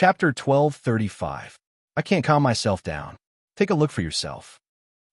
Chapter 1235. I can't calm myself down. Take a look for yourself.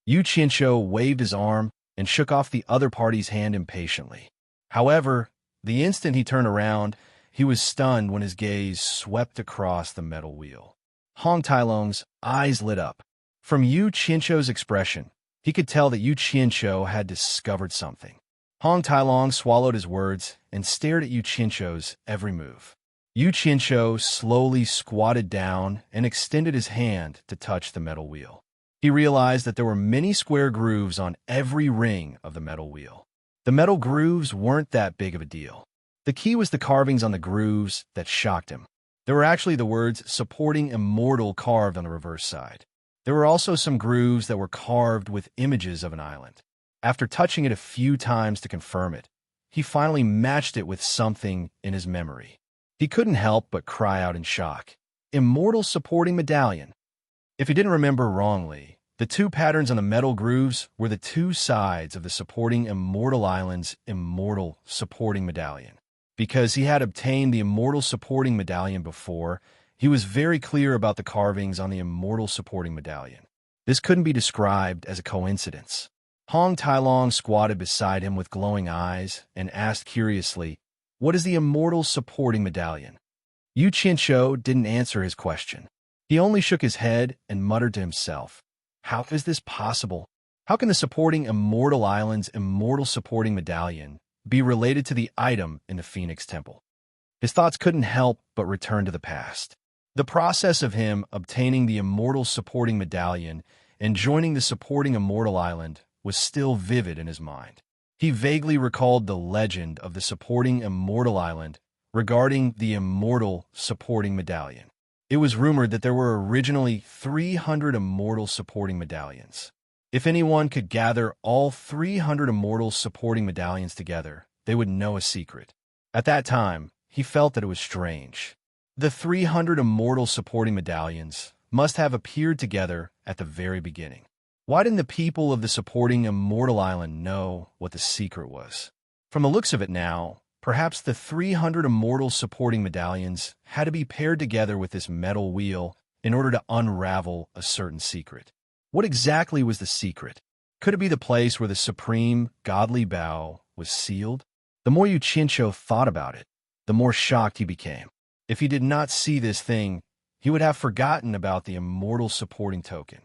Yu Qianqiu waved his arm and shook off the other party's hand impatiently. However, the instant he turned around, he was stunned when his gaze swept across the metal wheel. Hong Tailong's eyes lit up. From Yu Qianqiu's expression, he could tell that Yu Qianqiu had discovered something. Hong Tailong swallowed his words and stared at Yu Qianqiu's every move. Yu Qianqiu slowly squatted down and extended his hand to touch the metal wheel. He realized that there were many square grooves on every ring of the metal wheel. The metal grooves weren't that big of a deal. The key was the carvings on the grooves that shocked him. There were actually the words "supporting immortal" carved on the reverse side. There were also some grooves that were carved with images of an island. After touching it a few times to confirm it, he finally matched it with something in his memory. He couldn't help but cry out in shock. Immortal supporting medallion. If he didn't remember wrongly, the two patterns on the metal grooves were the two sides of the supporting immortal island's immortal supporting medallion. Because he had obtained the immortal supporting medallion before, he was very clear about the carvings on the immortal supporting medallion. This couldn't be described as a coincidence. Hong Tailong squatted beside him with glowing eyes and asked curiously, "What is the immortal supporting medallion?" Yu Qianqiu didn't answer his question. He only shook his head and muttered to himself, "How is this possible? How can the supporting immortal island's immortal supporting medallion be related to the item in the Phoenix Temple?" His thoughts couldn't help but return to the past. The process of him obtaining the immortal supporting medallion and joining the supporting immortal island was still vivid in his mind. He vaguely recalled the legend of the supporting immortal island regarding the immortal supporting medallion. It was rumored that there were originally 300 immortal supporting medallions. If anyone could gather all 300 immortal supporting medallions together, they would know a secret. At that time, he felt that it was strange. The 300 immortal supporting medallions must have appeared together at the very beginning. Why didn't the people of the supporting immortal island know what the secret was? From the looks of it now, perhaps the 300 immortal supporting medallions had to be paired together with this metal wheel in order to unravel a certain secret. What exactly was the secret? Could it be the place where the supreme godly bow was sealed? The more Yu Qianqiu thought about it, the more shocked he became. If he did not see this thing, he would have forgotten about the immortal supporting token.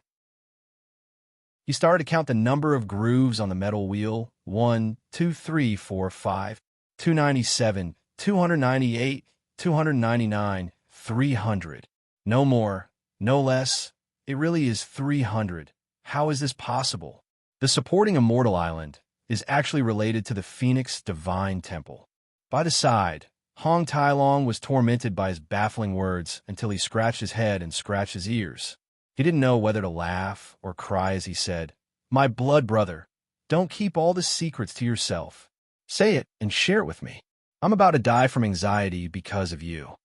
He started to count the number of grooves on the metal wheel: 1, 2, 3, 4, 5, 297, 298, 299, 300. No more, no less. It really is 300. How is this possible? The supporting immortal island is actually related to the Phoenix Divine Temple. By the side, Hong Tailong was tormented by his baffling words until he scratched his head and scratched his ears. He didn't know whether to laugh or cry as he said, "My blood brother, don't keep all the secrets to yourself. Say it and share it with me. I'm about to die from anxiety because of you."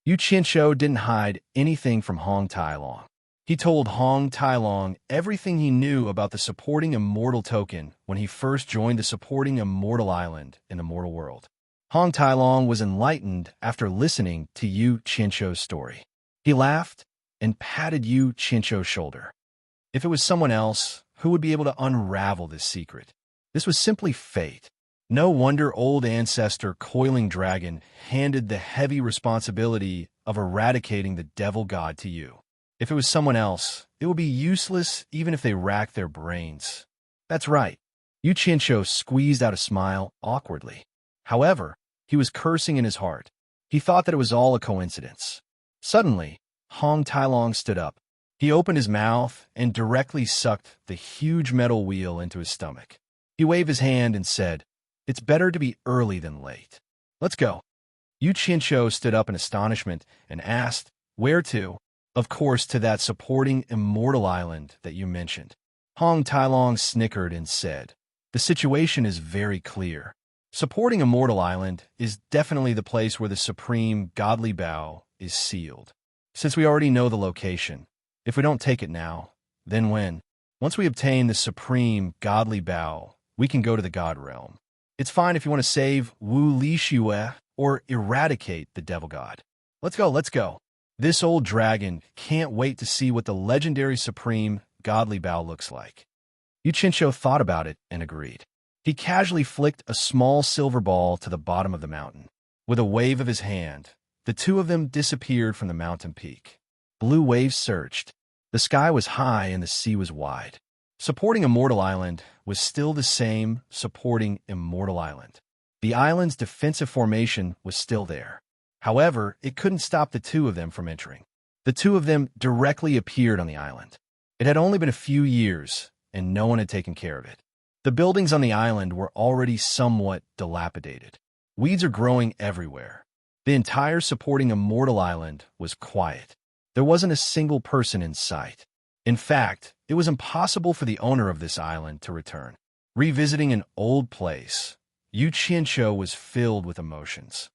Yu Qianqiu didn't hide anything from Hong Tailong. He told Hong Tailong everything he knew about the supporting immortal token when he first joined the supporting immortal island in the mortal world. Hong Tailong was enlightened after listening to Yu Qianqiu's story. He laughed and patted Yu Qianqiu's shoulder. If it was someone else, who would be able to unravel this secret? This was simply fate. No wonder old ancestor Coiling Dragon handed the heavy responsibility of eradicating the devil god to you. If it was someone else, it would be useless even if they racked their brains. That's right. Yu Qianqiu squeezed out a smile awkwardly. However, he was cursing in his heart. He thought that it was all a coincidence. Suddenly, Hong Tailong stood up. He opened his mouth and directly sucked the huge metal wheel into his stomach. He waved his hand and said, "It's better to be early than late. Let's go." Yu Qianqiu stood up in astonishment and asked, "Where to?" "Of course, to that supporting immortal island that you mentioned." Hong Tailong snickered and said, "The situation is very clear. Supporting immortal island is definitely the place where the supreme godly bow is sealed. Since we already know the location, if we don't take it now, then when? Once we obtain the supreme godly bow, we can go to the god realm. It's fine if you want to save Wu Li Xue or eradicate the devil god. Let's go, let's go." This old dragon can't wait to see what the legendary supreme godly bow looks like. Yuchincho thought about it and agreed. He casually flicked a small silver ball to the bottom of the mountain. With a wave of his hand, the two of them disappeared from the mountain peak. Blue waves surged. The sky was high and the sea was wide. Supporting Immortal Island was still the same supporting Immortal Island. The island's defensive formation was still there. However, it couldn't stop the two of them from entering. The two of them directly appeared on the island. It had only been a few years, and no one had taken care of it. The buildings on the island were already somewhat dilapidated. Weeds are growing everywhere. The entire supporting Immortal Island was quiet. There wasn't a single person in sight. In fact, it was impossible for the owner of this island to return. Revisiting an old place, Yuchincho was filled with emotions.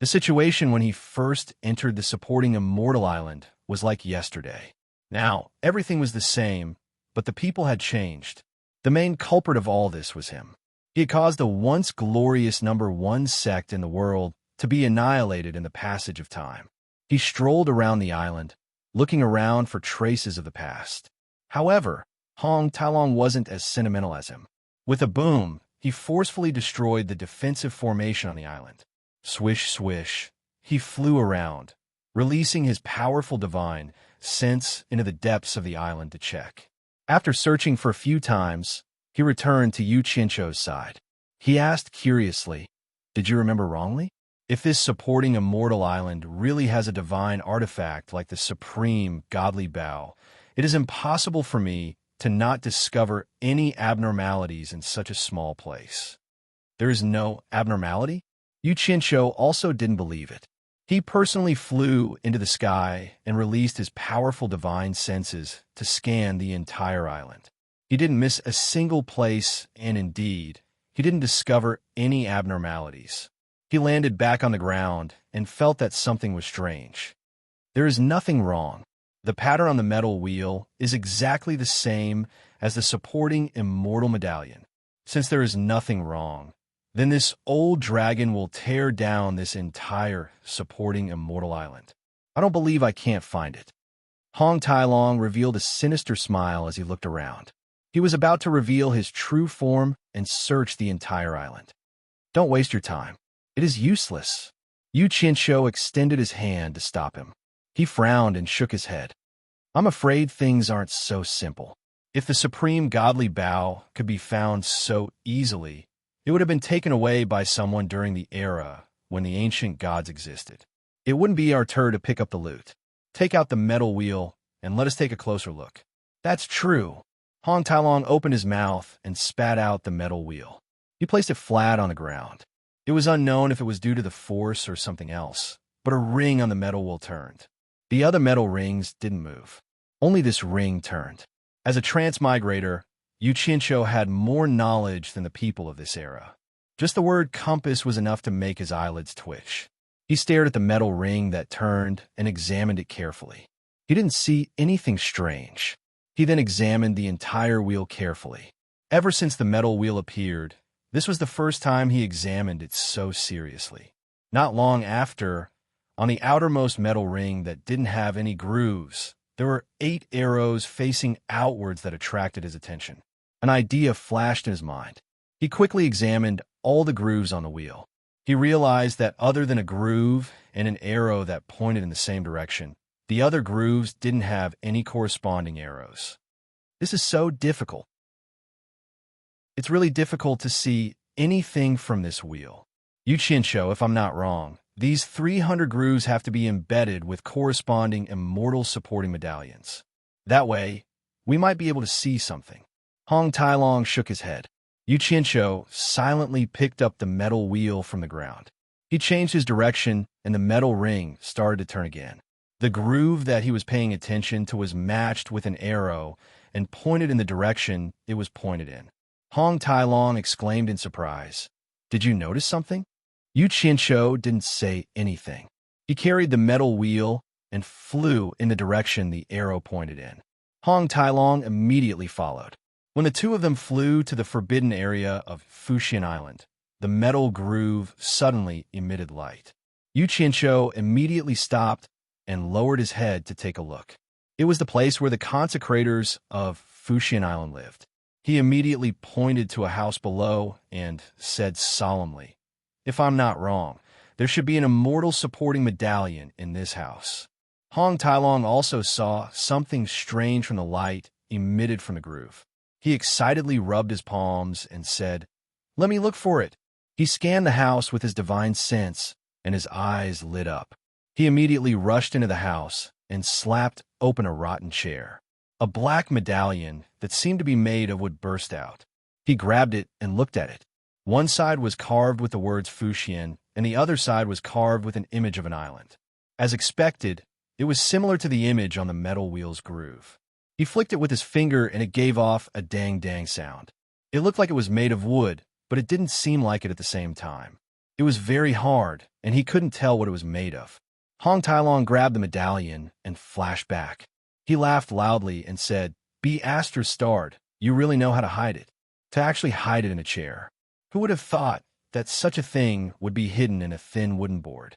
The situation when he first entered the supporting Immortal Island was like yesterday. Now, everything was the same, but the people had changed. The main culprit of all this was him. He had caused the once glorious #1 sect in the world to be annihilated in the passage of time. He strolled around the island, looking around for traces of the past. However, Hong Tailong wasn't as sentimental as him. With a boom, he forcefully destroyed the defensive formation on the island. Swish, swish, he flew around, releasing his powerful divine sense into the depths of the island to check. After searching for a few times, he returned to Yuchincho's side. He asked curiously, "Did you remember wrongly? If this supporting Immortal Island really has a divine artifact like the supreme godly bow, it is impossible for me to not discover any abnormalities in such a small place." There is no abnormality? Yuchincho also didn't believe it. He personally flew into the sky and released his powerful divine senses to scan the entire island. He didn't miss a single place, and indeed, he didn't discover any abnormalities. He landed back on the ground and felt that something was strange. There is nothing wrong. The pattern on the metal wheel is exactly the same as the supporting immortal medallion. Since there is nothing wrong, then this old dragon will tear down this entire supporting Immortal Island. I don't believe I can't find it. Hong Tailong revealed a sinister smile as he looked around. He was about to reveal his true form and search the entire island. Don't waste your time. It is useless. Yuchincho extended his hand to stop him. He frowned and shook his head. I'm afraid things aren't so simple. If the supreme godly bow could be found so easily, it would have been taken away by someone during the era when the ancient gods existed. It wouldn't be our turn to pick up the loot. Take out the metal wheel and let us take a closer look. That's true. Hong Tailong opened his mouth and spat out the metal wheel. He placed it flat on the ground. It was unknown if it was due to the force or something else, but a ring on the metal wheel turned. The other metal rings didn't move. Only this ring turned. As a transmigrator, Yuchincho had more knowledge than the people of this era. Just the word compass was enough to make his eyelids twitch. He stared at the metal ring that turned and examined it carefully. He didn't see anything strange. He then examined the entire wheel carefully. Ever since the metal wheel appeared, this was the first time he examined it so seriously. Not long after, on the outermost metal ring that didn't have any grooves, there were 8 arrows facing outwards that attracted his attention. An idea flashed in his mind. He quickly examined all the grooves on the wheel. He realized that other than a groove and an arrow that pointed in the same direction, the other grooves didn't have any corresponding arrows. This is so difficult. It's really difficult to see anything from this wheel. Yuchincho, if I'm not wrong, these 300 grooves have to be embedded with corresponding immortal supporting medallions. That way, we might be able to see something. Hong Tailong shook his head. Yuchincho silently picked up the metal wheel from the ground. He changed his direction, and the metal ring started to turn again. The groove that he was paying attention to was matched with an arrow and pointed in the direction it was pointed in. Hong Tailong exclaimed in surprise, "Did you notice something?" Yuchincho didn't say anything. He carried the metal wheel and flew in the direction the arrow pointed in. Hong Tailong immediately followed. When the two of them flew to the forbidden area of Fuxian Island, the metal groove suddenly emitted light. Yu Qianqiu immediately stopped and lowered his head to take a look. It was the place where the consecrators of Fuxian Island lived. He immediately pointed to a house below and said solemnly, "If I'm not wrong, there should be an immortal supporting medallion in this house." Hong Tailong also saw something strange from the light emitted from the groove. He excitedly rubbed his palms and said, "Let me look for it." He scanned the house with his divine sense, and his eyes lit up. He immediately rushed into the house and slapped open a rotten chair. A black medallion that seemed to be made of wood burst out. He grabbed it and looked at it. One side was carved with the words Fuxian, and the other side was carved with an image of an island. As expected, it was similar to the image on the metal wheel's groove. He flicked it with his finger and it gave off a dang-dang sound. It looked like it was made of wood, but it didn't seem like it at the same time. It was very hard, and he couldn't tell what it was made of. Hong Tailong grabbed the medallion and flashed back. He laughed loudly and said, "Be Astra-starred, you really know how to hide it." To actually hide it in a chair. Who would have thought that such a thing would be hidden in a thin wooden board?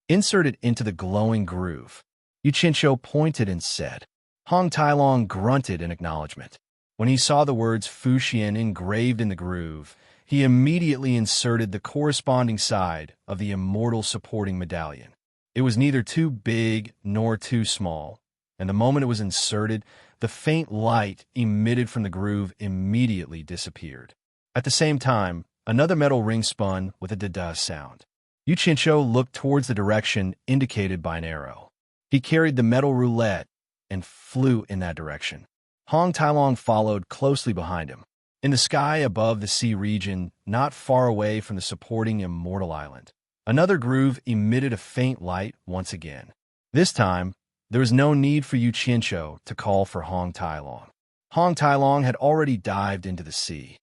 Insert it into the glowing groove. Yu Qianqiu pointed and said. Hong Tailong grunted in acknowledgement. When he saw the words Fuxian engraved in the groove, he immediately inserted the corresponding side of the immortal supporting medallion. It was neither too big nor too small, and the moment it was inserted, the faint light emitted from the groove immediately disappeared. At the same time, another metal ring spun with a da-da sound. Yu Qianqiu looked towards the direction indicated by an arrow. He carried the metal roulette and flew in that direction. Hong Tailong followed closely behind him. In the sky above the sea region, not far away from the supporting immortal island, another groove emitted a faint light once again. This time, there was no need for Yu Qianqiu to call for Hong Tailong. Hong Tailong had already dived into the sea.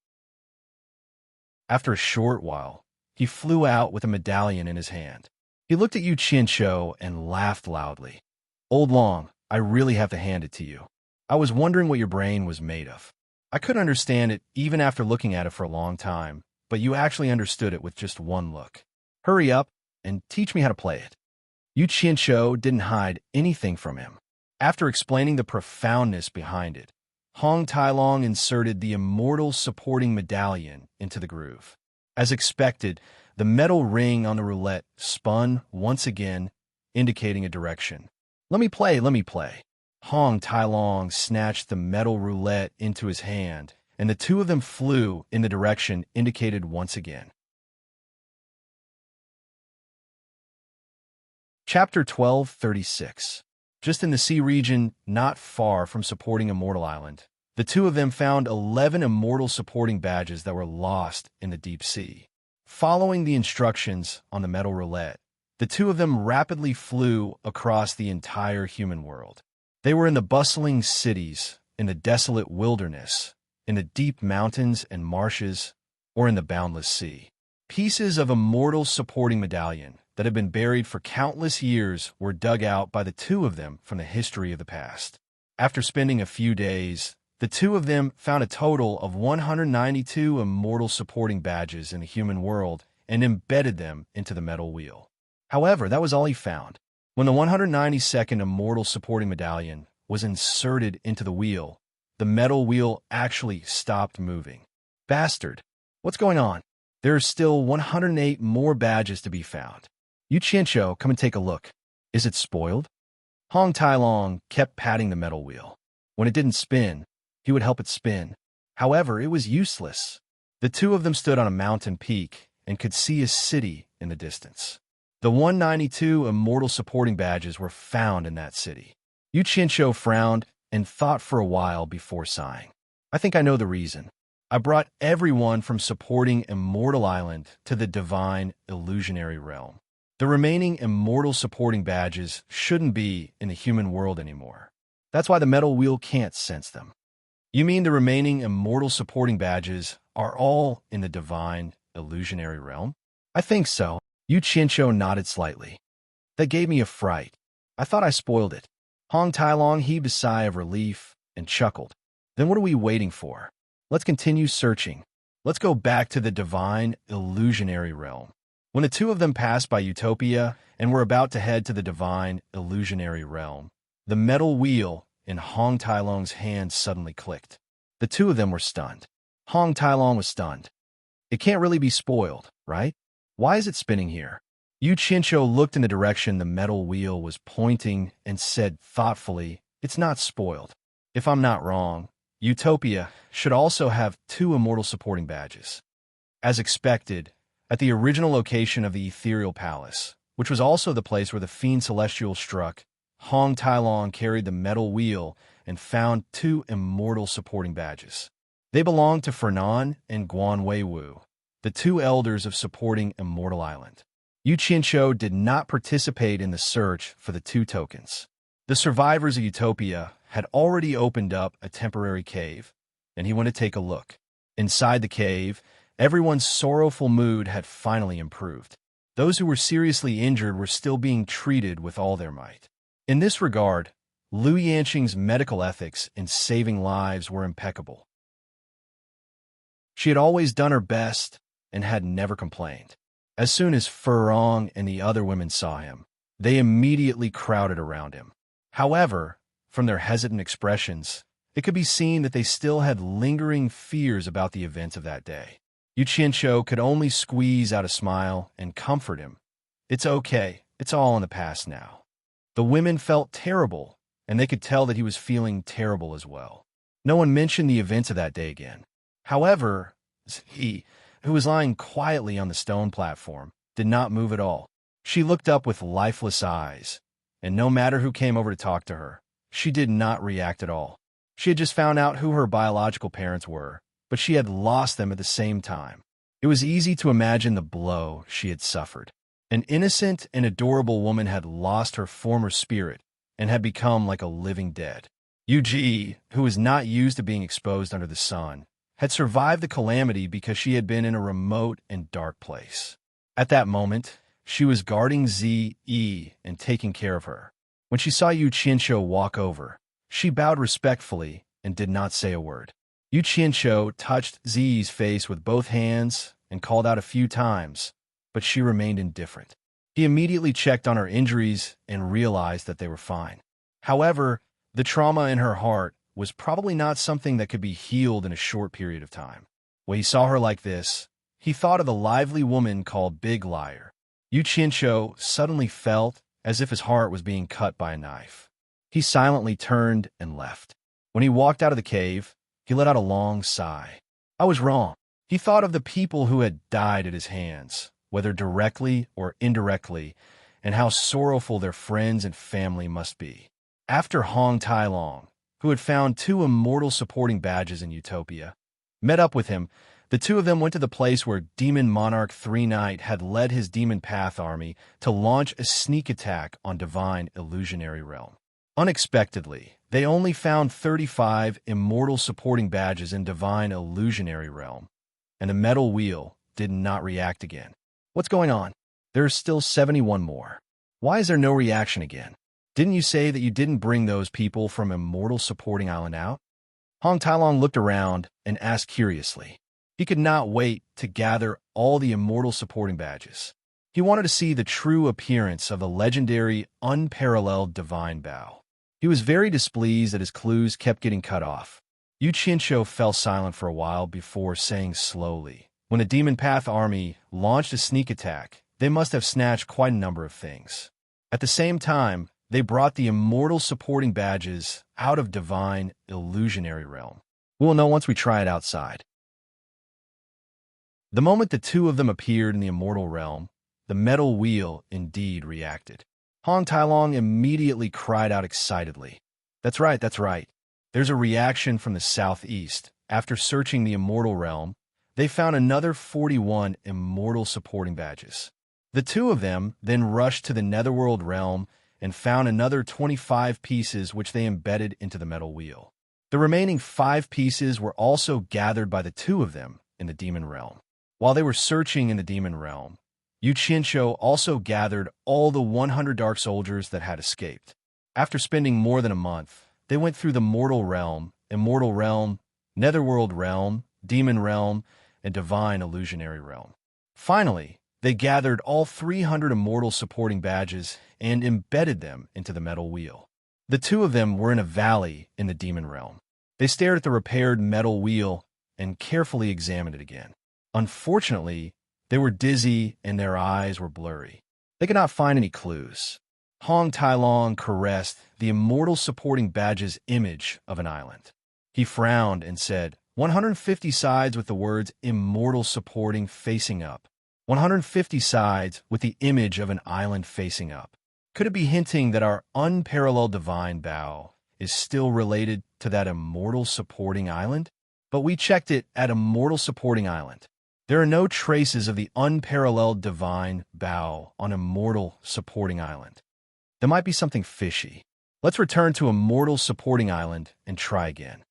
After a short while, he flew out with a medallion in his hand. He looked at Yu Qianqiu and laughed loudly. "Old Long, I really have to hand it to you. I was wondering what your brain was made of. I couldn't understand it even after looking at it for a long time, but you actually understood it with just one look. Hurry up and teach me how to play it." Yu Qianqiu didn't hide anything from him. After explaining the profoundness behind it, Hong Tailong inserted the immortal supporting medallion into the groove. As expected, the metal ring on the roulette spun once again, indicating a direction. Let me play, let me play." Hong Tailong snatched the metal roulette into his hand, and the two of them flew in the direction indicated once again. Chapter 1236. Just in the sea region, not far from supporting Immortal Island, the two of them found 11 immortal supporting badges that were lost in the deep sea. Following the instructions on the metal roulette, the two of them rapidly flew across the entire human world. They were in the bustling cities, in the desolate wilderness, in the deep mountains and marshes, or in the boundless sea. Pieces of immortal supporting medallion that had been buried for countless years were dug out by the two of them from the history of the past. After spending a few days, the two of them found a total of 192 immortal supporting badges in the human world and embedded them into the metal wheel. However, that was all he found. When the 192nd immortal supporting medallion was inserted into the wheel, the metal wheel actually stopped moving. Bastard! What's going on? There are still 108 more badges to be found. Yu Qianqiu, come and take a look. Is it spoiled? Hong Tailong kept patting the metal wheel. When it didn't spin, he would help it spin. However, it was useless. The two of them stood on a mountain peak and could see a city in the distance. The 192 immortal supporting badges were found in that city. Yu Qianqiu frowned and thought for a while before sighing. I think I know the reason. I brought everyone from supporting Immortal Island to the divine illusionary realm. The remaining immortal supporting badges shouldn't be in the human world anymore. That's why the metal wheel can't sense them. You mean the remaining immortal supporting badges are all in the divine illusionary realm? I think so. Yu Qianqiu nodded slightly. That gave me a fright. I thought I spoiled it. Hong Tailong heaved a sigh of relief and chuckled. Then what are we waiting for? Let's continue searching. Let's go back to the divine illusionary realm. When the two of them passed by Utopia and were about to head to the divine illusionary realm, the metal wheel in Hong Tailong's hand suddenly clicked. The two of them were stunned. Hong Tailong was stunned. It can't really be spoiled, right? Why is it spinning here? Yu Qianqiu looked in the direction the metal wheel was pointing and said thoughtfully, "It's not spoiled. If I'm not wrong, Utopia should also have 2 immortal supporting badges." As expected, at the original location of the Ethereal Palace, which was also the place where the Fiend Celestial struck, Hong Tailong carried the metal wheel and found 2 immortal supporting badges. They belonged to Fernan and Guan Weiwu, the 2 elders of supporting Immortal Island. Yu Qianqiu did not participate in the search for the 2 tokens. The survivors of Utopia had already opened up a temporary cave, and he went to take a look. Inside the cave, everyone's sorrowful mood had finally improved. Those who were seriously injured were still being treated with all their might. In this regard, Liu Yanqing's medical ethics in saving lives were impeccable. She had always done her best and had never complained. As soon as Furong and the other women saw him, they immediately crowded around him. However, from their hesitant expressions, it could be seen that they still had lingering fears about the events of that day. Yu Qianqiu could only squeeze out a smile and comfort him. "It's okay. It's all in the past now." The women felt terrible, and they could tell that he was feeling terrible as well. No one mentioned the events of that day again. However, he, who was lying quietly on the stone platform, did not move at all. She looked up with lifeless eyes, and no matter who came over to talk to her, she did not react at all. She had just found out who her biological parents were, but she had lost them at the same time. It was easy to imagine the blow she had suffered. An innocent and adorable woman had lost her former spirit and had become like a living dead. Yuji, who was not used to being exposed under the sun, had survived the calamity because she had been in a remote and dark place. At that moment, she was guarding Zi and taking care of her. When she saw Yu Qianqiu walk over, she bowed respectfully and did not say a word. Yu Qianqiu touched Zi's face with both hands and called out a few times, but she remained indifferent. He immediately checked on her injuries and realized that they were fine. However, the trauma in her heart was probably not something that could be healed in a short period of time. When he saw her like this, he thought of the lively woman called Big Liar. Yu Qianqiu suddenly felt as if his heart was being cut by a knife. He silently turned and left. When he walked out of the cave, he let out a long sigh. I was wrong. He thought of the people who had died at his hands, whether directly or indirectly, and how sorrowful their friends and family must be. After Hong Tailong, who had found 2 immortal supporting badges in Utopia, met up with him, the 2 of them went to the place where Demon Monarch 3 Knight had led his Demon Path army to launch a sneak attack on Divine Illusionary Realm. Unexpectedly, they only found 35 immortal supporting badges in Divine Illusionary Realm, and the metal wheel did not react again. What's going on? There are still 71 more. Why is there no reaction again? Didn't you say that you didn't bring those people from Immortal Supporting Island out? Hong Tailong looked around and asked curiously. He could not wait to gather all the immortal supporting badges. He wanted to see the true appearance of the legendary, unparalleled Divine Bow. He was very displeased that his clues kept getting cut off. Yu Qianqiu fell silent for a while before saying slowly, "When the Demon Path army launched a sneak attack, they must have snatched quite a number of things. At the same time, they brought the immortal supporting badges out of Divine Illusionary Realm. We'll know once we try it outside." The moment the 2 of them appeared in the immortal realm, the metal wheel indeed reacted. Hong Tailong immediately cried out excitedly. That's right, that's right. There's a reaction from the southeast. After searching the immortal realm, they found another 41 immortal supporting badges. The 2 of them then rushed to the netherworld realm and found another 25 pieces which they embedded into the metal wheel. The remaining 5 pieces were also gathered by the 2 of them in the demon realm. While they were searching in the demon realm, Yu Qianqiu also gathered all the 100 dark soldiers that had escaped. After spending more than a month, they went through the mortal realm, immortal realm, netherworld realm, demon realm, and divine illusionary realm. Finally, They gathered all 300 immortal supporting badges and embedded them into the metal wheel. The two of them were in a valley in the demon realm. They stared at the repaired metal wheel and carefully examined it again. Unfortunately, they were dizzy and their eyes were blurry. They could not find any clues. Hong Tailong caressed the immortal supporting badge's image of an island. He frowned and said, 150 sides with the words immortal supporting facing up. 150 sides with the image of an island facing up. Could it be hinting that our unparalleled divine bow is still related to that immortal supporting island? But we checked it at immortal supporting island. There are no traces of the unparalleled divine bow on immortal supporting island. There might be something fishy. Let's return to immortal supporting island and try again.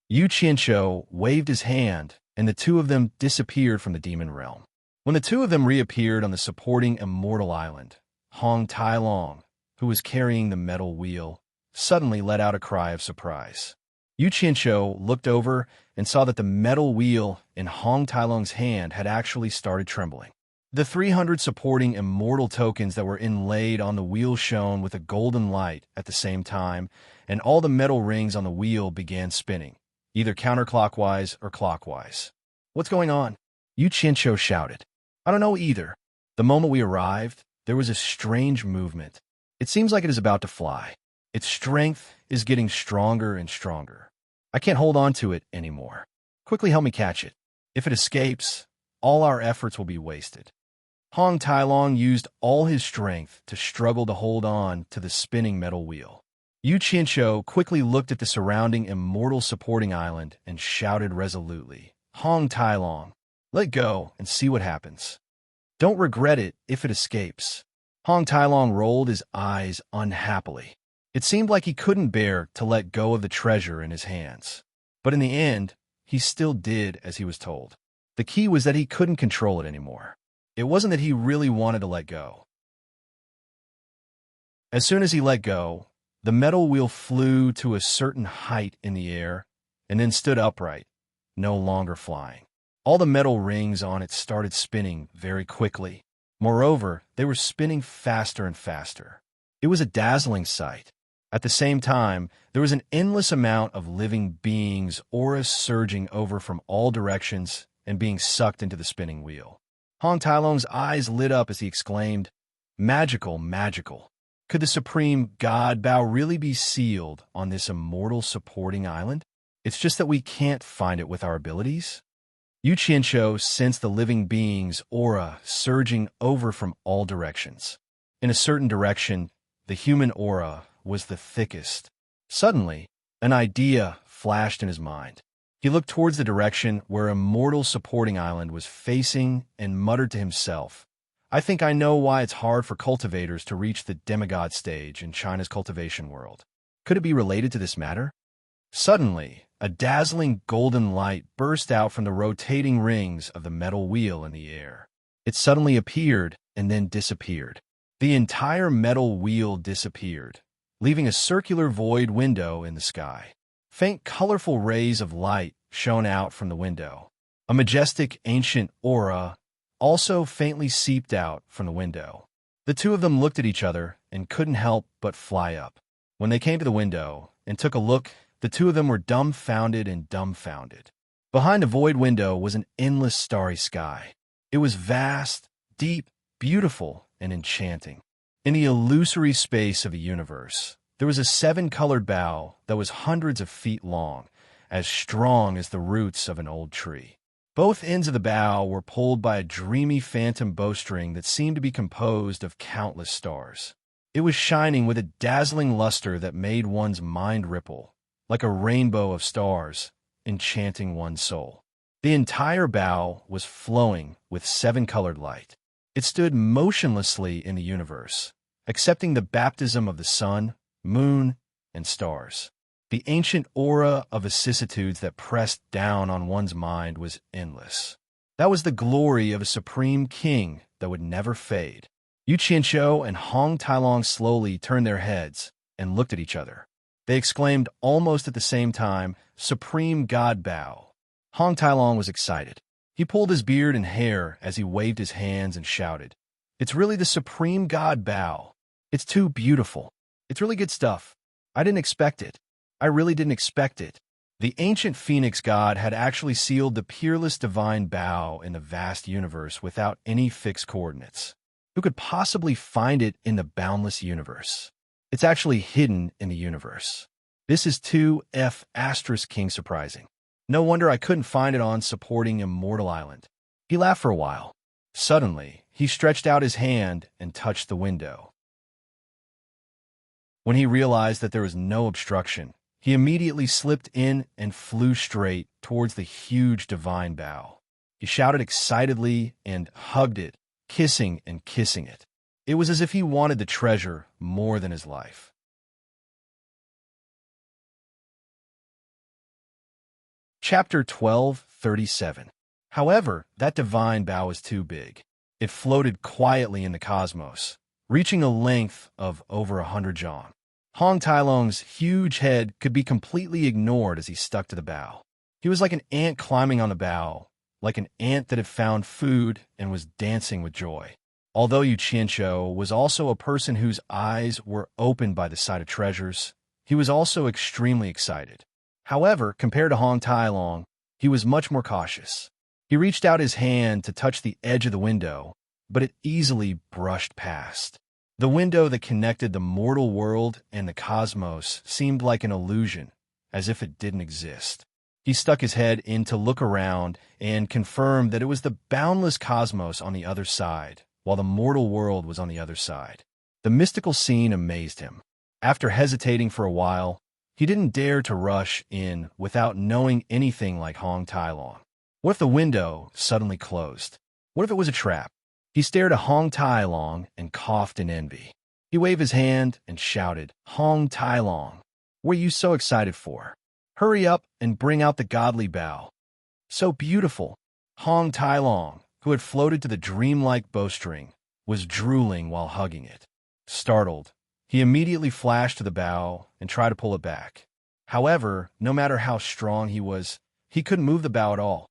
Yu Qianqiu waved his hand, and the two of them disappeared from the demon realm. When the two of them reappeared on the supporting immortal island, Hong Tailong, who was carrying the metal wheel, suddenly let out a cry of surprise. Yu Qianqiu looked over and saw that the metal wheel in Hong Tailong's hand had actually started trembling. The 300 supporting immortal tokens that were inlaid on the wheel shone with a golden light at the same time, and all the metal rings on the wheel began spinning, either counterclockwise or clockwise. What's going on? Yu Qianqiu shouted. I don't know either. The moment we arrived, there was a strange movement. It seems like it is about to fly. Its strength is getting stronger and stronger. I can't hold on to it anymore. Quickly help me catch it. If it escapes, all our efforts will be wasted. Hong Tailong used all his strength to struggle to hold on to the spinning metal wheel. Yu Qianqiu quickly looked at the surrounding immortal supporting island and shouted resolutely, Hong Tailong, let go and see what happens. Don't regret it if it escapes. Hong Tailong rolled his eyes unhappily. It seemed like he couldn't bear to let go of the treasure in his hands. But in the end, he still did as he was told. The key was that he couldn't control it anymore. It wasn't that he really wanted to let go. As soon as he let go, the metal wheel flew to a certain height in the air and then stood upright, no longer flying. All the metal rings on it started spinning very quickly. Moreover, they were spinning faster and faster. It was a dazzling sight. At the same time, there was an endless amount of living beings' auras surging over from all directions and being sucked into the spinning wheel. Hong Tailong's eyes lit up as he exclaimed, Magical, magical. Could the supreme God bow really be sealed on this immortal supporting island? It's just that we can't find it with our abilities. Yu Qianqiu sensed the living being's aura surging over from all directions. In a certain direction, the human aura was the thickest. Suddenly, an idea flashed in his mind. He looked towards the direction where immortal supporting island was facing and muttered to himself, I think I know why it's hard for cultivators to reach the demigod stage in China's cultivation world. Could it be related to this matter? Suddenly, a dazzling golden light burst out from the rotating rings of the metal wheel in the air. It suddenly appeared and then disappeared. The entire metal wheel disappeared, leaving a circular void window in the sky. Faint colorful rays of light shone out from the window. A majestic ancient aura also faintly seeped out from the window. The two of them looked at each other and couldn't help but fly up. When they came to the window and took a look, the two of them were dumbfounded and dumbfounded. Behind the void window was an endless starry sky. It was vast, deep, beautiful, and enchanting. In the illusory space of the universe, there was a 7-colored bow that was hundreds of feet long, as strong as the roots of an old tree. Both ends of the bow were pulled by a dreamy phantom bowstring that seemed to be composed of countless stars. It was shining with a dazzling luster that made one's mind ripple, like a rainbow of stars, enchanting one's soul. The entire bow was flowing with 7-colored light. It stood motionlessly in the universe, accepting the baptism of the sun, moon, and stars. The ancient aura of vicissitudes that pressed down on one's mind was endless. That was the glory of a supreme king that would never fade. Yu Qianqiu and Hong Tailong slowly turned their heads and looked at each other. They exclaimed almost at the same time, Supreme God Bow. Hong Tailong was excited. He pulled his beard and hair as he waved his hands and shouted, "It's really the supreme god Bao. It's too beautiful. It's really good stuff. I didn't expect it. I really didn't expect it." The ancient phoenix god had actually sealed the peerless divine Bao in the vast universe without any fixed coordinates. Who could possibly find it in the boundless universe? It's actually hidden in the universe. This is 2F asterisk king surprising. No wonder I couldn't find it on supporting Immortal Island. He laughed for a while. Suddenly, he stretched out his hand and touched the window. When he realized that there was no obstruction, he immediately slipped in and flew straight towards the huge divine Bao. He shouted excitedly and hugged it, kissing and kissing it. It was as if he wanted the treasure more than his life. Chapter 12:37. However, that divine Bao was too big. It floated quietly in the cosmos, reaching a length of over 100 jong. Hong Tailong's huge head could be completely ignored as he stuck to the bow. He was like an ant climbing on the bow, like an ant that had found food and was dancing with joy. Although Yu Qianqiu was also a person whose eyes were opened by the sight of treasures, he was also extremely excited. However, compared to Hong Tailong, he was much more cautious. He reached out his hand to touch the edge of the window, but it easily brushed past. The window that connected the mortal world and the cosmos seemed like an illusion, as if it didn't exist. He stuck his head in to look around and confirmed that it was the boundless cosmos on the other side, while the mortal world was on the other side. The mystical scene amazed him. After hesitating for a while, he didn't dare to rush in without knowing anything like Hong Tailong. What if the window suddenly closed? What if it was a trap? He stared at Hong Tailong and coughed in envy. He waved his hand and shouted, "Hong Tailong, what are you so excited for? Hurry up and bring out the godly Bao." So beautiful. Hong Tailong, who had floated to the dreamlike bowstring, was drooling while hugging it. Startled, he immediately flashed to the bow and tried to pull it back. However, no matter how strong he was, he couldn't move the bow at all.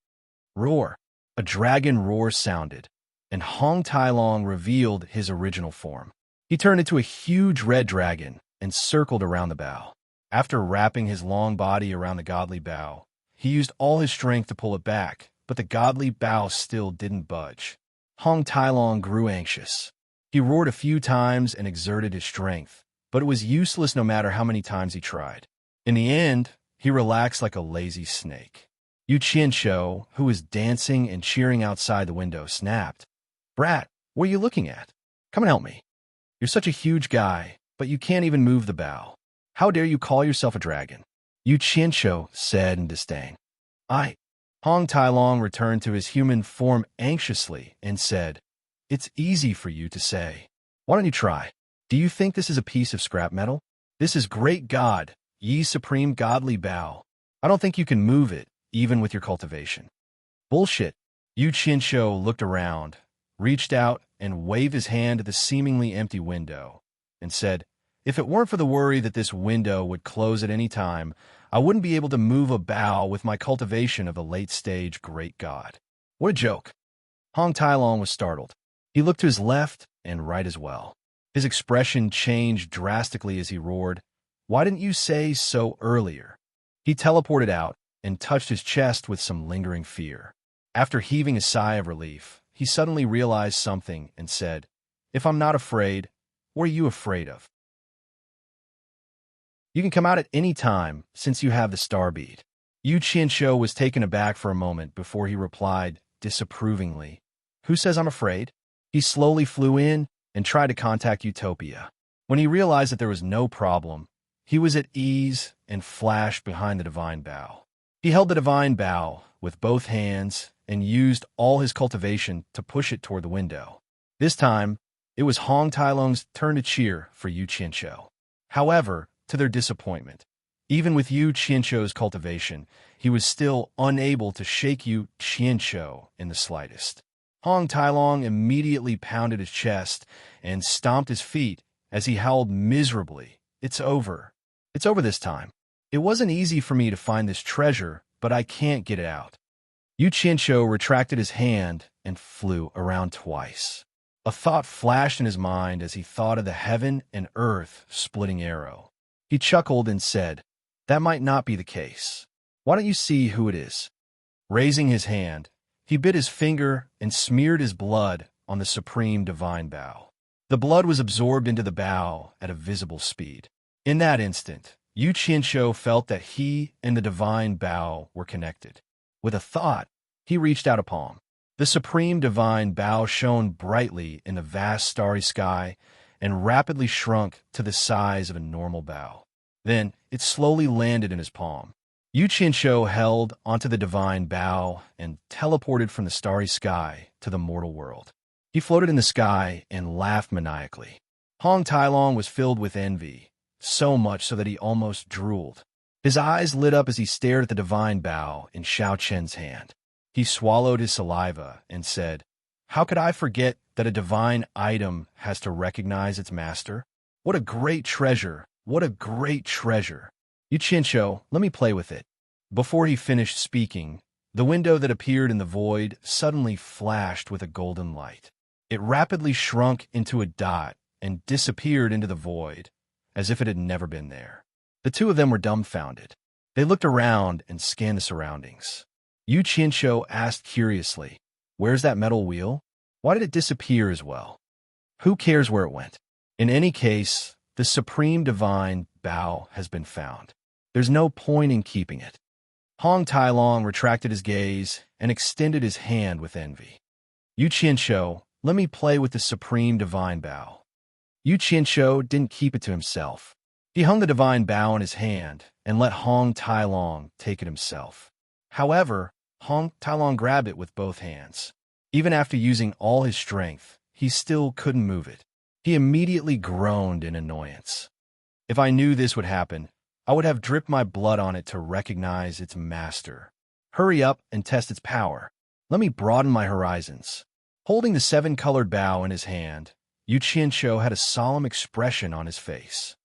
Roar! A dragon roar sounded, and Hong Tailong revealed his original form. He turned into a huge red dragon and circled around the bow. After wrapping his long body around the godly bow, he used all his strength to pull it back, but the godly bow still didn't budge. Hong Tailong grew anxious. He roared a few times and exerted his strength, but it was useless no matter how many times he tried. In the end, he relaxed like a lazy snake. Yu Qianqiu, who was dancing and cheering outside the window, snapped, "Brat, what are you looking at? Come and help me. You're such a huge guy, but you can't even move the bow. How dare you call yourself a dragon?" Yu Qianqiu said in disdain. Hong Tailong returned to his human form anxiously and said, "It's easy for you to say. Why don't you try? Do you think this is a piece of scrap metal? This is great God, ye supreme godly Bao. I don't think you can move it, even with your cultivation." Bullshit. Yu Qianqiu looked around, reached out, and waved his hand at the seemingly empty window, and said, "If it weren't for the worry that this window would close at any time, I wouldn't be able to move a bow with my cultivation of the late-stage great god." What a joke. Hong Tailong was startled. He looked to his left and right as well. His expression changed drastically as he roared, "Why didn't you say so earlier?" He teleported out and touched his chest with some lingering fear. After heaving a sigh of relief, he suddenly realized something and said, "If I'm not afraid, what are you afraid of? You can come out at any time, since you have the star bead." Yu Qianqiu was taken aback for a moment before he replied disapprovingly, "Who says I'm afraid?" He slowly flew in and tried to contact Utopia. When he realized that there was no problem, he was at ease and flashed behind the divine Bao. He held the divine Bao with both hands and used all his cultivation to push it toward the window. This time, it was Hong Tailong's turn to cheer for Yu Qianqiu. However, to their disappointment, even with Yu Qianqiu's cultivation, he was still unable to shake Yu Qianqiu in the slightest. Hong Tailong immediately pounded his chest and stomped his feet as he howled miserably, "It's over. It's over this time. It wasn't easy for me to find this treasure, but I can't get it out." Yu Qianqiu retracted his hand and flew around twice. A thought flashed in his mind as he thought of the heaven and earth splitting arrow. He chuckled and said, "That might not be the case. Why don't you see who it is?" Raising his hand, he bit his finger and smeared his blood on the supreme divine bow. The blood was absorbed into the bow at a visible speed. In that instant, Yu Qianqiu felt that he and the divine bow were connected. With a thought, he reached out a palm. The supreme divine bow shone brightly in the vast starry sky and rapidly shrunk to the size of a normal bow. Then it slowly landed in his palm. Yu Qianqiu held onto the divine bow and teleported from the starry sky to the mortal world. He floated in the sky and laughed maniacally. Hong Tailong was filled with envy, so much so that he almost drooled. His eyes lit up as he stared at the divine bow in Xiao Chen's hand. He swallowed his saliva and said, "How could I forget that a divine item has to recognize its master? What a great treasure! What a great treasure! Yu Qianqiu, let me play with it." Before he finished speaking, the window that appeared in the void suddenly flashed with a golden light. It rapidly shrunk into a dot and disappeared into the void, as if it had never been there. The two of them were dumbfounded. They looked around and scanned the surroundings. Yu Qianqiu asked curiously, "Where's that metal wheel? Why did it disappear as well? Who cares where it went? In any case, the supreme divine bow has been found. There's no point in keeping it." Hong Tailong retracted his gaze and extended his hand with envy. "Yu Qianqiu, let me play with the supreme divine bow." Yu Qianqiu didn't keep it to himself. He hung the divine bow in his hand and let Hong Tailong take it himself. However, Hong Tailong grabbed it with both hands. Even after using all his strength, he still couldn't move it. He immediately groaned in annoyance. "If I knew this would happen, I would have dripped my blood on it to recognize its master. Hurry up and test its power. Let me broaden my horizons." Holding the seven-colored bow in his hand, Yu Qianqiu had a solemn expression on his face.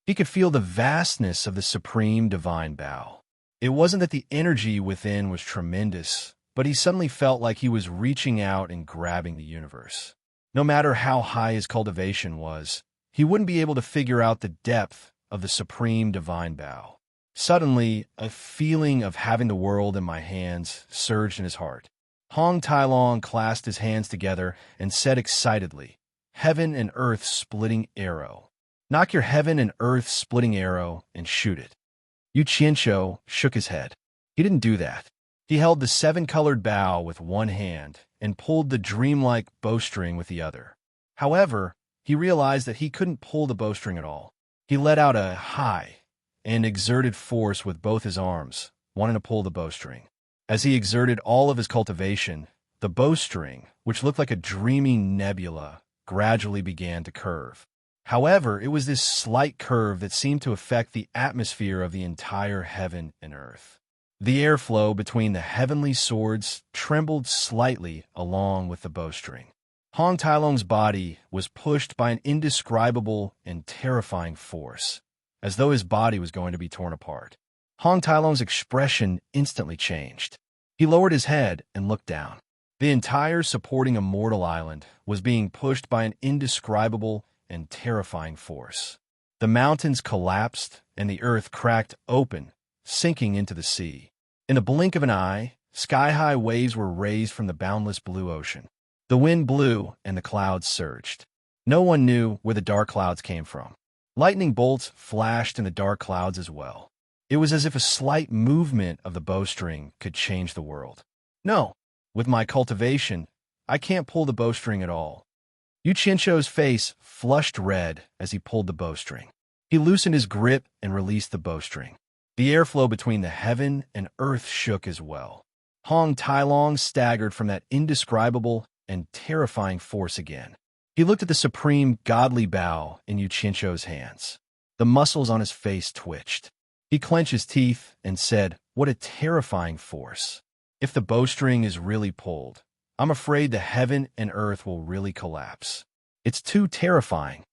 He could feel the vastness of the supreme divine bow. It wasn't that the energy within was tremendous, but he suddenly felt like he was reaching out and grabbing the universe. No matter how high his cultivation was, he wouldn't be able to figure out the depth of the supreme divine bow. Suddenly, a feeling of having the world in my hands surged in his heart. Hong Tailong clasped his hands together and said excitedly, "Heaven and earth splitting arrow. Knock your heaven and earth splitting arrow and shoot it." Yu Qianqiu shook his head. He didn't do that. He held the seven-colored bow with one hand and pulled the dreamlike bowstring with the other. However, he realized that he couldn't pull the bowstring at all. He let out a high and exerted force with both his arms, wanting to pull the bowstring. As he exerted all of his cultivation, the bowstring, which looked like a dreamy nebula, gradually began to curve. However, it was this slight curve that seemed to affect the atmosphere of the entire heaven and earth. The airflow between the heavenly swords trembled slightly along with the bowstring. Hong Tailong's body was pushed by an indescribable and terrifying force, as though his body was going to be torn apart. Hong Tailong's expression instantly changed. He lowered his head and looked down. The entire supporting immortal island was being pushed by an indescribable and terrifying force. The mountains collapsed and the earth cracked open, sinking into the sea. In a blink of an eye, sky-high waves were raised from the boundless blue ocean. The wind blew and the clouds surged. No one knew where the dark clouds came from. Lightning bolts flashed in the dark clouds as well. It was as if a slight movement of the bowstring could change the world. "No, with my cultivation, I can't pull the bowstring at all." Yu Qianqiu's face flushed red as he pulled the bowstring. He loosened his grip and released the bowstring. The airflow between the heaven and earth shook as well. Hong Tailong staggered from that indescribable and terrifying force again. He looked at the supreme godly bow in Yu Qianqiu's hands. The muscles on his face twitched. He clenched his teeth and said, "What a terrifying force. If the bowstring is really pulled, I'm afraid the heaven and earth will really collapse. It's too terrifying."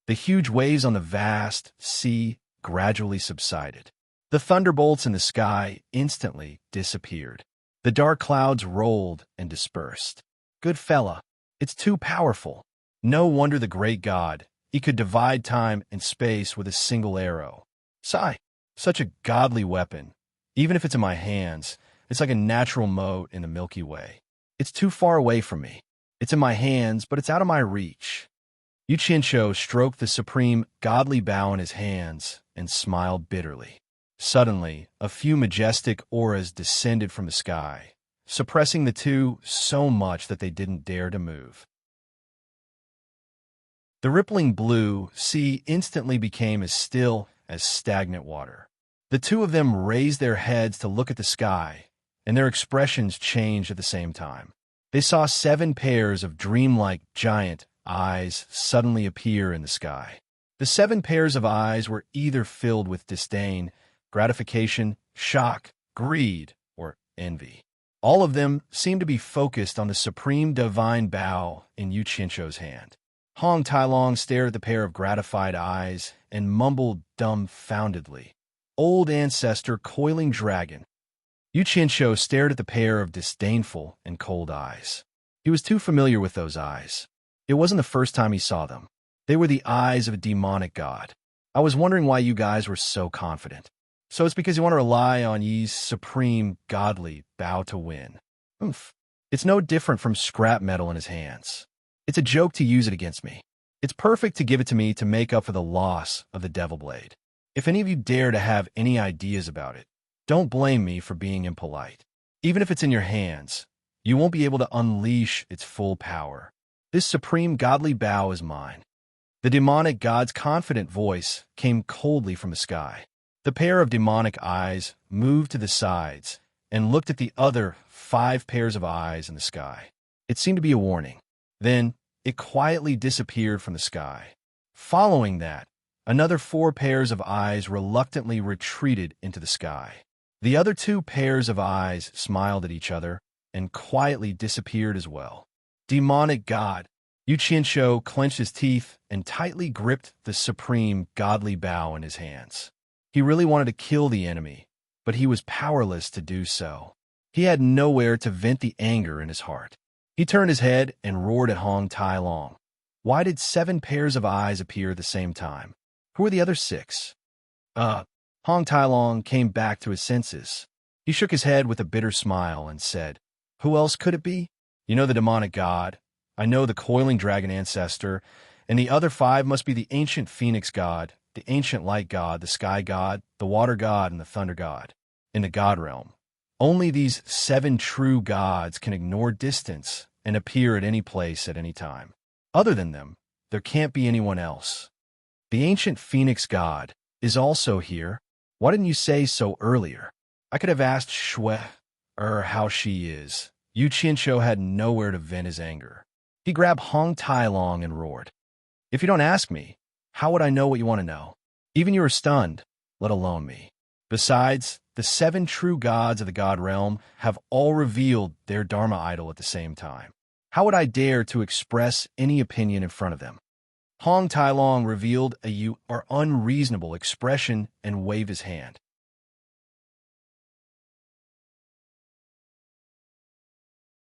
The huge waves on the vast sea gradually subsided. The thunderbolts in the sky instantly disappeared. The dark clouds rolled and dispersed. Good fella, it's too powerful. No wonder the great god, he could divide time and space with a single arrow. Sigh, such a godly weapon. Even if it's in my hands, it's like a natural mote in the Milky Way. It's too far away from me. It's in my hands, but it's out of my reach. Yu Qianshou stroked the supreme godly bow in his hands and smiled bitterly. Suddenly, a few majestic auras descended from the sky, suppressing the two so much that they didn't dare to move. The rippling blue sea instantly became as still as stagnant water. The two of them raised their heads to look at the sky, and their expressions changed at the same time. They saw 7 pairs of dreamlike giant eyes suddenly appear in the sky. The 7 pairs of eyes were either filled with disdain, gratification, shock, greed, or envy. All of them seemed to be focused on the supreme divine bow in Yu Qianshou's hand. Hong Tailong stared at the pair of gratified eyes and mumbled dumbfoundedly, "Old ancestor coiling dragon." Yu Qianshou stared at the pair of disdainful and cold eyes. He was too familiar with those eyes. It wasn't the first time he saw them. They were the eyes of a demonic god. I was wondering why you guys were so confident. So it's because you want to rely on Yi's supreme godly bow to win. Oof. It's no different from scrap metal in his hands. It's a joke to use it against me. It's perfect to give it to me to make up for the loss of the Devil Blade. If any of you dare to have any ideas about it, don't blame me for being impolite. Even if it's in your hands, you won't be able to unleash its full power. This supreme godly bow is mine. The demonic god's confident voice came coldly from the sky. The pair of demonic eyes moved to the sides and looked at the other 5 pairs of eyes in the sky. It seemed to be a warning. Then it quietly disappeared from the sky. Following that, another 4 pairs of eyes reluctantly retreated into the sky. The other 2 pairs of eyes smiled at each other and quietly disappeared as well. Demonic god, Yu Qianshou clenched his teeth and tightly gripped the supreme godly bow in his hands. He really wanted to kill the enemy, but he was powerless to do so. He had nowhere to vent the anger in his heart. He turned his head and roared at Hong Tailong. Why did 7 pairs of eyes appear at the same time? Who were the other 6? Hong Tailong came back to his senses. He shook his head with a bitter smile and said, "Who else could it be? You know the demonic god. I know the coiling dragon ancestor, and the other 5 must be the ancient phoenix god, the ancient light god, the sky god, the water god, and the thunder god. In the god realm, only these 7 true gods can ignore distance and appear at any place at any time. Other than them, there can't be anyone else. The ancient phoenix god is also here. Why didn't you say so earlier? I could have asked Shui how she is." Yu Qianshou had nowhere to vent his anger. He grabbed Hong Tailong and roared, "If you don't ask me, how would I know what you want to know? Even you are stunned, let alone me. Besides, the 7 true gods of the god realm have all revealed their Dharma idol at the same time. How would I dare to express any opinion in front of them?" Hong Tailong revealed a "you are unreasonable" expression and waved his hand.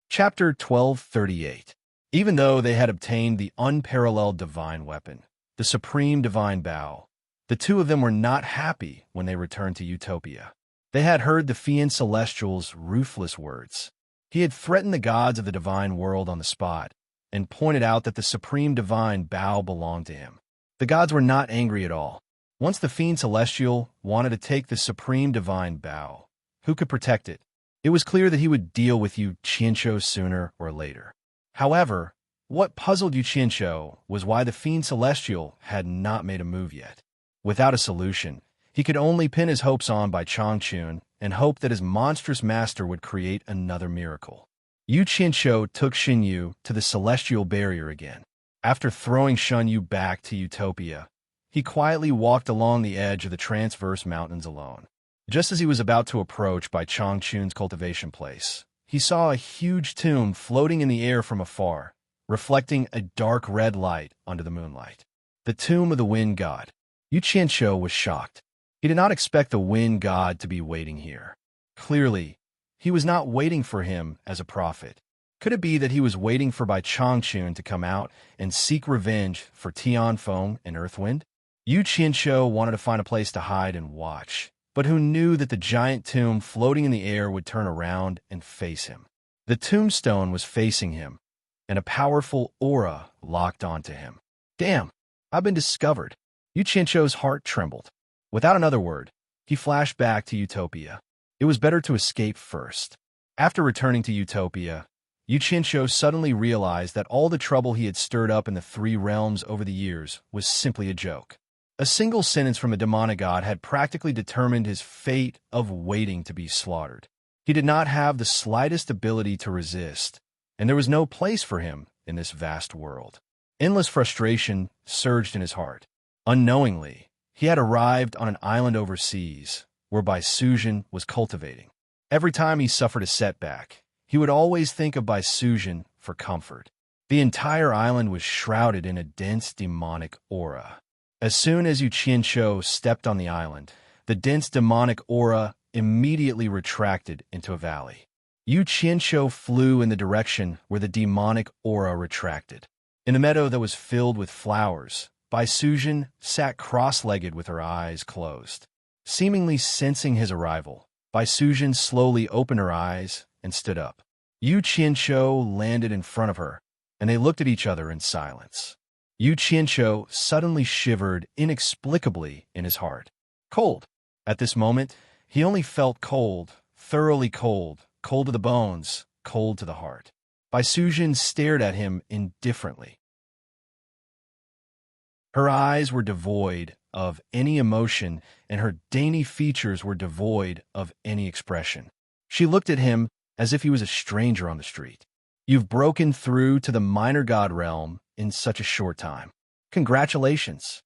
Chapter 1238. Even though they had obtained the unparalleled divine weapon, the supreme divine bow, the two of them were not happy when they returned to Utopia. They had heard the Fiend Celestial's ruthless words. He had threatened the gods of the divine world on the spot and pointed out that the supreme divine bow belonged to him. The gods were not angry at all. Once the Fiend Celestial wanted to take the supreme divine bow, who could protect it? It was clear that he would deal with Yu Qianshou sooner or later. However, what puzzled Yu Qianshou was why the Fiend Celestial had not made a move yet. Without a solution, he could only pin his hopes on by Changchun and hope that his monstrous master would create another miracle. Yu Qianshou took Xinyu to the celestial barrier again. After throwing Xinyu back to Utopia, he quietly walked along the edge of the transverse mountains alone. Just as he was about to approach by Changchun's cultivation place, he saw a huge tomb floating in the air from afar, reflecting a dark red light under the moonlight. The tomb of the wind god. Yu Qianshou was shocked. He did not expect the wind god to be waiting here. Clearly, he was not waiting for him as a prophet. Could it be that he was waiting for Bai Changchun to come out and seek revenge for Tianfeng and Earthwind? Yu Qianshou wanted to find a place to hide and watch, but who knew that the giant tomb floating in the air would turn around and face him? The tombstone was facing him, and a powerful aura locked onto him. Damn, I've been discovered. Yu Qianshou's heart trembled. Without another word, he flashed back to Utopia. It was better to escape first. After returning to Utopia, Yu Qianshou suddenly realized that all the trouble he had stirred up in the three realms over the years was simply a joke. A single sentence from a demigod had practically determined his fate of waiting to be slaughtered. He did not have the slightest ability to resist, and there was no place for him in this vast world. Endless frustration surged in his heart. Unknowingly, he had arrived on an island overseas, whereby Suzhen was cultivating. Every time he suffered a setback, he would always think of Bai Suzhen for comfort. The entire island was shrouded in a dense demonic aura. As soon as Yu Qianshou stepped on the island, the dense demonic aura immediately retracted into a valley. Yu Qianshou flew in the direction where the demonic aura retracted. In a meadow that was filled with flowers, Bai Suzhen sat cross-legged with her eyes closed. Seemingly sensing his arrival, Bai Suzhen slowly opened her eyes and stood up. Yu Qianshou landed in front of her, and they looked at each other in silence. Yu Qianshou suddenly shivered inexplicably in his heart. Cold. At this moment, he only felt cold, thoroughly cold, cold to the bones, cold to the heart. Bai Suzhen stared at him indifferently. Her eyes were devoid of any emotion, and her dainty features were devoid of any expression. She looked at him as if he was a stranger on the street. You've broken through to the minor god realm in such a short time. Congratulations.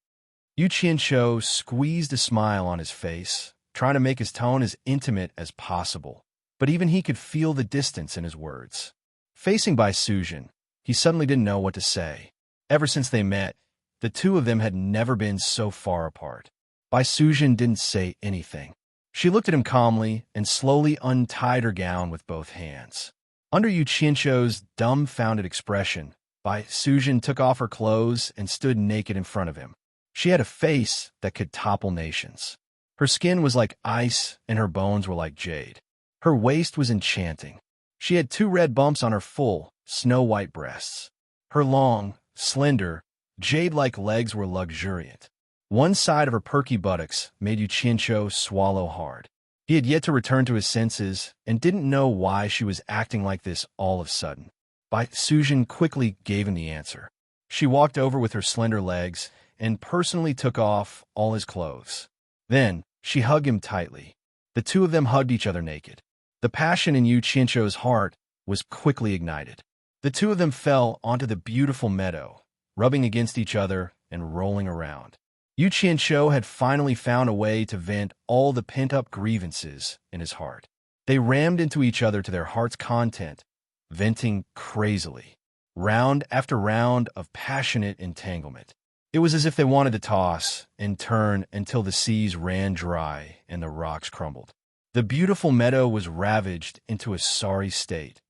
Yu Qianshou squeezed a smile on his face, trying to make his tone as intimate as possible, but even he could feel the distance in his words. Facing Bai Suzhen, he suddenly didn't know what to say. Ever since they met, the two of them had never been so far apart. Bai Suzhen didn't say anything. She looked at him calmly and slowly untied her gown with both hands. Under Yu Qianshou's dumbfounded expression, Bai Suzhen took off her clothes and stood naked in front of him. She had a face that could topple nations. Her skin was like ice and her bones were like jade. Her waist was enchanting. She had 2 red bumps on her full, snow-white breasts. Her long, slender, jade-like legs were luxuriant. One side of her perky buttocks made Yu Qianshou swallow hard. He had yet to return to his senses and didn't know why she was acting like this all of a sudden. Bai Suzhen quickly gave him the answer. She walked over with her slender legs and personally took off all his clothes. Then, she hugged him tightly. The two of them hugged each other naked. The passion in Yu Qianshou's heart was quickly ignited. The two of them fell onto the beautiful meadow, rubbing against each other and rolling around. Yu Qianshou had finally found a way to vent all the pent-up grievances in his heart. They rammed into each other to their heart's content, venting crazily, round after round of passionate entanglement. It was as if they wanted to toss and turn until the seas ran dry and the rocks crumbled. The beautiful meadow was ravaged into a sorry state.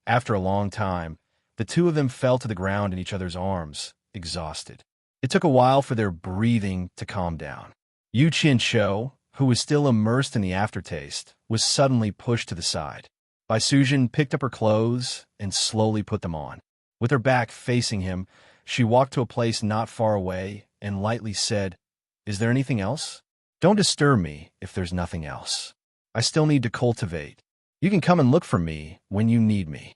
After a long time, the two of them fell to the ground in each other's arms, exhausted. It took a while for their breathing to calm down. Yu Qianshou, who was still immersed in the aftertaste, was suddenly pushed to the side. Bai Suzhen picked up her clothes and slowly put them on. With her back facing him, she walked to a place not far away and lightly said, "Is there anything else? Don't disturb me if there's nothing else. I still need to cultivate. You can come and look for me when you need me."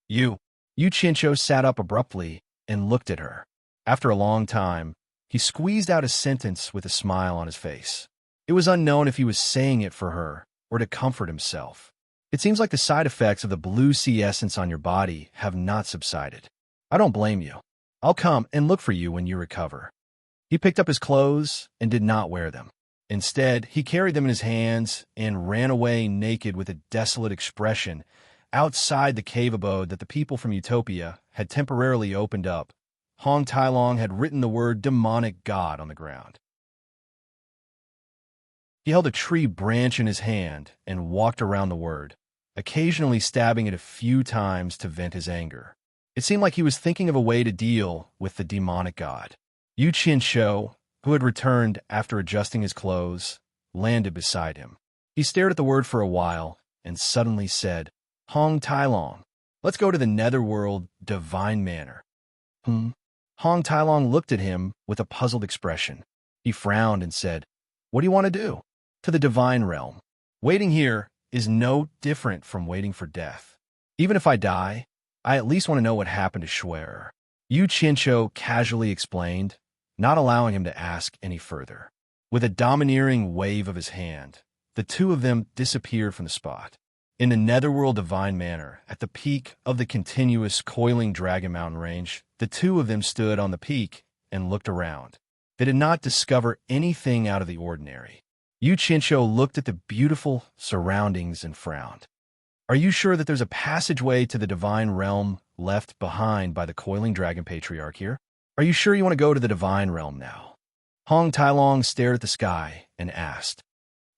Yu Qianshou sat up abruptly and looked at her. After a long time, he squeezed out a sentence with a smile on his face. It was unknown if he was saying it for her or to comfort himself. It seems like the side effects of the blue sea essence on your body have not subsided. I don't blame you. I'll come and look for you when you recover. He picked up his clothes and did not wear them. Instead, he carried them in his hands and ran away naked with a desolate expression outside the cave abode that the people from Utopia had temporarily opened up. Hong Tailong had written the word demonic god on the ground. He held a tree branch in his hand and walked around the word, occasionally stabbing it a few times to vent his anger. It seemed like he was thinking of a way to deal with the demonic god. Yu Qianshou, who had returned after adjusting his clothes, landed beside him. He stared at the word for a while and suddenly said, "Hong Tailong, let's go to the netherworld divine manor." Hong Tailong looked at him with a puzzled expression. He frowned and said, "What do you want to do?" "To the divine realm. Waiting here is no different from waiting for death. Even if I die, I at least want to know what happened to Schwerer." Yu Qianshou casually explained, not allowing him to ask any further. With a domineering wave of his hand, the two of them disappeared from the spot. In the netherworld divine manor, at the peak of the continuous coiling dragon mountain range, the two of them stood on the peak and looked around. They did not discover anything out of the ordinary. Yu Qianshou looked at the beautiful surroundings and frowned. "Are you sure that there's a passageway to the divine realm left behind by the coiling dragon patriarch here? Are you sure you want to go to the divine realm now?" Hong Tailong stared at the sky and asked.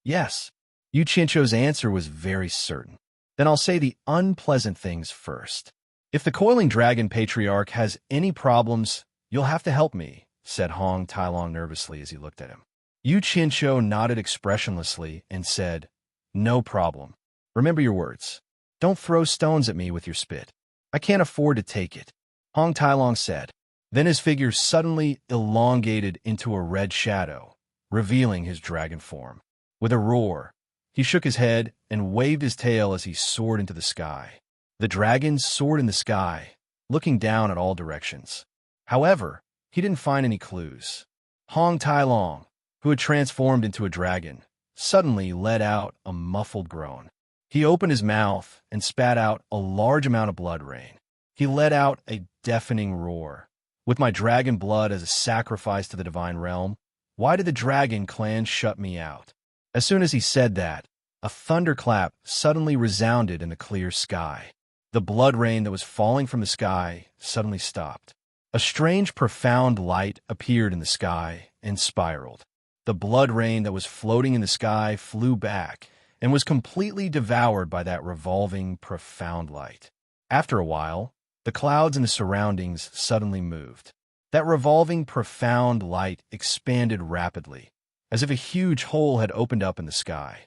"Yes." Yu Qianshou's answer was very certain. "Then I'll say the unpleasant things first. If the coiling dragon patriarch has any problems, you'll have to help me," said Hong Tailong nervously as he looked at him. Yu Qianshou nodded expressionlessly and said, "No problem. Remember your words. Don't throw stones at me with your spit. I can't afford to take it," Hong Tailong said. Then his figure suddenly elongated into a red shadow, revealing his dragon form. With a roar, he shook his head and waved his tail as he soared into the sky. The dragon soared in the sky, looking down at all directions. However, he didn't find any clues. Hong Tailong, who had transformed into a dragon, suddenly let out a muffled groan. He opened his mouth and spat out a large amount of blood rain. He let out a deafening roar. "With my dragon blood as a sacrifice to the divine realm, why did the dragon clan shut me out?" As soon as he said that, a thunderclap suddenly resounded in the clear sky. The blood rain that was falling from the sky suddenly stopped. A strange, profound light appeared in the sky and spiraled. The blood rain that was floating in the sky flew back and was completely devoured by that revolving, profound light. After a while, the clouds in the surroundings suddenly moved. That revolving, profound light expanded rapidly, as if a huge hole had opened up in the sky.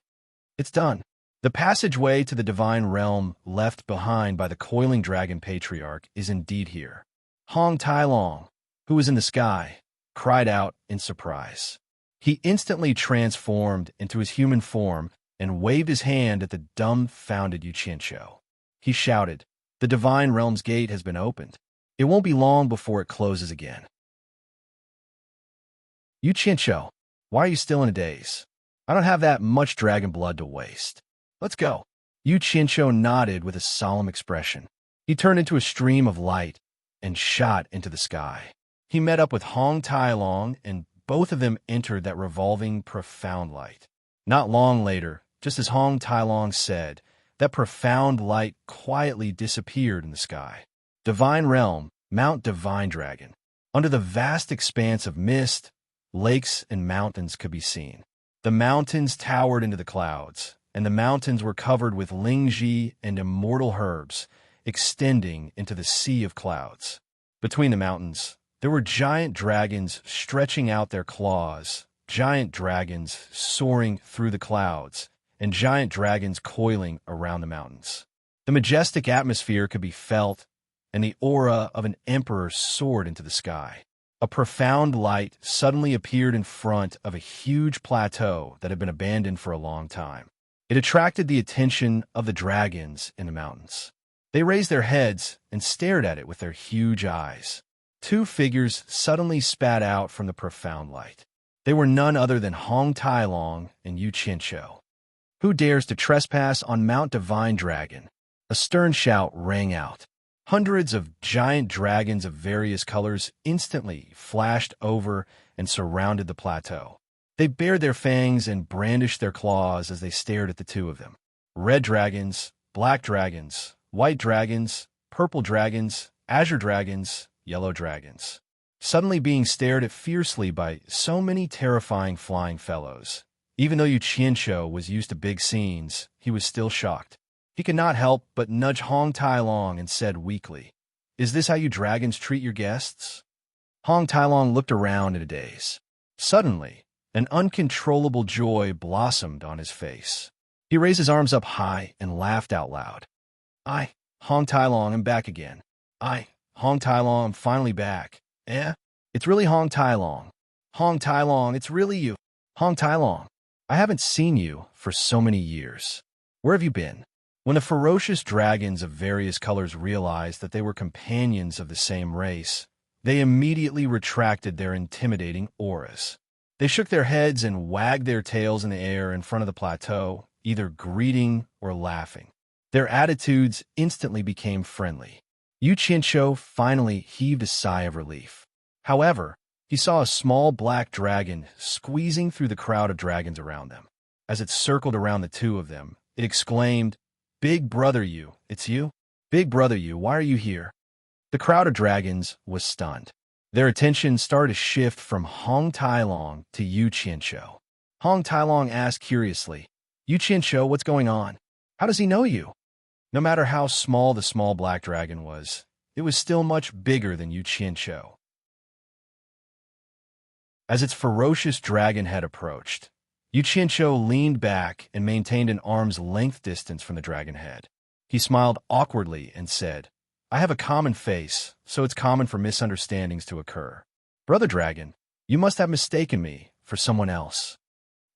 "It's done. The passageway to the divine realm left behind by the coiling dragon patriarch is indeed here." Hong Tailong, who was in the sky, cried out in surprise. He instantly transformed into his human form and waved his hand at the dumbfounded Yu Qianshou. He shouted, "The divine realm's gate has been opened. It won't be long before it closes again." "Yu Qianshou, why are you still in a daze? I don't have that much dragon blood to waste. Let's go." Yu Qianshou nodded with a solemn expression. He turned into a stream of light and shot into the sky. He met up with Hong Tailong, and both of them entered that revolving, profound light. Not long later, just as Hong Tailong said, that profound light quietly disappeared in the sky. Divine Realm, Mount Divine Dragon. Under the vast expanse of mist, lakes and mountains could be seen. The mountains towered into the clouds, and the mountains were covered with lingji and immortal herbs, extending into the sea of clouds. Between the mountains, there were giant dragons stretching out their claws, giant dragons soaring through the clouds, and giant dragons coiling around the mountains. The majestic atmosphere could be felt, and the aura of an emperor soared into the sky. A profound light suddenly appeared in front of a huge plateau that had been abandoned for a long time. It attracted the attention of the dragons in the mountains. They raised their heads and stared at it with their huge eyes. Two figures suddenly spat out from the profound light. They were none other than Hong Tailong and Yu Qianshou. "Who dares to trespass on Mount Divine Dragon?" A stern shout rang out. Hundreds of giant dragons of various colors instantly flashed over and surrounded the plateau. They bared their fangs and brandished their claws as they stared at the two of them. Red dragons, black dragons, white dragons, purple dragons, azure dragons, yellow dragons. Suddenly being stared at fiercely by so many terrifying flying fellows, Even though Yu Qianshou was used to big scenes, he was still shocked. He could not help but nudge Hong Tailong and said weakly, "Is this how you dragons treat your guests?" Hong Tailong looked around in a daze. Suddenly, an uncontrollable joy blossomed on his face. He raised his arms up high and laughed out loud. "I, Hong Tailong, am back again. Hong Tailong, I'm finally back. Eh? It's really Hong Tailong. Hong Tailong, it's really you. Hong Tailong, I haven't seen you for so many years. Where have you been?" When the ferocious dragons of various colors realized that they were companions of the same race, they immediately retracted their intimidating auras. They shook their heads and wagged their tails in the air in front of the plateau, either greeting or laughing. Their attitudes instantly became friendly. Yu Qianshou finally heaved a sigh of relief. However, he saw a small black dragon squeezing through the crowd of dragons around them. As it circled around the two of them, it exclaimed, "Big brother Yu, it's you? Big brother Yu, why are you here?" The crowd of dragons was stunned. Their attention started to shift from Hong Tailong to Yu Qianshou. Hong Tailong asked curiously, "Yu Qianshou, what's going on? How does he know you?" No matter how small the small black dragon was, it was still much bigger than Yu Qianshou. As its ferocious dragon head approached, Yu Qianshou leaned back and maintained an arm's length distance from the dragon head. He smiled awkwardly and said, "I have a common face, so it's common for misunderstandings to occur. Brother Dragon, you must have mistaken me for someone else.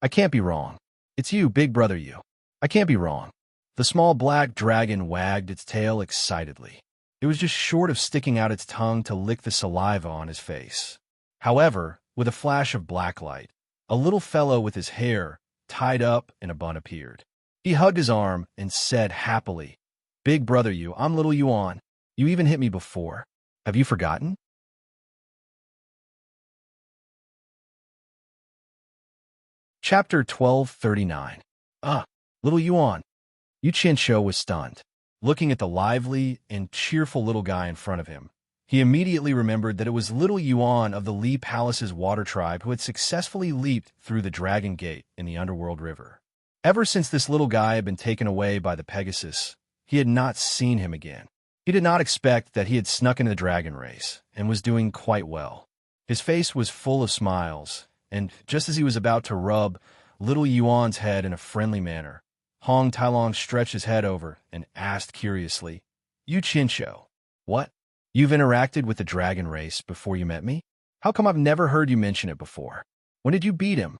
I can't be wrong. It's you, Big Brother Yu. I can't be wrong." The small black dragon wagged its tail excitedly. It was just short of sticking out its tongue to lick the saliva on his face. However, with a flash of black light, a little fellow with his hair tied up in a bun appeared. He hugged his arm and said happily, "Big Brother Yu, I'm little Yuan. You even hit me before. Have you forgotten?" Chapter 1239. Little Yuan. Yu Qianshou was stunned. Looking at the lively and cheerful little guy in front of him, he immediately remembered that it was little Yuan of the Li Palace's water tribe who had successfully leaped through the Dragon Gate in the underworld river. Ever since this little guy had been taken away by the Pegasus, he had not seen him again. He did not expect that he had snuck into the dragon race and was doing quite well. His face was full of smiles, and just as he was about to rub little Yuan's head in a friendly manner, Hong Tailong stretched his head over and asked curiously, "Yu Qianshou, what? You've interacted with the dragon race before you met me? How come I've never heard you mention it before? When did you beat him?"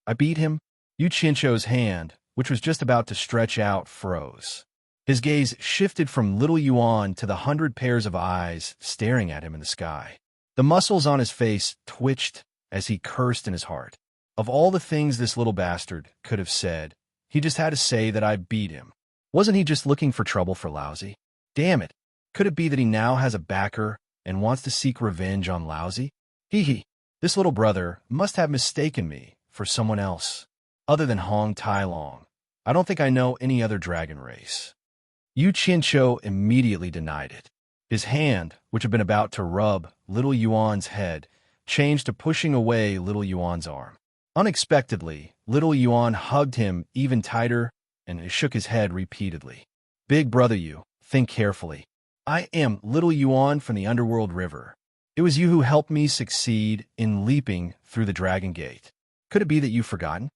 "I beat him?" Yu Qianshou's hand, which was just about to stretch out, froze. His gaze shifted from little Yuan to the 100 pairs of eyes staring at him in the sky. The muscles on his face twitched as he cursed in his heart. Of all the things this little bastard could have said, he just had to say that I beat him. Wasn't he just looking for trouble for Lousy? Damn it. Could it be that he now has a backer and wants to seek revenge on Lousy? Hee. This little brother must have mistaken me for someone else, other than Hong Tailong. I don't think I know any other dragon race. Yu Qianshou immediately denied it. His hand, which had been about to rub little Yuan's head, changed to pushing away little Yuan's arm. Unexpectedly, little Yuan hugged him even tighter and shook his head repeatedly. "Big Brother Yu, think carefully. I am little Yuan from the Underworld River. It was you who helped me succeed in leaping through the Dragon Gate. Could it be that you've forgotten?"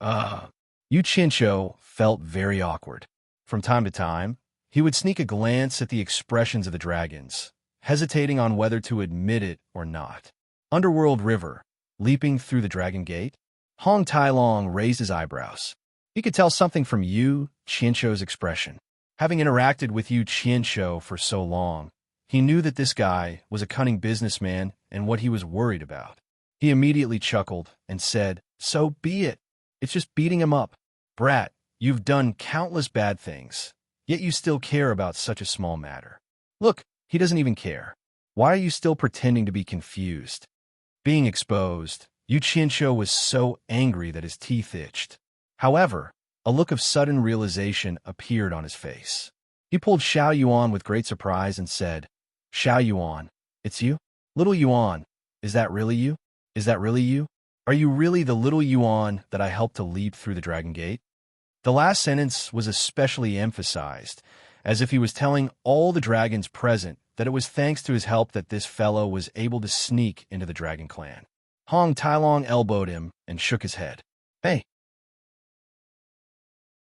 Yu Qianshou felt very awkward. From time to time, he would sneak a glance at the expressions of the dragons, hesitating on whether to admit it or not. Underworld River, leaping through the Dragon Gate? Hong Tailong raised his eyebrows. He could tell something from Yu Qianshou's expression. Having interacted with Yu Qianshou for so long, he knew that this guy was a cunning businessman and what he was worried about. He immediately chuckled and said, "So be it. It's just beating him up. Brat, you've done countless bad things, yet you still care about such a small matter. Look, he doesn't even care. Why are you still pretending to be confused?" Being exposed, Yu Qianshou was so angry that his teeth itched. However, a look of sudden realization appeared on his face. He pulled Xiao Yuan with great surprise and said, "Xiao Yuan, it's you? Little Yuan, is that really you? Is that really you?" Are you really the little Yuan that I helped to leap through the dragon gate? The last sentence was especially emphasized, as if he was telling all the dragons present that it was thanks to his help that this fellow was able to sneak into the dragon clan. Hong Tailong elbowed him and shook his head. Hey,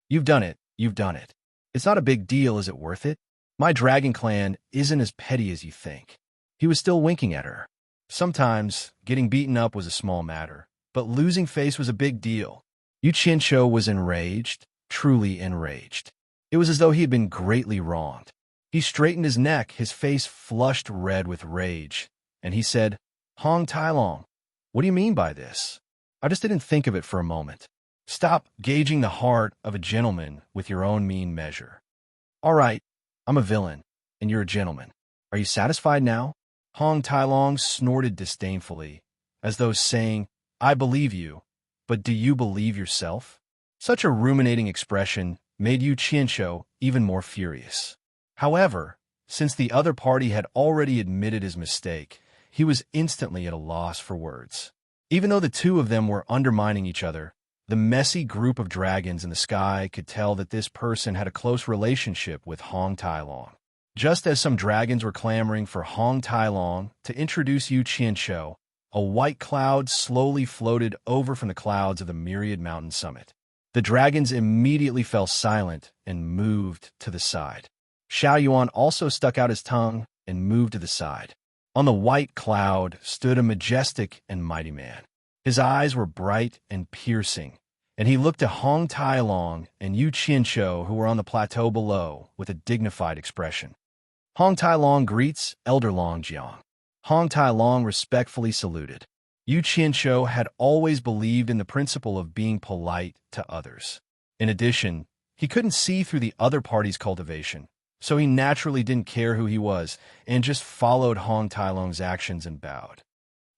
you've done it. You've done it. It's not a big deal. Is it worth it? My dragon clan isn't as petty as you think. He was still winking at her. Sometimes, getting beaten up was a small matter, but losing face was a big deal. Yu Qianqiu was enraged, truly enraged. It was as though he had been greatly wronged. He straightened his neck, his face flushed red with rage, and he said, Hong Tailong, what do you mean by this? I just didn't think of it for a moment. Stop gauging the heart of a gentleman with your own mean measure. All right, I'm a villain, and you're a gentleman. Are you satisfied now? Hong Tailong snorted disdainfully, as though saying, I believe you, but do you believe yourself? Such a ruminating expression made Yu Qianqiu even more furious. However, since the other party had already admitted his mistake, he was instantly at a loss for words. Even though the two of them were undermining each other, the messy group of dragons in the sky could tell that this person had a close relationship with Hong Tailong. Just as some dragons were clamoring for Hong Tailong to introduce Yu Qianqiu, a white cloud slowly floated over from the clouds of the myriad mountain summit. The dragons immediately fell silent and moved to the side. Xiao Yuan also stuck out his tongue and moved to the side. On the white cloud stood a majestic and mighty man. His eyes were bright and piercing, and he looked at Hong Tailong and Yu Qianqiu, who were on the plateau below, with a dignified expression. Hong Tailong greets Elder Long Jiang. Hong Tailong respectfully saluted. Yu Qianqiu had always believed in the principle of being polite to others. In addition, he couldn't see through the other party's cultivation, so he naturally didn't care who he was and just followed Hong Tailong's actions and bowed.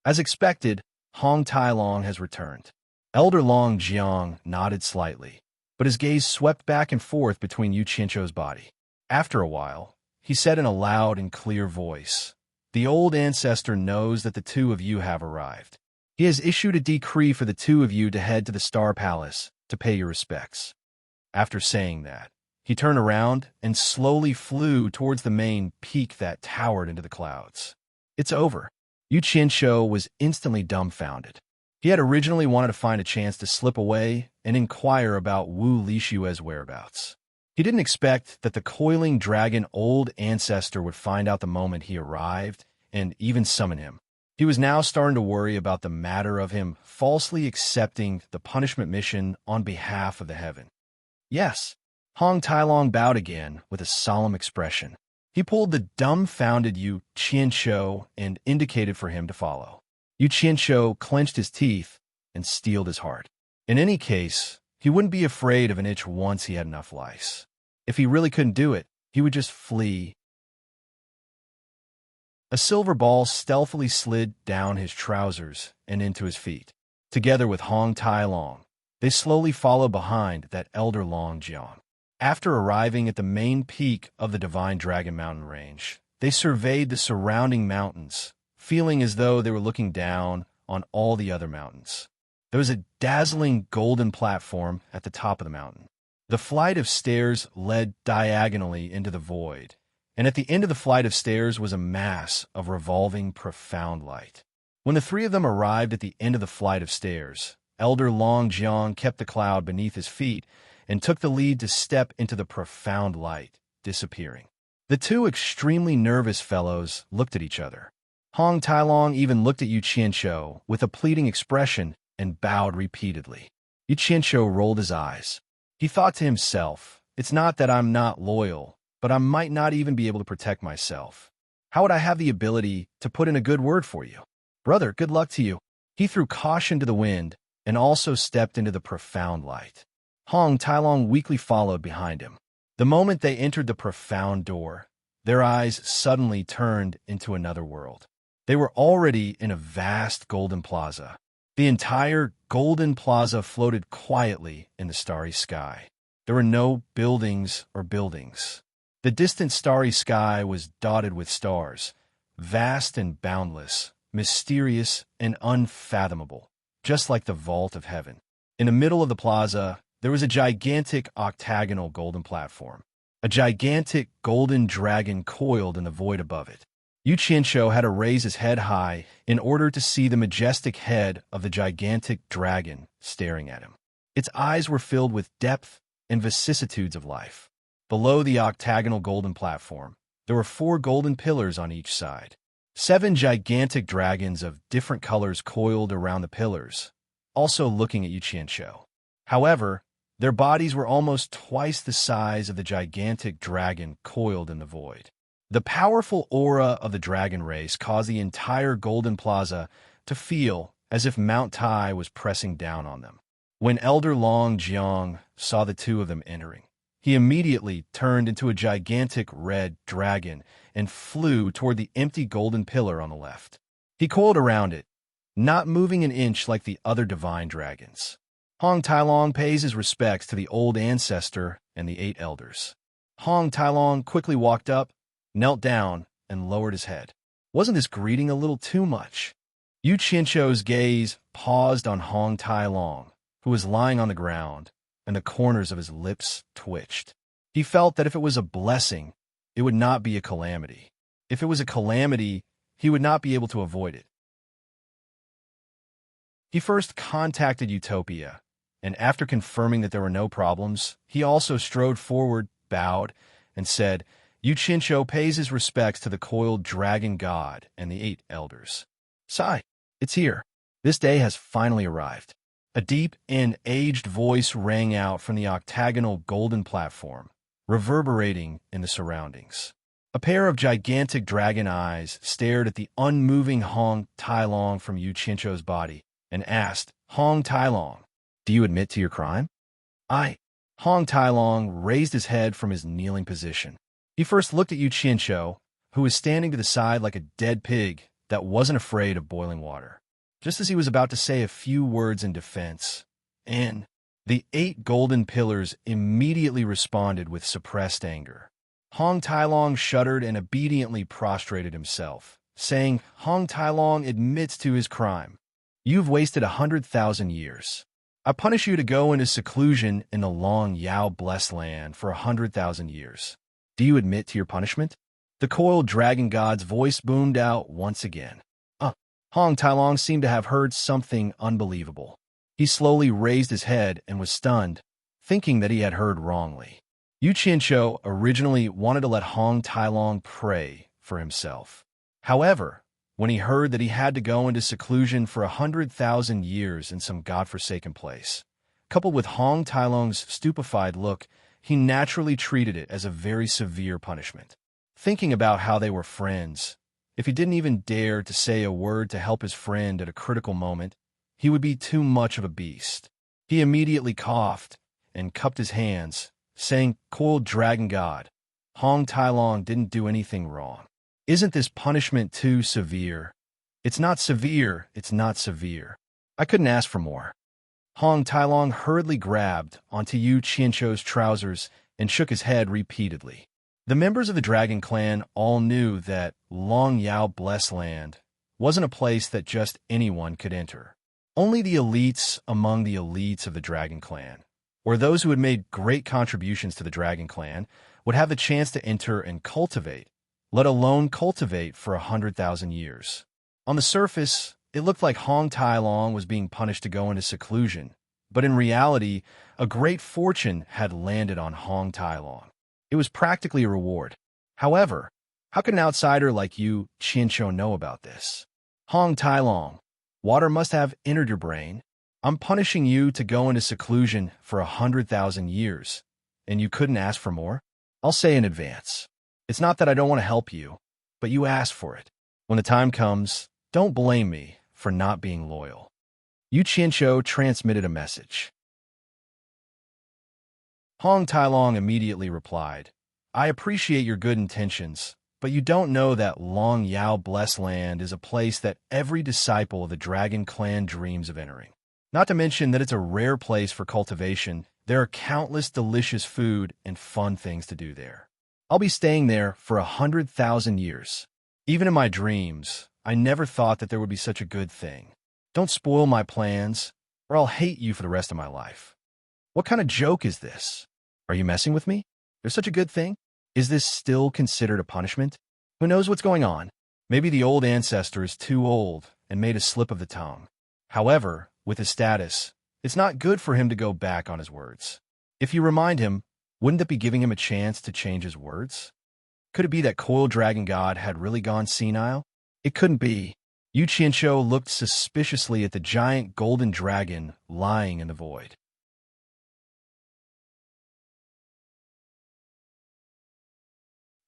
As expected, Hong Tailong has returned. Elder Long Jiang nodded slightly, but his gaze swept back and forth between Yu Qianqiu's body. After a while, he said in a loud and clear voice, The old ancestor knows that the two of you have arrived. He has issued a decree for the two of you to head to the Star Palace to pay your respects. After saying that, he turned around and slowly flew towards the main peak that towered into the clouds. It's over. Yu Qianqiu was instantly dumbfounded. He had originally wanted to find a chance to slip away and inquire about Wu Lishue's whereabouts. He didn't expect that the coiling dragon old ancestor would find out the moment he arrived and even summon him. He was now starting to worry about the matter of him falsely accepting the punishment mission on behalf of the heaven. Yes, Hong Tailong bowed again with a solemn expression. He pulled the dumbfounded Yu Qianqiu and indicated for him to follow. Yu Qianqiu clenched his teeth and steeled his heart. In any case, he wouldn't be afraid of an itch once he had enough lice. If he really couldn't do it, he would just flee. A silver ball stealthily slid down his trousers and into his feet. Together with Hong Tailong, they slowly followed behind that elder Long Jiang. After arriving at the main peak of the Divine Dragon Mountain range, they surveyed the surrounding mountains, feeling as though they were looking down on all the other mountains. There was a dazzling golden platform at the top of the mountain. The flight of stairs led diagonally into the void, and at the end of the flight of stairs was a mass of revolving profound light. When the three of them arrived at the end of the flight of stairs, Elder Long Jiang kept the cloud beneath his feet and took the lead to step into the profound light, disappearing. The two extremely nervous fellows looked at each other. Hong Tailong even looked at Yu Qianqiu with a pleading expression and bowed repeatedly. Yu Qianqiu rolled his eyes. He thought to himself, It's not that I'm not loyal, but I might not even be able to protect myself. How would I have the ability to put in a good word for you? Brother, good luck to you. He threw caution to the wind and also stepped into the profound light. Hong Tailong weakly followed behind him. The moment they entered the profound door, their eyes suddenly turned into another world. They were already in a vast golden plaza. The entire golden plaza floated quietly in the starry sky. There were no buildings or buildings. The distant starry sky was dotted with stars, vast and boundless, mysterious and unfathomable, just like the vault of heaven. In the middle of the plaza, there was a gigantic octagonal golden platform. A gigantic golden dragon coiled in the void above it. Yu Qianqiu had to raise his head high in order to see the majestic head of the gigantic dragon staring at him. Its eyes were filled with depth and vicissitudes of life. Below the octagonal golden platform, there were 4 golden pillars on each side. 7 gigantic dragons of different colors coiled around the pillars, also looking at Yu Qianqiu. However, their bodies were almost twice the size of the gigantic dragon coiled in the void. The powerful aura of the dragon race caused the entire Golden Plaza to feel as if Mount Tai was pressing down on them. When Elder Long Jiang saw the 2 of them entering, he immediately turned into a gigantic red dragon and flew toward the empty golden pillar on the left. He coiled around it, not moving an inch like the other divine dragons. Hong Tailong pays his respects to the old ancestor and the 8 elders. Hong Tailong quickly walked up, knelt down, and lowered his head. Wasn't this greeting a little too much? Yu Qianqiu's gaze paused on Hong Tailong, who was lying on the ground, and the corners of his lips twitched. He felt that if it was a blessing, it would not be a calamity. If it was a calamity, he would not be able to avoid it. He first contacted Utopia, and after confirming that there were no problems, he also strode forward, bowed, and said, Yu Qianqiu pays his respects to the coiled dragon god and the 8 elders. Sigh, it's here. This day has finally arrived. A deep and aged voice rang out from the octagonal golden platform, reverberating in the surroundings. A pair of gigantic dragon eyes stared at the unmoving Hong Tailong from Yu Qianqiu's body and asked, Hong Tailong, do you admit to your crime? Hong Tailong raised his head from his kneeling position. He first looked at Yu Qianqiu, who was standing to the side like a dead pig that wasn't afraid of boiling water. Just as he was about to say a few words in defense, and the 8 golden pillars immediately responded with suppressed anger. Hong Tailong shuddered and obediently prostrated himself, saying, Hong Tailong admits to his crime. You've wasted 100,000 years. I punish you to go into seclusion in the long Yao blessed land for 100,000 years. Do you admit to your punishment? The coiled dragon god's voice boomed out once again. Hong Tailong seemed to have heard something unbelievable. He slowly raised his head and was stunned, thinking that he had heard wrongly. Yu Qianqiu originally wanted to let Hong Tailong pray for himself. However, when he heard that he had to go into seclusion for 100,000 years in some godforsaken place, coupled with Hong Tailong's stupefied look, he naturally treated it as a very severe punishment. Thinking about how they were friends, if he didn't even dare to say a word to help his friend at a critical moment, he would be too much of a beast. He immediately coughed and cupped his hands, saying, Coiled dragon god, Hong Tailong didn't do anything wrong. Isn't this punishment too severe? It's not severe, it's not severe. I couldn't ask for more. Hong Tailong hurriedly grabbed onto Yu Qianqiu's trousers and shook his head repeatedly. The members of the Dragon Clan all knew that Long Yao Blessed Land wasn't a place that just anyone could enter. Only the elites among the elites of the Dragon Clan, or those who had made great contributions to the Dragon Clan, would have the chance to enter and cultivate, let alone cultivate for 100,000 years. On the surface, it looked like Hong Tailong was being punished to go into seclusion, but in reality, a great fortune had landed on Hong Tailong. It was practically a reward. However, how could an outsider like Yu Qianqiu know about this? Hong Tailong, water must have entered your brain. I'm punishing you to go into seclusion for 100,000 years, and you couldn't ask for more? I'll say in advance. It's not that I don't want to help you, but you asked for it. When the time comes, don't blame me for not being loyal. Yu Qianqiu transmitted a message. Hong Tailong immediately replied, I appreciate your good intentions, but you don't know that Long Yao Blessed Land is a place that every disciple of the Dragon Clan dreams of entering. Not to mention that it's a rare place for cultivation. There are countless delicious food and fun things to do there. I'll be staying there for 100,000 years. Even in my dreams, I never thought that there would be such a good thing. Don't spoil my plans, or I'll hate you for the rest of my life. What kind of joke is this? Are you messing with me? There's such a good thing? Is this still considered a punishment? Who knows what's going on? Maybe the old ancestor is too old and made a slip of the tongue. However, with his status, it's not good for him to go back on his words. If you remind him, wouldn't that be giving him a chance to change his words? Could it be that Coil Dragon God had really gone senile? It couldn't be. Yu Qianqiu looked suspiciously at the giant golden dragon lying in the void.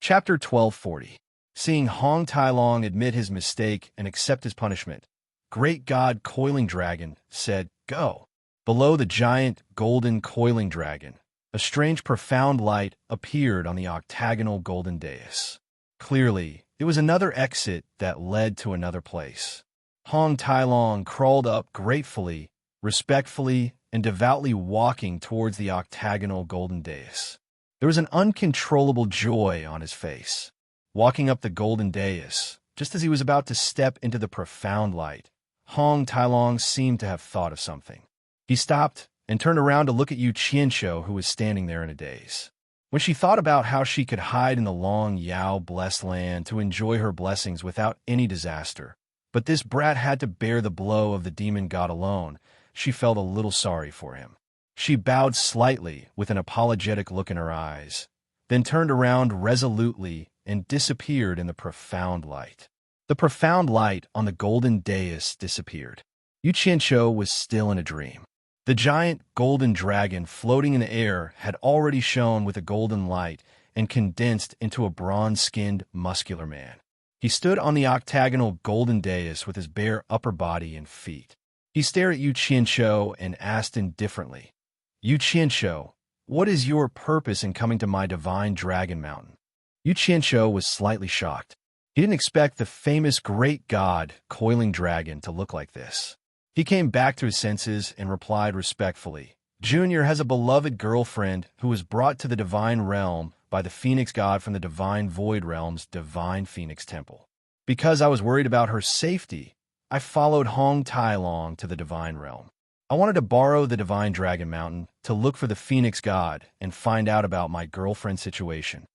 Chapter 1240. Seeing Hong Tailong admit his mistake and accept his punishment, Great God Coiling Dragon said, "Go." Below the giant golden coiling dragon, a strange profound light appeared on the octagonal golden dais. Clearly, it was another exit that led to another place. Hong Tailong crawled up gratefully, respectfully, and devoutly walking towards the octagonal golden dais. There was an uncontrollable joy on his face. Walking up the golden dais, just as he was about to step into the profound light, Hong Tailong seemed to have thought of something. He stopped and turned around to look at Yu Qianqiu, who was standing there in a daze. When she thought about how she could hide in the long Yao-blessed land to enjoy her blessings without any disaster, but this brat had to bear the blow of the demon god alone, she felt a little sorry for him. She bowed slightly with an apologetic look in her eyes, then turned around resolutely and disappeared in the profound light. The profound light on the golden dais disappeared. Yu Qianqiu was still in a dream. The giant golden dragon floating in the air had already shone with a golden light and condensed into a bronze-skinned, muscular man. He stood on the octagonal golden dais with his bare upper body and feet. He stared at Yu Qianqiu and asked indifferently, "Yu Qianqiu, what is your purpose in coming to my divine dragon mountain?" Yu Qianqiu was slightly shocked. He didn't expect the famous great god, Coiling Dragon, to look like this. He came back to his senses and replied respectfully, "Junior has a beloved girlfriend who was brought to the divine realm by the phoenix god from the divine void realm's divine phoenix temple. Because I was worried about her safety, I followed Hong Tailong to the divine realm. I wanted to borrow the divine dragon mountain to look for the phoenix god and find out about my girlfriend's situation."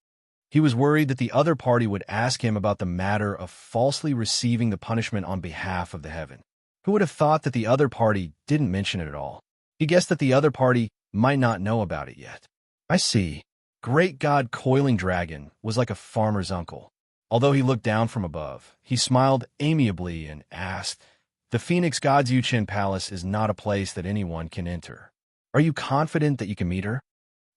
He was worried that the other party would ask him about the matter of falsely receiving the punishment on behalf of the heaven. Who would have thought that the other party didn't mention it at all? He guessed that the other party might not know about it yet. I see. Great God Coiling Dragon was like a farmer's uncle. Although he looked down from above, he smiled amiably and asked, "The Phoenix God's Yuchen Palace is not a place that anyone can enter. Are you confident that you can meet her?"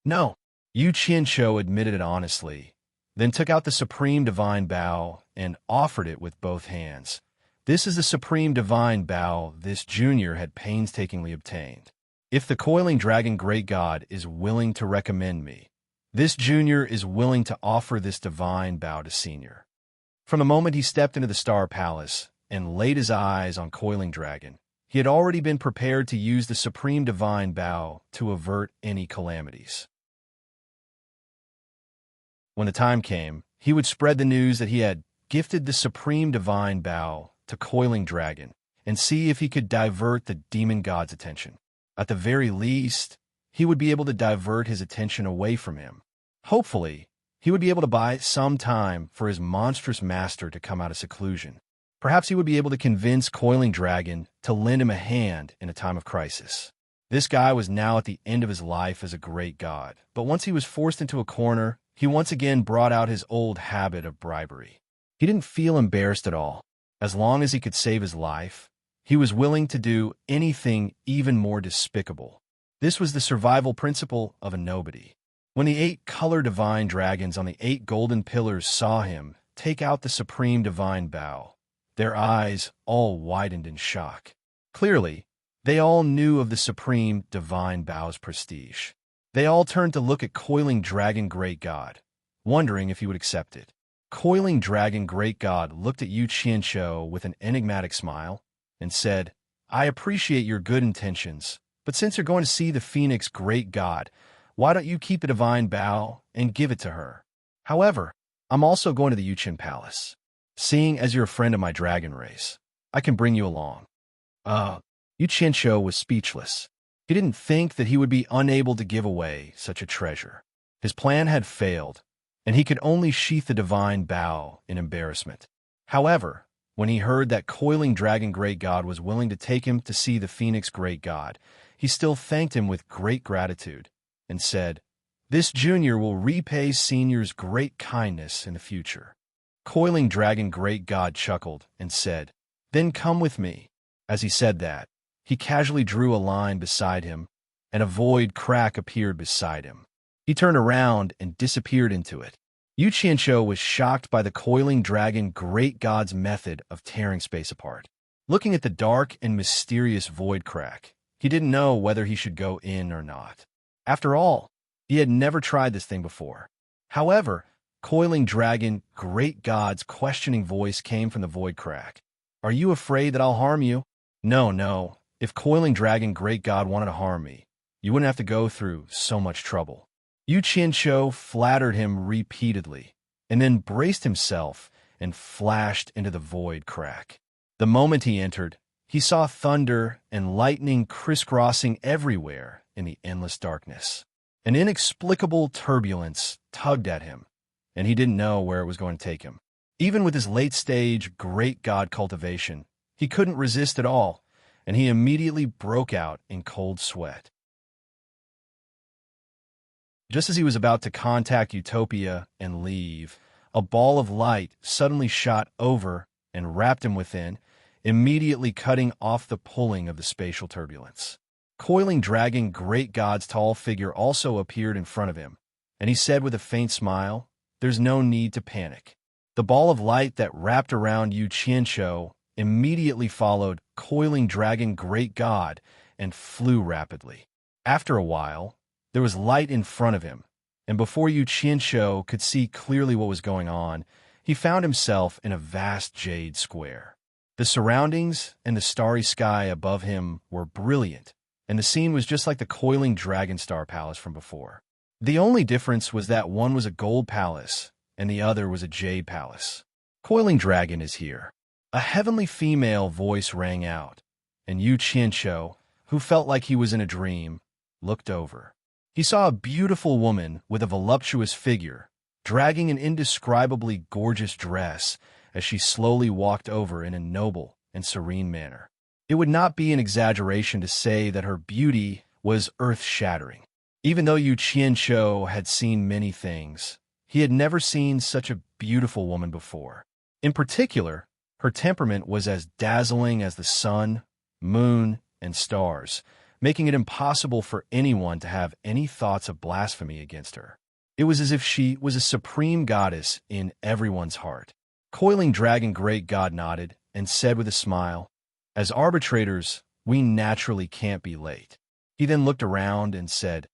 "No." Yu Qianqiu admitted it honestly, then took out the Supreme Divine Bow and offered it with both hands. This is the Supreme Divine Bow this junior had painstakingly obtained. If the Coiling Dragon Great God is willing to recommend me, this junior is willing to offer this divine bow to senior. From the moment he stepped into the Star Palace and laid his eyes on Coiling Dragon, he had already been prepared to use the Supreme Divine Bow to avert any calamities. When the time came, he would spread the news that he had gifted the Supreme Divine Bow to Coiling Dragon and see if he could divert the demon god's attention. At the very least, he would be able to divert his attention away from him. Hopefully, he would be able to buy some time for his monstrous master to come out of seclusion. Perhaps he would be able to convince Coiling Dragon to lend him a hand in a time of crisis. This guy was now at the end of his life as a great god, but once he was forced into a corner, he once again brought out his old habit of bribery. He didn't feel embarrassed at all. As long as he could save his life, he was willing to do anything even more despicable. This was the survival principle of a nobody. When the 8 color divine dragons on the 8 golden pillars saw him take out the Supreme Divine Bow, their eyes all widened in shock. Clearly, they all knew of the Supreme Divine Bow's prestige. They all turned to look at Coiling Dragon Great God, wondering if he would accept it. Coiling Dragon Great God looked at Yu Qianqiu with an enigmatic smile and said, "I appreciate your good intentions, but since you're going to see the Phoenix Great God, why don't you keep a divine bow and give it to her? However, I'm also going to the Yuchen Palace. Seeing as you're a friend of my dragon race, I can bring you along." Yu Qianqiu was speechless. He didn't think that he would be unable to give away such a treasure. His plan had failed, and he could only sheath the divine bow in embarrassment. However, when he heard that Coiling Dragon Great God was willing to take him to see the Phoenix Great God, he still thanked him with great gratitude and said, "This junior will repay senior's great kindness in the future." Coiling Dragon Great God chuckled and said, "Then come with me." As he said that, he casually drew a line beside him, and a void crack appeared beside him. He turned around and disappeared into it. Yu Qianqiu was shocked by the Coiling Dragon Great God's method of tearing space apart. Looking at the dark and mysterious void crack, he didn't know whether he should go in or not. After all, he had never tried this thing before. However, Coiling Dragon Great God's questioning voice came from the void crack. "Are you afraid that I'll harm you?" No. If Coiling Dragon Great God wanted to harm me, you wouldn't have to go through so much trouble. Yu Qianqiu flattered him repeatedly, and then braced himself and flashed into the void crack. The moment he entered, he saw thunder and lightning crisscrossing everywhere in the endless darkness. An inexplicable turbulence tugged at him, and he didn't know where it was going to take him. Even with his late-stage great god cultivation, he couldn't resist at all, and he immediately broke out in cold sweat. Just as he was about to contact Utopia and leave, a ball of light suddenly shot over and wrapped him within, immediately cutting off the pulling of the spatial turbulence. Coiling Dragon Great God's tall figure also appeared in front of him, and he said with a faint smile, "There's no need to panic." The ball of light that wrapped around Yu Qianqiu immediately followed Coiling Dragon Great God and flew rapidly. After a while, there was light in front of him, and before Yu Qianqiu could see clearly what was going on, he found himself in a vast jade square. The surroundings and the starry sky above him were brilliant, and the scene was just like the Coiling Dragon Star Palace from before. The only difference was that one was a gold palace, and the other was a jade palace. "Coiling Dragon is here." A heavenly female voice rang out, and Yu Qianqiu, who felt like he was in a dream, looked over. He saw a beautiful woman with a voluptuous figure, dragging an indescribably gorgeous dress as she slowly walked over in a noble and serene manner. It would not be an exaggeration to say that her beauty was earth-shattering. Even though Yu Qianqiu had seen many things, he had never seen such a beautiful woman before. In particular, her temperament was as dazzling as the sun, moon, and stars, making it impossible for anyone to have any thoughts of blasphemy against her. It was as if she was a supreme goddess in everyone's heart. Coiling Dragon Great God nodded and said with a smile, "As arbitrators, we naturally can't be late." He then looked around and said,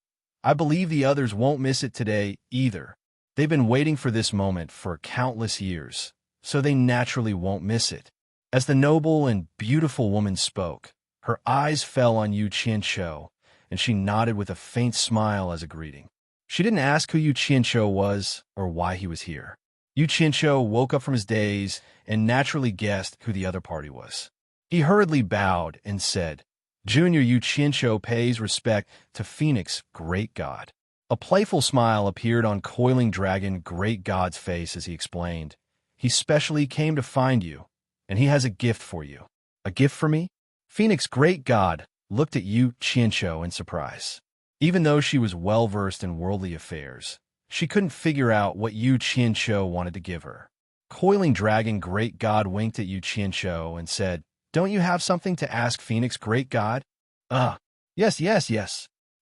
"I believe the others won't miss it today either. They've been waiting for this moment for countless years, so they naturally won't miss it." As the noble and beautiful woman spoke, her eyes fell on Yu Qianqiu, and she nodded with a faint smile as a greeting. She didn't ask who Yu Qianqiu was or why he was here. Yu Qianqiu woke up from his daze and naturally guessed who the other party was. He hurriedly bowed and said, "Junior Yu Qianqiu pays respect to Phoenix Great God." A playful smile appeared on Coiling Dragon Great God's face as he explained, "He specially came to find you, and he has a gift for you." "A gift for me?" Phoenix Great God looked at Yu Qianqiu in surprise. Even though she was well-versed in worldly affairs, she couldn't figure out what Yu Qianqiu wanted to give her. Coiling Dragon Great God winked at Yu Qianqiu and said, "Don't you have something to ask Phoenix Great God?" Yes.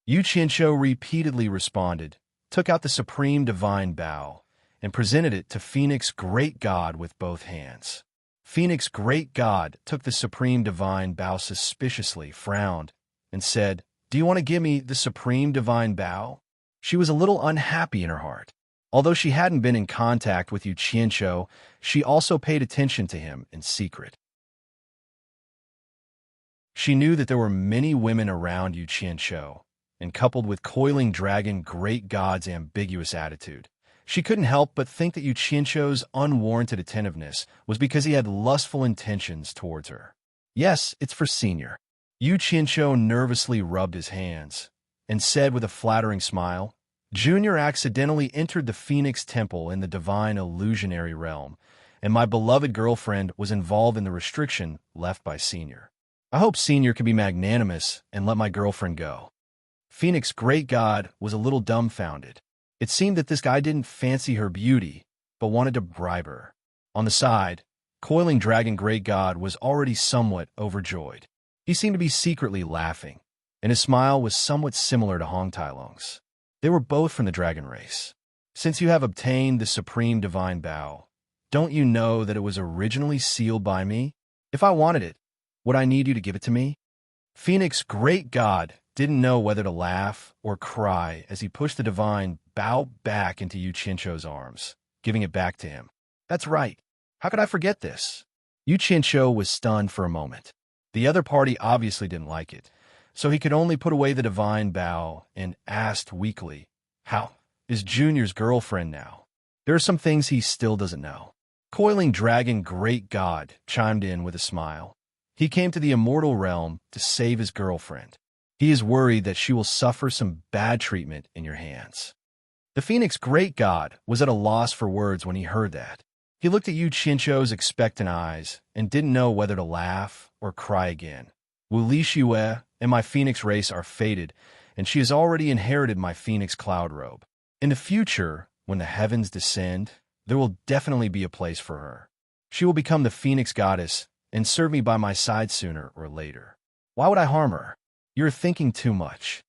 Yu Qianqiu repeatedly responded, took out the supreme divine bow, and presented it to Phoenix Great God with both hands. Phoenix Great God took the supreme divine bow suspiciously, frowned, and said, "Do you want to give me the supreme divine bow?" She was a little unhappy in her heart. Although she hadn't been in contact with Yu Qianqiu, she also paid attention to him in secret. She knew that there were many women around Yu Qianqiu, and coupled with Coiling Dragon Great God's ambiguous attitude, she couldn't help but think that Yu Qianqiu's unwarranted attentiveness was because he had lustful intentions towards her. Yes, it's for Senior. Yu Qianqiu nervously rubbed his hands and said with a flattering smile, Junior accidentally entered the Phoenix Temple in the divine illusionary realm, and my beloved girlfriend was involved in the restriction left by Senior. I hope Senior can be magnanimous and let my girlfriend go. Phoenix Great God was a little dumbfounded. It seemed that this guy didn't fancy her beauty, but wanted to bribe her. On the side, Coiling Dragon Great God was already somewhat overjoyed. He seemed to be secretly laughing, and his smile was somewhat similar to Hong Tailong's. They were both from the dragon race. Since you have obtained the supreme divine bow, don't you know that it was originally sealed by me? If I wanted it, would I need you to give it to me? Phoenix Great God didn't know whether to laugh or cry as he pushed the divine bow back into Yu Qianqiu's arms, giving it back to him. That's right. How could I forget this? Yu Qianqiu was stunned for a moment. The other party obviously didn't like it, so he could only put away the divine bow and asked weakly, How is Junior's girlfriend now? There are some things he still doesn't know. Coiling Dragon Great God chimed in with a smile. He came to the immortal realm to save his girlfriend. He is worried that she will suffer some bad treatment in your hands. The Phoenix Great God was at a loss for words when he heard that. He looked at Yu Qianqiu's expectant eyes and didn't know whether to laugh or cry again. Wu Li Xue and my Phoenix race are fated, and she has already inherited my Phoenix cloud robe. In the future, when the heavens descend, there will definitely be a place for her. She will become the Phoenix goddess and serve me by my side sooner or later. Why would I harm her? You're thinking too much.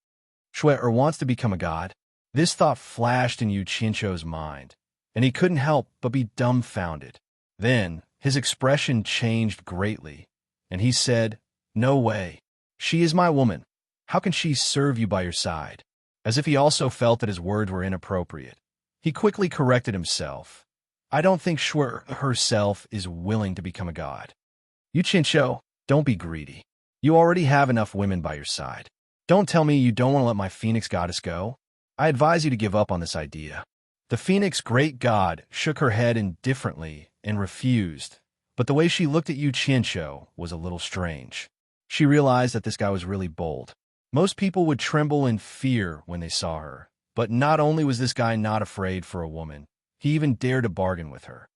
Shuer wants to become a god. This thought flashed in Yu Qianqiu's mind, and he couldn't help but be dumbfounded. Then, his expression changed greatly, and he said, No way. She is my woman. How can she serve you by your side? As if he also felt that his words were inappropriate. He quickly corrected himself. I don't think Shuer herself is willing to become a god. Yu Qianqiu, don't be greedy. You already have enough women by your side. Don't tell me you don't want to let my Phoenix goddess go. I advise you to give up on this idea. The Phoenix Great God shook her head indifferently and refused, but the way she looked at Yu Qianqiu was a little strange. She realized that this guy was really bold. Most people would tremble in fear when they saw her, but not only was this guy not afraid for a woman, he even dared to bargain with her.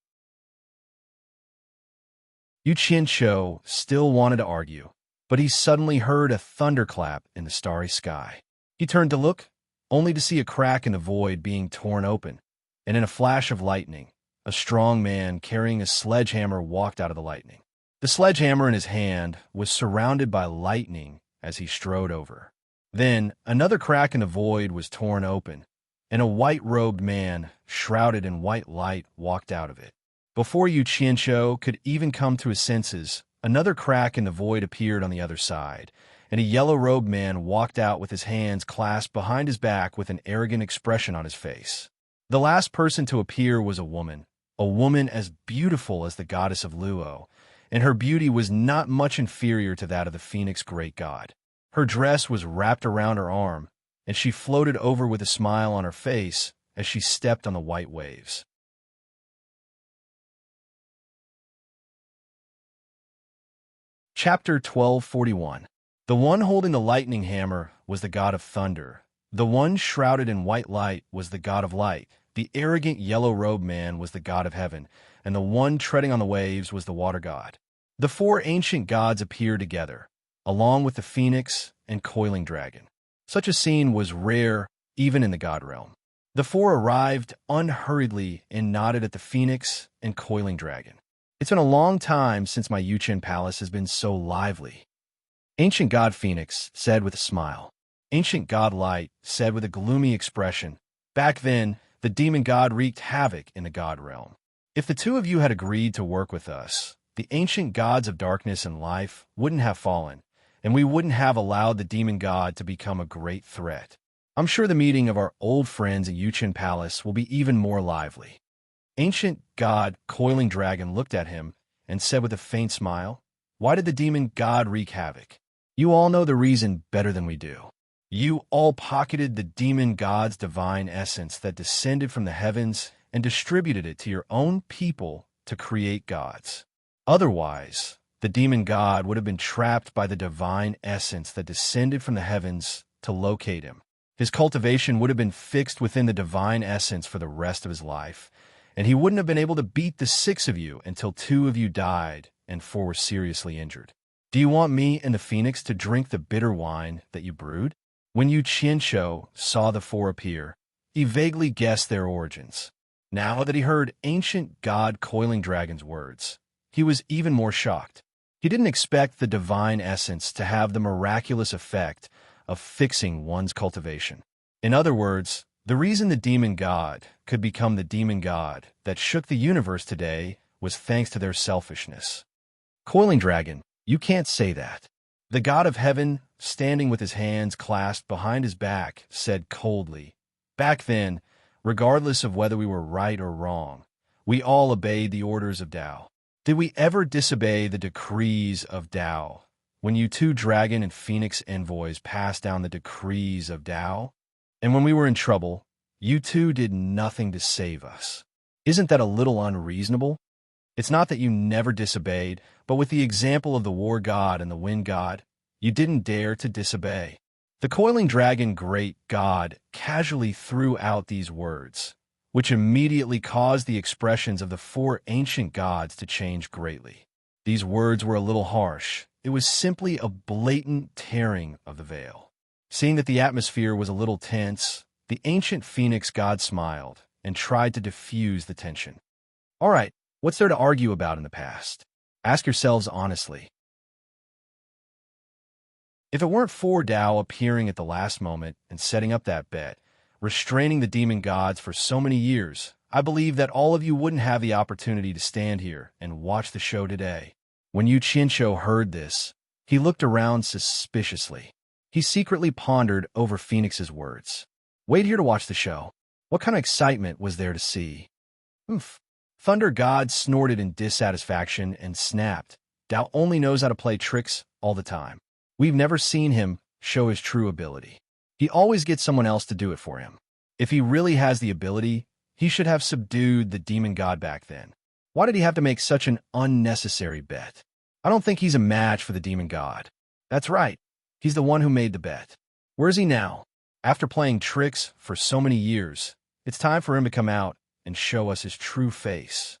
Yu Qianqiu still wanted to argue, but he suddenly heard a thunderclap in the starry sky. He turned to look, only to see a crack in the void being torn open, and in a flash of lightning, a strong man carrying a sledgehammer walked out of the lightning. The sledgehammer in his hand was surrounded by lightning as he strode over. Then, another crack in the void was torn open, and a white-robed man, shrouded in white light, walked out of it. Before Yu Qianqiu could even come to his senses, another crack in the void appeared on the other side, and a yellow-robed man walked out with his hands clasped behind his back with an arrogant expression on his face. The last person to appear was a woman as beautiful as the goddess of Luo, and her beauty was not much inferior to that of the Phoenix Great God. Her dress was wrapped around her arm, and she floated over with a smile on her face as she stepped on the white waves. Chapter 1241. The one holding the lightning hammer was the god of thunder. The one shrouded in white light was the god of light. The arrogant yellow-robed man was the god of heaven, and the one treading on the waves was the water god. The four ancient gods appeared together, along with the phoenix and coiling dragon. Such a scene was rare even in the god realm. The four arrived unhurriedly and nodded at the phoenix and coiling dragon. It's been a long time since my Yuchen palace has been so lively. Ancient God Phoenix said with a smile. Ancient God Light said with a gloomy expression. Back then, the demon god wreaked havoc in the god realm. If the two of you had agreed to work with us, the ancient gods of darkness and life wouldn't have fallen, and we wouldn't have allowed the demon god to become a great threat. I'm sure the meeting of our old friends at Yuchen Palace will be even more lively. Ancient God Coiling Dragon looked at him and said with a faint smile, Why did the demon god wreak havoc? You all know the reason better than we do. You all pocketed the demon god's divine essence that descended from the heavens and distributed it to your own people to create gods. Otherwise, the demon god would have been trapped by the divine essence that descended from the heavens to locate him. His cultivation would have been fixed within the divine essence for the rest of his life, and he wouldn't have been able to beat the 6 of you until 2 of you died and 4 were seriously injured. Do you want me and the phoenix to drink the bitter wine that you brewed? When Yu Qianshou saw the 4 appear, he vaguely guessed their origins. Now that he heard ancient god Coiling Dragon's words, he was even more shocked. He didn't expect the divine essence to have the miraculous effect of fixing one's cultivation. In other words, the reason the demon god could become the demon god that shook the universe today was thanks to their selfishness. Coiling Dragon, you can't say that. The god of heaven, standing with his hands clasped behind his back, said coldly, "Back then, regardless of whether we were right or wrong, we all obeyed the orders of Tao. Did we ever disobey the decrees of Tao when you 2 dragon and phoenix envoys passed down the decrees of Tao? And when we were in trouble, you 2 did nothing to save us. Isn't that a little unreasonable? It's not that you never disobeyed, but with the example of the war god and the wind god, you didn't dare to disobey." The Coiling Dragon great god casually threw out these words, which immediately caused the expressions of the 4 ancient gods to change greatly. These words were a little harsh. It was simply a blatant tearing of the veil. Seeing that the atmosphere was a little tense, the ancient phoenix god smiled and tried to diffuse the tension. "All right, what's there to argue about in the past? Ask yourselves honestly. If it weren't for Tao appearing at the last moment and setting up that bet, restraining the demon gods for so many years, I believe that all of you wouldn't have the opportunity to stand here and watch the show today." When Yu Qianshou heard this, he looked around suspiciously. He secretly pondered over Phoenix's words. Wait here to watch the show. What kind of excitement was there to see? Oomph. Thunder God snorted in dissatisfaction and snapped. Tao only knows how to play tricks all the time. We've never seen him show his true ability. He always gets someone else to do it for him. If he really has the ability, he should have subdued the demon god back then. Why did he have to make such an unnecessary bet? I don't think he's a match for the demon god. That's right. He's the one who made the bet. Where is he now? After playing tricks for so many years, it's time for him to come out and show us his true face.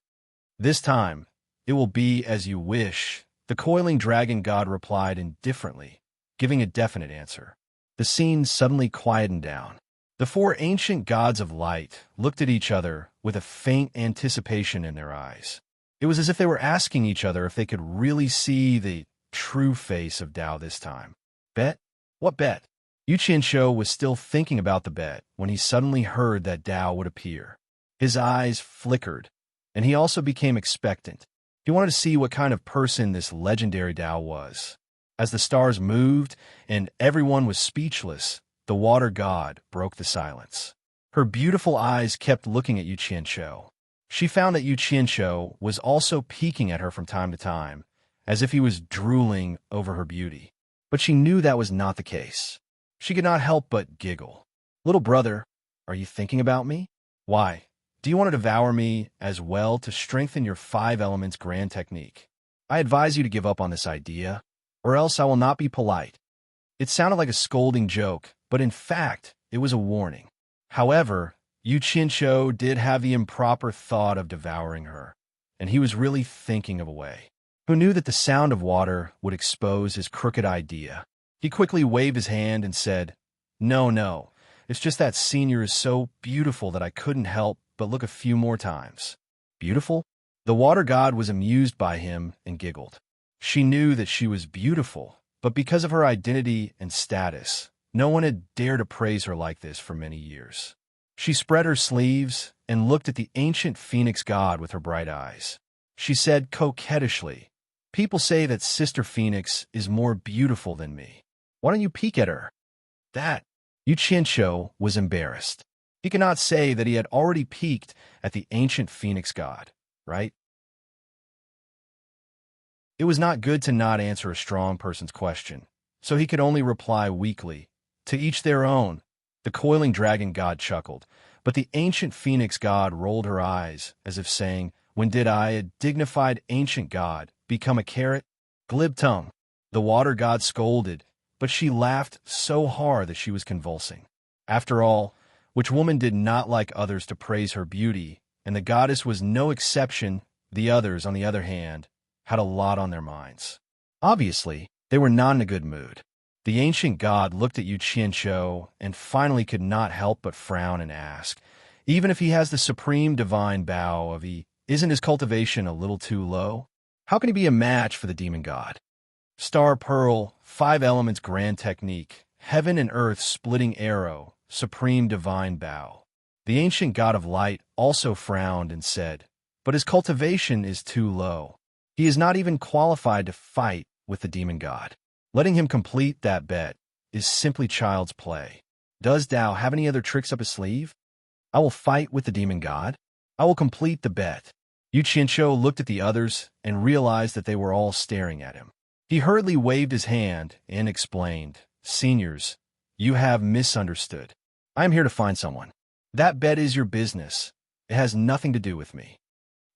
This time, it will be as you wish, the Coiling Dragon god replied indifferently, giving a definite answer. The scene suddenly quietened down. The 4 ancient gods of light looked at each other with a faint anticipation in their eyes. It was as if they were asking each other if they could really see the true face of Tao this time. Bet? What bet? Yu Qianshou was still thinking about the bet when he suddenly heard that Tao would appear. His eyes flickered, and he also became expectant. He wanted to see what kind of person this legendary Tao was. As the stars moved and everyone was speechless, the water god broke the silence. Her beautiful eyes kept looking at Yu Qianshou. She found that Yu Qianshou was also peeking at her from time to time, as if he was drooling over her beauty. But she knew that was not the case. She could not help but giggle. "Little brother, are you thinking about me? Why? Do you want to devour me as well to strengthen your 5 elements grand technique? I advise you to give up on this idea, or else I will not be polite." It sounded like a scolding joke, but in fact, it was a warning. However, Yu Qianshou did have the improper thought of devouring her, and he was really thinking of a way. Who knew that the sound of water would expose his crooked idea? He quickly waved his hand and said, No, it's just that senior is so beautiful that I couldn't help but look a few more times." Beautiful? The water god was amused by him and giggled. She knew that she was beautiful, but because of her identity and status, no one had dared to praise her like this for many years. She spread her sleeves and looked at the ancient phoenix god with her bright eyes. She said coquettishly, "People say that Sister Phoenix is more beautiful than me. Why don't you peek at her?" That Yu Qianshou was embarrassed. He could not say that he had already peeked at the ancient phoenix god, right? It was not good to not answer a strong person's question, so he could only reply weakly, "To each their own." The Coiling Dragon god chuckled, but the ancient phoenix god rolled her eyes, as if saying, "When did I, a dignified ancient god, become a carrot?" Glib tongue. The water god scolded, but she laughed so hard that she was convulsing. After all, which woman did not like others to praise her beauty, and the goddess was no exception. The others, on the other hand, had a lot on their minds. Obviously, they were not in a good mood. The ancient god looked at Yu Qianqiu and finally could not help but frown and ask, even if he has the supreme divine bow of isn't his cultivation a little too low? How can he be a match for the demon god? Star Pearl, 5 elements grand technique, heaven and earth splitting arrow, supreme divine bow. The ancient god of light also frowned and said, but his cultivation is too low. He is not even qualified to fight with the demon god. Letting him complete that bet is simply child's play. Does Dao have any other tricks up his sleeve? I will fight with the demon god. I will complete the bet. Yu Qianqiu looked at the others and realized that they were all staring at him. He hurriedly waved his hand and explained, Seniors, you have misunderstood. I am here to find someone. That bet is your business. It has nothing to do with me.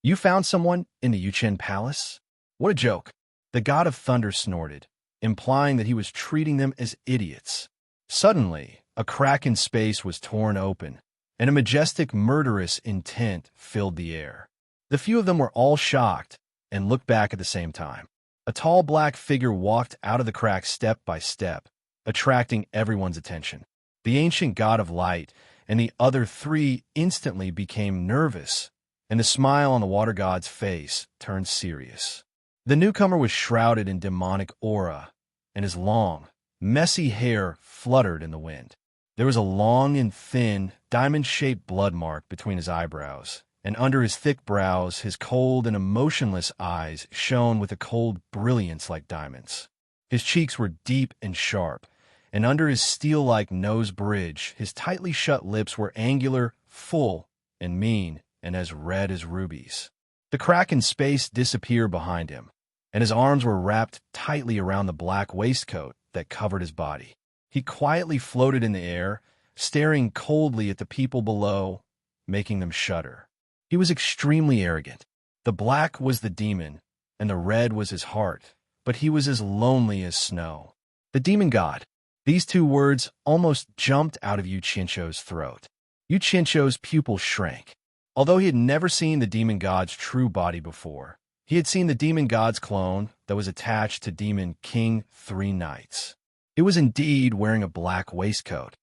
You found someone in the Yuchen Palace? What a joke. The god of thunder snorted, implying that he was treating them as idiots. Suddenly, a crack in space was torn open, and a majestic, murderous intent filled the air. The few of them were all shocked and looked back at the same time. A tall black figure walked out of the crack step by step, attracting everyone's attention. The ancient god of light and the other 3 instantly became nervous, and the smile on the water god's face turned serious. The newcomer was shrouded in demonic aura, and his long, messy hair fluttered in the wind. There was a long and thin, diamond-shaped blood mark between his eyebrows, and under his thick brows his cold and emotionless eyes shone with a cold brilliance like diamonds. His cheeks were deep and sharp, and under his steel-like nose bridge his tightly shut lips were angular, full, and mean, and as red as rubies. The crack in space disappeared behind him, and his arms were wrapped tightly around the black waistcoat that covered his body. He quietly floated in the air, staring coldly at the people below, making them shudder. He was extremely arrogant. The black was the demon, and the red was his heart, but he was as lonely as snow. The demon god. These 2 words almost jumped out of Yu Qianqiu's throat. Yu Qianqiu's pupils shrank. Although he had never seen the demon god's true body before, he had seen the demon god's clone that was attached to Demon King 3 nights. It was indeed wearing a black waistcoat.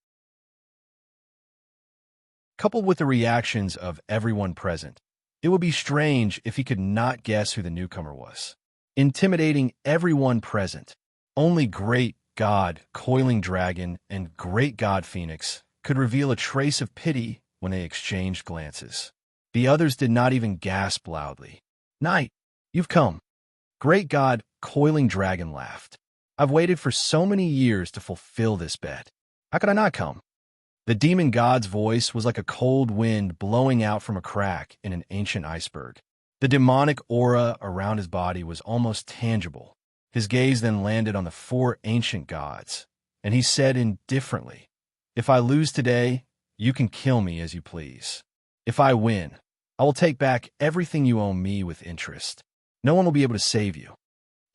Coupled with the reactions of everyone present, it would be strange if he could not guess who the newcomer was. Intimidating everyone present, only Great God Coiling Dragon and Great God Phoenix could reveal a trace of pity when they exchanged glances. The others did not even gasp loudly. Knight, you've come. Great God Coiling Dragon laughed. I've waited for so many years to fulfill this bet. How could I not come? The demon god's voice was like a cold wind blowing out from a crack in an ancient iceberg. The demonic aura around his body was almost tangible. His gaze then landed on the 4 ancient gods, and he said indifferently, If I lose today, you can kill me as you please. If I win, I will take back everything you owe me with interest. No one will be able to save you.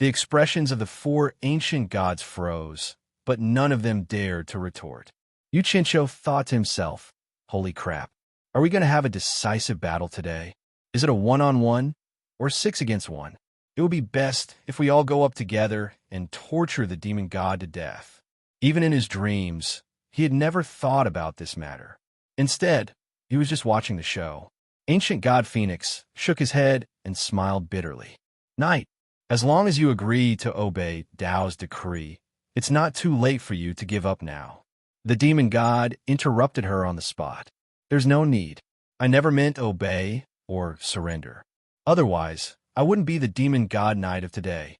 The expressions of the 4 ancient gods froze, but none of them dared to retort. Yu Qianqiu thought to himself, Holy crap, are we going to have a decisive battle today? Is it a 1-on-1 or 6 against 1? It would be best if we all go up together and torture the demon god to death. Even in his dreams, he had never thought about this matter. Instead, he was just watching the show. Ancient God Phoenix shook his head and smiled bitterly. Knight, as long as you agree to obey Dao's decree, it's not too late for you to give up now. The demon god interrupted her on the spot. There's no need. I never meant obey or surrender. Otherwise, I wouldn't be the demon god knight of today.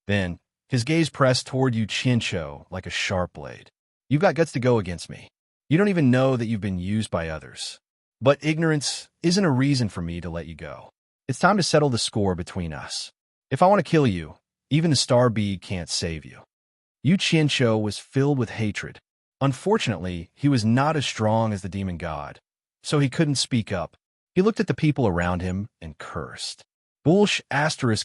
Then, his gaze pressed toward Yu Qianqiu like a sharp blade. You've got guts to go against me. You don't even know that you've been used by others. But ignorance isn't a reason for me to let you go. It's time to settle the score between us. If I want to kill you, even the star bead can't save you. Yu Qianqiu was filled with hatred. Unfortunately, he was not as strong as the demon god, so he couldn't speak up. He looked at the people around him and cursed. Bullsh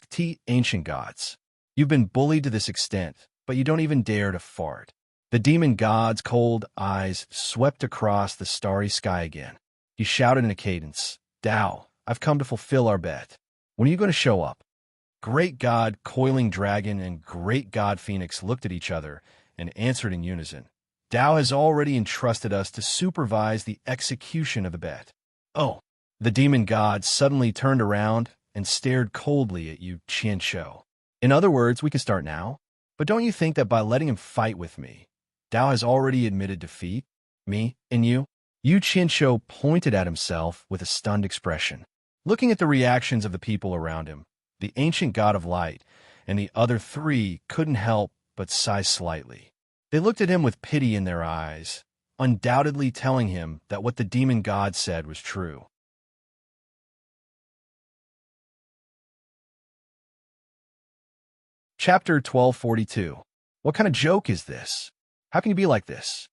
*T ancient gods. You've been bullied to this extent, but you don't even dare to fart. The demon god's cold eyes swept across the starry sky again. He shouted in a cadence, "Tao, I've come to fulfill our bet. When are you going to show up?" Great God Coiling Dragon and Great God Phoenix looked at each other and answered in unison. Tao has already entrusted us to supervise the execution of the bet. Oh, the demon god suddenly turned around and stared coldly at Yu Qianshou. In other words, we can start now? But don't you think that by letting him fight with me, Tao has already admitted defeat? Me and you? Yu Qianshou pointed at himself with a stunned expression. Looking at the reactions of the people around him, the ancient god of light and the other three couldn't help but sigh slightly. They looked at him with pity in their eyes, undoubtedly telling him that what the demon god said was true. Chapter 1242. What kind of joke is this? How can you be like this?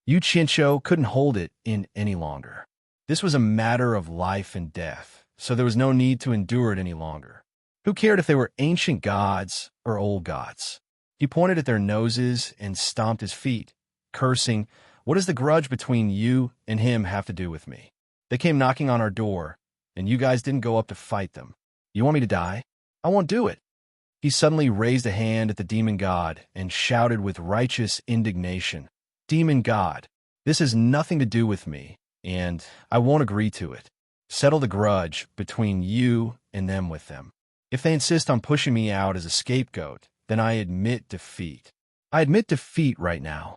Yu Qianshou couldn't hold it in any longer. This was a matter of life and death, so there was no need to endure it any longer. Who cared if they were ancient gods or old gods? He pointed at their noses and stomped his feet, cursing, "What does the grudge between you and him have to do with me? They came knocking on our door, and you guys didn't go up to fight them. You want me to die? I won't do it." He suddenly raised a hand at the demon god and shouted with righteous indignation, "Demon god, this has nothing to do with me, and I won't agree to it. Settle the grudge between you and them with them. If they insist on pushing me out as a scapegoat, then I admit defeat. I admit defeat right now."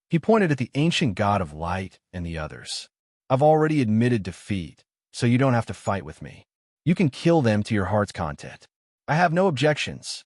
He pointed at the ancient god of light and the others. "I've already admitted defeat, so you don't have to fight with me. You can kill them to your heart's content. I have no objections."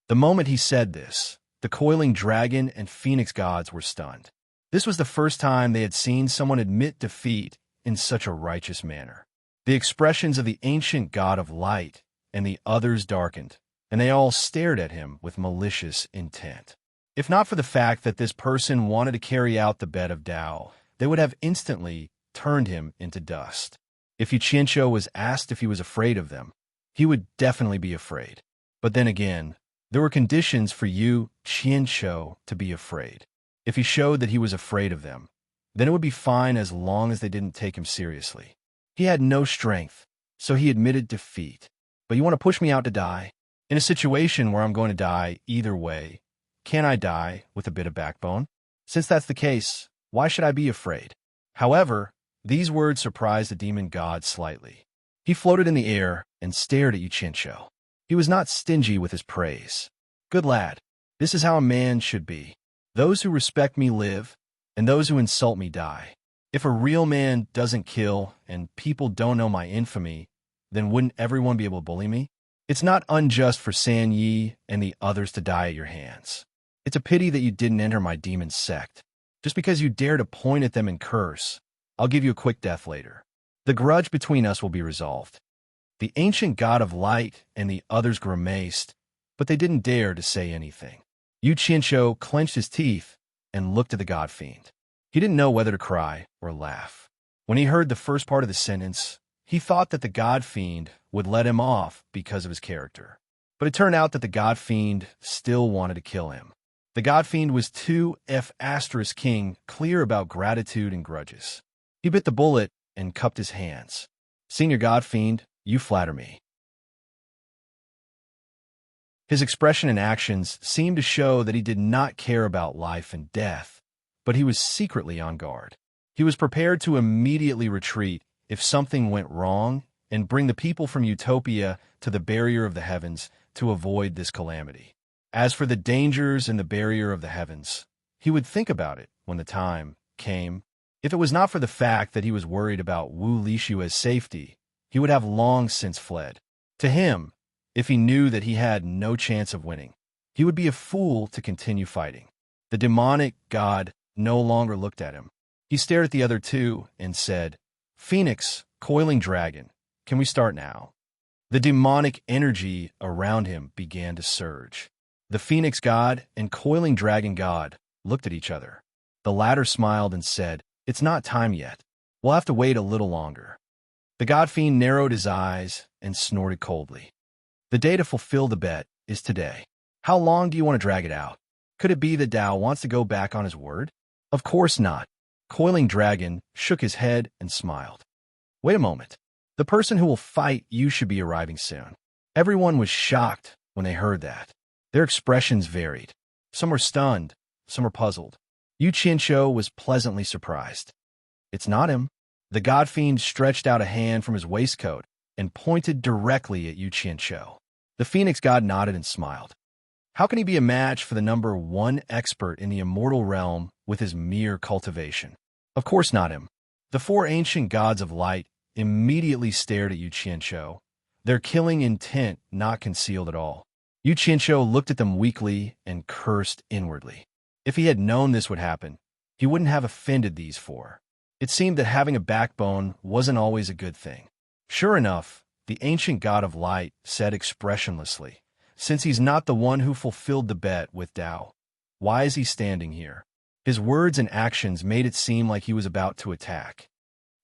The moment he said this, the coiling dragon and phoenix gods were stunned. This was the first time they had seen someone admit defeat in such a righteous manner. The expressions of the ancient god of light and the others darkened, and they all stared at him with malicious intent. If not for the fact that this person wanted to carry out the bet of Tao, they would have instantly turned him into dust. If Yu Qianshou was asked if he was afraid of them, he would definitely be afraid. But then again, there were conditions for Yu Qianshou to be afraid. If he showed that he was afraid of them, then it would be fine as long as they didn't take him seriously. He had no strength, so he admitted defeat. "But you want to push me out to die? In a situation where I'm going to die either way, can't I die with a bit of backbone? Since that's the case, why should I be afraid?" However, these words surprised the demon god slightly. He floated in the air and stared at Yu Qianshou. He was not stingy with his praise. "Good lad, this is how a man should be. Those who respect me live, and those who insult me die. If a real man doesn't kill and people don't know my infamy, then wouldn't everyone be able to bully me? It's not unjust for San Yi and the others to die at your hands. It's a pity that you didn't enter my demon sect. Just because you dare to point at them and curse, I'll give you a quick death later. The grudge between us will be resolved." The ancient god of light and the others grimaced, but they didn't dare to say anything. Yu Qianshou clenched his teeth and looked at the god fiend. He didn't know whether to cry or laugh. When he heard the first part of the sentence, he thought that the god fiend would let him off because of his character. But it turned out that the god fiend still wanted to kill him. The god fiend was too F***ing clear about gratitude and grudges. He bit the bullet and cupped his hands. "Senior god fiend, you flatter me." His expression and actions seemed to show that he did not care about life and death, but he was secretly on guard. He was prepared to immediately retreat if something went wrong and bring the people from Utopia to the barrier of the heavens to avoid this calamity. As for the dangers in the barrier of the heavens, he would think about it when the time came. If it was not for the fact that he was worried about Wu Lishua's safety, he would have long since fled. To him, if he knew that he had no chance of winning, he would be a fool to continue fighting. The demonic god no longer looked at him. He stared at the other two and said, "Phoenix, coiling dragon, can we start now?" The demonic energy around him began to surge. The Phoenix god and coiling dragon god looked at each other. The latter smiled and said, "It's not time yet. We'll have to wait a little longer." The god fiend narrowed his eyes and snorted coldly. "The day to fulfill the bet is today. How long do you want to drag it out? Could it be that Dao wants to go back on his word? Of course not. Coiling Dragon shook his head and smiled. Wait a moment. The person who will fight you should be arriving soon. Everyone was shocked when they heard that. Their expressions varied. Some were stunned, some were puzzled. Yu Qianqiu was pleasantly surprised. It's not him. The God Fiend stretched out a hand from his waistcoat and pointed directly at Yu Qianqiu. The Phoenix God nodded and smiled. How can he be a match for the number one expert in the immortal realm with his mere cultivation? Of course not him. The four ancient gods of light immediately stared at Yu Qianqiu, their killing intent not concealed at all. Yu Qianqiu looked at them weakly and cursed inwardly. If he had known this would happen, he wouldn't have offended these four. It seemed that having a backbone wasn't always a good thing. Sure enough, the ancient god of light said expressionlessly, since he's not the one who fulfilled the bet with Dao, why is he standing here? His words and actions made it seem like he was about to attack.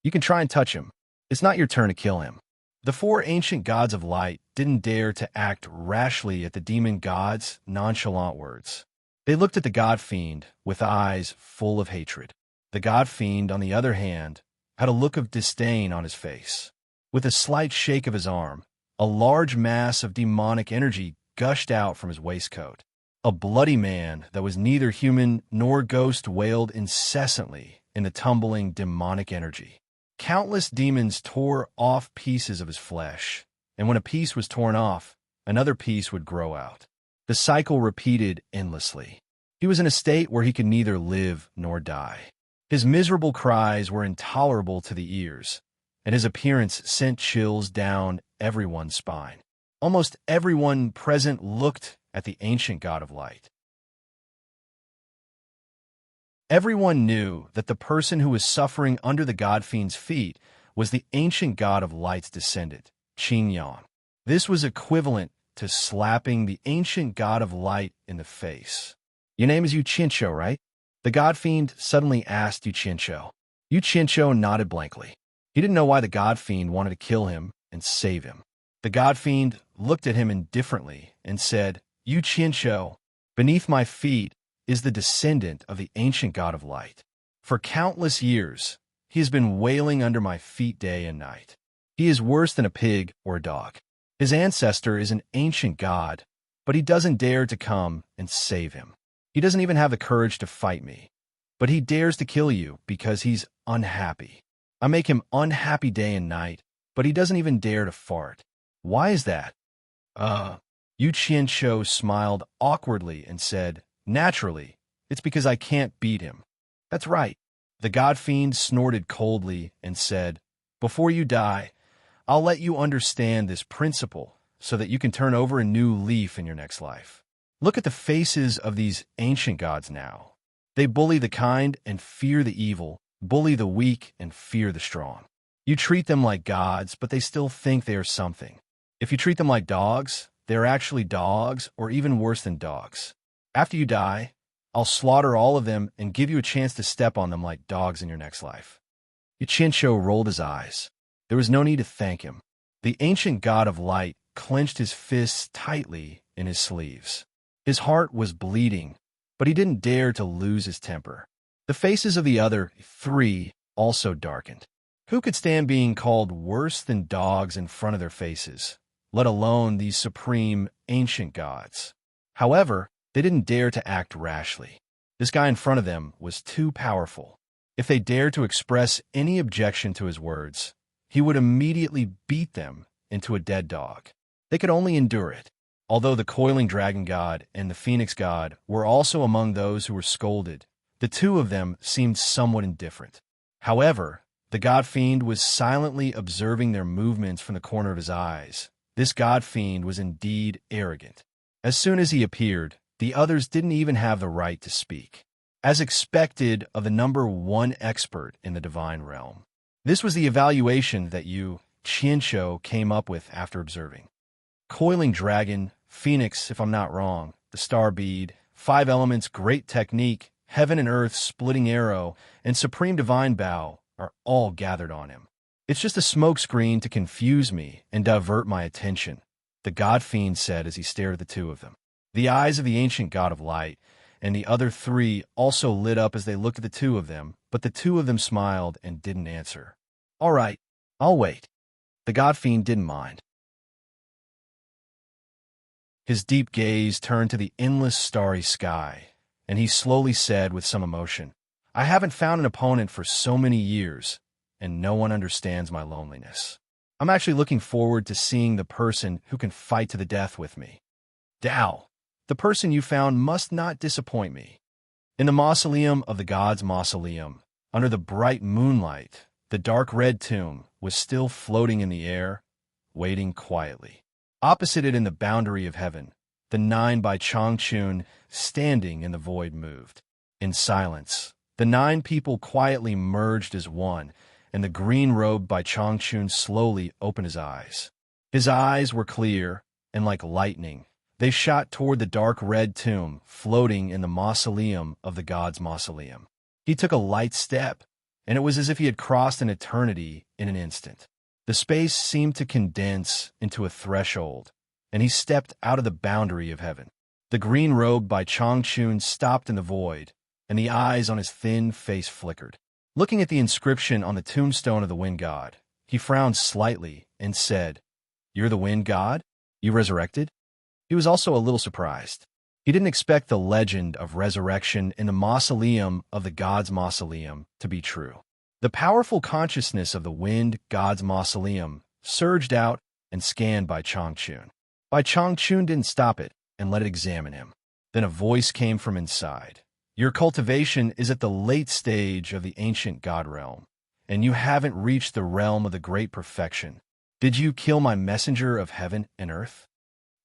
You can try and touch him. It's not your turn to kill him. The four ancient gods of light didn't dare to act rashly at the demon god's nonchalant words. They looked at the God Fiend with eyes full of hatred. The God Fiend, on the other hand, had a look of disdain on his face. With a slight shake of his arm, a large mass of demonic energy gushed out from his waistcoat. A bloody man that was neither human nor ghost wailed incessantly in the tumbling demonic energy. Countless demons tore off pieces of his flesh, and when a piece was torn off, another piece would grow out. The cycle repeated endlessly. He was in a state where he could neither live nor die. His miserable cries were intolerable to the ears, and his appearance sent chills down everyone's spine. Almost everyone present looked at the ancient god of light. Everyone knew that the person who was suffering under the God Fiend's feet was the ancient god of light's descendant, Qing Yang. This was equivalent to slapping the ancient god of light in the face. Your name is Yu Qianqiu, right? The God Fiend suddenly asked Yu Qianqiu. Yu Qianqiu nodded blankly. He didn't know why the God Fiend wanted to kill him and save him. The God Fiend looked at him indifferently and said, Yu Qianqiu, beneath my feet is the descendant of the ancient god of light. For countless years, he has been wailing under my feet day and night. He is worse than a pig or a dog. His ancestor is an ancient god, but he doesn't dare to come and save him. He doesn't even have the courage to fight me, but he dares to kill you because he's unhappy. I make him unhappy day and night, but he doesn't even dare to fart. Why is that? Yu Qianqiu smiled awkwardly and said, Naturally, it's because I can't beat him. That's right. The God Fiend snorted coldly and said, Before you die, I'll let you understand this principle so that you can turn over a new leaf in your next life. Look at the faces of these ancient gods now. They bully the kind and fear the evil, bully the weak and fear the strong. You treat them like gods, but they still think they are something. If you treat them like dogs, they're actually dogs, or even worse than dogs. After you die, I'll slaughter all of them and give you a chance to step on them like dogs in your next life. Yu Qianqiu rolled his eyes. There was no need to thank him. The ancient god of light clenched his fists tightly in his sleeves. His heart was bleeding, but he didn't dare to lose his temper. The faces of the other three also darkened. Who could stand being called worse than dogs in front of their faces, let alone these supreme ancient gods? However, they didn't dare to act rashly. This guy in front of them was too powerful. If they dared to express any objection to his words, he would immediately beat them into a dead dog. They could only endure it. Although the coiling dragon god and the phoenix god were also among those who were scolded, the two of them seemed somewhat indifferent. However, the god fiend was silently observing their movements from the corner of his eyes. This god fiend was indeed arrogant. As soon as he appeared, the others didn't even have the right to speak. As expected of the number one expert in the divine realm. This was the evaluation that Yu Qianqiu came up with after observing. Coiling dragon, phoenix, if I'm not wrong, the star bead, 5 elements, great technique, heaven and earth, splitting arrow, and supreme divine bow are all gathered on him. It's just a smokescreen to confuse me and divert my attention, the god fiend said as he stared at the two of them. The eyes of the ancient god of light and the other three also lit up as they looked at the two of them, but the two of them smiled and didn't answer. All right, I'll wait. The god fiend didn't mind. His deep gaze turned to the endless starry sky, and he slowly said with some emotion, I haven't found an opponent for so many years, and no one understands my loneliness. I'm actually looking forward to seeing the person who can fight to the death with me. Tao, the person you found must not disappoint me. In the mausoleum of the gods' mausoleum, under the bright moonlight, the dark red tomb was still floating in the air, waiting quietly. Opposite it in the boundary of heaven, the 9 by Changchun, standing in the void, moved. In silence, the 9 people quietly merged as one, and the green-robed by Changchun slowly opened his eyes. His eyes were clear, and like lightning, they shot toward the dark red tomb floating in the mausoleum of the gods' mausoleum. He took a light step, and it was as if he had crossed an eternity in an instant. The space seemed to condense into a threshold, and he stepped out of the boundary of heaven. The green robe by Changchun stopped in the void, and the eyes on his thin face flickered. Looking at the inscription on the tombstone of the wind god, he frowned slightly and said, You're the wind god? You resurrected? He was also a little surprised. He didn't expect the legend of resurrection in the mausoleum of the gods' mausoleum to be true. The powerful consciousness of the wind god's mausoleum surged out and scanned Bai Changchun. Bai Changchun didn't stop it and let it examine him. Then a voice came from inside. Your cultivation is at the late stage of the ancient god realm, and you haven't reached the realm of the great perfection. Did you kill my messenger of heaven and earth?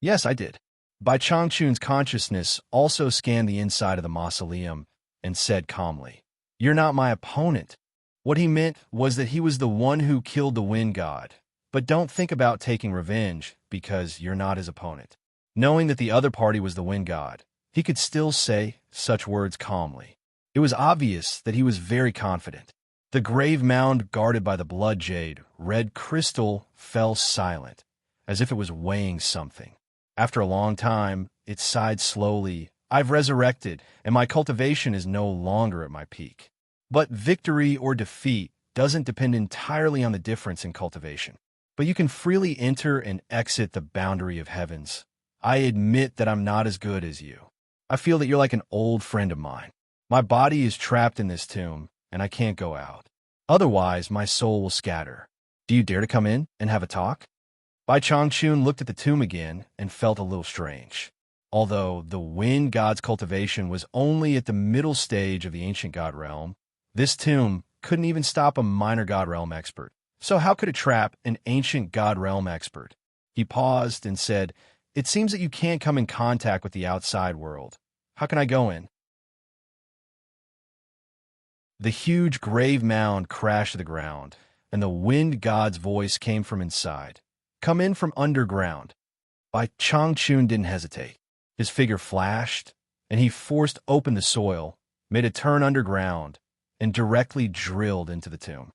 Yes, I did. Bai Changchun's consciousness also scanned the inside of the mausoleum and said calmly, You're not my opponent. What he meant was that he was the one who killed the wind god. But don't think about taking revenge, because you're not his opponent. Knowing that the other party was the wind god, he could still say such words calmly. It was obvious that he was very confident. The grave mound guarded by the blood jade, red crystal, fell silent, as if it was weighing something. After a long time, it sighed slowly, I've resurrected, and my cultivation is no longer at my peak. But victory or defeat doesn't depend entirely on the difference in cultivation. But you can freely enter and exit the boundary of heavens. I admit that I'm not as good as you. I feel that you're like an old friend of mine. My body is trapped in this tomb, and I can't go out. Otherwise, my soul will scatter. Do you dare to come in and have a talk? Bai Changchun looked at the tomb again and felt a little strange. Although the wind god's cultivation was only at the middle stage of the ancient god realm, this tomb couldn't even stop a minor god realm expert. So how could it trap an ancient god realm expert? He paused and said, It seems that you can't come in contact with the outside world. How can I go in? The huge grave mound crashed to the ground, and the wind god's voice came from inside. Come in from underground. Bai Changchun didn't hesitate. His figure flashed, and he forced open the soil, made a turn underground, and directly drilled into the tomb.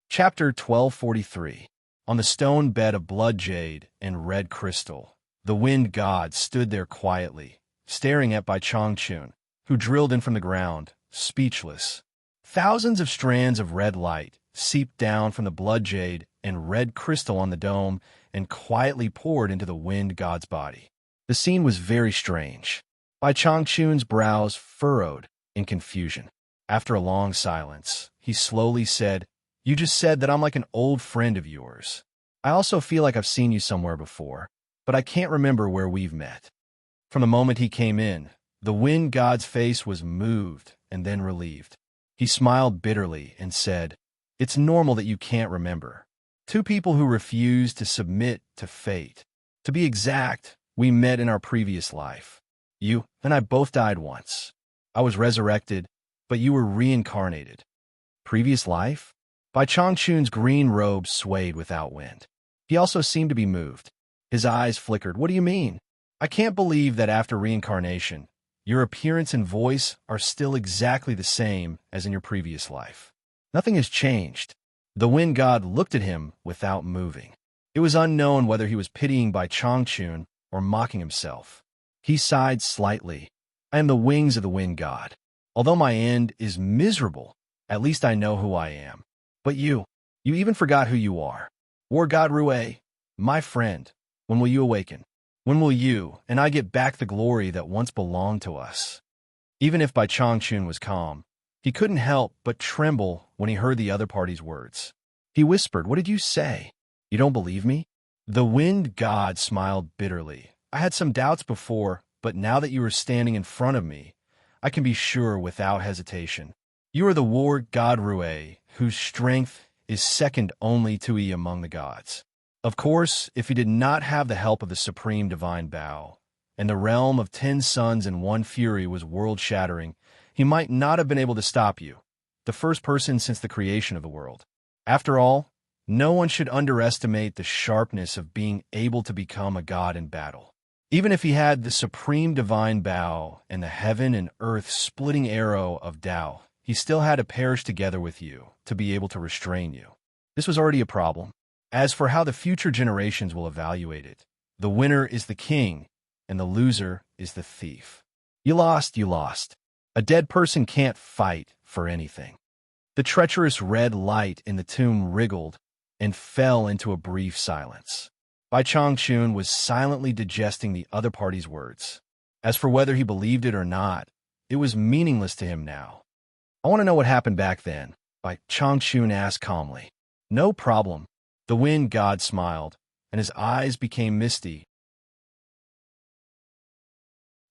Chapter 1243. On the stone bed of blood jade and red crystal, the wind god stood there quietly, staring at Bai Changchun, who drilled in from the ground, speechless. Thousands of strands of red light seeped down from the blood jade and red crystal on the dome and quietly poured into the wind god's body. The scene was very strange. Bai Changchun's brows furrowed in confusion. After a long silence, he slowly said, You just said that I'm like an old friend of yours. I also feel like I've seen you somewhere before, but I can't remember where we've met. From the moment he came in, the wind god's face was moved and then relieved. He smiled bitterly and said, It's normal that you can't remember. Two people who refuse to submit to fate. To be exact, we met in our previous life. You and I both died once. I was resurrected, but you were reincarnated. Previous life? Bai Changchun's green robe swayed without wind. He also seemed to be moved. His eyes flickered. What do you mean? I can't believe that after reincarnation, your appearance and voice are still exactly the same as in your previous life. Nothing has changed. The wind god looked at him without moving. It was unknown whether he was pitying Bai Changchun or mocking himself. He sighed slightly. I am the wings of the wind god. Although my end is miserable, at least I know who I am. But you even forgot who you are. War god Rue, my friend, when will you awaken? When will you and I get back the glory that once belonged to us? Even if Bai Changchun was calm, he couldn't help but tremble when he heard the other party's words. He whispered, "What did you say? You don't believe me?" The wind god smiled bitterly. I had some doubts before, but now that you are standing in front of me, I can be sure without hesitation. You are the war god Rue, whose strength is second only to Yi among the gods. Of course, if he did not have the help of the supreme divine Bao, and the realm of 10 suns and 1 fury was world-shattering, he might not have been able to stop you, the first person since the creation of the world. After all, no one should underestimate the sharpness of being able to become a god in battle. Even if he had the supreme divine Bao and the heaven and earth splitting arrow of Tao, he still had to perish together with you to be able to restrain you. This was already a problem. As for how the future generations will evaluate it, the winner is the king, and the loser is the thief. You lost, you lost. A dead person can't fight for anything. The treacherous red light in the tomb wriggled and fell into a brief silence. Bai Changchun was silently digesting the other party's words. As for whether he believed it or not, it was meaningless to him now. I want to know what happened back then, Bai Changchun asked calmly. No problem. The wind god smiled, and his eyes became misty.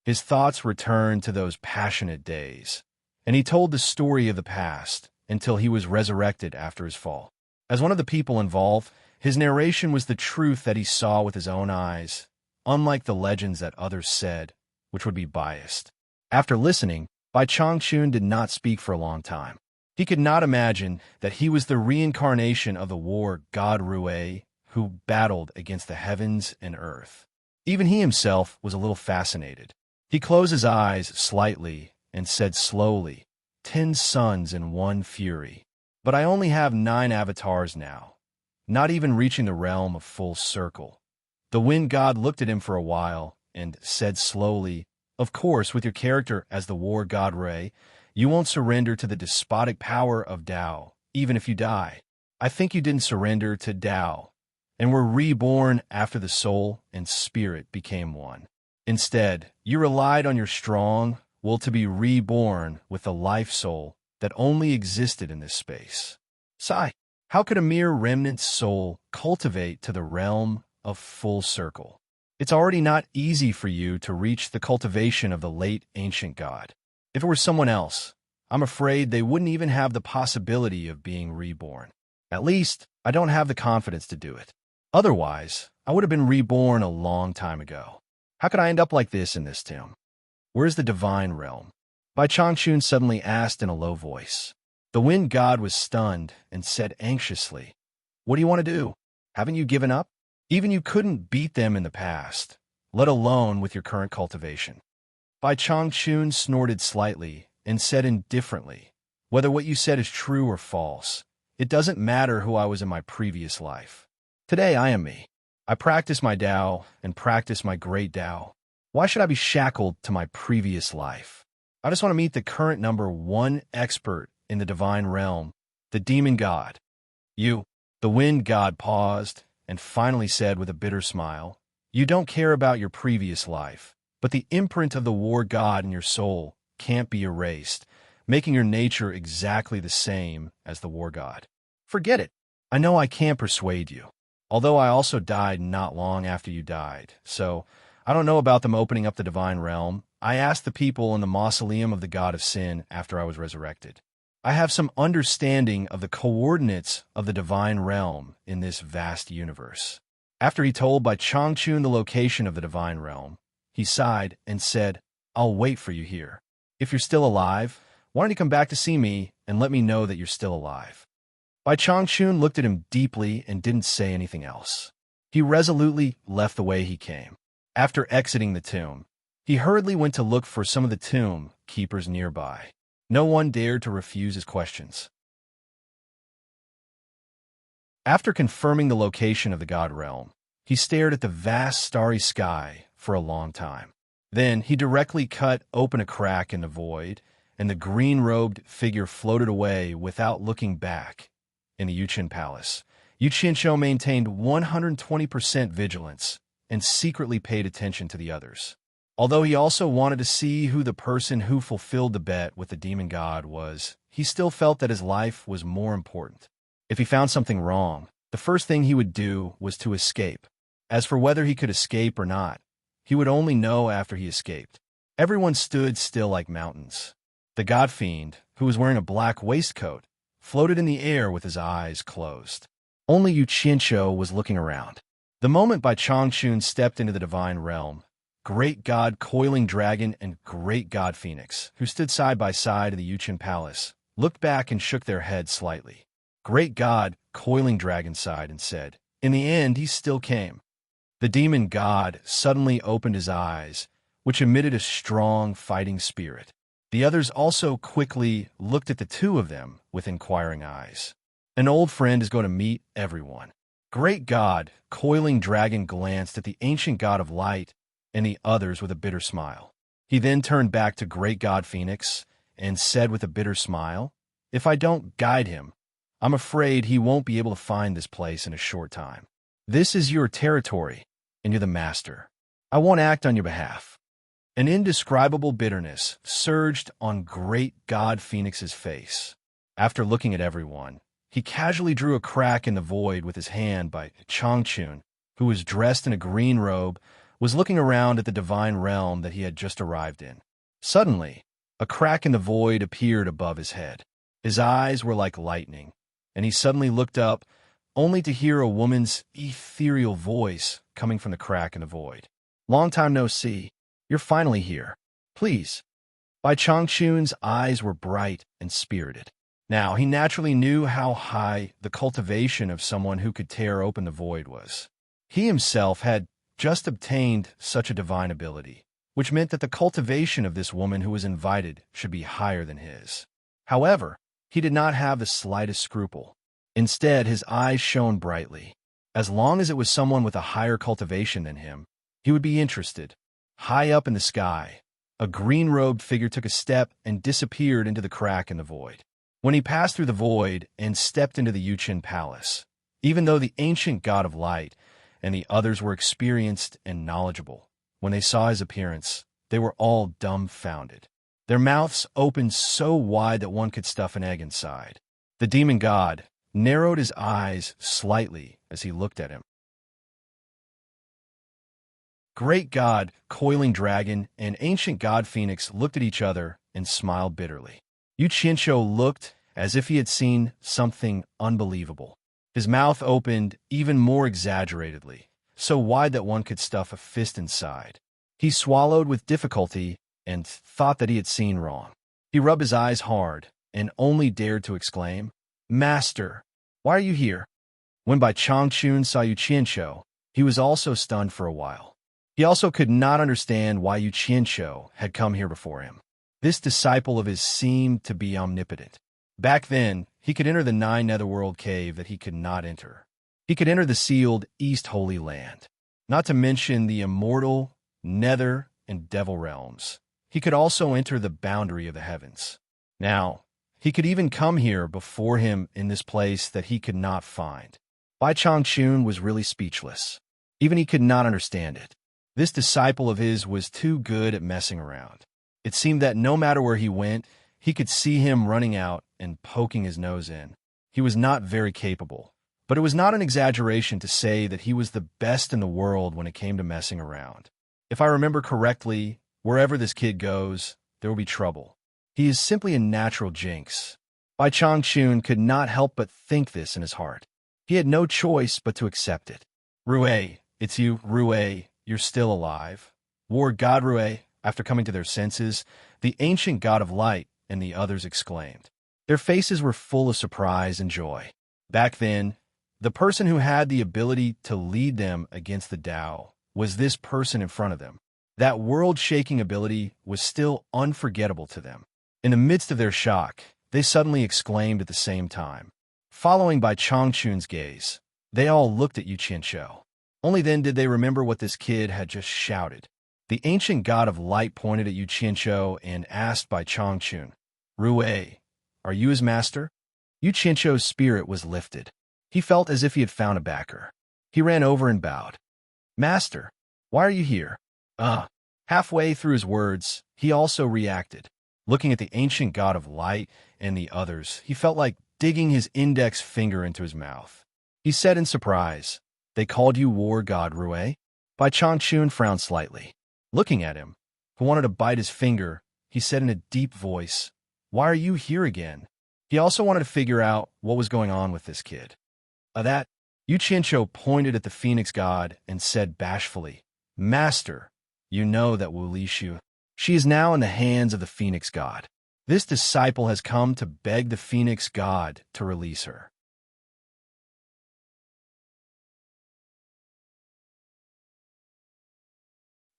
His thoughts returned to those passionate days, and he told the story of the past until he was resurrected after his fall. As one of the people involved, his narration was the truth that he saw with his own eyes, unlike the legends that others said, which would be biased. After listening, Bai Changchun did not speak for a long time. He could not imagine that he was the reincarnation of the war god Rue, who battled against the heavens and earth. Even he himself was a little fascinated. He closed his eyes slightly and said slowly, 10 suns and 1 fury. But I only have 9 avatars now, not even reaching the realm of full circle. The wind god looked at him for a while and said slowly, of course, with your character as the war god Rui, you won't surrender to the despotic power of Tao, even if you die. I think you didn't surrender to Tao, and were reborn after the soul and spirit became one. Instead, you relied on your strong will to be reborn with the life soul that only existed in this space. Sigh, how could a mere remnant soul cultivate to the realm of full circle? It's already not easy for you to reach the cultivation of the late ancient god. If it were someone else, I'm afraid they wouldn't even have the possibility of being reborn. At least, I don't have the confidence to do it. Otherwise, I would have been reborn a long time ago. How could I end up like this in this tomb? Where's the divine realm? Bai Changchun suddenly asked in a low voice. The wind god was stunned and said anxiously, what do you want to do? Haven't you given up? Even you couldn't beat them in the past, let alone with your current cultivation. Bai Changchun snorted slightly and said indifferently, whether what you said is true or false, it doesn't matter who I was in my previous life. Today I am me. I practice my Tao and practice my great Tao. Why should I be shackled to my previous life? I just want to meet the current number 1 expert in the divine realm, the demon god. You, the wind god, paused and finally said with a bitter smile, you don't care about your previous life, but the imprint of the war god in your soul can't be erased, making your nature exactly the same as the war god. Forget it. I know I can't persuade you. Although I also died not long after you died, so I don't know about them opening up the divine realm. I asked the people in the mausoleum of the god of sin after I was resurrected. I have some understanding of the coordinates of the divine realm in this vast universe. After he told Bai Changchun the location of the divine realm, he sighed and said, I'll wait for you here. If you're still alive, why don't you come back to see me and let me know that you're still alive? Bai Changchun looked at him deeply and didn't say anything else. He resolutely left the way he came. After exiting the tomb, he hurriedly went to look for some of the tomb keepers nearby. No one dared to refuse his questions. After confirming the location of the god realm, he stared at the vast starry sky for a long time. Then he directly cut open a crack in the void, and the green-robed figure floated away without looking back. In the Yuqian Palace, Yu Qianqiu maintained 120% vigilance and secretly paid attention to the others. Although he also wanted to see who the person who fulfilled the bet with the demon god was, he still felt that his life was more important. If he found something wrong, the first thing he would do was to escape. As for whether he could escape or not, he would only know after he escaped. Everyone stood still like mountains. The god fiend, who was wearing a black waistcoat, floated in the air with his eyes closed. Only Yu Qianqiu was looking around. The moment Bai Changchun stepped into the divine realm, Great God Coiling Dragon and Great God Phoenix, who stood side by side in the Yuqian Palace, looked back and shook their heads slightly. Great God Coiling Dragon sighed and said, "In the end, he still came." The demon god suddenly opened his eyes, which emitted a strong fighting spirit. The others also quickly looked at the two of them with inquiring eyes. An old friend is going to meet everyone. Great God Coiling Dragon glanced at the ancient god of light and the others with a bitter smile. He then turned back to Great God Phoenix and said with a bitter smile, "If I don't guide him, I'm afraid he won't be able to find this place in a short time. This is your territory, and you're the master. I won't act on your behalf." An indescribable bitterness surged on Great God Phoenix's face. After looking at everyone, he casually drew a crack in the void with his hand. By Changchun, who was dressed in a green robe, was looking around at the divine realm that he had just arrived in. Suddenly, a crack in the void appeared above his head. His eyes were like lightning, and he suddenly looked up, only to hear a woman's ethereal voice coming from the crack in the void. "Long time no see. You're finally here. Please." Bai Changchun's eyes were bright and spirited. Now, he naturally knew how high the cultivation of someone who could tear open the void was. He himself had just obtained such a divine ability, which meant that the cultivation of this woman who was invited should be higher than his. However, he did not have the slightest scruple. Instead, his eyes shone brightly. As long as it was someone with a higher cultivation than him, he would be interested. High up in the sky, a green-robed figure took a step and disappeared into the crack in the void. When he passed through the void and stepped into the Yuqian Palace, even though the ancient god of light and the others were experienced and knowledgeable, when they saw his appearance, they were all dumbfounded. Their mouths opened so wide that one could stuff an egg inside. The demon god narrowed his eyes slightly as he looked at him. Great God Coiling Dragon and ancient god Phoenix looked at each other and smiled bitterly. Yu Qianqiu looked as if he had seen something unbelievable. His mouth opened even more exaggeratedly, so wide that one could stuff a fist inside. He swallowed with difficulty and thought that he had seen wrong. He rubbed his eyes hard and only dared to exclaim, "Master, why are you here?" When Bai Changchun saw Yu Qianqiu, he was also stunned for a while. He also could not understand why Yu Qianqiu had come here before him. This disciple of his seemed to be omnipotent. Back then, he could enter the 9 netherworld cave that he could not enter. He could enter the sealed East Holy Land, not to mention the immortal Nether and Devil realms. He could also enter the boundary of the heavens. Now, he could even come here before him in this place that he could not find. Bai Changchun was really speechless. Even he could not understand it. This disciple of his was too good at messing around. It seemed that no matter where he went, he could see him running out and poking his nose in. He was not very capable, but it was not an exaggeration to say that he was the best in the world when it came to messing around. If I remember correctly, wherever this kid goes, there will be trouble. He is simply a natural jinx. Bai Changchun could not help but think this in his heart. He had no choice but to accept it. "Rue, it's you, Rue. You're still alive." War God Rue, after coming to their senses, the ancient god of light and the others exclaimed. Their faces were full of surprise and joy. Back then, the person who had the ability to lead them against the Tao was this person in front of them. That world-shaking ability was still unforgettable to them. In the midst of their shock, they suddenly exclaimed at the same time, Following by Changchun's gaze, they all looked at Yu Qianqiu. Only then did they remember what this kid had just shouted. The ancient god of light pointed at Yu Qianqiu and asked by Changchun, "Rui, are you his master?" Yu Qianqiu's spirit was lifted. He felt as if he had found a backer. He ran over and bowed. "Master, why are you here?" Halfway through his words, he also reacted. Looking at the ancient god of light and the others, he felt like digging his index finger into his mouth. He said in surprise, "They called you war god Rui?" Bai Changchun frowned slightly. Looking at him, who wanted to bite his finger, he said in a deep voice, "Why are you here again?" He also wanted to figure out what was going on with this kid. That, Yu Qianqiu pointed at the phoenix god and said bashfully, "Master, you know that Wu Lishu. She is now in the hands of the phoenix god. This disciple has come to beg the phoenix god to release her."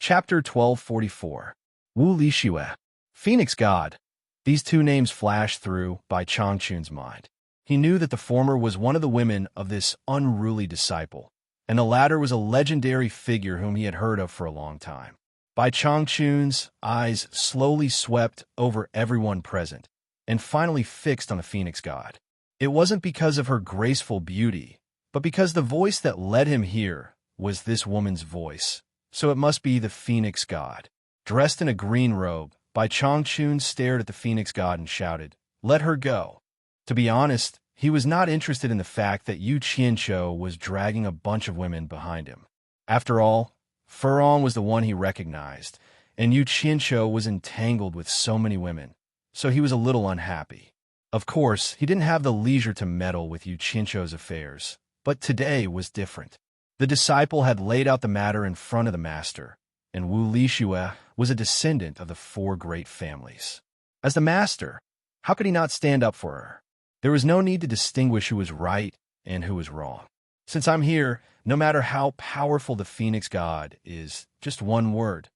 Chapter 1244. Wu Lishue. Phoenix God. These two names flashed through Bai Changchun's mind. He knew that the former was one of the women of this unruly disciple, and the latter was a legendary figure whom he had heard of for a long time. Bai Changchun's eyes slowly swept over everyone present, and finally fixed on the Phoenix God. It wasn't because of her graceful beauty, but because the voice that led him here was this woman's voice. So it must be the Phoenix God. Dressed in a green robe, Bai Changchun stared at the Phoenix God and shouted, "Let her go." To be honest, he was not interested in the fact that Yu Qianqiu was dragging a bunch of women behind him. After all, Furong was the one he recognized, and Yu Qianqiu was entangled with so many women, so he was a little unhappy. Of course, he didn't have the leisure to meddle with Yu Qianqiu's affairs, but today was different. The disciple had laid out the matter in front of the master, and Wu Lishue was a descendant of the four great families. As the master, how could he not stand up for her? There was no need to distinguish who was right and who was wrong. Since I'm here, no matter how powerful the Phoenix God is, just one word.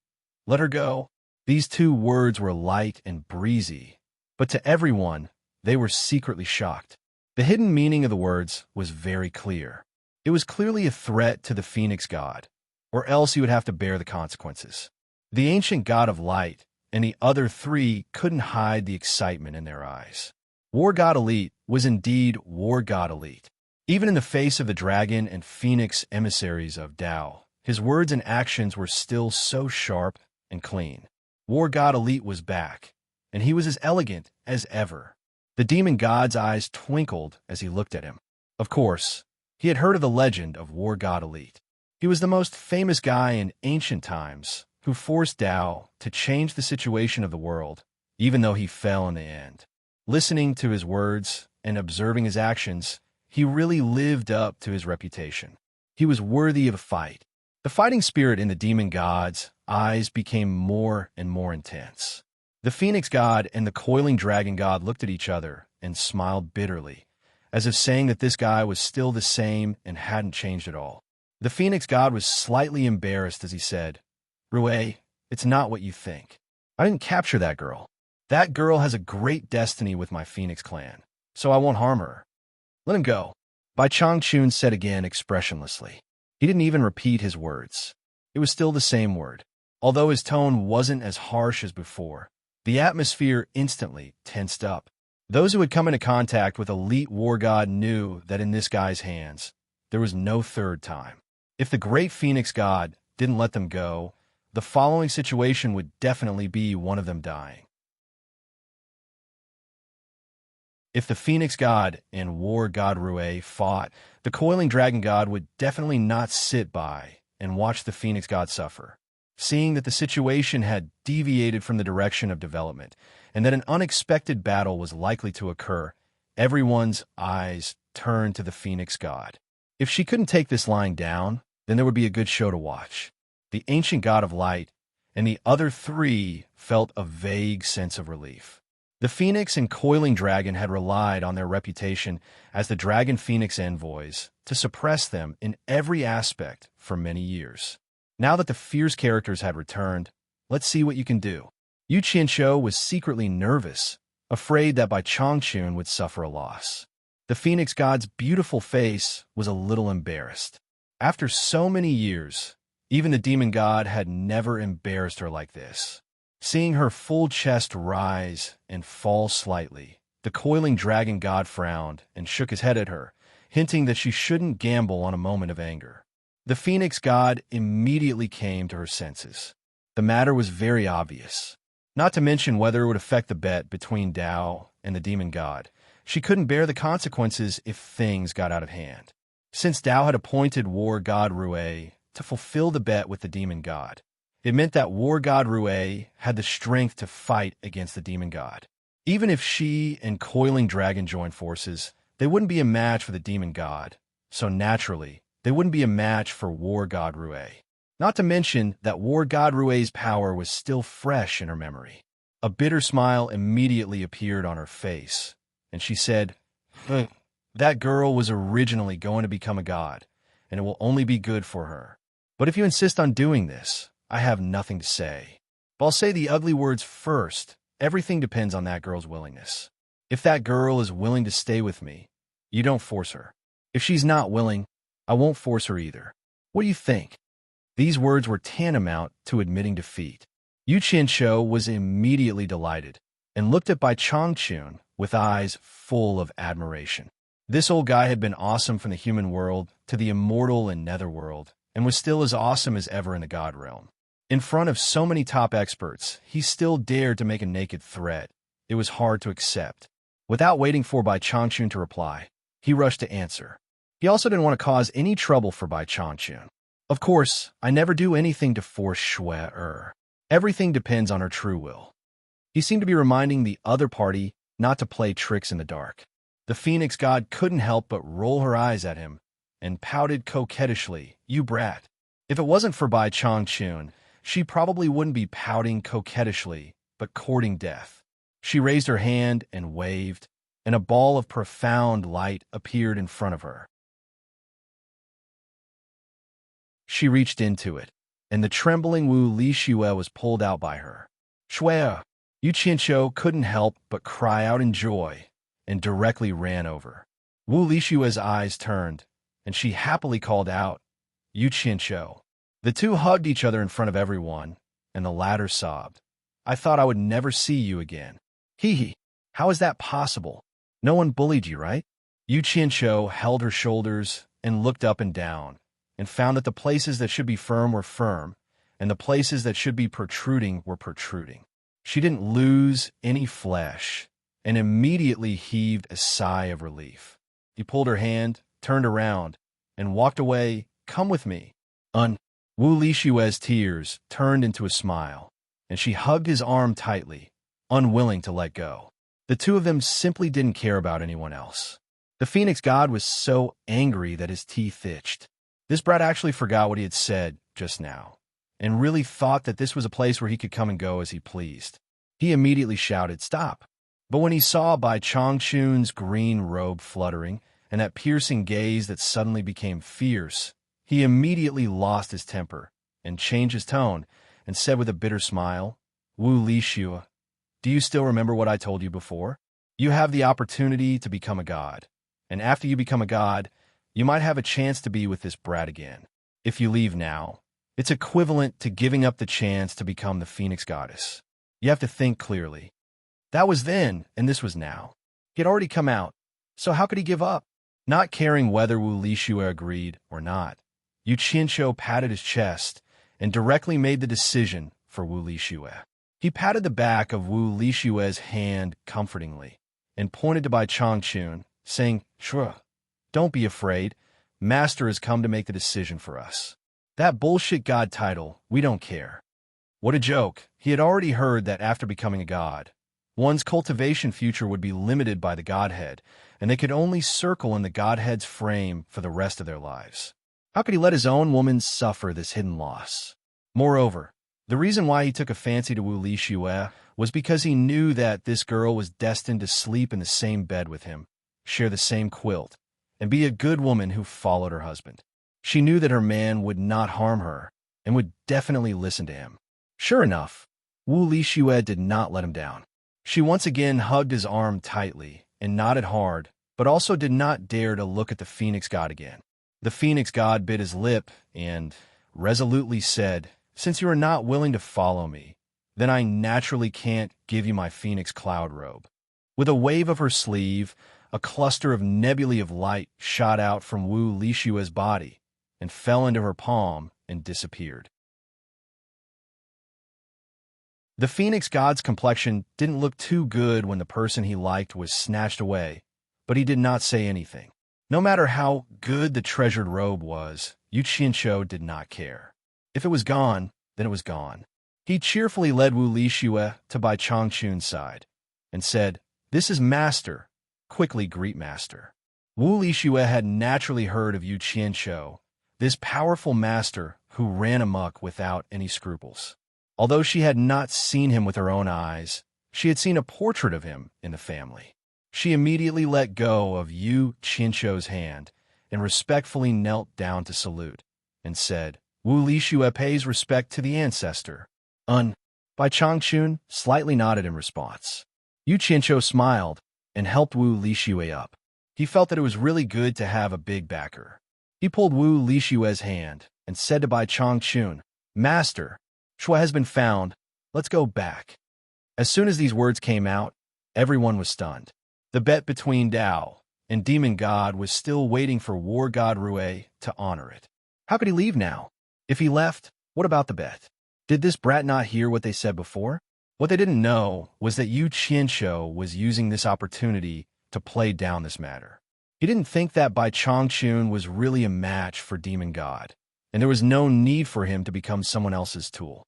Let her go. These two words were light and breezy, but to everyone, they were secretly shocked. The hidden meaning of the words was very clear. It was clearly a threat to the Phoenix God, or else he would have to bear the consequences. The ancient god of light and the other three couldn't hide the excitement in their eyes. War God Elite was indeed War God Elite. Even in the face of the dragon and phoenix emissaries of Tao, his words and actions were still so sharp and clean. War God Elite was back, and he was as elegant as ever. The demon god's eyes twinkled as he looked at him. Of course, he had heard of the legend of War God Elite. He was the most famous guy in ancient times who forced Tao to change the situation of the world, even though he fell in the end. Listening to his words and observing his actions, he really lived up to his reputation. He was worthy of a fight. The fighting spirit in the demon god's eyes became more and more intense. The Phoenix God and the coiling dragon god looked at each other and smiled bitterly, as if saying that this guy was still the same and hadn't changed at all. The Phoenix God was slightly embarrassed as he said, "Rui, it's not what you think. I didn't capture that girl. That girl has a great destiny with my Phoenix clan, so I won't harm her. Let him go." Bai Changchun said again expressionlessly. He didn't even repeat his words. It was still the same word. Although his tone wasn't as harsh as before, the atmosphere instantly tensed up. Those who had come into contact with elite war god knew that in this guy's hands, there was no third time. If the great Phoenix God didn't let them go, the following situation would definitely be one of them dying. If the Phoenix God and War God Rui fought, the coiling dragon god would definitely not sit by and watch the Phoenix God suffer. Seeing that the situation had deviated from the direction of development and that an unexpected battle was likely to occur, everyone's eyes turned to the Phoenix God. If she couldn't take this lying down, then there would be a good show to watch. The ancient god of light and the other three felt a vague sense of relief. The Phoenix and Coiling Dragon had relied on their reputation as the Dragon Phoenix envoys to suppress them in every aspect for many years. Now that the fierce characters had returned, let's see what you can do. Yu Qianqiu was secretly nervous, afraid that Bai Changchun would suffer a loss. The phoenix god's beautiful face was a little embarrassed. After so many years, even the demon god had never embarrassed her like this. Seeing her full chest rise and fall slightly, the coiling dragon god frowned and shook his head at her, hinting that she shouldn't gamble on a moment of anger. The phoenix god immediately came to her senses. The matter was very obvious. Not to mention whether it would affect the bet between Dao and the demon god. She couldn't bear the consequences if things got out of hand. Since Dao had appointed war god Rue to fulfill the bet with the demon god, it meant that war god Rue had the strength to fight against the demon god. Even if she and coiling dragon joined forces, they wouldn't be a match for the demon god, so naturally, they wouldn't be a match for war god Rue. Not to mention that war god Rue's power was still fresh in her memory. A bitter smile immediately appeared on her face, and she said, "That girl was originally going to become a god, and it will only be good for her. But if you insist on doing this, I have nothing to say. But I'll say the ugly words first. Everything depends on that girl's willingness. If that girl is willing to stay with me, you don't force her. If she's not willing, I won't force her either. What do you think?" These words were tantamount to admitting defeat. Yu Qianqiu was immediately delighted and looked at Bai Changchun with eyes full of admiration. This old guy had been awesome from the human world to the immortal and netherworld, and was still as awesome as ever in the god realm. In front of so many top experts, he still dared to make a naked threat. It was hard to accept. Without waiting for Bai Changchun to reply, he rushed to answer. He also didn't want to cause any trouble for Bai Changchun. "Of course, I never do anything to force Shui. Everything depends on her true will." He seemed to be reminding the other party not to play tricks in the dark. The phoenix god couldn't help but roll her eyes at him and pouted coquettishly, "You brat." If it wasn't for Bai Changchun, she probably wouldn't be pouting coquettishly, but courting death. She raised her hand and waved, and a ball of profound light appeared in front of her. She reached into it, and the trembling Wu Lixue was pulled out by her. "Shui!" Yu Qianqiu couldn't help but cry out in joy, and directly ran over. Wu Lixue's eyes turned, and she happily called out, "Yu Qianqiu." The two hugged each other in front of everyone, and the latter sobbed, "I thought I would never see you again." "Hee, how is that possible? No one bullied you, right?" Yu Qianqiu held her shoulders and looked up and down, and found that the places that should be firm were firm, and the places that should be protruding were protruding. She didn't lose any flesh, and immediately heaved a sigh of relief. He pulled her hand, turned around, and walked away. "Come with me." Wu Lixue's tears turned into a smile, and she hugged his arm tightly, unwilling to let go. The two of them simply didn't care about anyone else. The phoenix god was so angry that his teeth itched. This brat actually forgot what he had said just now, and really thought that this was a place where he could come and go as he pleased. He immediately shouted, "Stop!" But when he saw Bai Changchun's green robe fluttering, and that piercing gaze that suddenly became fierce, he immediately lost his temper, and changed his tone, and said with a bitter smile, "Wu Lixue, do you still remember what I told you before? You have the opportunity to become a god, and after you become a god, you might have a chance to be with this brat again. If you leave now, it's equivalent to giving up the chance to become the phoenix goddess. You have to think clearly." That was then, and this was now. He had already come out, so how could he give up? Not caring whether Wu Lixue agreed or not, Yu Qianqiu patted his chest and directly made the decision for Wu Lixue. He patted the back of Wu Lixue's hand comfortingly and pointed to Bai Changchun, saying, "Sure. Don't be afraid. Master has come to make the decision for us. That bullshit god title, we don't care." What a joke. He had already heard that after becoming a god, one's cultivation future would be limited by the godhead, and they could only circle in the godhead's frame for the rest of their lives. How could he let his own woman suffer this hidden loss? Moreover, the reason why he took a fancy to Wu Lixue was because he knew that this girl was destined to sleep in the same bed with him, share the same quilt, and be a good woman who followed her husband. She knew that her man would not harm her, and would definitely listen to him. Sure enough, Wu Lixue did not let him down. She once again hugged his arm tightly and nodded hard, but also did not dare to look at the phoenix god again. The phoenix god bit his lip and resolutely said, "Since you are not willing to follow me, then I naturally can't give you my phoenix cloud robe." With a wave of her sleeve, a cluster of nebulae of light shot out from Wu Lishua's body and fell into her palm and disappeared. The phoenix god's complexion didn't look too good when the person he liked was snatched away, but he did not say anything. No matter how good the treasured robe was, Yu Qianqiu did not care. If it was gone, then it was gone. He cheerfully led Wu Lishue to Bai Changchun's side and said, "This is Master. Quickly greet Master." Wu Lishue had naturally heard of Yu Qianqiu, this powerful master who ran amok without any scruples. Although she had not seen him with her own eyes, she had seen a portrait of him in the family. She immediately let go of Yu Qianqiu's hand and respectfully knelt down to salute and said, "Wu Lishue pays respect to the ancestor." Bai Changchun slightly nodded in response. Yu Qianqiu smiled and helped Wu Lishue up. He felt that it was really good to have a big backer. He pulled Wu Lishue's hand and said to Bai Changchun, "Master, Shui has been found. Let's go back." As soon as these words came out, everyone was stunned. The bet between Dao and Demon God was still waiting for War God Rue to honor it. How could he leave now? If he left, what about the bet? Did this brat not hear what they said before? What they didn't know was that Yu Qianqiu was using this opportunity to play down this matter. He didn't think that Bai Changchun was really a match for Demon God, and there was no need for him to become someone else's tool.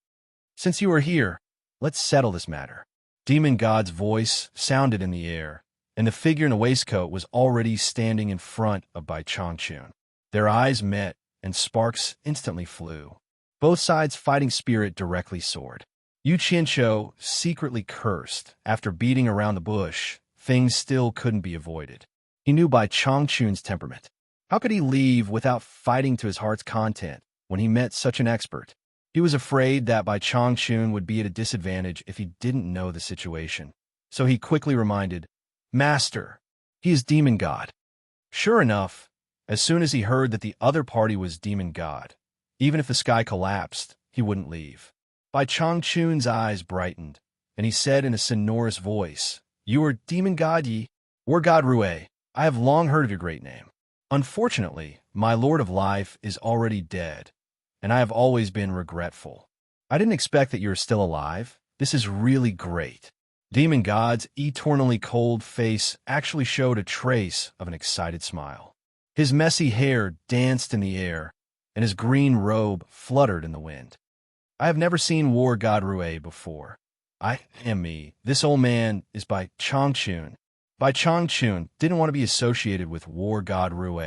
"Since you are here, let's settle this matter." Demon God's voice sounded in the air, and the figure in the waistcoat was already standing in front of Bai Changchun. Their eyes met, and sparks instantly flew. Both sides' fighting spirit directly soared. Yu Qianqiu secretly cursed. After beating around the bush, things still couldn't be avoided. He knew Bai Changchun's temperament. How could he leave without fighting to his heart's content when he met such an expert? He was afraid that Bai Changchun would be at a disadvantage if he didn't know the situation. So he quickly reminded, "Master, he is Demon God." Sure enough, as soon as he heard that the other party was Demon God, even if the sky collapsed, he wouldn't leave. Bai Changchun's eyes brightened, and he said in a sonorous voice, "You are Demon God Yi, War God Rue. I have long heard of your great name. Unfortunately, my Lord of Life is already dead, and I have always been regretful. I didn't expect that you are still alive. This is really great." Demon God's eternally cold face actually showed a trace of an excited smile. His messy hair danced in the air, and his green robe fluttered in the wind. "I have never seen War God Rue before. I am me. This old man is Bai Changchun." Bai Changchun didn't want to be associated with War God Rue,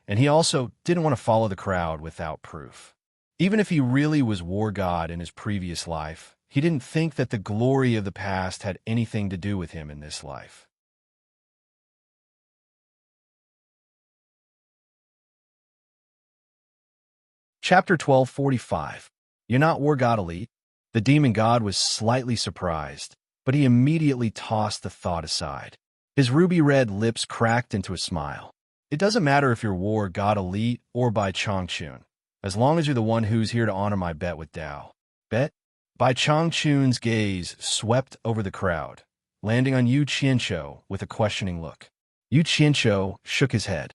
and he also didn't want to follow the crowd without proof. Even if he really was War God in his previous life, he didn't think that the glory of the past had anything to do with him in this life. Chapter 1245. You're not War God Elite? The Demon God was slightly surprised, but he immediately tossed the thought aside. His ruby-red lips cracked into a smile. "It doesn't matter if you're War God Elite or Bai Changchun, as long as you're the one who's here to honor my bet with Dao." "Bet?" Bai Changchun's gaze swept over the crowd, landing on Yu Qianqiu with a questioning look. Yu Qianqiu shook his head.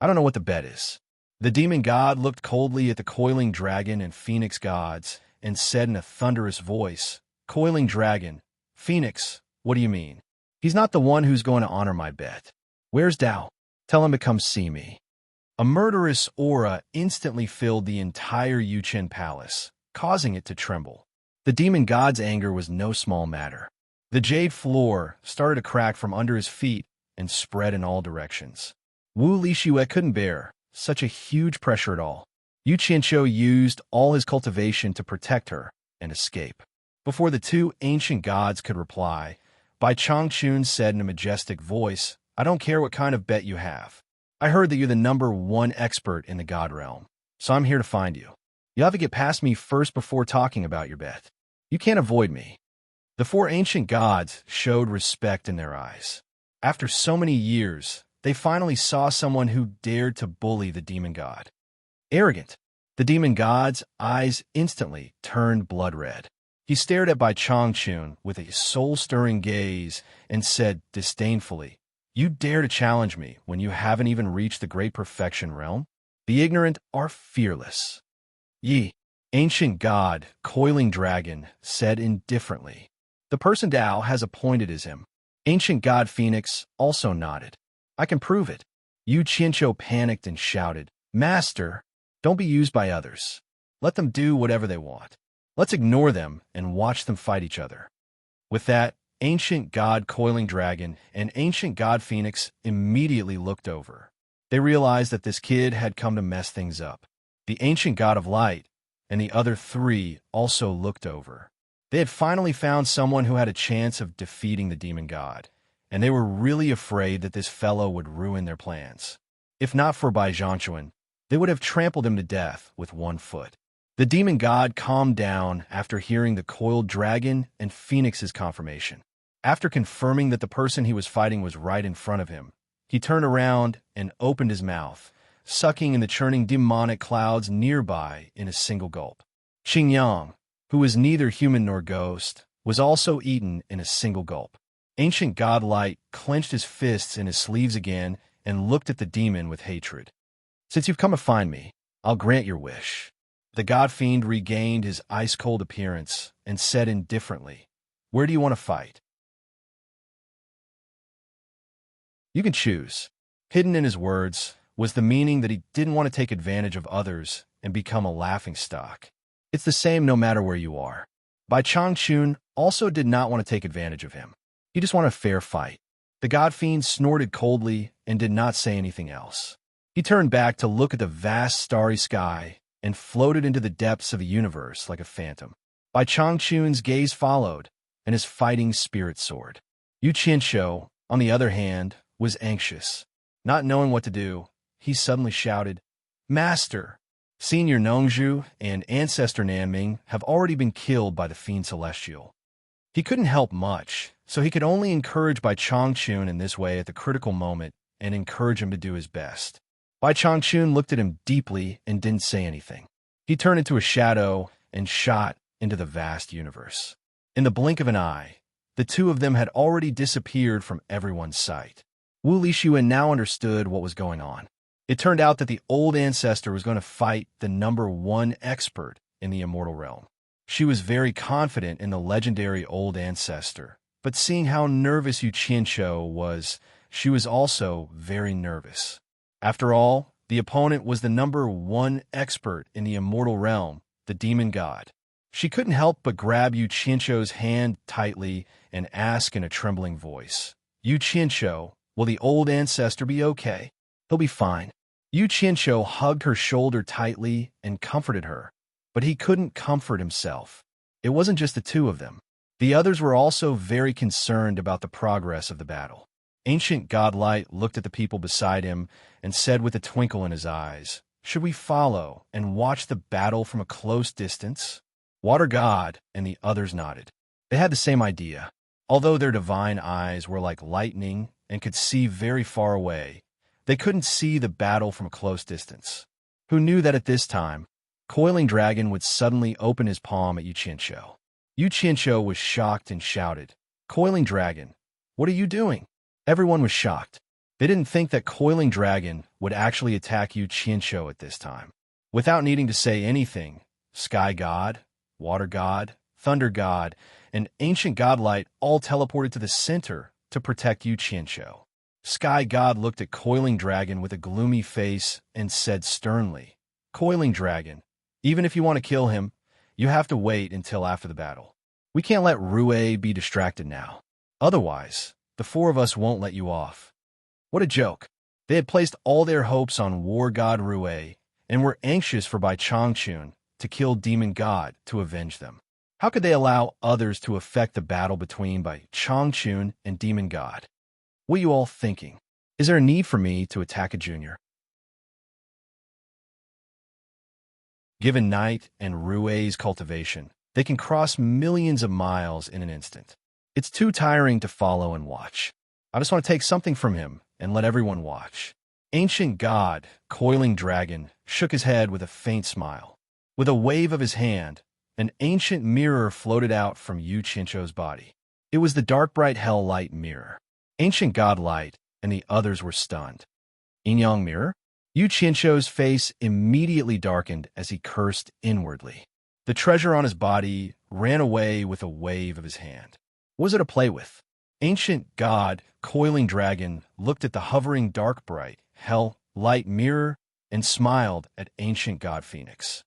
"I don't know what the bet is." The Demon God looked coldly at the coiling dragon and phoenix gods and said in a thunderous voice, "Coiling dragon, Phoenix, what do you mean? He's not the one who's going to honor my bet. Where's Dao? Tell him to come see me." A murderous aura instantly filled the entire Yuchen palace, causing it to tremble. The Demon God's anger was no small matter. The jade floor started to crack from under his feet and spread in all directions. Wu Lishue couldn't bear such a huge pressure at all. Yu Qianqiu used all his cultivation to protect her and escape. Before the two ancient gods could reply, Bai Changchun said in a majestic voice, "I don't care what kind of bet you have. I heard that you're the #1 expert in the god realm, so I'm here to find you. You have to get past me first before talking about your bet. You can't avoid me." The four ancient gods showed respect in their eyes. After so many years, they finally saw someone who dared to bully the demon god. Arrogant. The demon god's eyes instantly turned blood red. He stared at Bai Changchun with a soul-stirring gaze and said disdainfully, "You dare to challenge me when you haven't even reached the great perfection realm? The ignorant are fearless." "Yi, ancient god, coiling dragon," said indifferently. "The person Tao has appointed as him." Ancient god Phoenix also nodded. "I can prove it." Yu Qianqiu panicked and shouted, "Master, don't be used by others. Let them do whatever they want. Let's ignore them and watch them fight each other." With that, ancient god coiling dragon and ancient god Phoenix immediately looked over. They realized that this kid had come to mess things up. The ancient god of light and the other three also looked over. They had finally found someone who had a chance of defeating the demon god, and they were really afraid that this fellow would ruin their plans. If not for Bai Zhangquan, they would have trampled him to death with one foot. The demon god calmed down after hearing the coiled dragon and Phoenix's confirmation. After confirming that the person he was fighting was right in front of him, he turned around and opened his mouth, sucking in the churning demonic clouds nearby in a single gulp. Xingyang, who was neither human nor ghost, was also eaten in a single gulp. Ancient god Light clenched his fists in his sleeves again and looked at the demon with hatred. "Since you've come to find me, I'll grant your wish." The god fiend regained his ice-cold appearance and said indifferently, "Where do you want to fight?" "You can choose." Hidden in his words was the meaning that he didn't want to take advantage of others and become a laughingstock. It's the same no matter where you are. Bai Changchun also did not want to take advantage of him. He just wanted a fair fight. The god fiend snorted coldly and did not say anything else. He turned back to look at the vast starry sky and floated into the depths of the universe like a phantom. Bai Changchun's gaze followed, and his fighting spirit soared. Yu Qianqiu, on the other hand, was anxious. Not knowing what to do, he suddenly shouted, "Master! Senior Nongzhu and Ancestor Nanming have already been killed by the Fiend Celestial." He couldn't help much, so he could only encourage Bai Changchun in this way at the critical moment and encourage him to do his best. Bai Changchun looked at him deeply and didn't say anything. He turned into a shadow and shot into the vast universe. In the blink of an eye, the two of them had already disappeared from everyone's sight. Wu Lixuan now understood what was going on. It turned out that the old ancestor was going to fight the #1 expert in the immortal realm. She was very confident in the legendary old ancestor, but seeing how nervous Yu Qianqiu was, she was also very nervous. After all, the opponent was the #1 expert in the immortal realm, the demon god. She couldn't help but grab Yu Qianqiu's hand tightly and ask in a trembling voice, "Yu Qianqiu, will the old ancestor be okay?" "He'll be fine." Yu Qianqiu hugged her shoulder tightly and comforted her, but he couldn't comfort himself. It wasn't just the two of them. The others were also very concerned about the progress of the battle. Ancient Godlight looked at the people beside him and said with a twinkle in his eyes, "Should we follow and watch the battle from a close distance?" Water God and the others nodded. They had the same idea. Although their divine eyes were like lightning and could see very far away, they couldn't see the battle from a close distance. Who knew that at this time, Coiling Dragon would suddenly open his palm at Yu Qianqiu. Yu Qianqiu was shocked and shouted, "Coiling Dragon, what are you doing?" Everyone was shocked. They didn't think that Coiling Dragon would actually attack Yu Qianqiu at this time. Without needing to say anything, Sky God, Water God, Thunder God, and Ancient Godlight all teleported to the center to protect Yu Qianqiu. Sky God looked at Coiling Dragon with a gloomy face and said sternly, "Coiling Dragon, even if you want to kill him, you have to wait until after the battle. We can't let Rue be distracted now. Otherwise, the four of us won't let you off." What a joke. They had placed all their hopes on War God Rue and were anxious for Bai Changchun to kill Demon God to avenge them. How could they allow others to affect the battle between Bai Changchun and Demon God? What are you all thinking? Is there a need for me to attack a junior? Given Night and Rue's cultivation, they can cross millions of miles in an instant. It's too tiring to follow and watch. I just want to take something from him and let everyone watch. Ancient God, coiling dragon, shook his head with a faint smile. With a wave of his hand, an ancient mirror floated out from Yu Qianzhou's body. It was the dark bright hell light mirror. Ancient God light, and the others were stunned. Yin-yang mirror? Yu Qianzhou's face immediately darkened as he cursed inwardly. The treasure on his body ran away with a wave of his hand. What was it to play with? Ancient God, coiling dragon, looked at the hovering dark bright hell light mirror and smiled at ancient God Phoenix.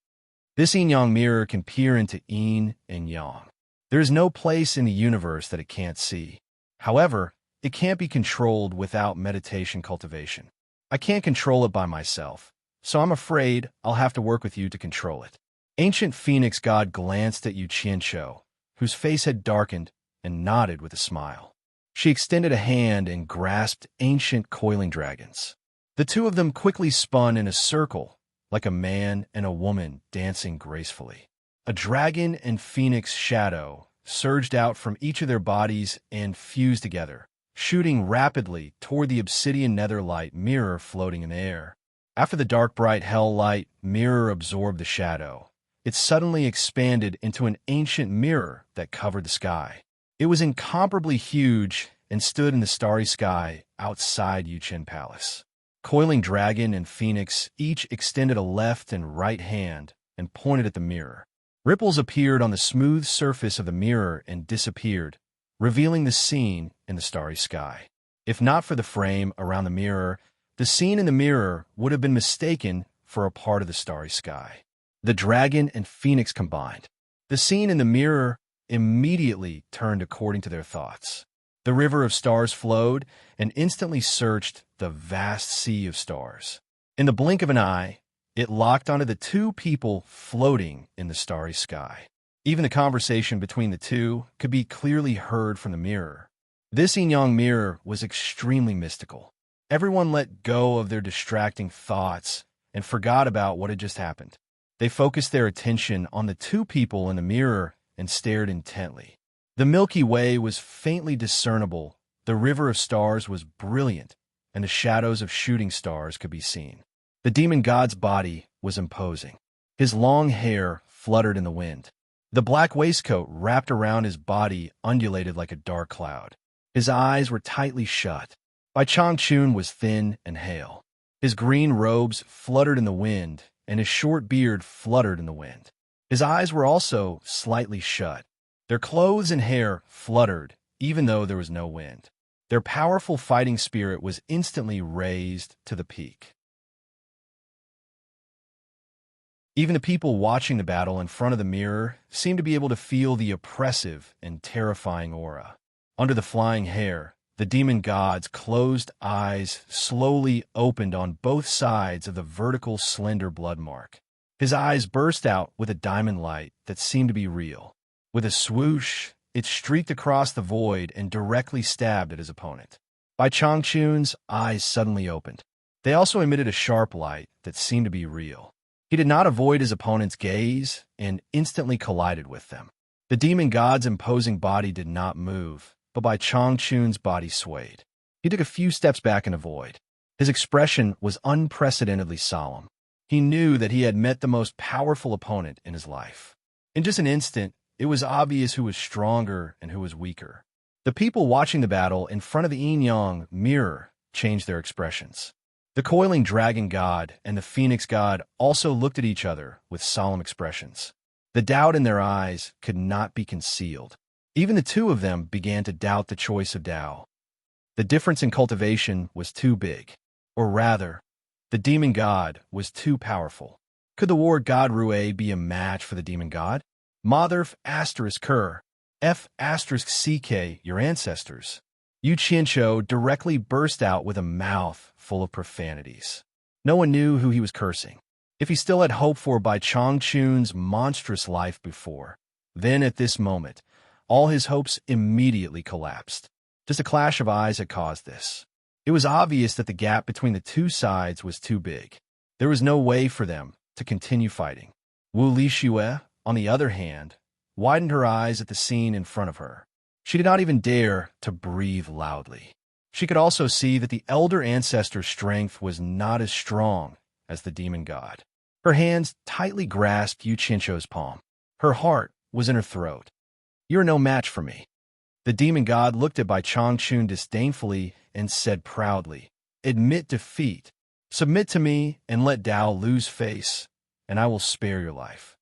This yin-yang mirror can peer into yin and yang. There is no place in the universe that it can't see. However, it can't be controlled without meditation cultivation. I can't control it by myself, so I'm afraid I'll have to work with you to control it. Ancient Phoenix God glanced at Yu Qianzhou, whose face had darkened, and nodded with a smile. She extended a hand and grasped ancient coiling dragons. The two of them quickly spun in a circle, like a man and a woman dancing gracefully. A dragon and phoenix shadow surged out from each of their bodies and fused together, shooting rapidly toward the obsidian nether light mirror floating in the air. After the dark bright hell light mirror absorbed the shadow, it suddenly expanded into an ancient mirror that covered the sky. It was incomparably huge and stood in the starry sky outside Yuchen Palace. Coiling dragon and phoenix each extended a left and right hand and pointed at the mirror. Ripples appeared on the smooth surface of the mirror and disappeared, revealing the scene in the starry sky. If not for the frame around the mirror, the scene in the mirror would have been mistaken for a part of the starry sky. The dragon and phoenix combined. The scene in the mirror immediately turned according to their thoughts. The river of stars flowed and instantly searched the vast sea of stars. In the blink of an eye, it locked onto the two people floating in the starry sky. Even the conversation between the two could be clearly heard from the mirror. This yin-yang mirror was extremely mystical. Everyone let go of their distracting thoughts and forgot about what had just happened. They focused their attention on the two people in the mirror and stared intently. The Milky Way was faintly discernible, the river of stars was brilliant, and the shadows of shooting stars could be seen. The demon god's body was imposing. His long hair fluttered in the wind. The black waistcoat wrapped around his body undulated like a dark cloud. His eyes were tightly shut. Bai Changchun was thin and hale. His green robes fluttered in the wind, and his short beard fluttered in the wind. His eyes were also slightly shut. Their clothes and hair fluttered, even though there was no wind. Their powerful fighting spirit was instantly raised to the peak. Even the people watching the battle in front of the mirror seemed to be able to feel the oppressive and terrifying aura. Under the flying hair, the demon god's closed eyes slowly opened on both sides of the vertical slender blood mark. His eyes burst out with a diamond light that seemed to be real. With a swoosh, it streaked across the void and directly stabbed at his opponent. Bai Changchun's eyes suddenly opened. They also emitted a sharp light that seemed to be real. He did not avoid his opponent's gaze and instantly collided with them. The demon god's imposing body did not move, but Bai Changchun's body swayed. He took a few steps back in the void. His expression was unprecedentedly solemn. He knew that he had met the most powerful opponent in his life. In just an instant, it was obvious who was stronger and who was weaker. The people watching the battle in front of the yin-yang mirror changed their expressions. The coiling dragon god and the phoenix god also looked at each other with solemn expressions. The doubt in their eyes could not be concealed. Even the two of them began to doubt the choice of Tao. The difference in cultivation was too big. Or rather, the demon god was too powerful. Could the war god Rue be a match for the demon god? Mother **Ker, F **CK, your ancestors. Yu Qianzhou directly burst out with a mouth full of profanities. No one knew who he was cursing. If he still had hope for Bai Changchun's monstrous life before, then at this moment, all his hopes immediately collapsed. Just a clash of eyes had caused this. It was obvious that the gap between the two sides was too big. There was no way for them to continue fighting. Wu Lixue, on the other hand, widened her eyes at the scene in front of her. She did not even dare to breathe loudly. She could also see that the elder ancestor's strength was not as strong as the demon god. Her hands tightly grasped Yu Qianzhou's palm. Her heart was in her throat. "You're no match for me." The demon god looked at Bai Changchun disdainfully and said proudly, "Admit defeat. Submit to me and let Dao lose face, and I will spare your life."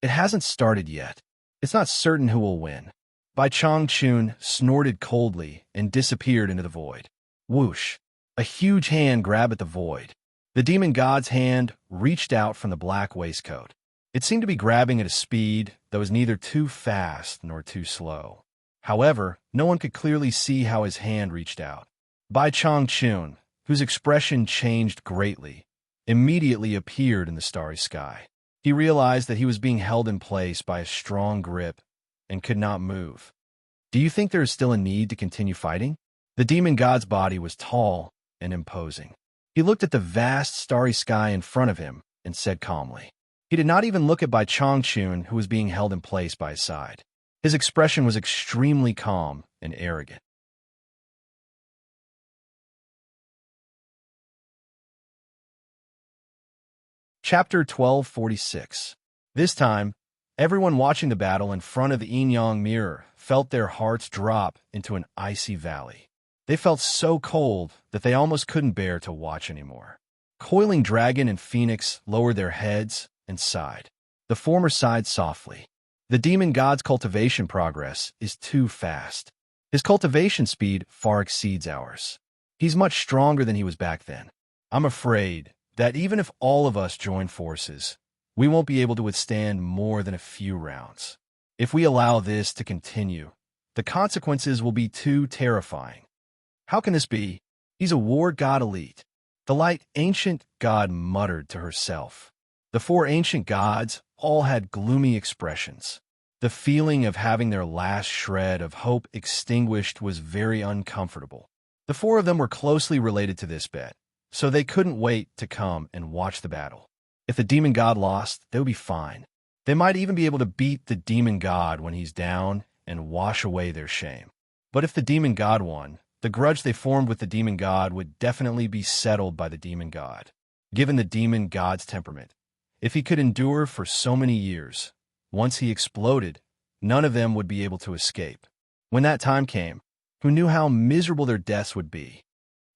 "It hasn't started yet. It's not certain who will win." Bai Changchun snorted coldly and disappeared into the void. Whoosh! A huge hand grabbed at the void. The demon god's hand reached out from the black waistcoat. It seemed to be grabbing at a speed that was neither too fast nor too slow. However, no one could clearly see how his hand reached out. Bai Changchun, whose expression changed greatly, immediately appeared in the starry sky. He realized that he was being held in place by a strong grip and could not move. "Do you think there is still a need to continue fighting?" The demon god's body was tall and imposing. He looked at the vast starry sky in front of him and said calmly. He did not even look at Bai Changchun, who was being held in place by his side. His expression was extremely calm and arrogant. Chapter 1246. This time, everyone watching the battle in front of the yin-yang mirror felt their hearts drop into an icy valley. They felt so cold that they almost couldn't bear to watch anymore. Coiling Dragon and Phoenix lowered their heads and sighed. The former sighed softly. The demon god's cultivation progress is too fast. His cultivation speed far exceeds ours. He's much stronger than he was back then. I'm afraid that even if all of us join forces, we won't be able to withstand more than a few rounds. If we allow this to continue, the consequences will be too terrifying. How can this be? He's a war god elite. The light ancient god muttered to herself. The four ancient gods all had gloomy expressions. The feeling of having their last shred of hope extinguished was very uncomfortable. The four of them were closely related to this bet, so they couldn't wait to come and watch the battle. If the demon god lost, they would be fine. They might even be able to beat the demon god when he's down and wash away their shame. But if the demon god won, the grudge they formed with the demon god would definitely be settled by the demon god. Given the demon god's temperament, if he could endure for so many years, once he exploded, none of them would be able to escape. When that time came, who knew how miserable their deaths would be?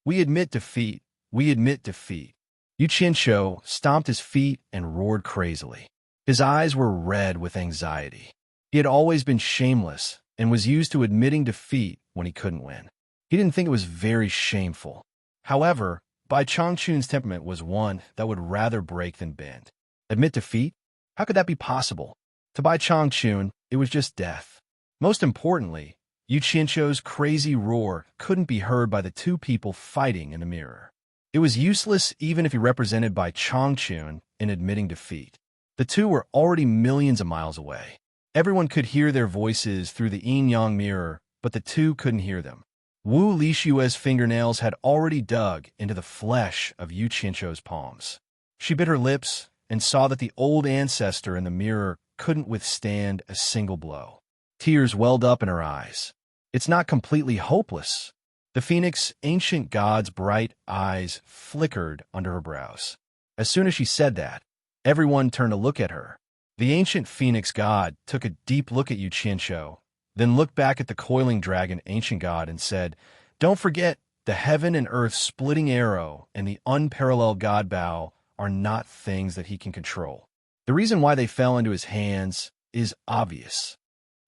"We admit defeat. We admit defeat." Yu Qianzhou stomped his feet and roared crazily. His eyes were red with anxiety. He had always been shameless and was used to admitting defeat when he couldn't win. He didn't think it was very shameful. However, Bai Changchun's temperament was one that would rather break than bend. Admit defeat? How could that be possible? To Bai Changchun, it was just death. Most importantly, Yu Qianzhou's crazy roar couldn't be heard by the two people fighting in the mirror. It was useless even if he represented Bai Changchun in admitting defeat. The two were already millions of miles away. Everyone could hear their voices through the yin-yang mirror, but the two couldn't hear them. Wu Lishue's fingernails had already dug into the flesh of Yu Qianzhou's palms. She bit her lips and saw that the old ancestor in the mirror couldn't withstand a single blow. Tears welled up in her eyes. It's not completely hopeless. The Phoenix ancient god's bright eyes flickered under her brows. As soon as she said that, everyone turned to look at her. The ancient Phoenix god took a deep look at Yu Qianzhou, then looked back at the coiling dragon ancient god and said, "Don't forget, the heaven and earth splitting arrow and the unparalleled god bow are not things that he can control." The reason why they fell into his hands is obvious.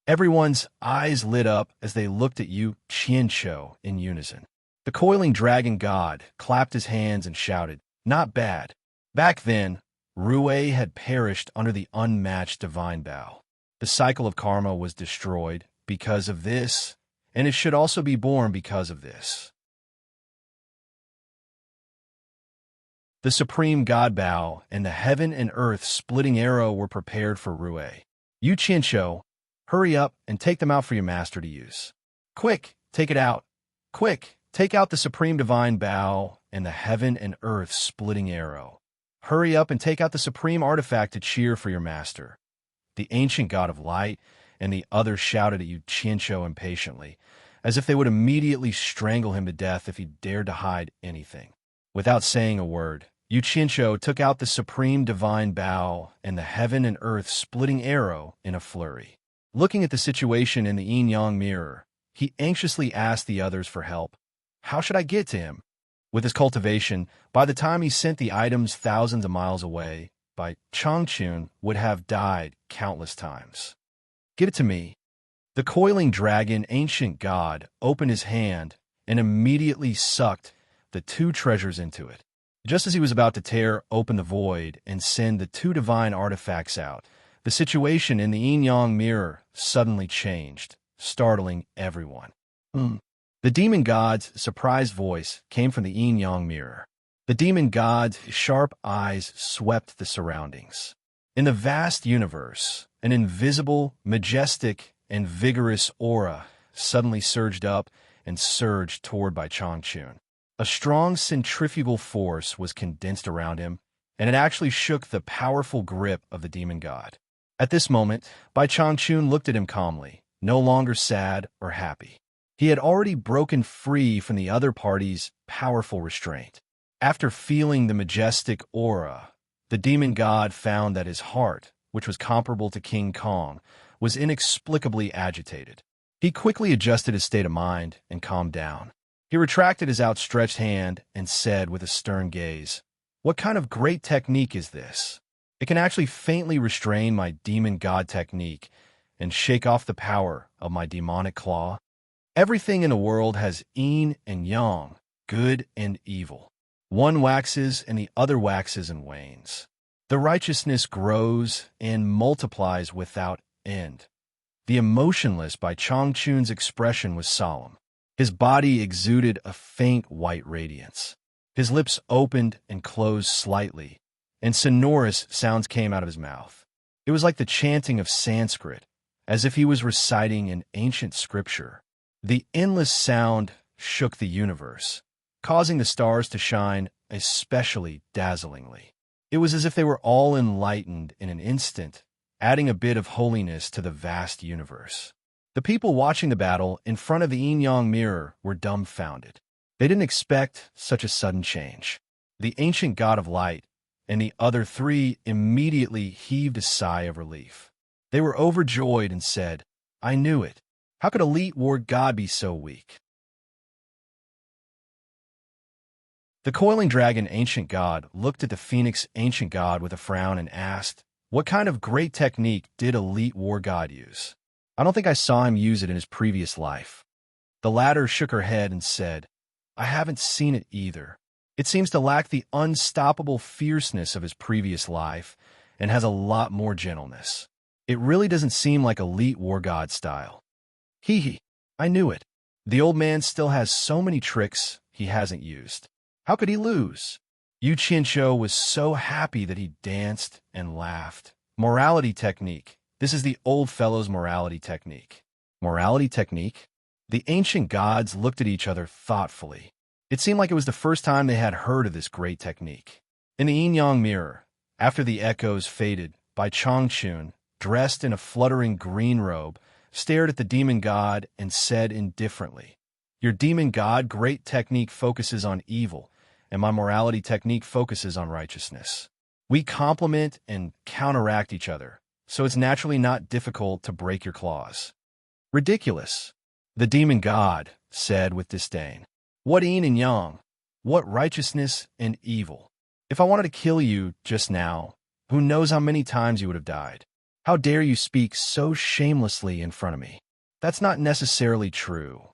Everyone's eyes lit up as they looked at Yu Qianzhou in unison. The coiling dragon god clapped his hands and shouted, "Not bad." Back then, Rue had perished under the unmatched divine bow. The cycle of karma was destroyed because of this, and it should also be born because of this. The supreme god bow and the heaven and earth splitting arrow were prepared for Rue. Yu Qianzhou, hurry up and take them out for your master to use. Quick, take it out. Quick, take out the supreme divine bow and the heaven and earth splitting arrow. Hurry up and take out the supreme artifact to cheer for your master. The ancient god of light and the others shouted at Yu Qianzhou impatiently. as if they would immediately strangle him to death if he dared to hide anything. Without saying a word, Yu Qianqiu took out the supreme divine bow and the heaven and earth splitting arrow in a flurry. Looking at the situation in the yin-yang mirror, he anxiously asked the others for help. How should I get to him? With his cultivation, by the time he sent the items thousands of miles away, Changchun would have died countless times. Give it to me. The coiling dragon, ancient god, opened his hand and immediately sucked the two treasures into it. Just as he was about to tear open the void and send the two divine artifacts out, the situation in the yin-yang mirror suddenly changed, startling everyone. The demon god's surprised voice came from the yin-yang mirror. The demon god's sharp eyes swept the surroundings. In the vast universe, an invisible, majestic, and vigorous aura suddenly surged up and surged toward Changchun. A strong centrifugal force was condensed around him, and it actually shook the powerful grip of the demon god. At this moment, Changchun looked at him calmly, no longer sad or happy. He had already broken free from the other party's powerful restraint. After feeling the majestic aura, the demon god found that his heart, which was comparable to King Kong, was inexplicably agitated. He quickly adjusted his state of mind and calmed down. He retracted his outstretched hand and said with a stern gaze, "What kind of great technique is this? It can actually faintly restrain my demon god technique and shake off the power of my demonic claw. Everything in the world has yin and yang, good and evil. One waxes and the other waxes and wanes. The righteousness grows and multiplies without end." The emotionless Changchun's expression was solemn. His body exuded a faint white radiance. His lips opened and closed slightly, and sonorous sounds came out of his mouth. It was like the chanting of Sanskrit, as if he was reciting an ancient scripture. The endless sound shook the universe, causing the stars to shine especially dazzlingly. It was as if they were all enlightened in an instant, adding a bit of holiness to the vast universe. The people watching the battle in front of the yin-yang mirror were dumbfounded. They didn't expect such a sudden change. The ancient god of light and the other three immediately heaved a sigh of relief. They were overjoyed and said, "I knew it. How could elite war god be so weak?" The coiling dragon ancient god looked at the phoenix ancient god with a frown and asked, "What kind of great technique did elite war god use? I don't think I saw him use it in his previous life." The latter shook her head and said, "I haven't seen it either. It seems to lack the unstoppable fierceness of his previous life and has a lot more gentleness. It really doesn't seem like elite war god style." Hee hee, I knew it. The old man still has so many tricks he hasn't used. How could he lose? Yu Qianqiu was so happy that he danced and laughed. Morality technique. This is the old fellow's morality technique. Morality technique? The ancient gods looked at each other thoughtfully. It seemed like it was the first time they had heard of this great technique. In the yin-yang mirror, after the echoes faded, Changchun, dressed in a fluttering green robe, stared at the demon god and said indifferently, "Your demon god great technique focuses on evil, and my morality technique focuses on righteousness. We complement and counteract each other, so it's naturally not difficult to break your claws." "Ridiculous," the demon god said with disdain. "What yin and yang? What righteousness and evil? If I wanted to kill you just now, who knows how many times you would have died? How dare you speak so shamelessly in front of me? That's not necessarily true."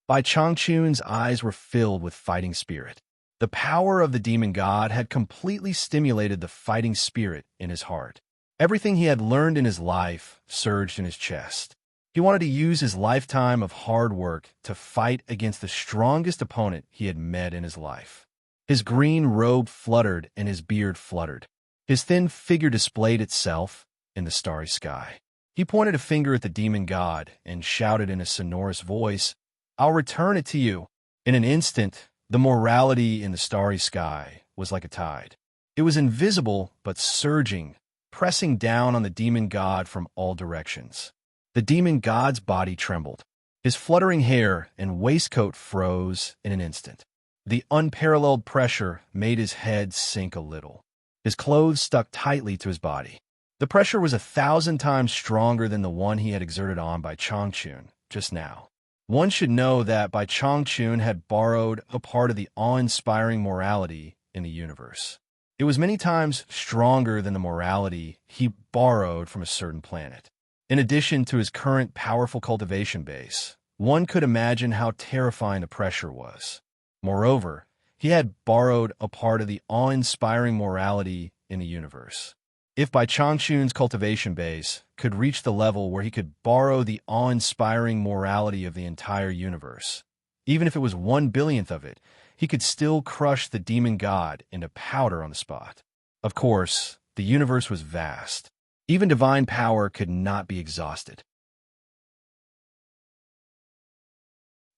Changchun's eyes were filled with fighting spirit. The power of the demon god had completely stimulated the fighting spirit in his heart. Everything he had learned in his life surged in his chest. He wanted to use his lifetime of hard work to fight against the strongest opponent he had met in his life. His green robe fluttered and his beard fluttered. His thin figure displayed itself in the starry sky. He pointed a finger at the demon god and shouted in a sonorous voice, "I'll return it to you." In an instant, the morality in the starry sky was like a tide. It was invisible but surging, pressing down on the demon god from all directions. The demon god's body trembled. His fluttering hair and waistcoat froze in an instant. The unparalleled pressure made his head sink a little. His clothes stuck tightly to his body. The pressure was 1,000 times stronger than the one he had exerted on Bai Changchun just now. One should know that Bai Changchun had borrowed a part of the awe-inspiring morality in the universe. It was many times stronger than the morality he borrowed from a certain planet. In addition to his current powerful cultivation base, one could imagine how terrifying the pressure was. Moreover, he had borrowed a part of the awe-inspiring morality in the universe. If Bai Changchun's cultivation base could reach the level where he could borrow the awe-inspiring morality of the entire universe, even if it was 1/1000th of it, he could still crush the demon god into powder on the spot. Of course, the universe was vast. Even divine power could not be exhausted.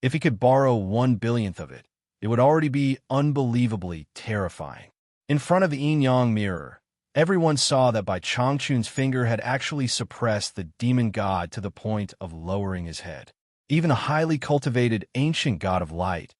If he could borrow 1/1000th of it, it would already be unbelievably terrifying. In front of the yin-yang mirror, everyone saw that Bai Changchun's finger had actually suppressed the demon god to the point of lowering his head. Even the highly cultivated ancient god of light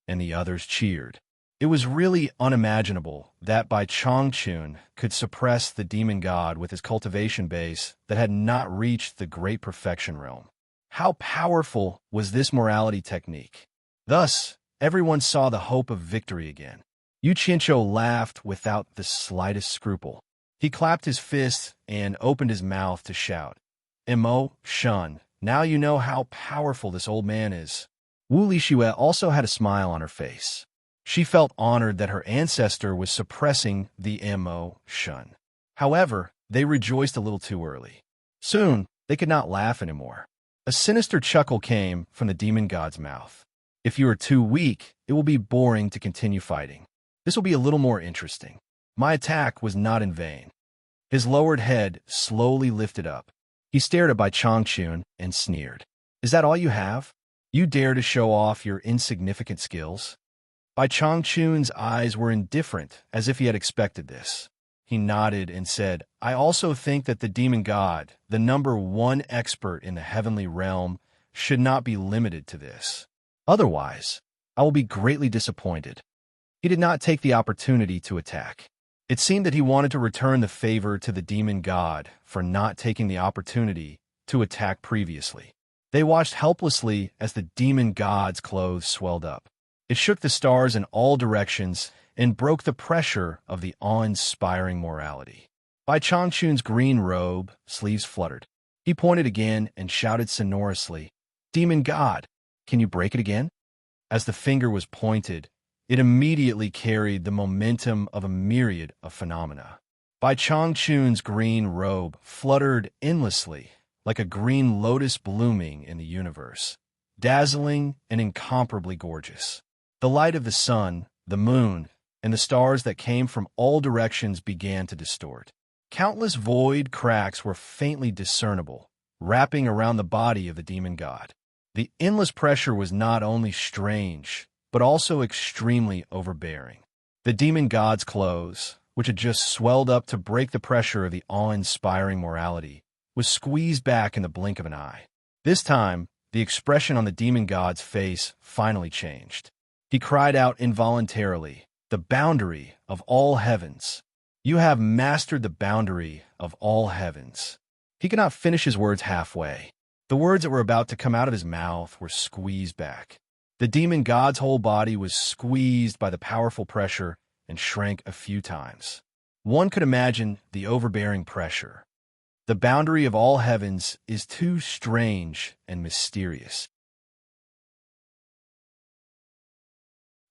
and the others cheered. It was really unimaginable that Bai Changchun could suppress the demon god with his cultivation base that had not reached the great perfection realm. How powerful was this morality technique? Thus, everyone saw the hope of victory again. Yu Qianqiu laughed without the slightest scruple. He clapped his fists and opened his mouth to shout, "Emo, Shun, now you know how powerful this old man is." Wu Lixue also had a smile on her face. She felt honored that her ancestor was suppressing the Emo, Shun. However, they rejoiced a little too early. Soon, they could not laugh anymore. A sinister chuckle came from the demon god's mouth. "If you are too weak, it will be boring to continue fighting. This will be a little more interesting. My attack was not in vain." His lowered head slowly lifted up. He stared at Bai Changchun and sneered. "Is that all you have? You dare to show off your insignificant skills?" Bai Changchun's eyes were indifferent, as if he had expected this. He nodded and said, "I also think that the demon god, the #1 expert in the heavenly realm, should not be limited to this. Otherwise, I will be greatly disappointed." He did not take the opportunity to attack. It seemed that he wanted to return the favor to the demon god for not taking the opportunity to attack previously. They watched helplessly as the demon god's clothes swelled up. It shook the stars in all directions and broke the pressure of the awe-inspiring morality. Bai Changchun's green robe sleeves fluttered. He pointed again and shouted sonorously, "Demon god, can you break it again?" As the finger was pointed, it immediately carried the momentum of a myriad of phenomena. Bai Changchun's green robe fluttered endlessly, like a green lotus blooming in the universe, dazzling and incomparably gorgeous. The light of the sun, the moon, and the stars that came from all directions began to distort. Countless void cracks were faintly discernible, wrapping around the body of the demon god. The endless pressure was not only strange, but also extremely overbearing. The demon god's clothes, which had just swelled up to break the pressure of the awe-inspiring morality, was squeezed back in the blink of an eye. This time, the expression on the demon god's face finally changed. He cried out involuntarily, "The boundary of all heavens. You have mastered the boundary of all heavens." He could not finish his words halfway. The words that were about to come out of his mouth were squeezed back. The demon god's whole body was squeezed by the powerful pressure and shrank a few times. One could imagine the overbearing pressure. The boundary of all heavens is too strange and mysterious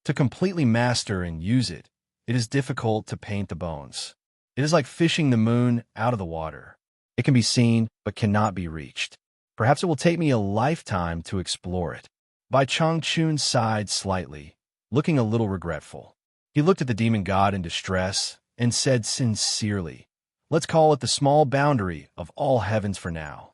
to completely master and use it. It is difficult to paint the bones. It is like fishing the moon out of the water. It can be seen, but cannot be reached. Perhaps it will take me a lifetime to explore it. Bai Changchun sighed slightly, looking a little regretful. He looked at the demon god in distress and said sincerely, "Let's call it the small boundary of all heavens for now."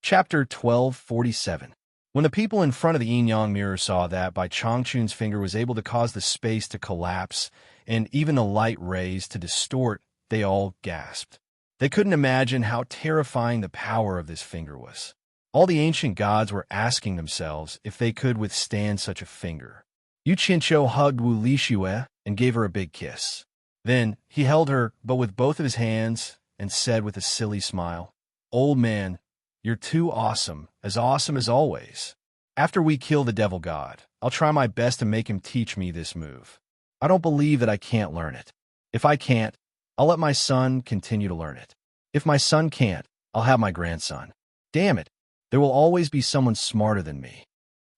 Chapter 1247. When the people in front of the yin-yang mirror saw that Bai Changchun's finger was able to cause the space to collapse and even the light rays to distort They all gasped. They couldn't imagine how terrifying the power of this finger was. All the ancient gods were asking themselves if they could withstand such a finger. Yu Qianqiu hugged Wu Lixue and gave her a big kiss. Then he held her, but with both of his hands, and said with a silly smile, "Old man, you're too awesome as always. After we kill the devil god, I'll try my best to make him teach me this move. I don't believe that I can't learn it. If I can't, I'll let my son continue to learn it. If my son can't, I'll have my grandson. Damn it, there will always be someone smarter than me."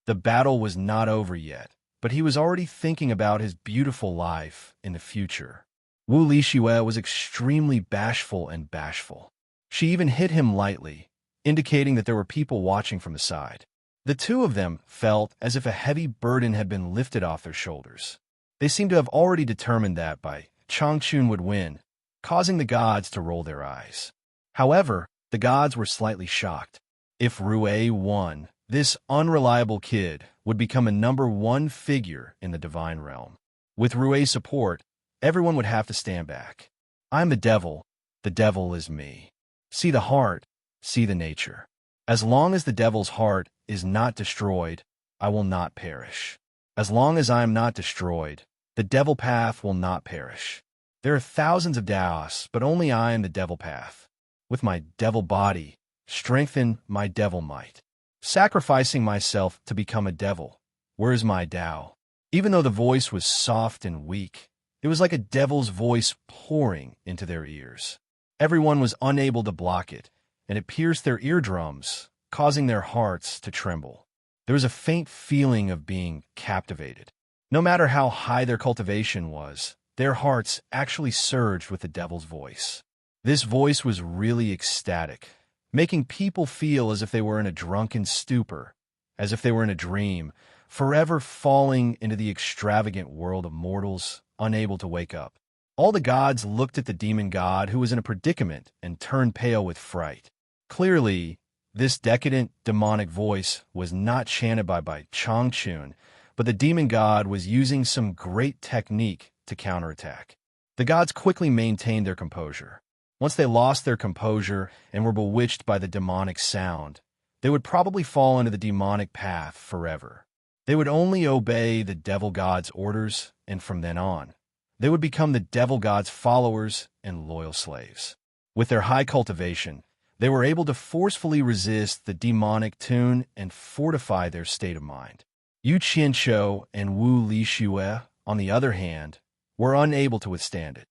The battle was not over yet, but he was already thinking about his beautiful life in the future. Wu Lixue was extremely bashful. She even hit him lightly, indicating that there were people watching from the side. The two of them felt as if a heavy burden had been lifted off their shoulders. They seemed to have already determined that by Changchun would win, causing the gods to roll their eyes. However, the gods were slightly shocked. If Rue won, this unreliable kid would become a #1 figure in the divine realm. With Rue's support, everyone would have to stand back. I'm the devil is me. See the heart, see the nature. As long as the devil's heart is not destroyed, I will not perish. As long as I am not destroyed, the devil path will not perish. There are thousands of Daos, but only I am the devil path. With my devil body, strengthen my devil might. Sacrificing myself to become a devil. Where is my Tao? Even though the voice was soft and weak, it was like a devil's voice pouring into their ears. Everyone was unable to block it, and it pierced their eardrums, causing their hearts to tremble. There was a faint feeling of being captivated. No matter how high their cultivation was, their hearts actually surged with the devil's voice. This voice was really ecstatic, making people feel as if they were in a drunken stupor, as if they were in a dream, forever falling into the extravagant world of mortals, unable to wake up. All the gods looked at the demon god who was in a predicament and turned pale with fright. Clearly, this decadent, demonic voice was not chanted by Changchun, but the demon god was using some great technique to counterattack. The gods quickly maintained their composure. Once they lost their composure and were bewitched by the demonic sound, they would probably fall into the demonic path forever. They would only obey the devil god's orders, and from then on, they would become the devil god's followers and loyal slaves. With their high cultivation, they were able to forcefully resist the demonic tune and fortify their state of mind. Yu Qianqiu and Wu Lixue, on the other hand, were unable to withstand it.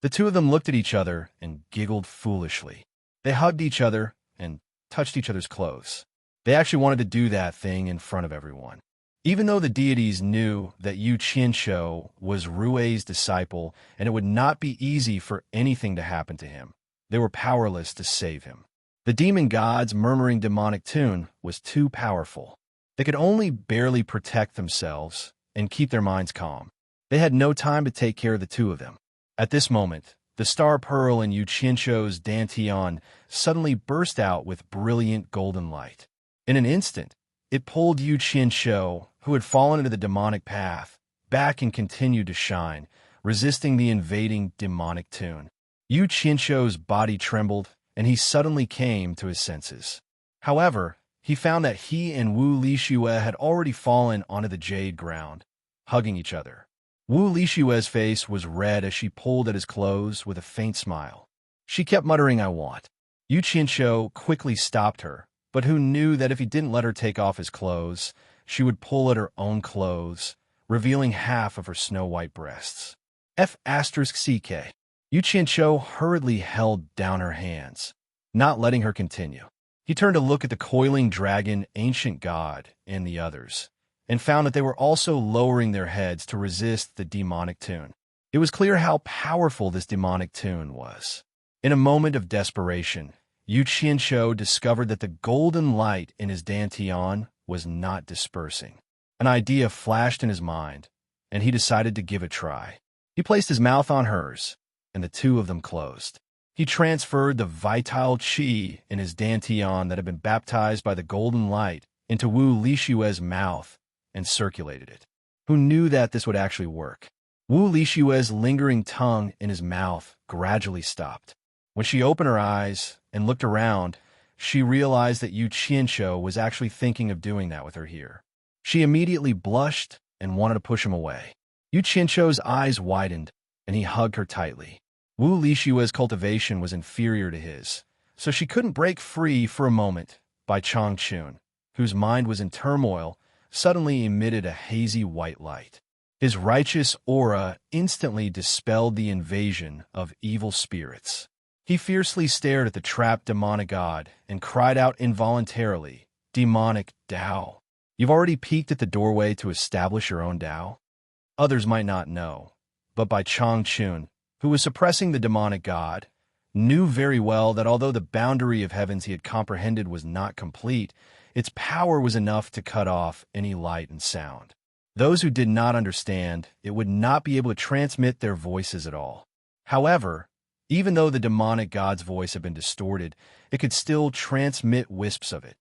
The two of them looked at each other and giggled foolishly. They hugged each other and touched each other's clothes. They actually wanted to do that thing in front of everyone. Even though the deities knew that Yu Qianqiu was Rue's disciple and it would not be easy for anything to happen to him, they were powerless to save him. The demon god's murmuring demonic tune was too powerful. They could only barely protect themselves and keep their minds calm. They had no time to take care of the two of them. At this moment, the star pearl in Yu Qianqiu's dantian suddenly burst out with brilliant golden light. In an instant, it pulled Yu Qianqiu, who had fallen into the demonic path, back and continued to shine, resisting the invading demonic tune. Yu Qianqiu's body trembled, and he suddenly came to his senses. However, he found that he and Wu Lixue had already fallen onto the jade ground, hugging each other. Wu Lixue's face was red as she pulled at his clothes with a faint smile. She kept muttering, "I want." Yu Qianqiu quickly stopped her, but who knew that if he didn't let her take off his clothes, she would pull at her own clothes, revealing half of her snow-white breasts. F***CK. Yu Qianqiu hurriedly held down her hands, not letting her continue. He turned to look at the coiling dragon, ancient god, and the others, and found that they were also lowering their heads to resist the demonic tune. It was clear how powerful this demonic tune was. In a moment of desperation, Yu Qianqiu discovered that the golden light in his dantian was not dispersing. An idea flashed in his mind, and he decided to give it a try. He placed his mouth on hers, and the two of them closed. He transferred the vital qi in his dantian that had been baptized by the golden light into Wu Lixue's mouth and circulated it. Who knew that this would actually work? Wu Lishue's lingering tongue in his mouth gradually stopped. When she opened her eyes and looked around, she realized that Yu Qianshou was actually thinking of doing that with her here. She immediately blushed and wanted to push him away. Yu Qianshou's eyes widened, and he hugged her tightly. Wu Lishue's cultivation was inferior to his, so she couldn't break free for a moment. Bai Changchun, whose mind was in turmoil, suddenly emitted a hazy white light. His righteous aura instantly dispelled the invasion of evil spirits. He fiercely stared at the trapped demonic god and cried out involuntarily, "Demonic Tao, you've already peeked at the doorway to establish your own Tao?" Others might not know, but Bai Changchun, who was suppressing the demonic god, knew very well that although the boundary of heavens he had comprehended was not complete, its power was enough to cut off any light and sound. Those who did not understand it would not be able to transmit their voices at all. However, even though the demonic god's voice had been distorted, it could still transmit wisps of it.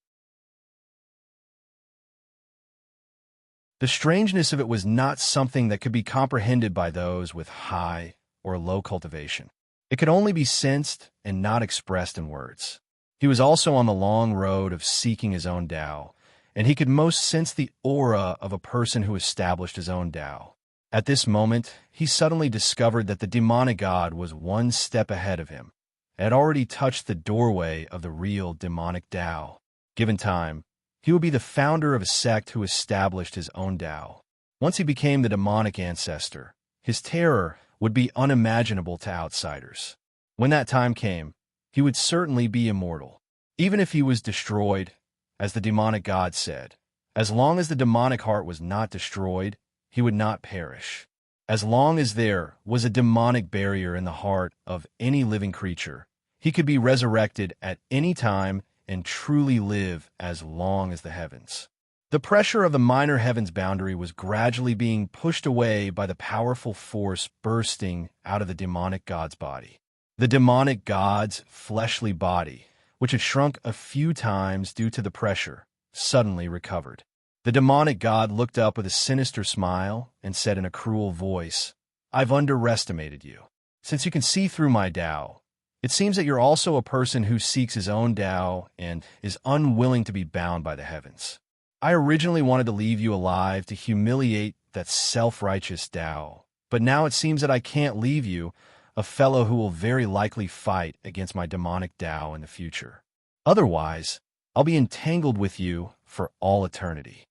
The strangeness of it was not something that could be comprehended by those with high or low cultivation. It could only be sensed and not expressed in words. He was also on the long road of seeking his own Tao, and he could most sense the aura of a person who established his own Tao. At this moment, he suddenly discovered that the demonic god was one step ahead of him, and had already touched the doorway of the real demonic Tao. Given time, he would be the founder of a sect who established his own Tao. Once he became the demonic ancestor, his terror would be unimaginable to outsiders. When that time came, he would certainly be immortal. Even if he was destroyed, as the demonic god said, as long as the demonic heart was not destroyed, he would not perish. As long as there was a demonic barrier in the heart of any living creature, he could be resurrected at any time and truly live as long as the heavens. The pressure of the minor heavens boundary was gradually being pushed away by the powerful force bursting out of the demonic god's body. The demonic god's fleshly body, which had shrunk a few times due to the pressure, suddenly recovered. The demonic god looked up with a sinister smile and said in a cruel voice, "I've underestimated you. Since you can see through my Tao, it seems that you're also a person who seeks his own Tao and is unwilling to be bound by the heavens. I originally wanted to leave you alive to humiliate that self-righteous Tao, but now it seems that I can't leave you, a fellow who will very likely fight against my demonic Tao in the future. Otherwise, I'll be entangled with you for all eternity."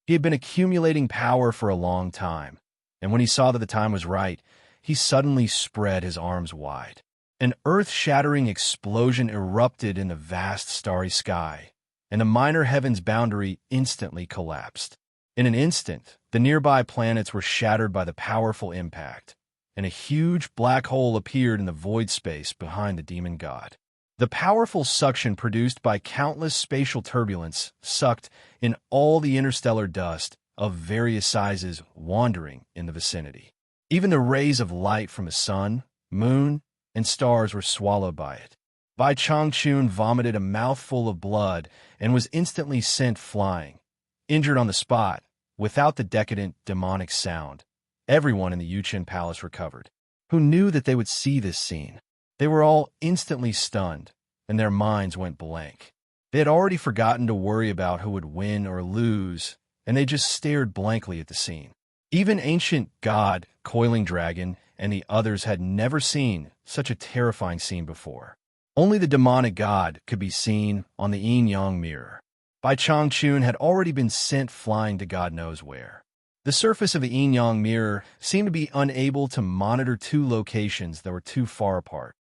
He had been accumulating power for a long time, and when he saw that the time was right, he suddenly spread his arms wide. An earth-shattering explosion erupted in the vast starry sky, and the minor heavens boundary instantly collapsed. In an instant, the nearby planets were shattered by the powerful impact, and a huge black hole appeared in the void space behind the demon god. The powerful suction produced by countless spatial turbulence sucked in all the interstellar dust of various sizes wandering in the vicinity. Even the rays of light from the sun, moon, and stars were swallowed by it. Bai Changchun vomited a mouthful of blood and was instantly sent flying, injured on the spot, without the decadent demonic sound. Everyone in the Yuqian Palace recovered. Who knew that they would see this scene? They were all instantly stunned, and their minds went blank. They had already forgotten to worry about who would win or lose, and they just stared blankly at the scene. Even ancient god, Coiling Dragon, and the others had never seen such a terrifying scene before. Only the demonic god could be seen on the yin-yang mirror. Bai Changchun had already been sent flying to God knows where. The surface of the yin-yang mirror seemed to be unable to monitor two locations that were too far apart.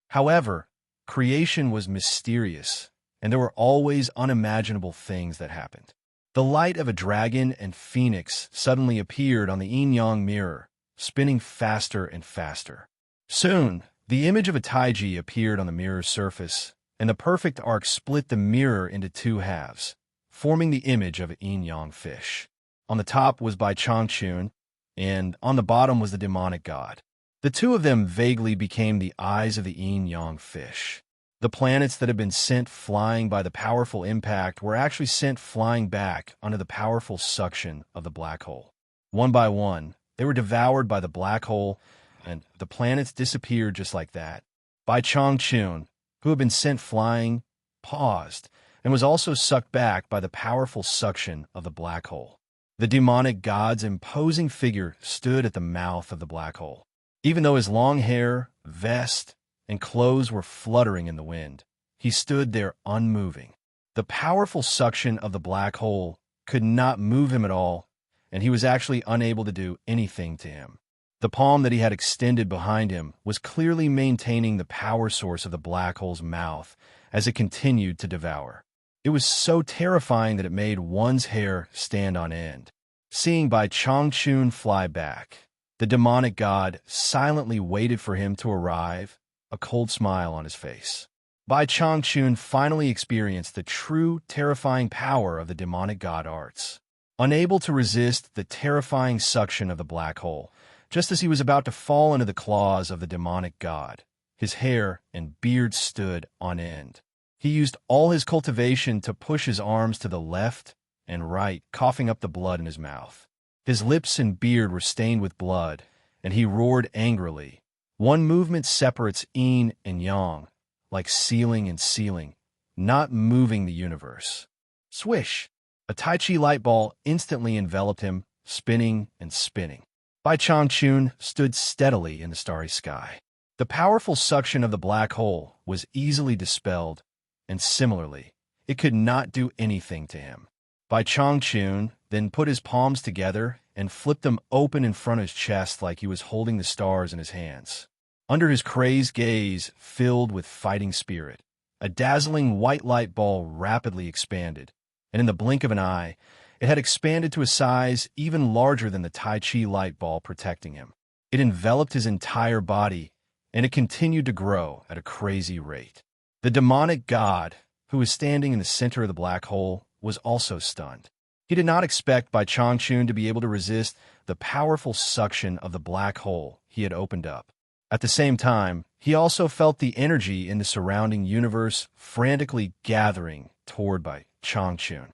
However, creation was mysterious, and there were always unimaginable things that happened. The light of a dragon and phoenix suddenly appeared on the yin-yang mirror, spinning faster and faster. Soon, the image of a taiji appeared on the mirror's surface, and the perfect arc split the mirror into two halves, forming the image of a yin-yang fish. On the top was Bai Changchun, and on the bottom was the demonic god. The two of them vaguely became the eyes of the yin-yang fish. The planets that had been sent flying by the powerful impact were actually sent flying back under the powerful suction of the black hole. One by one, they were devoured by the black hole, and the planets disappeared just like that. Bai Changchun, who had been sent flying, paused, and was also sucked back by the powerful suction of the black hole. The demonic god's imposing figure stood at the mouth of the black hole. Even though his long hair, vest, and clothes were fluttering in the wind, he stood there unmoving. The powerful suction of the black hole could not move him at all, and he was actually unable to do anything to him. The palm that he had extended behind him was clearly maintaining the power source of the black hole's mouth as it continued to devour. It was so terrifying that it made one's hair stand on end. Seeing Bai Changchun fly back, the demonic god silently waited for him to arrive, a cold smile on his face. Bai Changchun finally experienced the true, terrifying power of the demonic god arts. Unable to resist the terrifying suction of the black hole, just as he was about to fall into the claws of the demonic god, his hair and beard stood on end. He used all his cultivation to push his arms to the left and right, coughing up the blood in his mouth. His lips and beard were stained with blood, and he roared angrily. One movement separates yin and yang, like sealing and sealing, not moving the universe. Swish! A Tai Chi light ball instantly enveloped him, spinning and spinning. Bai Changchun stood steadily in the starry sky. The powerful suction of the black hole was easily dispelled, and similarly, it could not do anything to him. Bai Changchun then put his palms together and flipped them open in front of his chest like he was holding the stars in his hands. Under his crazed gaze, filled with fighting spirit, a dazzling white light ball rapidly expanded, and in the blink of an eye, it had expanded to a size even larger than the Tai Chi light ball protecting him. It enveloped his entire body, and it continued to grow at a crazy rate. The demonic god, who was standing in the center of the black hole, was also stunned. He did not expect Bai Changchun to be able to resist the powerful suction of the black hole he had opened up. At the same time, he also felt the energy in the surrounding universe frantically gathering toward Bai Changchun.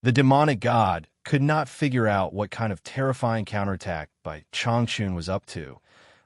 The demonic god could not figure out what kind of terrifying counterattack Bai Changchun was up to,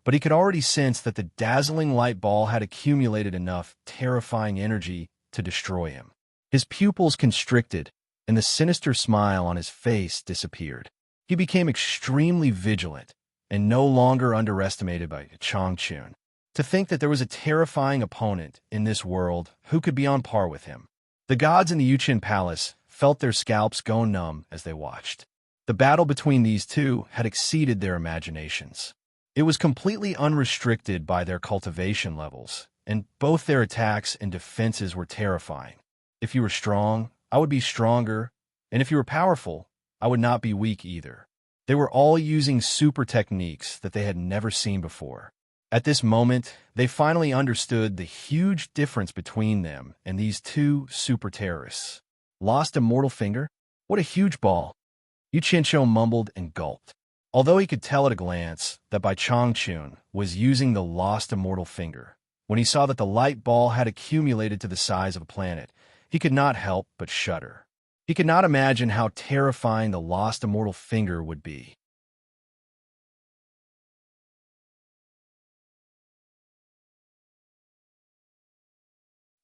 but he could already sense that the dazzling light ball had accumulated enough terrifying energy to destroy him. His pupils constricted, and the sinister smile on his face disappeared. He became extremely vigilant and no longer underestimated Bai Changchun. To think that there was a terrifying opponent in this world who could be on par with him. The gods in the Yuqin Palace felt their scalps go numb as they watched. The battle between these two had exceeded their imaginations. It was completely unrestricted by their cultivation levels, and both their attacks and defenses were terrifying. If you were strong, I would be stronger, and if you were powerful, I would not be weak either. They were all using super techniques that they had never seen before. At this moment, they finally understood the huge difference between them and these two super terrorists. Lost a mortal finger? What a huge ball! Yu Qianqiu mumbled and gulped. Although he could tell at a glance that Bai Changchun was using the lost immortal finger, when he saw that the light ball had accumulated to the size of a planet, he could not help but shudder. He could not imagine how terrifying the lost immortal finger would be.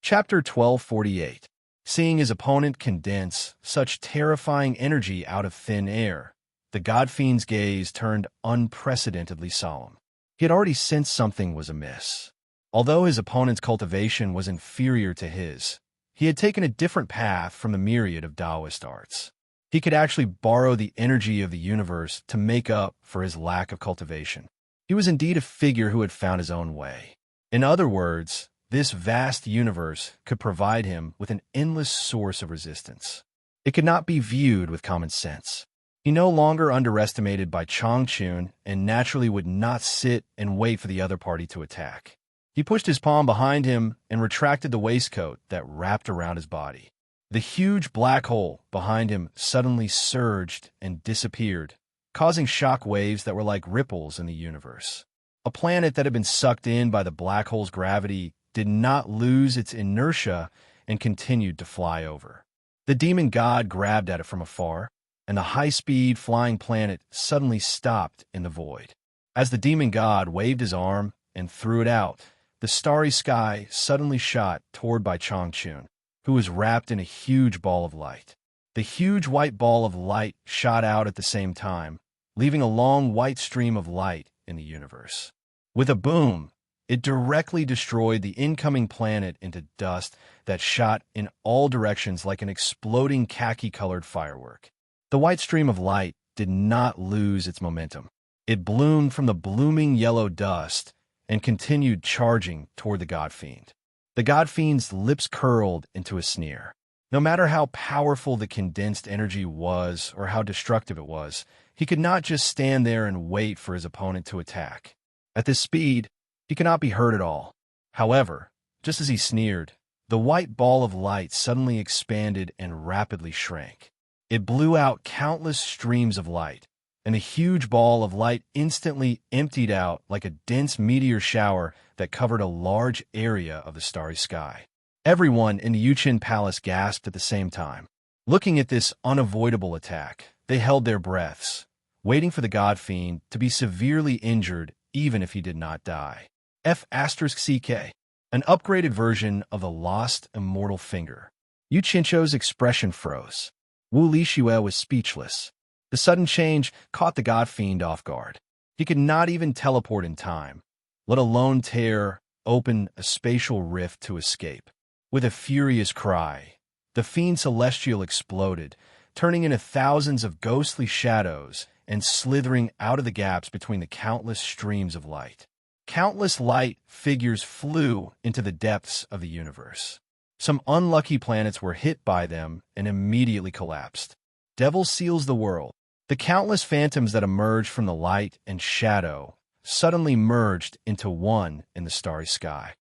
Chapter 1248. Seeing his opponent condense such terrifying energy out of thin air, the God-fiend's gaze turned unprecedentedly solemn. He had already sensed something was amiss. Although his opponent's cultivation was inferior to his, he had taken a different path from the myriad of Taoist arts. He could actually borrow the energy of the universe to make up for his lack of cultivation. He was indeed a figure who had found his own way. In other words, this vast universe could provide him with an endless source of resistance. It could not be viewed with common sense. He no longer underestimated Bai Changchun and naturally would not sit and wait for the other party to attack. He pushed his palm behind him and retracted the waistcoat that wrapped around his body. The huge black hole behind him suddenly surged and disappeared, causing shock waves that were like ripples in the universe. A planet that had been sucked in by the black hole's gravity did not lose its inertia and continued to fly over. The demon god grabbed at it from afar, and the high-speed flying planet suddenly stopped in the void. As the demon god waved his arm and threw it out, the starry sky suddenly shot toward Bai Changchun, who was wrapped in a huge ball of light. The huge white ball of light shot out at the same time, leaving a long white stream of light in the universe. With a boom, it directly destroyed the incoming planet into dust that shot in all directions like an exploding khaki-colored firework. The white stream of light did not lose its momentum. It bloomed from the blooming yellow dust and continued charging toward the God-Fiend. The God-Fiend's lips curled into a sneer. No matter how powerful the condensed energy was or how destructive it was, he could not just stand there and wait for his opponent to attack. At this speed, he could not be hurt at all. However, just as he sneered, the white ball of light suddenly expanded and rapidly shrank. It blew out countless streams of light, and a huge ball of light instantly emptied out like a dense meteor shower that covered a large area of the starry sky. Everyone in the Yuqin Palace gasped at the same time. Looking at this unavoidable attack, they held their breaths, waiting for the God-Fiend to be severely injured even if he did not die. F***CK, an upgraded version of the lost immortal finger. Yu Qinshuo's expression froze. Wu Lixue was speechless. The sudden change caught the God-Fiend off guard. He could not even teleport in time, let alone tear open a spatial rift to escape. With a furious cry, the Fiend Celestial exploded, turning into thousands of ghostly shadows and slithering out of the gaps between the countless streams of light. Countless light figures flew into the depths of the universe. Some unlucky planets were hit by them and immediately collapsed. Devil seals the world. The countless phantoms that emerged from the light and shadow suddenly merged into one in the starry sky.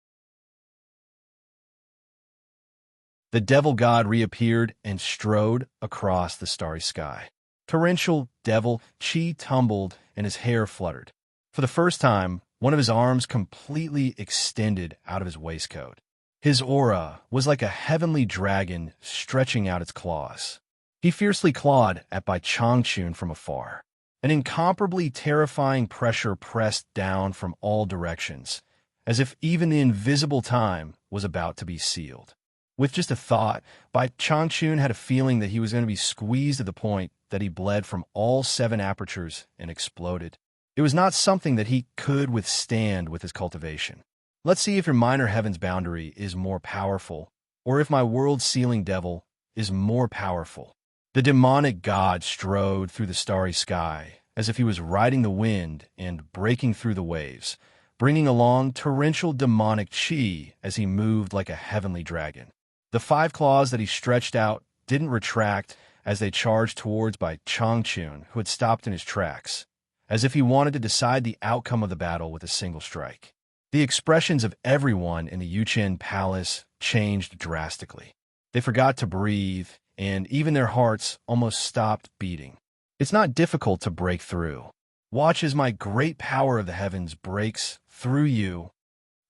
The devil god reappeared and strode across the starry sky. Torrential devil chi tumbled and his hair fluttered. For the first time, one of his arms completely extended out of his waistcoat. His aura was like a heavenly dragon stretching out its claws. He fiercely clawed at Bai Changchun from afar. An incomparably terrifying pressure pressed down from all directions, as if even the invisible time was about to be sealed. With just a thought, Bai Changchun had a feeling that he was going to be squeezed to the point that he bled from all 7 apertures and exploded. It was not something that he could withstand with his cultivation. Let's see if your minor heaven's boundary is more powerful, or if my world-sealing devil is more powerful. The demonic god strode through the starry sky, as if he was riding the wind and breaking through the waves, bringing along torrential demonic chi as he moved like a heavenly dragon. The 5 claws that he stretched out didn't retract as they charged towards Bai Changchun, who had stopped in his tracks, as if he wanted to decide the outcome of the battle with a single strike. The expressions of everyone in the Yuqin Palace changed drastically. They forgot to breathe, and even their hearts almost stopped beating. It's not difficult to break through. Watch as my great power of the heavens breaks through you.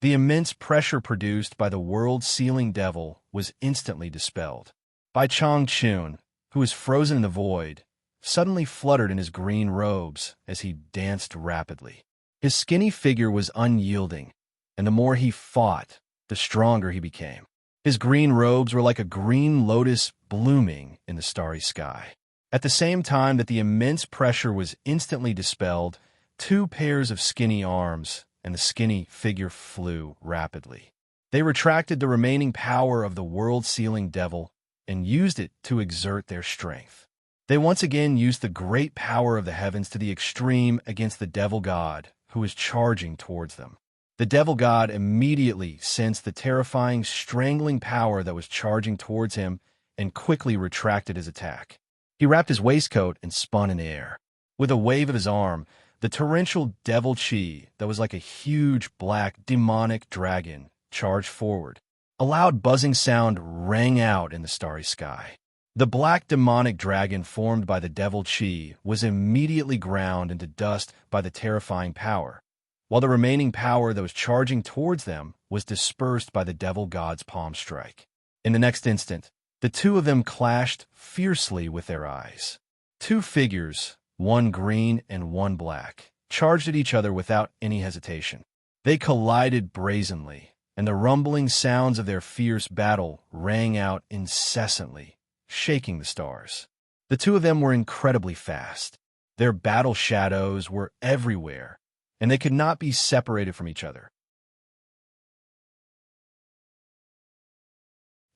The immense pressure produced by the world-sealing devil was instantly dispelled. Bai Changchun, who was frozen in the void, suddenly fluttered in his green robes as he danced rapidly. His skinny figure was unyielding, and the more he fought, the stronger he became. His green robes were like a green lotus blooming in the starry sky. At the same time that the immense pressure was instantly dispelled, 2 pairs of skinny arms and the skinny figure flew rapidly. They retracted the remaining power of the world-sealing devil and used it to exert their strength. They once again used the great power of the heavens to the extreme against the devil god, who was charging towards them. The devil god immediately sensed the terrifying, strangling power that was charging towards him and quickly retracted his attack. He wrapped his waistcoat and spun in the air. With a wave of his arm, the torrential devil chi that was like a huge black demonic dragon charged forward. A loud buzzing sound rang out in the starry sky. The black demonic dragon formed by the devil chi was immediately ground into dust by the terrifying power. while the remaining power that was charging towards them was dispersed by the devil god's palm strike. In the next instant, the two of them clashed fiercely with their eyes. Two figures, one green and one black, charged at each other without any hesitation. They collided brazenly, and the rumbling sounds of their fierce battle rang out incessantly, shaking the stars. The two of them were incredibly fast. Their battle shadows were everywhere, and they could not be separated from each other.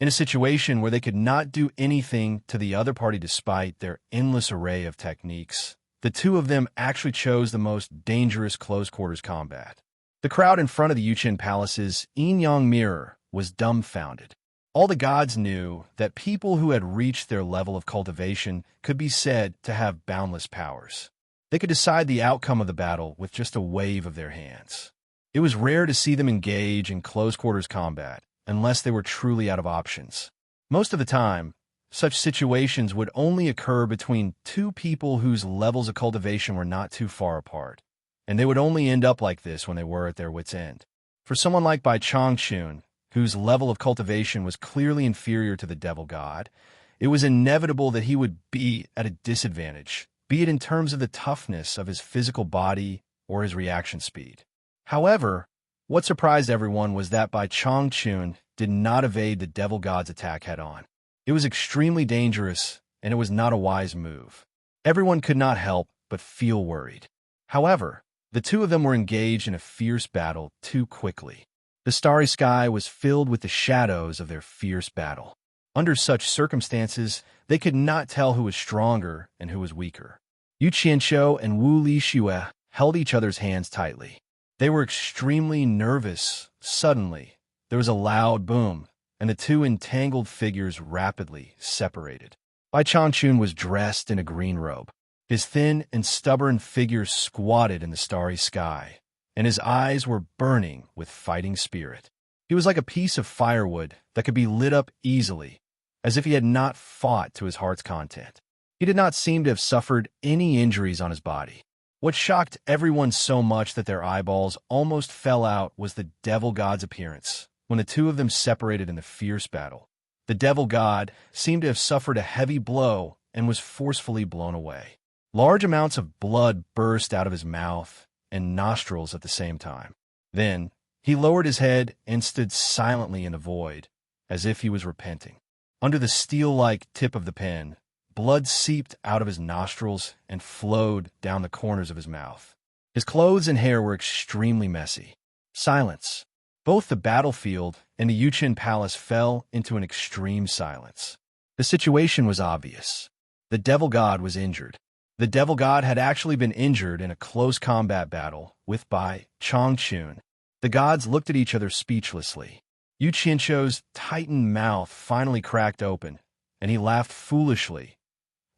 In a situation where they could not do anything to the other party despite their endless array of techniques, the two of them actually chose the most dangerous close-quarters combat. The crowd in front of the Yuchen Palace's yin-yang mirror was dumbfounded. All the gods knew that people who had reached their level of cultivation could be said to have boundless powers. They could decide the outcome of the battle with just a wave of their hands. It was rare to see them engage in close-quarters combat, unless they were truly out of options. Most of the time, such situations would only occur between two people whose levels of cultivation were not too far apart, and they would only end up like this when they were at their wits' end. For someone like Bai Changchun, whose level of cultivation was clearly inferior to the devil god, it was inevitable that he would be at a disadvantage, be it in terms of the toughness of his physical body or his reaction speed. However, what surprised everyone was that Bai Changchun did not evade the devil god's attack head-on. It was extremely dangerous, and it was not a wise move. Everyone could not help but feel worried. However, the two of them were engaged in a fierce battle too quickly. The starry sky was filled with the shadows of their fierce battle. Under such circumstances, they could not tell who was stronger and who was weaker. Yu Qianqiu and Wu Lixue held each other's hands tightly. They were extremely nervous. Suddenly, there was a loud boom, and the two entangled figures rapidly separated. Bai Changchun was dressed in a green robe. His thin and stubborn figure squatted in the starry sky, and his eyes were burning with fighting spirit. He was like a piece of firewood that could be lit up easily, as if he had not fought to his heart's content. He did not seem to have suffered any injuries on his body. What shocked everyone so much that their eyeballs almost fell out was the devil god's appearance. When the two of them separated in the fierce battle, the devil god seemed to have suffered a heavy blow and was forcefully blown away. Large amounts of blood burst out of his mouth and nostrils at the same time. Then, he lowered his head and stood silently in the void, as if he was repenting. Under the steel-like tip of the pen, blood seeped out of his nostrils and flowed down the corners of his mouth. His clothes and hair were extremely messy. Silence. Both the battlefield and the Yuchen Palace fell into an extreme silence. The situation was obvious. The devil god was injured. The devil god had actually been injured in a close combat battle with Bai Changchun. The gods looked at each other speechlessly. Yu Qianqiu's tightened mouth finally cracked open, and he laughed foolishly.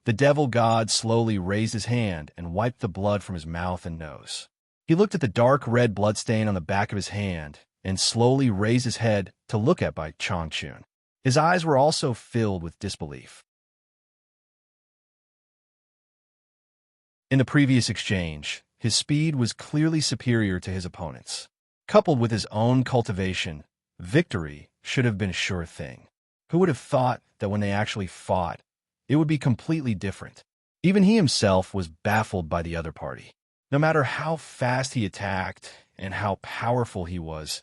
The devil god slowly raised his hand and wiped the blood from his mouth and nose. He looked at the dark red bloodstain on the back of his hand and slowly raised his head to look at Bai Changchun. His eyes were also filled with disbelief. In the previous exchange, his speed was clearly superior to his opponent's. Coupled with his own cultivation, victory should have been a sure thing. Who would have thought that when they actually fought, it would be completely different? Even he himself was baffled by the other party. No matter how fast he attacked and how powerful he was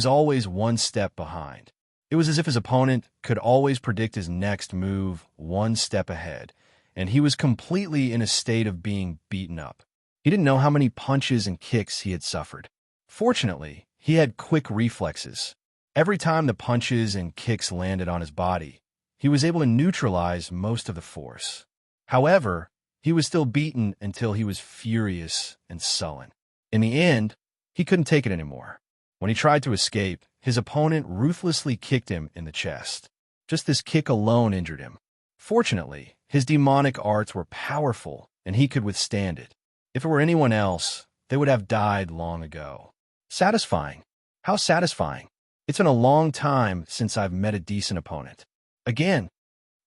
always one step behind. It was as if his opponent could always predict his next move one step ahead, and he was completely in a state of being beaten up. He didn't know how many punches and kicks he had suffered. Fortunately, he had quick reflexes. Every time the punches and kicks landed on his body, he was able to neutralize most of the force. However, he was still beaten until he was furious and sullen. In the end, he couldn't take it anymore. When he tried to escape, his opponent ruthlessly kicked him in the chest. Just this kick alone injured him. Fortunately, his demonic arts were powerful, and he could withstand it. If it were anyone else, they would have died long ago. Satisfying. How satisfying. It's been a long time since I've met a decent opponent. Again,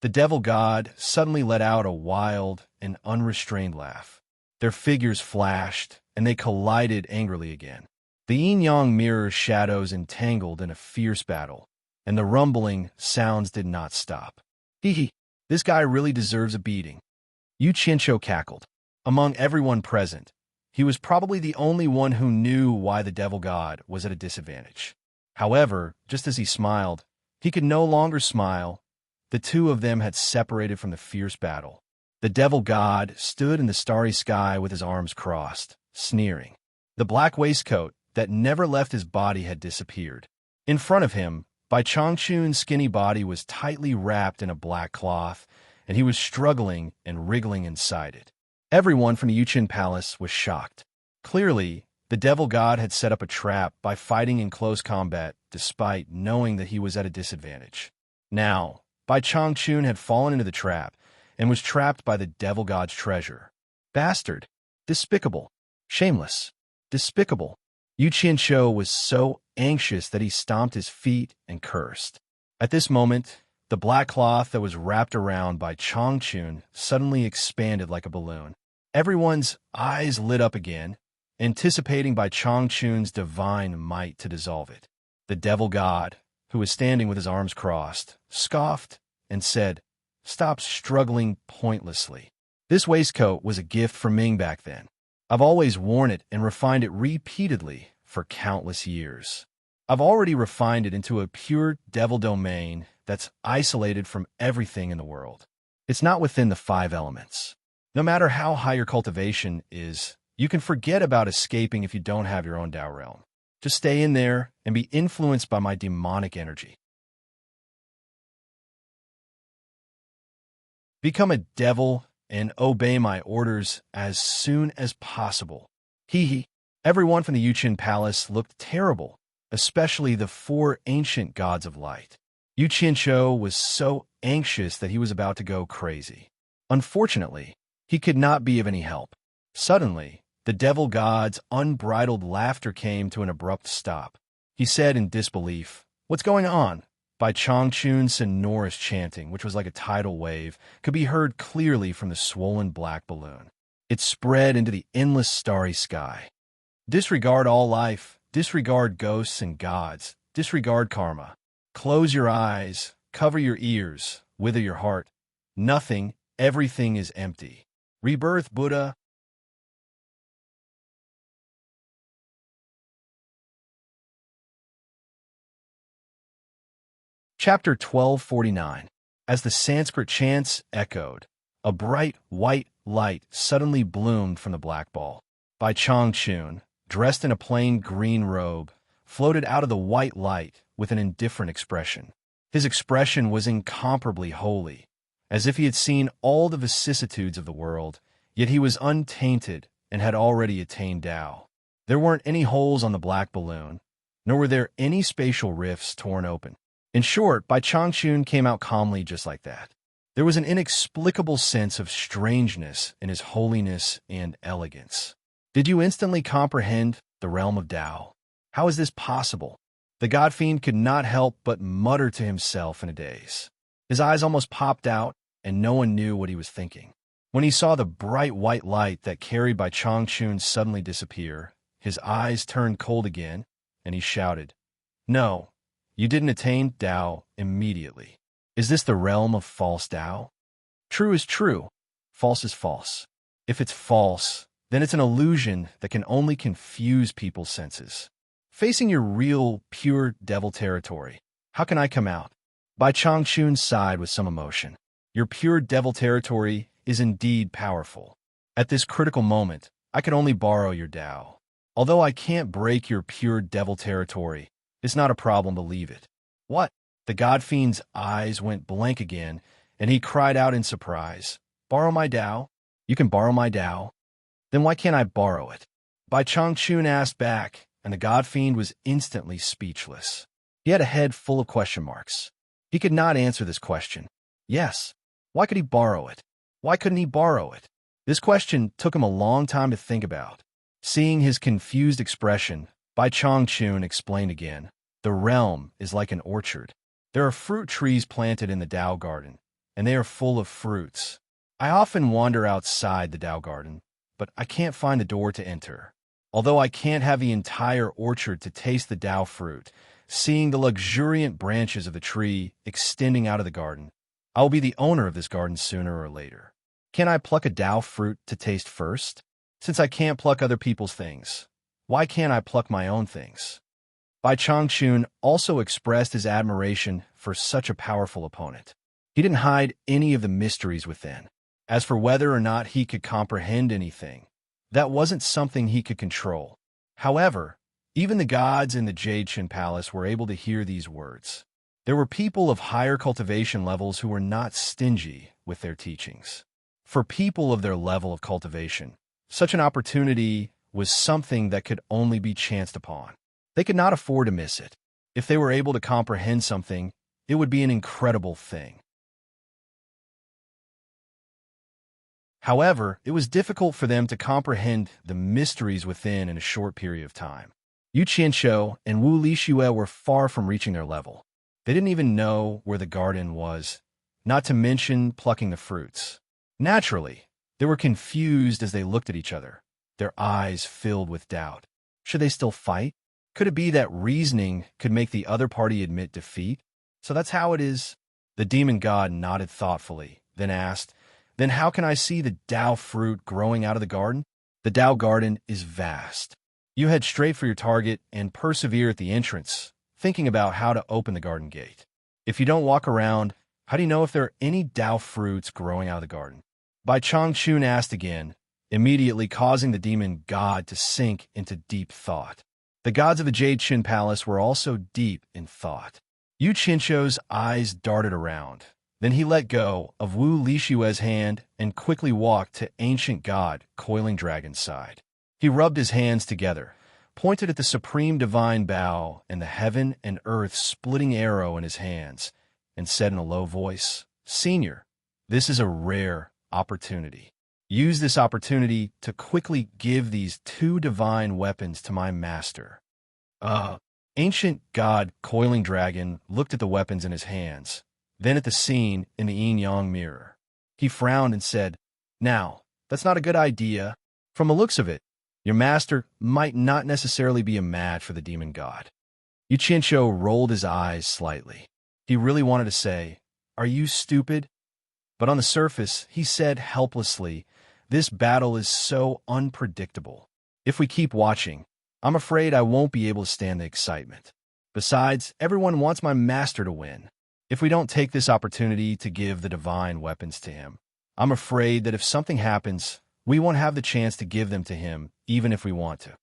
the devil god suddenly let out a wild and unrestrained laugh. Their figures flashed, and they collided angrily again. The yin-yang mirror shadows entangled in a fierce battle, and the rumbling sounds did not stop. Hee hee, this guy really deserves a beating. Yu Qianqiu cackled. Among everyone present, he was probably the only one who knew why the devil god was at a disadvantage. However, just as he smiled, he could no longer smile. The two of them had separated from the fierce battle. The devil god stood in the starry sky with his arms crossed, sneering. The black waistcoat that never left his body had disappeared. In front of him, Bai Changchun's skinny body was tightly wrapped in a black cloth, and he was struggling and wriggling inside it. Everyone from the Yuqin Palace was shocked. Clearly, the devil god had set up a trap by fighting in close combat despite knowing that he was at a disadvantage. Now, Bai Changchun had fallen into the trap and was trapped by the devil god's treasure. Bastard! Despicable! Shameless! Despicable! Yu Qianqiu was so anxious that he stomped his feet and cursed. At this moment, the black cloth that was wrapped around Bai Changchun suddenly expanded like a balloon. Everyone's eyes lit up again, anticipating Bai Changchun's divine might to dissolve it. The devil god, who was standing with his arms crossed, scoffed and said, "Stop struggling pointlessly. This waistcoat was a gift from Ming back then. I've always worn it and refined it repeatedly for countless years. I've already refined it into a pure devil domain that's isolated from everything in the world. It's not within the 5 elements. No matter how high your cultivation is, you can forget about escaping if you don't have your own Tao realm. Just stay in there and be influenced by my demonic energy. Become a devil and obey my orders as soon as possible." Hee hee. Everyone from the Yuqin Palace looked terrible, especially the 4 ancient gods of light. Yu Qianqiu was so anxious that he was about to go crazy. Unfortunately, he could not be of any help. Suddenly, the devil god's unbridled laughter came to an abrupt stop. He said in disbelief, "What's going on?" Bai Changchun's sonorous chanting, which was like a tidal wave, could be heard clearly from the swollen black balloon. It spread into the endless starry sky. "Disregard all life, disregard ghosts and gods, disregard karma. Close your eyes, cover your ears, wither your heart. Nothing, everything is empty. Rebirth Buddha." Chapter 1249. As the Sanskrit chants echoed, a bright white light suddenly bloomed from the black ball. Bai Changchun, dressed in a plain green robe, floated out of the white light with an indifferent expression. His expression was incomparably holy, as if he had seen all the vicissitudes of the world, yet he was untainted and had already attained Tao. There weren't any holes on the black balloon, nor were there any spatial rifts torn open. In short, Bai Changchun came out calmly just like that. There was an inexplicable sense of strangeness in his holiness and elegance. Did you instantly comprehend the realm of Tao? How is this possible? The god fiend could not help but mutter to himself in a daze. His eyes almost popped out, and no one knew what he was thinking. When he saw the bright white light that carried Bai Changchun suddenly disappear, his eyes turned cold again, and he shouted, "No! You didn't attain Tao immediately. Is this the realm of false Tao? True is true, false is false. If it's false, then it's an illusion that can only confuse people's senses. Facing your real, pure devil territory, how can I come out?" Bai Changchun sighed with some emotion. "Your pure devil territory is indeed powerful. At this critical moment, I can only borrow your Tao. Although I can't break your pure devil territory, it's not a problem to leave it." "What?" The god fiend's eyes went blank again, and he cried out in surprise. "Borrow my Tao? You can borrow my Tao? Then why can't I borrow it?" Bai Changchun asked back, and the god fiend was instantly speechless. He had a head full of question marks. He could not answer this question. Yes, why could he borrow it? Why couldn't he borrow it? This question took him a long time to think about. Seeing his confused expression, Bai Changchun explained again. "The realm is like an orchard. There are fruit trees planted in the Tao garden, and they are full of fruits. I often wander outside the Tao garden, but I can't find the door to enter. Although I can't have the entire orchard to taste the Tao fruit, seeing the luxuriant branches of the tree extending out of the garden, I will be the owner of this garden sooner or later. Can I pluck a Tao fruit to taste first? Since I can't pluck other people's things, why can't I pluck my own things? Bai Changchun also expressed his admiration for such a powerful opponent. He didn't hide any of the mysteries within. As for whether or not he could comprehend anything, that wasn't something he could control. However, even the gods in the Jade Palace were able to hear these words. There were people of higher cultivation levels who were not stingy with their teachings. For people of their level of cultivation, such an opportunity was something that could only be chanced upon. They could not afford to miss it. If they were able to comprehend something, it would be an incredible thing. However, it was difficult for them to comprehend the mysteries within in a short period of time. Yu Qianshou and Wu Lixue were far from reaching their level. They didn't even know where the garden was, not to mention plucking the fruits. Naturally, they were confused as they looked at each other, their eyes filled with doubt. Should they still fight? Could it be that reasoning could make the other party admit defeat? So that's how it is. The demon god nodded thoughtfully, then asked, "Then how can I see the Tao fruit growing out of the garden?" The Tao garden is vast. You head straight for your target and persevere at the entrance, thinking about how to open the garden gate. If you don't walk around, how do you know if there are any Tao fruits growing out of the garden? Bai Changchun asked again, immediately causing the demon god to sink into deep thought. The gods of the Jade Palace were also deep in thought. Yu Qianshou's eyes darted around. Then he let go of Wu Lixue's hand and quickly walked to ancient god Coiling Dragon's side. He rubbed his hands together, pointed at the supreme divine bow and the heaven and earth splitting arrow in his hands, and said in a low voice, "Senior, this is a rare opportunity. Use this opportunity to quickly give these two divine weapons to my master." Ancient god Coiling Dragon looked at the weapons in his hands, then at the scene in the yin-yang mirror. He frowned and said, "Now, that's not a good idea. From the looks of it, your master might not necessarily be a match for the demon god." Yu Qianshou rolled his eyes slightly. He really wanted to say, "Are you stupid?" But on the surface, he said helplessly, "This battle is so unpredictable. If we keep watching, I'm afraid I won't be able to stand the excitement. Besides, everyone wants my master to win. If we don't take this opportunity to give the divine weapons to him, I'm afraid that if something happens, we won't have the chance to give them to him, even if we want to."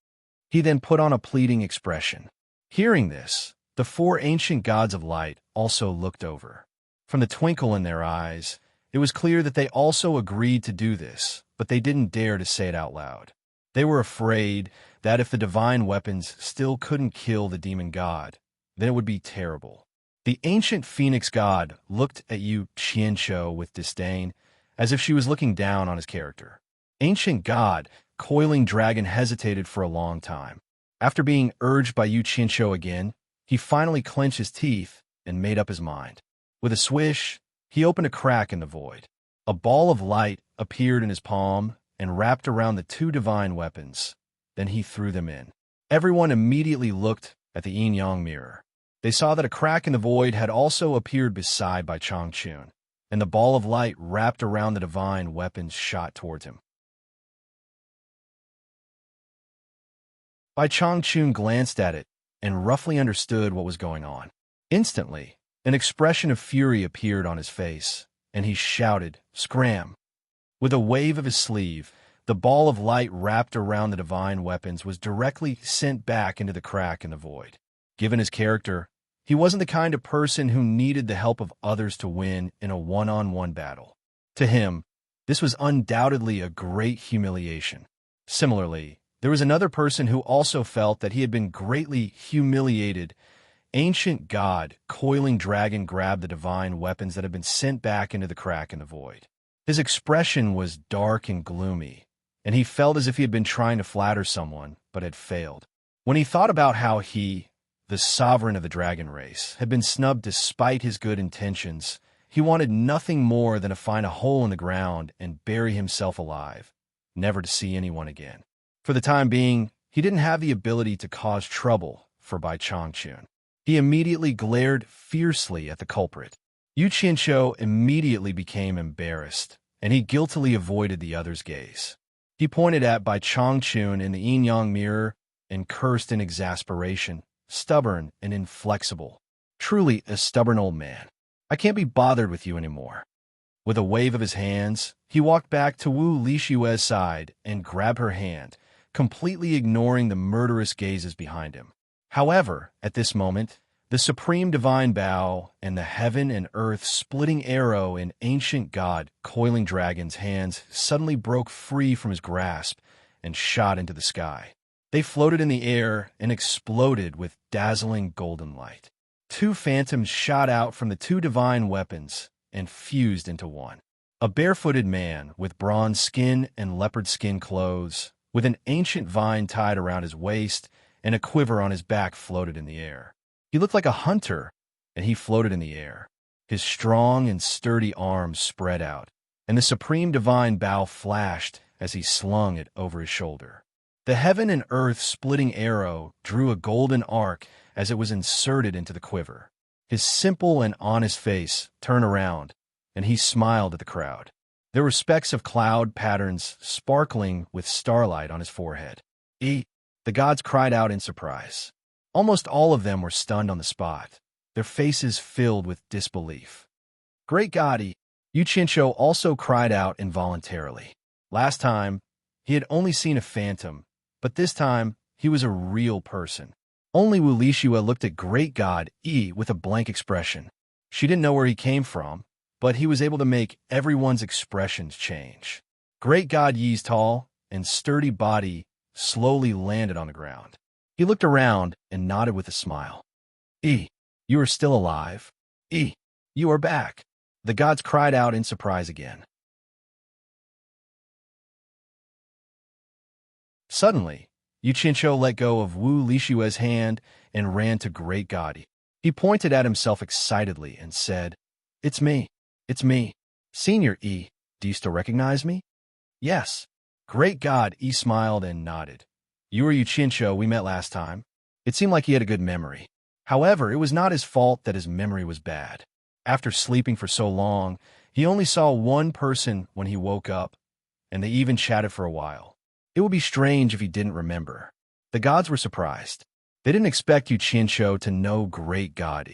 He then put on a pleading expression. Hearing this, the four ancient gods of light also looked over. From the twinkle in their eyes, it was clear that they also agreed to do this, but they didn't dare to say it out loud. They were afraid that if the divine weapons still couldn't kill the demon god, then it would be terrible. The ancient phoenix god looked at Yu Qianshou with disdain, as if she was looking down on his character. Ancient god Coiling Dragon hesitated for a long time. After being urged by Yu Qianshou again, he finally clenched his teeth and made up his mind. With a swish, he opened a crack in the void. A ball of light appeared in his palm and wrapped around the two divine weapons. Then he threw them in. Everyone immediately looked at the yin-yang mirror. They saw that a crack in the void had also appeared beside Bai Changchun, and the ball of light wrapped around the divine weapons shot towards him. Bai Changchun glanced at it and roughly understood what was going on. Instantly, an expression of fury appeared on his face, and he shouted, "Scram!" With a wave of his sleeve, the ball of light wrapped around the divine weapons was directly sent back into the crack in the void. Given his character, he wasn't the kind of person who needed the help of others to win in a one-on-one battle. To him, this was undoubtedly a great humiliation. Similarly, there was another person who also felt that he had been greatly humiliated. Ancient god Coiling Dragon grabbed the divine weapons that had been sent back into the crack in the void. His expression was dark and gloomy, and he felt as if he had been trying to flatter someone, but had failed. When he thought about how he, the sovereign of the dragon race, had been snubbed despite his good intentions, he wanted nothing more than to find a hole in the ground and bury himself alive, never to see anyone again. For the time being, he didn't have the ability to cause trouble for Bai Changchun. He immediately glared fiercely at the culprit. Yu Qianqiu immediately became embarrassed, and he guiltily avoided the other's gaze. He pointed at Bai Changchun in the yin-yang mirror and cursed in exasperation, stubborn and inflexible. Truly a stubborn old man. I can't be bothered with you anymore. With a wave of his hands, he walked back to Wu Lixue's side and grabbed her hand, completely ignoring the murderous gazes behind him. However, at this moment, the supreme divine bow and the heaven and earth splitting arrow in ancient god coiling dragon's hands suddenly broke free from his grasp and shot into the sky. They floated in the air and exploded with dazzling golden light. Two phantoms shot out from the two divine weapons and fused into one. A barefooted man with bronze skin and leopard skin clothes, with an ancient vine tied around his waist and a quiver on his back, floated in the air. He looked like a hunter, and he floated in the air. His strong and sturdy arms spread out, and the supreme divine bow flashed as he slung it over his shoulder. The heaven and earth splitting arrow drew a golden arc as it was inserted into the quiver. His simple and honest face turned around, and he smiled at the crowd. There were specks of cloud patterns sparkling with starlight on his forehead. The gods cried out in surprise. Almost all of them were stunned on the spot, their faces filled with disbelief. Great God, Yu Qianqiu also cried out involuntarily. Last time, he had only seen a phantom, but this time, he was a real person. Only Wu Lixue looked at Great God with a blank expression. She didn't know where he came from, but he was able to make everyone's expressions change. Great God Yi's tall and sturdy body slowly landed on the ground. He looked around and nodded with a smile. You are still alive. You are back. The gods cried out in surprise again. Suddenly, Yu Qianqiu let go of Wu Lixue's hand and ran to Great God. He pointed at himself excitedly and said, It's me. It's me. Senior do you still recognize me? Yes. Great God smiled and nodded. You are Yu Qianqiu we met last time. It seemed like he had a good memory. However, it was not his fault that his memory was bad. After sleeping for so long, he only saw one person when he woke up, and they even chatted for a while. It would be strange if he didn't remember. The gods were surprised. They didn't expect Yu Qianqiu to know Great God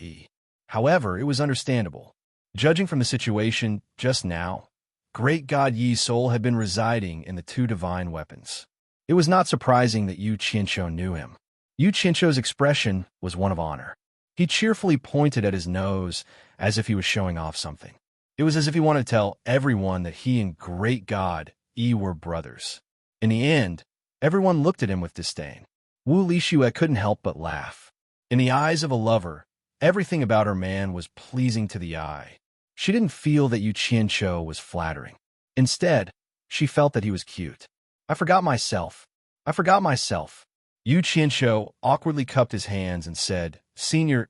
However, it was understandable. Judging from the situation just now, Great God Yi's soul had been residing in the two divine weapons. It was not surprising that Yu Qianqiu knew him. Yu Qianqiu's expression was one of honor. He cheerfully pointed at his nose as if he was showing off something. It was as if he wanted to tell everyone that he and Great God were brothers. In the end, everyone looked at him with disdain. Wu Lixue couldn't help but laugh. In the eyes of a lover, everything about her man was pleasing to the eye. She didn't feel that Yu Qianqiu was flattering. Instead, she felt that he was cute. I forgot myself. Yu Qianqiu awkwardly cupped his hands and said, Senior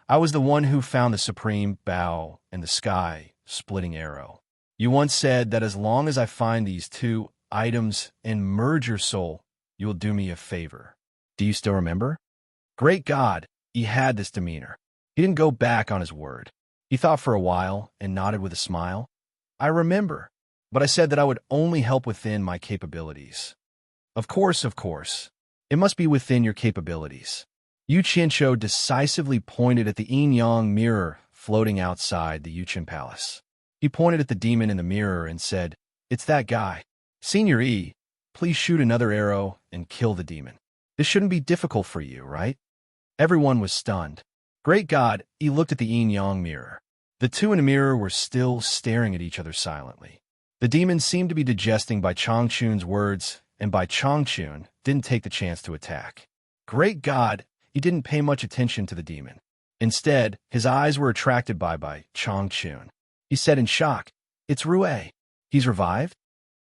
I was the one who found the supreme bow and the sky-splitting arrow. You once said that as long as I find these two items and merge your soul, you will do me a favor. Do you still remember? Great God, he had this demeanor. He didn't go back on his word. He thought for a while and nodded with a smile. I remember, but I said that I would only help within my capabilities. Of course. It must be within your capabilities. Yu Qianqiu decisively pointed at the yin-yang mirror floating outside the Yuqian Palace. He pointed at the demon in the mirror and said, It's that guy. Senior please shoot another arrow and kill the demon. This shouldn't be difficult for you, right? Everyone was stunned. Great God, he looked at the yin-yang mirror. The two in the mirror were still staring at each other silently. The demon seemed to be digesting Bai Changchun's words, and Bai Changchun didn't take the chance to attack. Great God, he didn't pay much attention to the demon. Instead, his eyes were attracted by Bai Changchun. He said in shock, It's Rue. He's revived?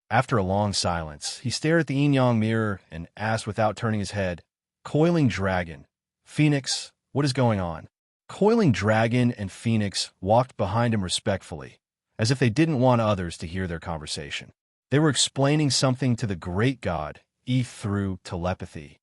After a long silence, he stared at the yin-yang mirror and asked without turning his head, Coiling Dragon, Phoenix, what is going on? Coiling Dragon and Phoenix walked behind him respectfully, as if they didn't want others to hear their conversation. They were explaining something to the Great God through telepathy.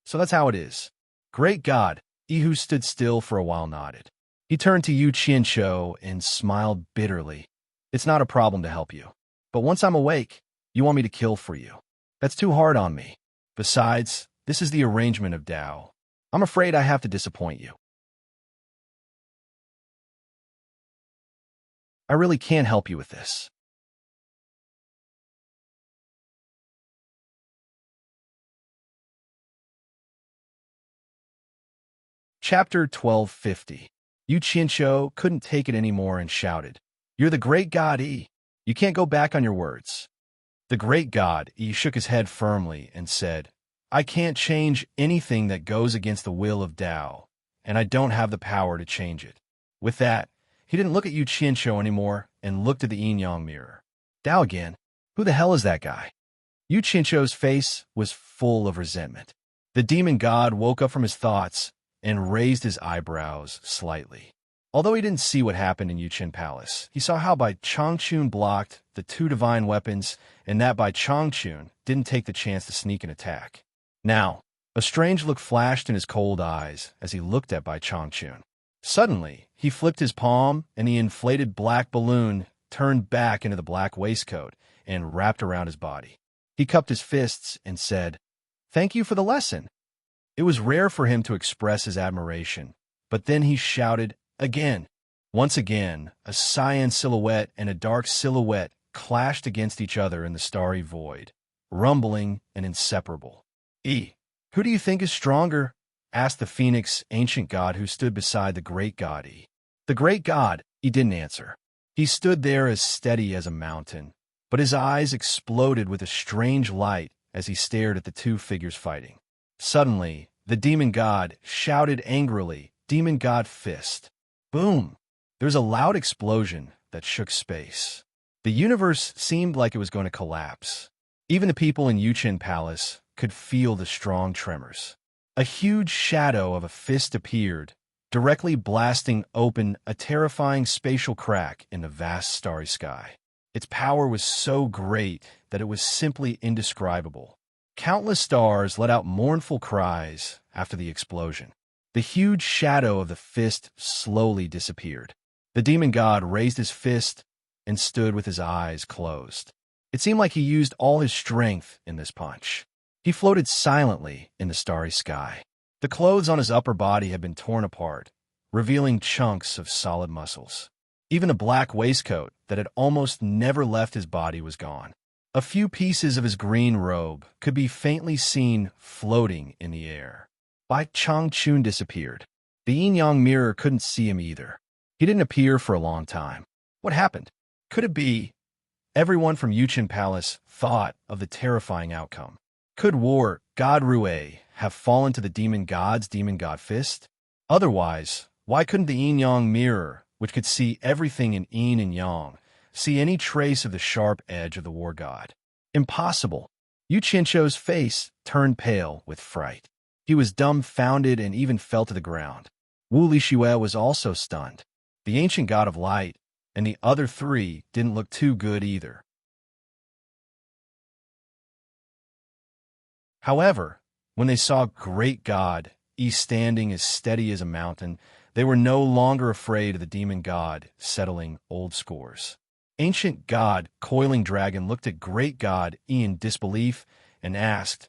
So that's how it is. Great God, who stood still for a while, nodded. He turned to Yu Qianqiu and smiled bitterly. It's not a problem to help you. But once I'm awake, you want me to kill for you. That's too hard on me. Besides, this is the arrangement of Tao. I'm afraid I have to disappoint you. I really can't help you with this. Chapter 1250. Yu Qianqiu couldn't take it anymore and shouted, "You're the great God, Yi. You can't go back on your words." The great God, Yi, shook his head firmly and said, "I can't change anything that goes against the will of Tao, and I don't have the power to change it." With that, he didn't look at Yu Qianqiu anymore and looked at the yin-yang mirror. Tao again? Who the hell is that guy? Yu Qianqiu's face was full of resentment. The demon god woke up from his thoughts and raised his eyebrows slightly. Although he didn't see what happened in Yuqin Palace, he saw how Bai Changchun blocked the two divine weapons and that Bai Changchun didn't take the chance to sneak an attack. Now, a strange look flashed in his cold eyes as he looked at Bai Changchun. Suddenly, he flipped his palm and the inflated black balloon turned back into the black waistcoat and wrapped around his body. He cupped his fists and said, "Thank you for the lesson." It was rare for him to express his admiration, but then he shouted again. Once again, a cyan silhouette and a dark silhouette clashed against each other in the starry void, rumbling and inseparable. Who do you think is stronger?" asked the phoenix ancient god who stood beside the great god Yi. The great god, he didn't answer. He stood there as steady as a mountain, but his eyes exploded with a strange light as he stared at the two figures fighting. Suddenly, the demon god shouted angrily, "Demon God Fist." Boom! There's a loud explosion that shook space. The universe seemed like it was going to collapse. Even the people in Yuqin Palace could feel the strong tremors. A huge shadow of a fist appeared, directly blasting open a terrifying spatial crack in the vast starry sky. Its power was so great that it was simply indescribable. Countless stars let out mournful cries after the explosion. The huge shadow of the fist slowly disappeared. The demon god raised his fist and stood with his eyes closed. It seemed like he used all his strength in this punch. He floated silently in the starry sky. The clothes on his upper body had been torn apart, revealing chunks of solid muscles. Even a black waistcoat that had almost never left his body was gone. A few pieces of his green robe could be faintly seen floating in the air. Bai Changchun disappeared. The yin-yang mirror couldn't see him either. He didn't appear for a long time. What happened? Could it be? Everyone from Yuqin Palace thought of the terrifying outcome. Could War God Rue have fallen to the demon god's demon god fist? Otherwise, why couldn't the yin-yang mirror, which could see everything in yin and yang, see any trace of the sharp edge of the war god? Impossible. Yu Qianqiu's face turned pale with fright. He was dumbfounded and even fell to the ground. Wu Lixue was also stunned. The ancient god of light and the other three didn't look too good either. However, when they saw great god Yi standing as steady as a mountain, they were no longer afraid of the demon god settling old scores. Ancient god Coiling Dragon looked at great god Yi in disbelief and asked,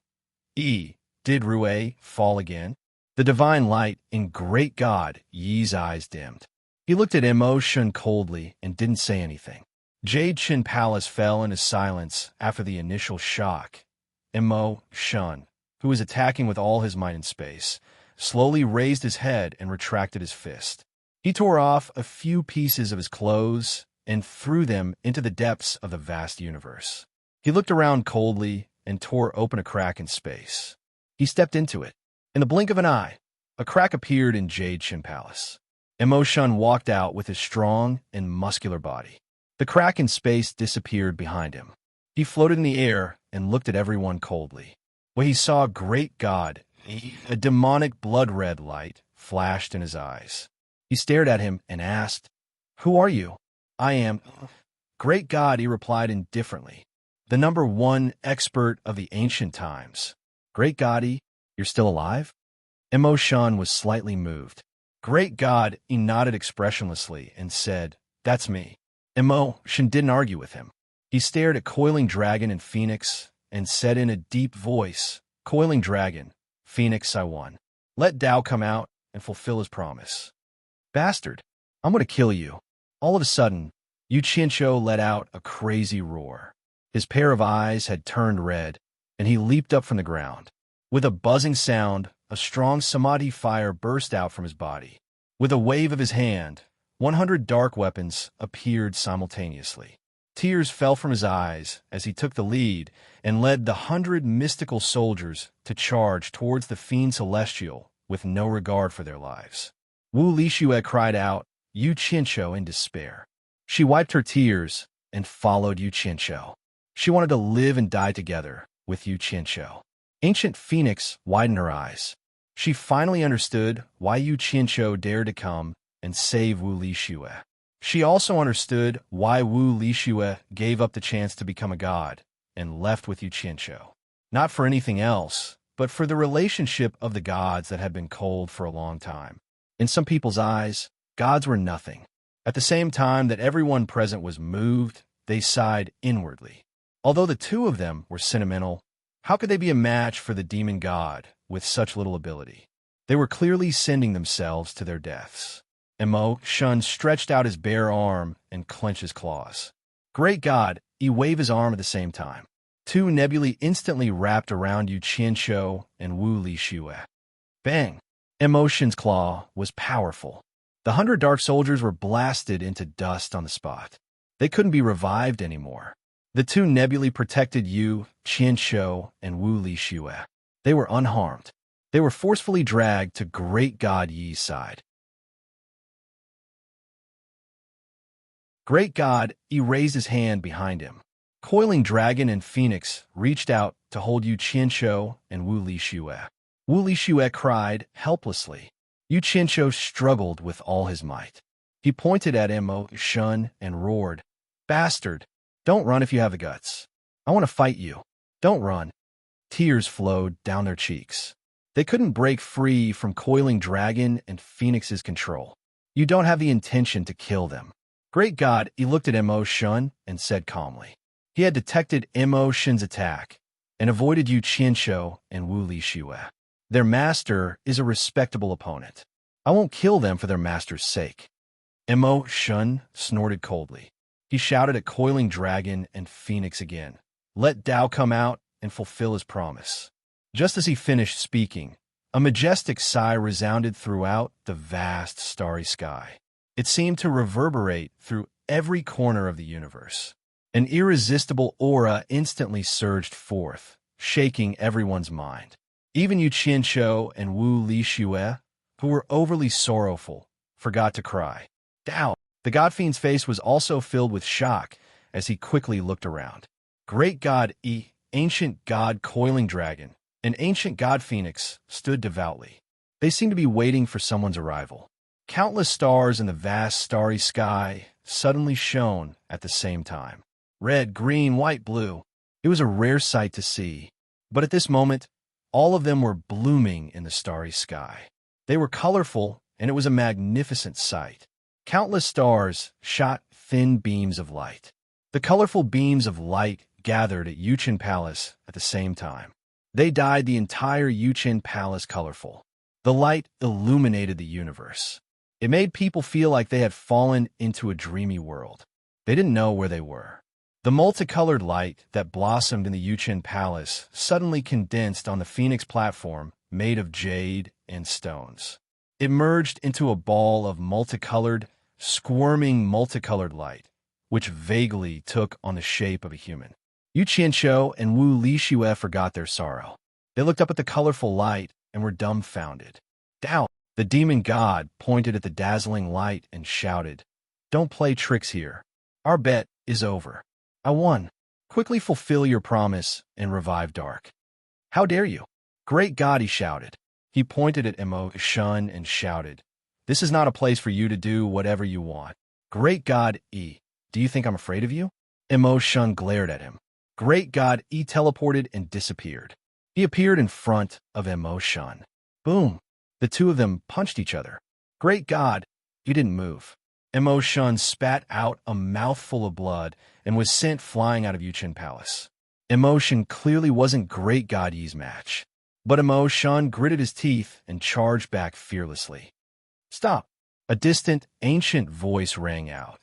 "Yi, did Rue fall again?" The divine light in great god Yi's eyes dimmed. He looked at Immerse coldly and didn't say anything. Jade Qin Palace fell into silence after the initial shock. Immerse, who was attacking with all his might in space, slowly raised his head and retracted his fist. He tore off a few pieces of his clothes and threw them into the depths of the vast universe. He looked around coldly and tore open a crack in space. He stepped into it. In the blink of an eye, a crack appeared in Jade Qin Palace. Immerse walked out with his strong and muscular body. The crack in space disappeared behind him. He floated in the air and looked at everyone coldly. When he saw great god, a demonic blood-red light flashed in his eyes. He stared at him and asked, "Who are you?" "I am." "Great god," he replied indifferently. the #1 expert of the ancient times. Great God, you're still alive? Immerse was slightly moved. Great God, he nodded expressionlessly and said, "That's me." Immerse didn't argue with him. He stared at Coiling Dragon and Phoenix and said in a deep voice, "Coiling Dragon, Phoenix, I won. Let Tao come out and fulfill his promise." "Bastard, I'm going to kill you." All of a sudden, Yuqinsho let out a crazy roar. His pair of eyes had turned red, and he leaped up from the ground. With a buzzing sound, a strong samadhi fire burst out from his body. With a wave of his hand, 100 dark weapons appeared simultaneously. Tears fell from his eyes as he took the lead and led the 100 mystical soldiers to charge towards the fiend celestial with no regard for their lives. Wu Lixue cried out, Yuqinsho, in despair. She wiped her tears and followed Yuqinsho. She wanted to live and die together with Yuqinsho. Ancient Phoenix widened her eyes. She finally understood why Yuqinsho dared to come and save Wu Lixue. She also understood why Wu Lixue gave up the chance to become a god and left with Yuqinsho. Not for anything else, but for the relationship of the gods that had been cold for a long time. In some people's eyes, gods were nothing. At the same time that everyone present was moved, they sighed inwardly. Although the two of them were sentimental, how could they be a match for the demon god with such little ability? They were clearly sending themselves to their deaths. Immerse stretched out his bare arm and clenched his claws. Great God, he waved his arm at the same time. Two nebulae instantly wrapped around Yuqinsho and Wu Lixue. Bang! Immerse's claw was powerful. The 100 dark soldiers were blasted into dust on the spot. They couldn't be revived anymore. The two nebulae protected Yuqinsho and Wu Lixue. They were unharmed. They were forcefully dragged to Great God Yi's side. Great God Yi raised his hand behind him. Coiling Dragon and Phoenix reached out to hold Yuqinsho and Wu Lixue. Wu Lixue cried helplessly. Yuqinsho struggled with all his might. He pointed at Immerse and roared, "Bastard! Don't run if you have the guts. I want to fight you. Don't run." Tears flowed down their cheeks. They couldn't break free from Coiling Dragon and Phoenix's control. You don't have the intention to kill them. Great God, he looked at Immerse and said calmly. He had detected Immerse's attack and avoided Yuqinsho and Wu Lixue. Their master is a respectable opponent. I won't kill them for their master's sake. Immerse snorted coldly. He shouted at Coiling Dragon and Phoenix again. Let Tao come out and fulfill his promise. Just as he finished speaking, a majestic sigh resounded throughout the vast starry sky. It seemed to reverberate through every corner of the universe. An irresistible aura instantly surged forth, shaking everyone's mind. Even Yuqinsho and Wu Lixue, who were overly sorrowful, forgot to cry. Tao! The God Fiend's face was also filled with shock as he quickly looked around. Great God E, Ancient God Coiling Dragon, and Ancient God Phoenix stood devoutly. They seemed to be waiting for someone's arrival. Countless stars in the vast starry sky suddenly shone at the same time. Red, green, white, blue. It was a rare sight to see. But at this moment, all of them were blooming in the starry sky. They were colorful, and it was a magnificent sight. Countless stars shot thin beams of light. The colorful beams of light gathered at Yuqin Palace at the same time. They dyed the entire Yuqin Palace colorful. The light illuminated the universe. It made people feel like they had fallen into a dreamy world. They didn't know where they were. The multicolored light that blossomed in the Yuqin Palace suddenly condensed on the Phoenix platform made of jade and stones. It merged into a ball of multicolored, squirming multicolored light, which vaguely took on the shape of a human. Yuqinsho and Wu Lixue forgot their sorrow. They looked up at the colorful light and were dumbfounded. Tao, the demon god, pointed at the dazzling light and shouted, "Don't play tricks here. Our bet is over. I won. Quickly fulfill your promise and revive Dark." "How dare you?" Great God, he shouted. He pointed at Immerse and shouted, "This is not a place for you to do whatever you want." Great God, do you think I'm afraid of you? Immerse glared at him. Great God, he teleported and disappeared. He appeared in front of Emotion. Boom! The two of them punched each other. Great God, you didn't move. Emotion spat out a mouthful of blood and was sent flying out of Yuchin Palace. Emotion clearly wasn't Great God Yi's match, but Emotion gritted his teeth and charged back fearlessly. Stop! A distant, ancient voice rang out.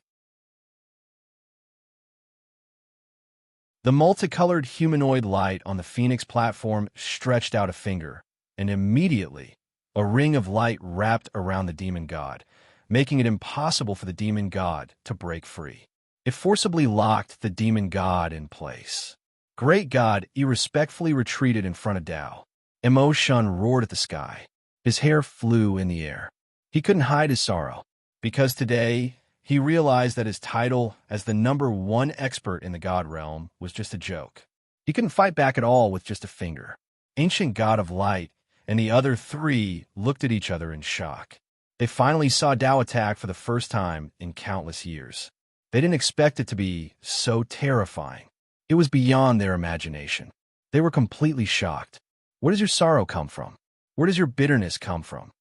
The multicolored humanoid light on the Phoenix platform stretched out a finger, and immediately, a ring of light wrapped around the demon god, making it impossible for the demon god to break free. It forcibly locked the demon god in place. Great God irrespectfully retreated in front of Dao. Emotion roared at the sky. His hair flew in the air. He couldn't hide his sorrow, because today he realized that his title as the #1 expert in the god realm was just a joke. He couldn't fight back at all with just a finger. Ancient God of Light and the other three looked at each other in shock. They finally saw Dao attack for the first time in countless years. They didn't expect it to be so terrifying. It was beyond their imagination. They were completely shocked. Where does your sorrow come from? Where does your bitterness come from?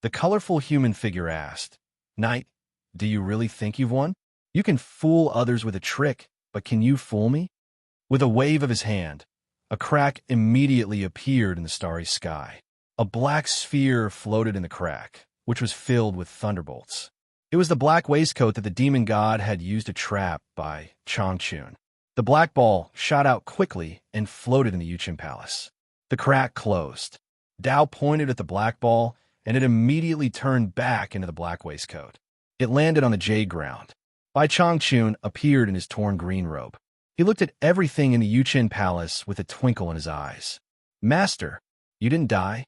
The colorful human figure asked. Knight, do you really think you've won? You can fool others with a trick, but can you fool me? With a wave of his hand, a crack immediately appeared in the starry sky. A black sphere floated in the crack, which was filled with thunderbolts. It was the black waistcoat that the demon god had used to trap by Changchun. The black ball shot out quickly and floated in the Yuchin Palace. The crack closed. Dao pointed at the black ball, and it immediately turned back into the black waistcoat. It landed on the jade ground. Bai Changchun appeared in his torn green robe. He looked at everything in the Yuchin Palace with a twinkle in his eyes. Master, you didn't die?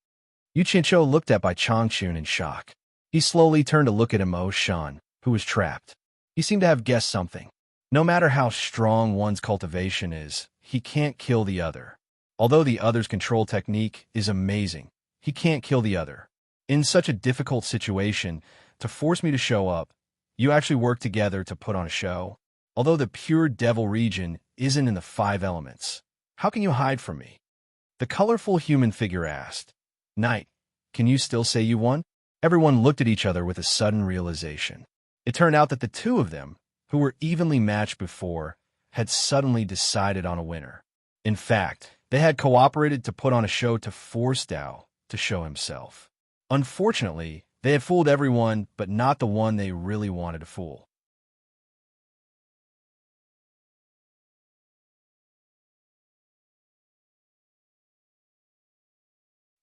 Yu Qianqiu looked at Bai Changchun in shock. He slowly turned to look at Emotion, who was trapped. He seemed to have guessed something. No matter how strong one's cultivation is, he can't kill the other. Although the other's control technique is amazing, he can't kill the other. In such a difficult situation, to force me to show up, you actually work together to put on a show? Although the pure devil region isn't in the 5 elements, how can you hide from me? The colorful human figure asked. Knight, can you still say you won? Everyone looked at each other with a sudden realization. It turned out that the two of them, who were evenly matched before, had suddenly decided on a winner. In fact, they had cooperated to put on a show to force Dao to show himself. Unfortunately, they had fooled everyone, but not the one they really wanted to fool.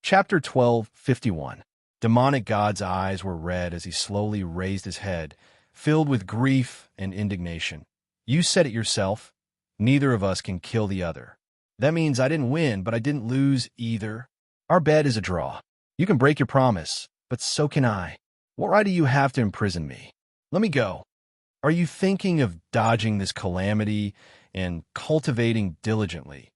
Chapter 12:51. Demonic God's eyes were red as he slowly raised his head, filled with grief and indignation. You said it yourself. Neither of us can kill the other. That means I didn't win, but I didn't lose either. Our bet is a draw. You can break your promise, but so can I. What right do you have to imprison me? Let me go. Are you thinking of dodging this calamity and cultivating diligently,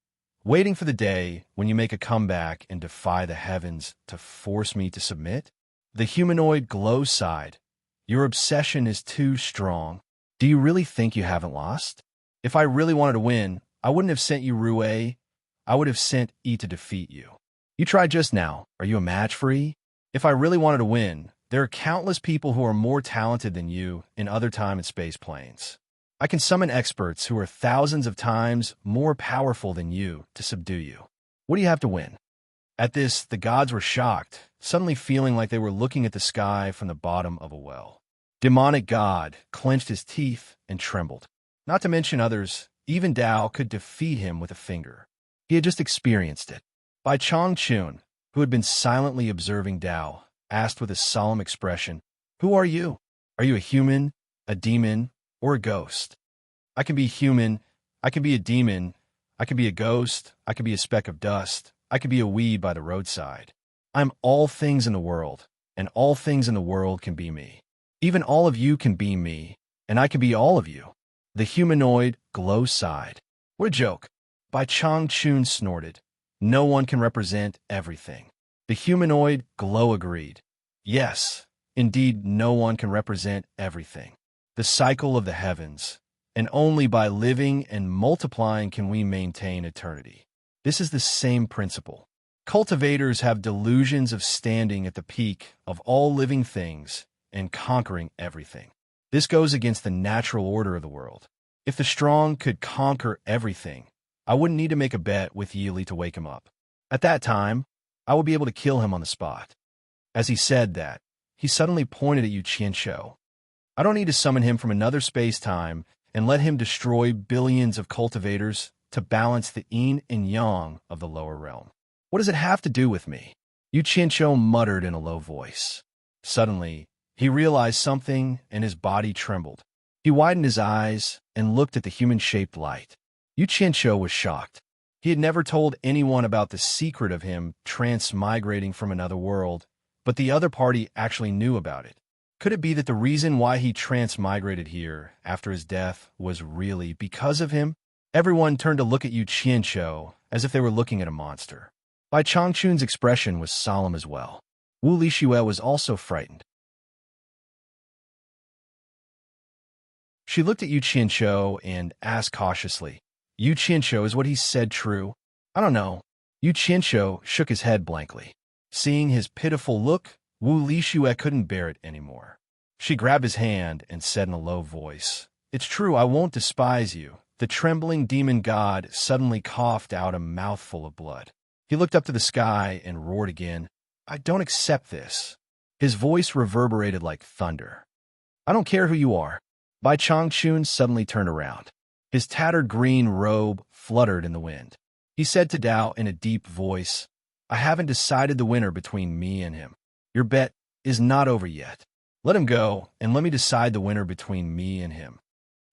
waiting for the day when you make a comeback and defy the heavens to force me to submit? The humanoid glow sighed. Your obsession is too strong. Do you really think you haven't lost? If I really wanted to win, I wouldn't have sent you Rue. I would have sent E to defeat you. You tried just now. Are you a match for E? If I really wanted to win, there are countless people who are more talented than you in other time and space planes. I can summon experts who are thousands of times more powerful than you to subdue you. What do you have to win? At this, the gods were shocked, suddenly feeling like they were looking at the sky from the bottom of a well. Demonic God clenched his teeth and trembled. Not to mention others, even Dao could defeat him with a finger. He had just experienced it. Bai Changchun, who had been silently observing Dao, asked with a solemn expression, Who are you? Are you a human, a demon, or a ghost? I can be human, I can be a demon, I can be a ghost, I can be a speck of dust, I can be a weed by the roadside. I'm all things in the world, and all things in the world can be me. Even all of you can be me, and I can be all of you. The humanoid glow sighed. What a joke. Bai Changchun snorted. No one can represent everything. The humanoid glow agreed. Yes, indeed no one can represent everything. The cycle of the heavens, and only by living and multiplying can we maintain eternity. This is the same principle. Cultivators have delusions of standing at the peak of all living things and conquering everything. This goes against the natural order of the world. If the strong could conquer everything, I wouldn't need to make a bet with Yili to wake him up. At that time, I would be able to kill him on the spot. As he said that, he suddenly pointed at Yu Qianshou. I don't need to summon him from another space-time and let him destroy billions of cultivators to balance the yin and yang of the lower realm. What does it have to do with me? Yu Qianshou muttered in a low voice. Suddenly, he realized something and his body trembled. He widened his eyes and looked at the human-shaped light. Yu Qianshou was shocked. He had never told anyone about the secret of him transmigrating from another world, but the other party actually knew about it. Could it be that the reason why he transmigrated here after his death was really because of him? Everyone turned to look at Yu Qianshou as if they were looking at a monster. Bai Changchun's expression was solemn as well. Wu Lixue was also frightened. She looked at Yu Qianshou and asked cautiously, Yu Qianshou, is what he said true? I don't know. Yu Qianshou shook his head blankly. Seeing his pitiful look, Wu Lixue couldn't bear it anymore. She grabbed his hand and said in a low voice, It's true, I won't despise you. The trembling demon god suddenly coughed out a mouthful of blood. He looked up to the sky and roared again, I don't accept this. His voice reverberated like thunder. I don't care who you are. Bai Changchun suddenly turned around. His tattered green robe fluttered in the wind. He said to Dao in a deep voice, I haven't decided the winner between me and him. Your bet is not over yet. Let him go, and let me decide the winner between me and him.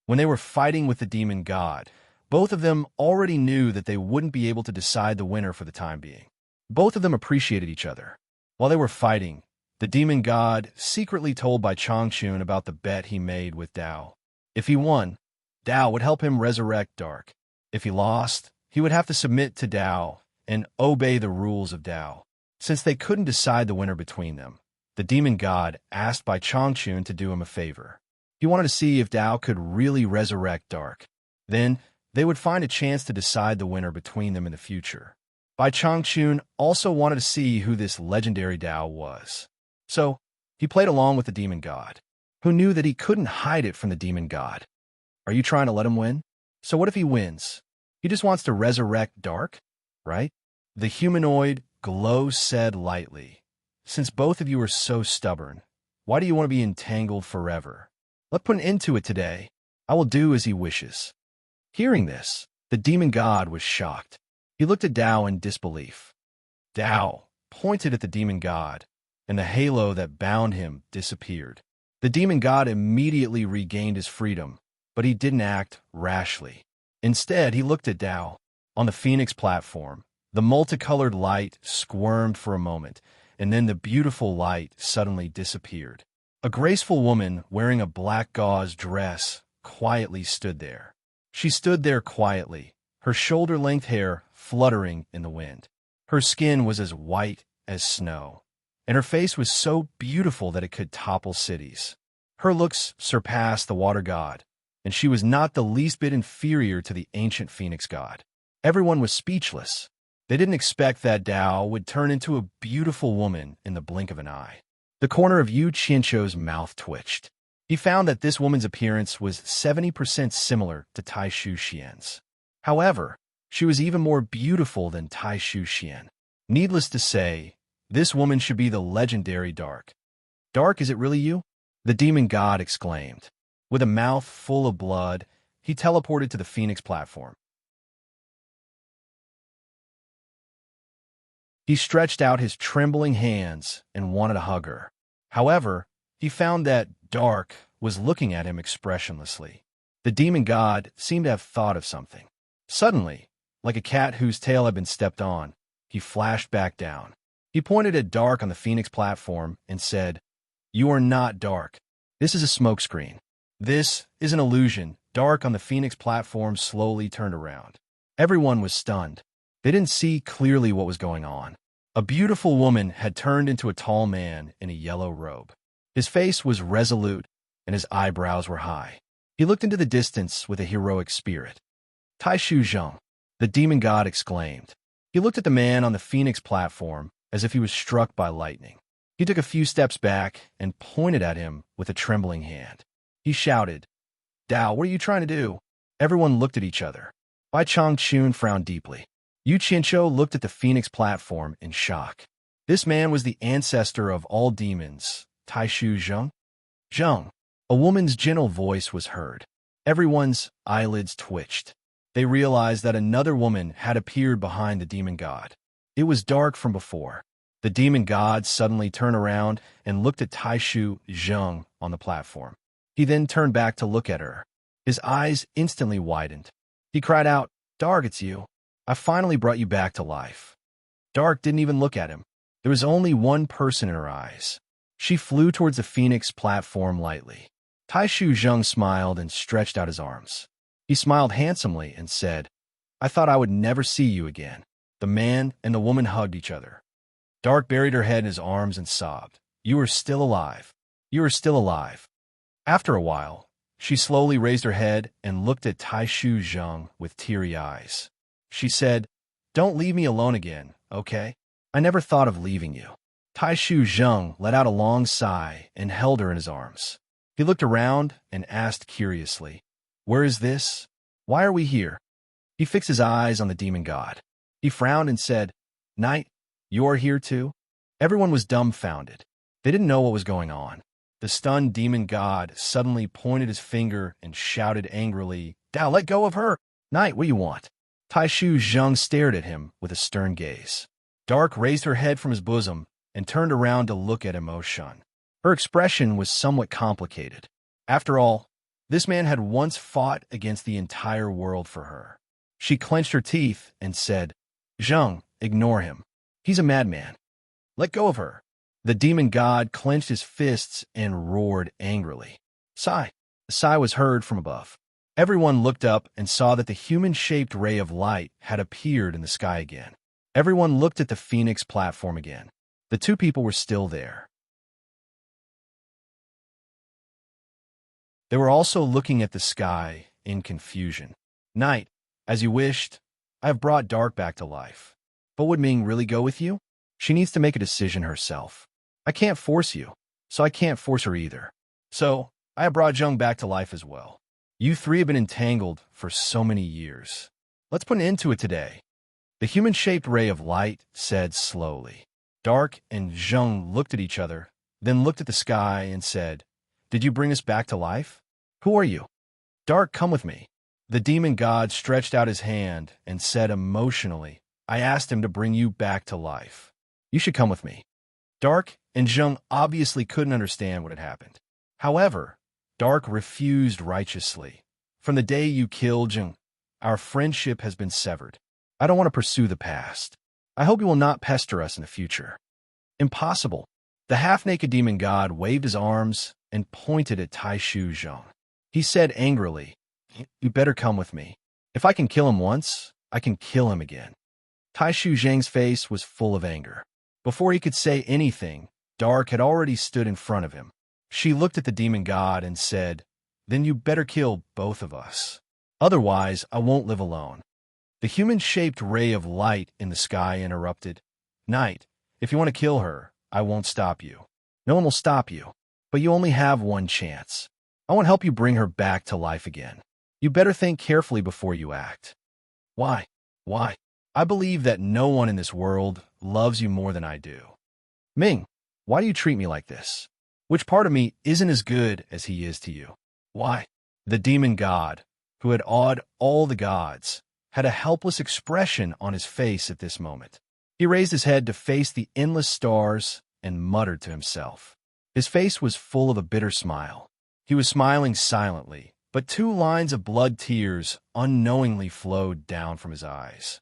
When they were fighting with the demon god, both of them already knew that they wouldn't be able to decide the winner for the time being. Both of them appreciated each other. While they were fighting, the demon god secretly told Bai Changchun about the bet he made with Dao. If he won, Dao would help him resurrect Dark. If he lost, he would have to submit to Dao and obey the rules of Dao. Since they couldn't decide the winner between them, the demon god asked Bai Changchun to do him a favor. He wanted to see if Dao could really resurrect Dark. Then, they would find a chance to decide the winner between them in the future. Bai Changchun also wanted to see who this legendary Dao was. So, he played along with the demon god, who knew that he couldn't hide it from the demon god. Are you trying to let him win? So what if he wins? He just wants to resurrect Dark, right? The humanoid Glow said lightly, Since both of you are so stubborn, why do you want to be entangled forever? Let's put an end to it today. I will do as he wishes. Hearing this, the demon god was shocked. He looked at Dao in disbelief. Dao pointed at the demon god, and the halo that bound him disappeared. The demon god immediately regained his freedom, but he didn't act rashly. Instead, he looked at Dao. On the Phoenix platform, the multicolored light squirmed for a moment, and then the beautiful light suddenly disappeared. A graceful woman wearing a black gauze dress quietly stood there. She stood there quietly, her shoulder-length hair fluttering in the wind. Her skin was as white as snow, and her face was so beautiful that it could topple cities. Her looks surpassed the water god, and she was not the least bit inferior to the ancient Phoenix god. Everyone was speechless. They didn't expect that Dao would turn into a beautiful woman in the blink of an eye. The corner of Yu Qianshou's mouth twitched. He found that this woman's appearance was 70% similar to Tai Shu Xian's. However, she was even more beautiful than Tai Shu Xian. Needless to say, this woman should be the legendary Dark. Dark, is it really you? The demon god exclaimed. With a mouth full of blood, he teleported to the Phoenix platform. He stretched out his trembling hands and wanted to hug her. However, he found that Dark was looking at him expressionlessly. The demon god seemed to have thought of something. Suddenly, like a cat whose tail had been stepped on, he flashed back down. He pointed at Dark on the Phoenix platform and said, You are not Dark. This is a smokescreen. This is an illusion. Dark on the Phoenix platform slowly turned around. Everyone was stunned. They didn't see clearly what was going on. A beautiful woman had turned into a tall man in a yellow robe. His face was resolute, and his eyebrows were high. He looked into the distance with a heroic spirit. Taishu Zheng, the demon god exclaimed. He looked at the man on the phoenix platform as if he was struck by lightning. He took a few steps back and pointed at him with a trembling hand. He shouted, "Dao, what are you trying to do?" Everyone looked at each other. Bai Changchun frowned deeply. Yu Qianqiu looked at the phoenix platform in shock. This man was the ancestor of all demons, Taishu Zheng. Zheng. A woman's gentle voice was heard. Everyone's eyelids twitched. They realized that another woman had appeared behind the demon god. It was dark from before. The demon god suddenly turned around and looked at Taishu Zheng on the platform. He then turned back to look at her. His eyes instantly widened. He cried out, "Dark, it's you. I finally brought you back to life." Dark didn't even look at him. There was only one person in her eyes. She flew towards the phoenix platform lightly. Taishu Zheng smiled and stretched out his arms. He smiled handsomely and said, "I thought I would never see you again." The man and the woman hugged each other. Dark buried her head in his arms and sobbed. "You are still alive. You are still alive." After a while, she slowly raised her head and looked at Taishu Zheng with teary eyes. She said, "Don't leave me alone again, okay? I never thought of leaving you." Taishu Zheng let out a long sigh and held her in his arms. He looked around and asked curiously, "Where is this? Why are we here?" He fixed his eyes on the demon god. He frowned and said, "Knight, you're here too?" Everyone was dumbfounded. They didn't know what was going on. The stunned demon god suddenly pointed his finger and shouted angrily, "Dao, let go of her! Knight, what do you want?" Taishu Zheng stared at him with a stern gaze. Dark raised her head from his bosom and turned around to look at Emotion. Her expression was somewhat complicated. After all, this man had once fought against the entire world for her. She clenched her teeth and said, "Zheng, ignore him. He's a madman. Let go of her." The demon god clenched his fists and roared angrily. Sigh. A sigh was heard from above. Everyone looked up and saw that the human-shaped ray of light had appeared in the sky again. Everyone looked at the phoenix platform again. The two people were still there. They were also looking at the sky in confusion. "Knight, as you wished, I have brought Dark back to life. But would Ming really go with you? She needs to make a decision herself. I can't force you, so I can't force her either. So, I have brought Zheng back to life as well. You three have been entangled for so many years. Let's put an end to it today." The human-shaped ray of light said slowly. Dark and Zheng looked at each other, then looked at the sky and said, "Did you bring us back to life? Who are you?" "Dark, come with me." The demon god stretched out his hand and said emotionally, "I asked him to bring you back to life. You should come with me." Dark and Zheng obviously couldn't understand what had happened. However, Dark refused righteously. "From the day you killed Zheng, our friendship has been severed. I don't want to pursue the past. I hope you will not pester us in the future." "Impossible." The half-naked demon god waved his arms and pointed at Taishu Zheng. He said angrily, "You better come with me. If I can kill him once, I can kill him again." Taishu Zheng's face was full of anger. Before he could say anything, Dark had already stood in front of him. She looked at the demon god and said, "Then you better kill both of us. Otherwise, I won't live alone." The human-shaped ray of light in the sky interrupted, "Knight, if you want to kill her, I won't stop you. No one will stop you. But you only have one chance. I won't help you bring her back to life again. You better think carefully before you act." "Why? Why? I believe that no one in this world loves you more than I do." "Ming, why do you treat me like this? Which part of me isn't as good as he is to you? Why?" The demon god, who had awed all the gods, had a helpless expression on his face at this moment. He raised his head to face the endless stars and muttered to himself. His face was full of a bitter smile. He was smiling silently, but 2 lines of blood tears unknowingly flowed down from his eyes.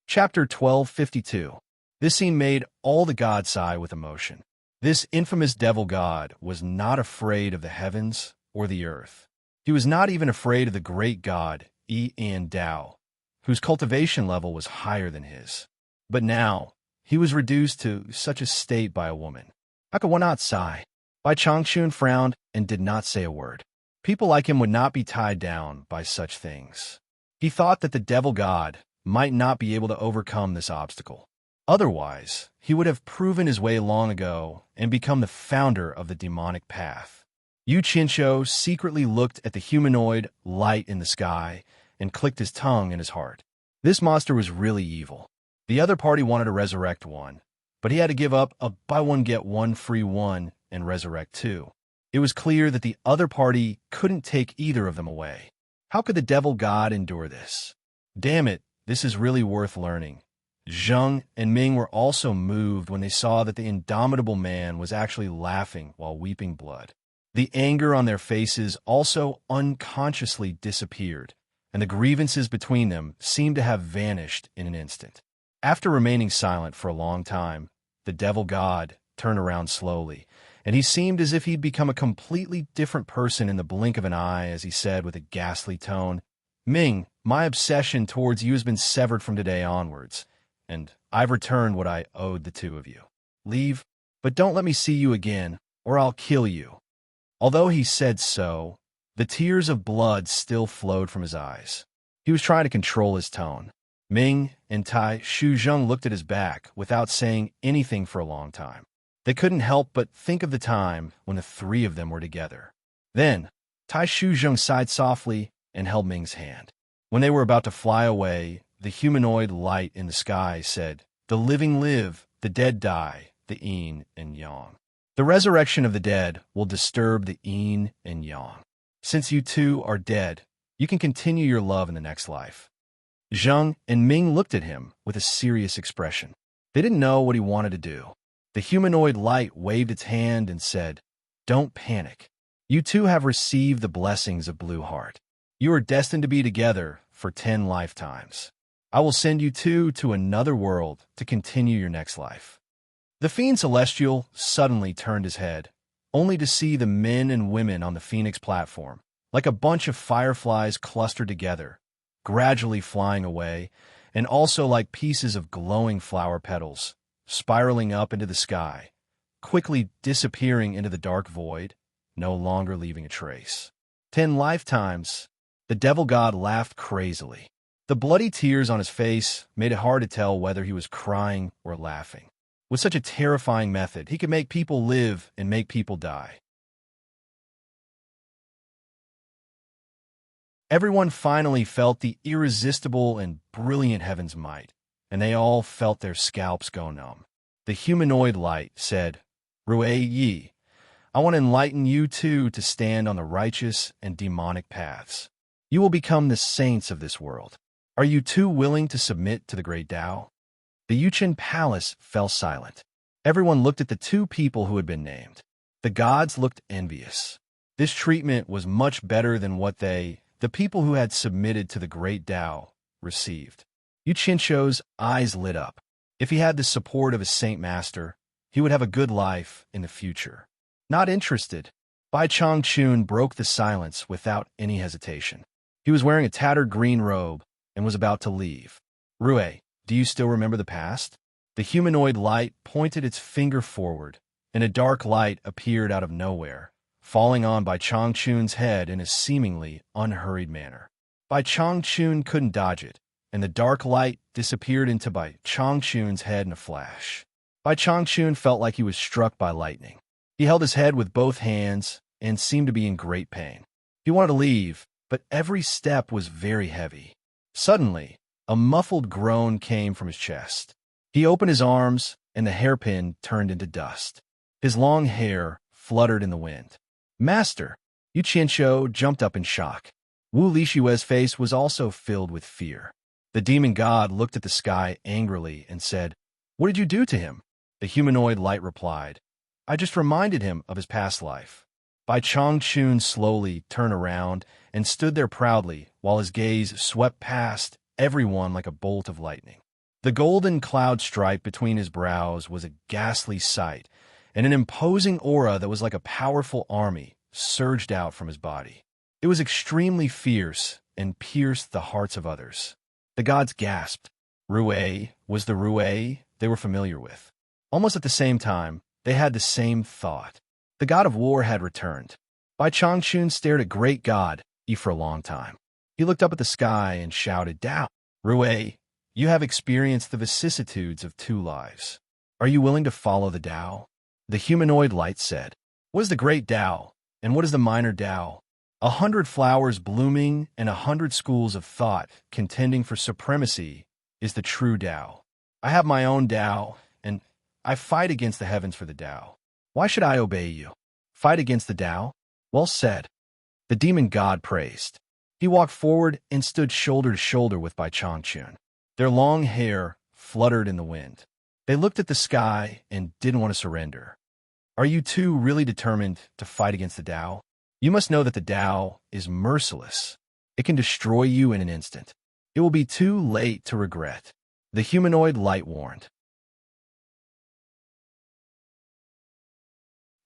Chapter 1252. This scene made all the gods sigh with emotion. This infamous devil god was not afraid of the heavens or the earth. He was not even afraid of the great god, Yi and Dao, whose cultivation level was higher than his. But now, he was reduced to such a state by a woman. How could one not sigh? Bai Changchun frowned and did not say a word. People like him would not be tied down by such things. He thought that the devil god might not be able to overcome this obstacle. Otherwise, he would have proven his way long ago and become the founder of the demonic path. Yu Qinshu secretly looked at the humanoid light in the sky and clicked his tongue in his heart. This monster was really evil. The other party wanted to resurrect one, but he had to give up a buy one get one free one and resurrect two. It was clear that the other party couldn't take either of them away. How could the devil god endure this? Damn it, this is really worth learning. Zheng and Ming were also moved when they saw that the indomitable man was actually laughing while weeping blood. The anger on their faces also unconsciously disappeared, and the grievances between them seemed to have vanished in an instant. After remaining silent for a long time, the devil god turned around slowly, and he seemed as if he'd become a completely different person in the blink of an eye as he said with a ghastly tone, "Ming, my obsession towards you has been severed from today onwards, and I've returned what I owed the two of you. Leave, but don't let me see you again, or I'll kill you." Although he said so, the tears of blood still flowed from his eyes. He was trying to control his tone. Ming and Tai Shuzheng looked at his back without saying anything for a long time. They couldn't help but think of the time when the three of them were together. Then, Tai Shuzheng sighed softly and held Ming's hand. When they were about to fly away, the humanoid light in the sky said, "The living live, the dead die, the yin and yang. The resurrection of the dead will disturb the yin and yang. Since you two are dead, you can continue your love in the next life." Zheng and Ming looked at him with a serious expression. They didn't know what he wanted to do. The humanoid light waved its hand and said, "Don't panic. You two have received the blessings of Blue Heart. You are destined to be together for 10 lifetimes. I will send you two to another world to continue your next life." The Fiend Celestial suddenly turned his head, only to see the men and women on the Phoenix platform, like a bunch of fireflies clustered together, gradually flying away, and also like pieces of glowing flower petals, spiraling up into the sky, quickly disappearing into the dark void, no longer leaving a trace. 10 lifetimes. The devil god laughed crazily. The bloody tears on his face made it hard to tell whether he was crying or laughing. With such a terrifying method, he could make people live and make people die. Everyone finally felt the irresistible and brilliant heaven's might, and they all felt their scalps go numb. The humanoid light said, "Rue Yi, I want to enlighten you two to stand on the righteous and demonic paths. You will become the saints of this world. Are you two willing to submit to the great Tao?" The Yuchen palace fell silent. Everyone looked at the two people who had been named. The gods looked envious. This treatment was much better than what the people who had submitted to the great Tao, received. Yu Qinshu's eyes lit up. If he had the support of his saint master, he would have a good life in the future. Not interested, Bai Changchun broke the silence without any hesitation. He was wearing a tattered green robe and was about to leave. "Rue, do you still remember the past?" The humanoid light pointed its finger forward, and a dark light appeared out of nowhere, falling on Bai Changchun's head in a seemingly unhurried manner. Bai Changchun couldn't dodge it, and the dark light disappeared into Bai Changchun's head in a flash. Bai Changchun felt like he was struck by lightning. He held his head with both hands and seemed to be in great pain. He wanted to leave, but every step was very heavy. Suddenly, a muffled groan came from his chest. He opened his arms, and the hairpin turned into dust. His long hair fluttered in the wind. "Master!" Yu Qinshu jumped up in shock. Wu Lishue's face was also filled with fear. The demon god looked at the sky angrily and said, "What did you do to him?" The humanoid light replied, "I just reminded him of his past life." Bai Changchun slowly turned around and stood there proudly while his gaze swept past everyone like a bolt of lightning. The golden cloud stripe between his brows was a ghastly sight, and an imposing aura that was like a powerful army surged out from his body. It was extremely fierce and pierced the hearts of others. The gods gasped. Rue was the Rue they were familiar with. Almost at the same time, they had the same thought. The god of war had returned. Bai Changchun stared at great god Yi for a long time. He looked up at the sky and shouted, "Dao, Rui, you have experienced the vicissitudes of two lives. Are you willing to follow the Tao?" The humanoid light said, "What is the great Tao, and what is the minor Tao? 100 flowers blooming and 100 schools of thought contending for supremacy is the true Tao. I have my own Tao, and I fight against the heavens for the Tao. Why should I obey you? Fight against the Tao? Well said." The demon god praised. He walked forward and stood shoulder to shoulder with Bai Changchun. Their long hair fluttered in the wind. They looked at the sky and didn't want to surrender. "Are you two really determined to fight against the Tao? You must know that the Tao is merciless. It can destroy you in an instant. It will be too late to regret," the humanoid light warned.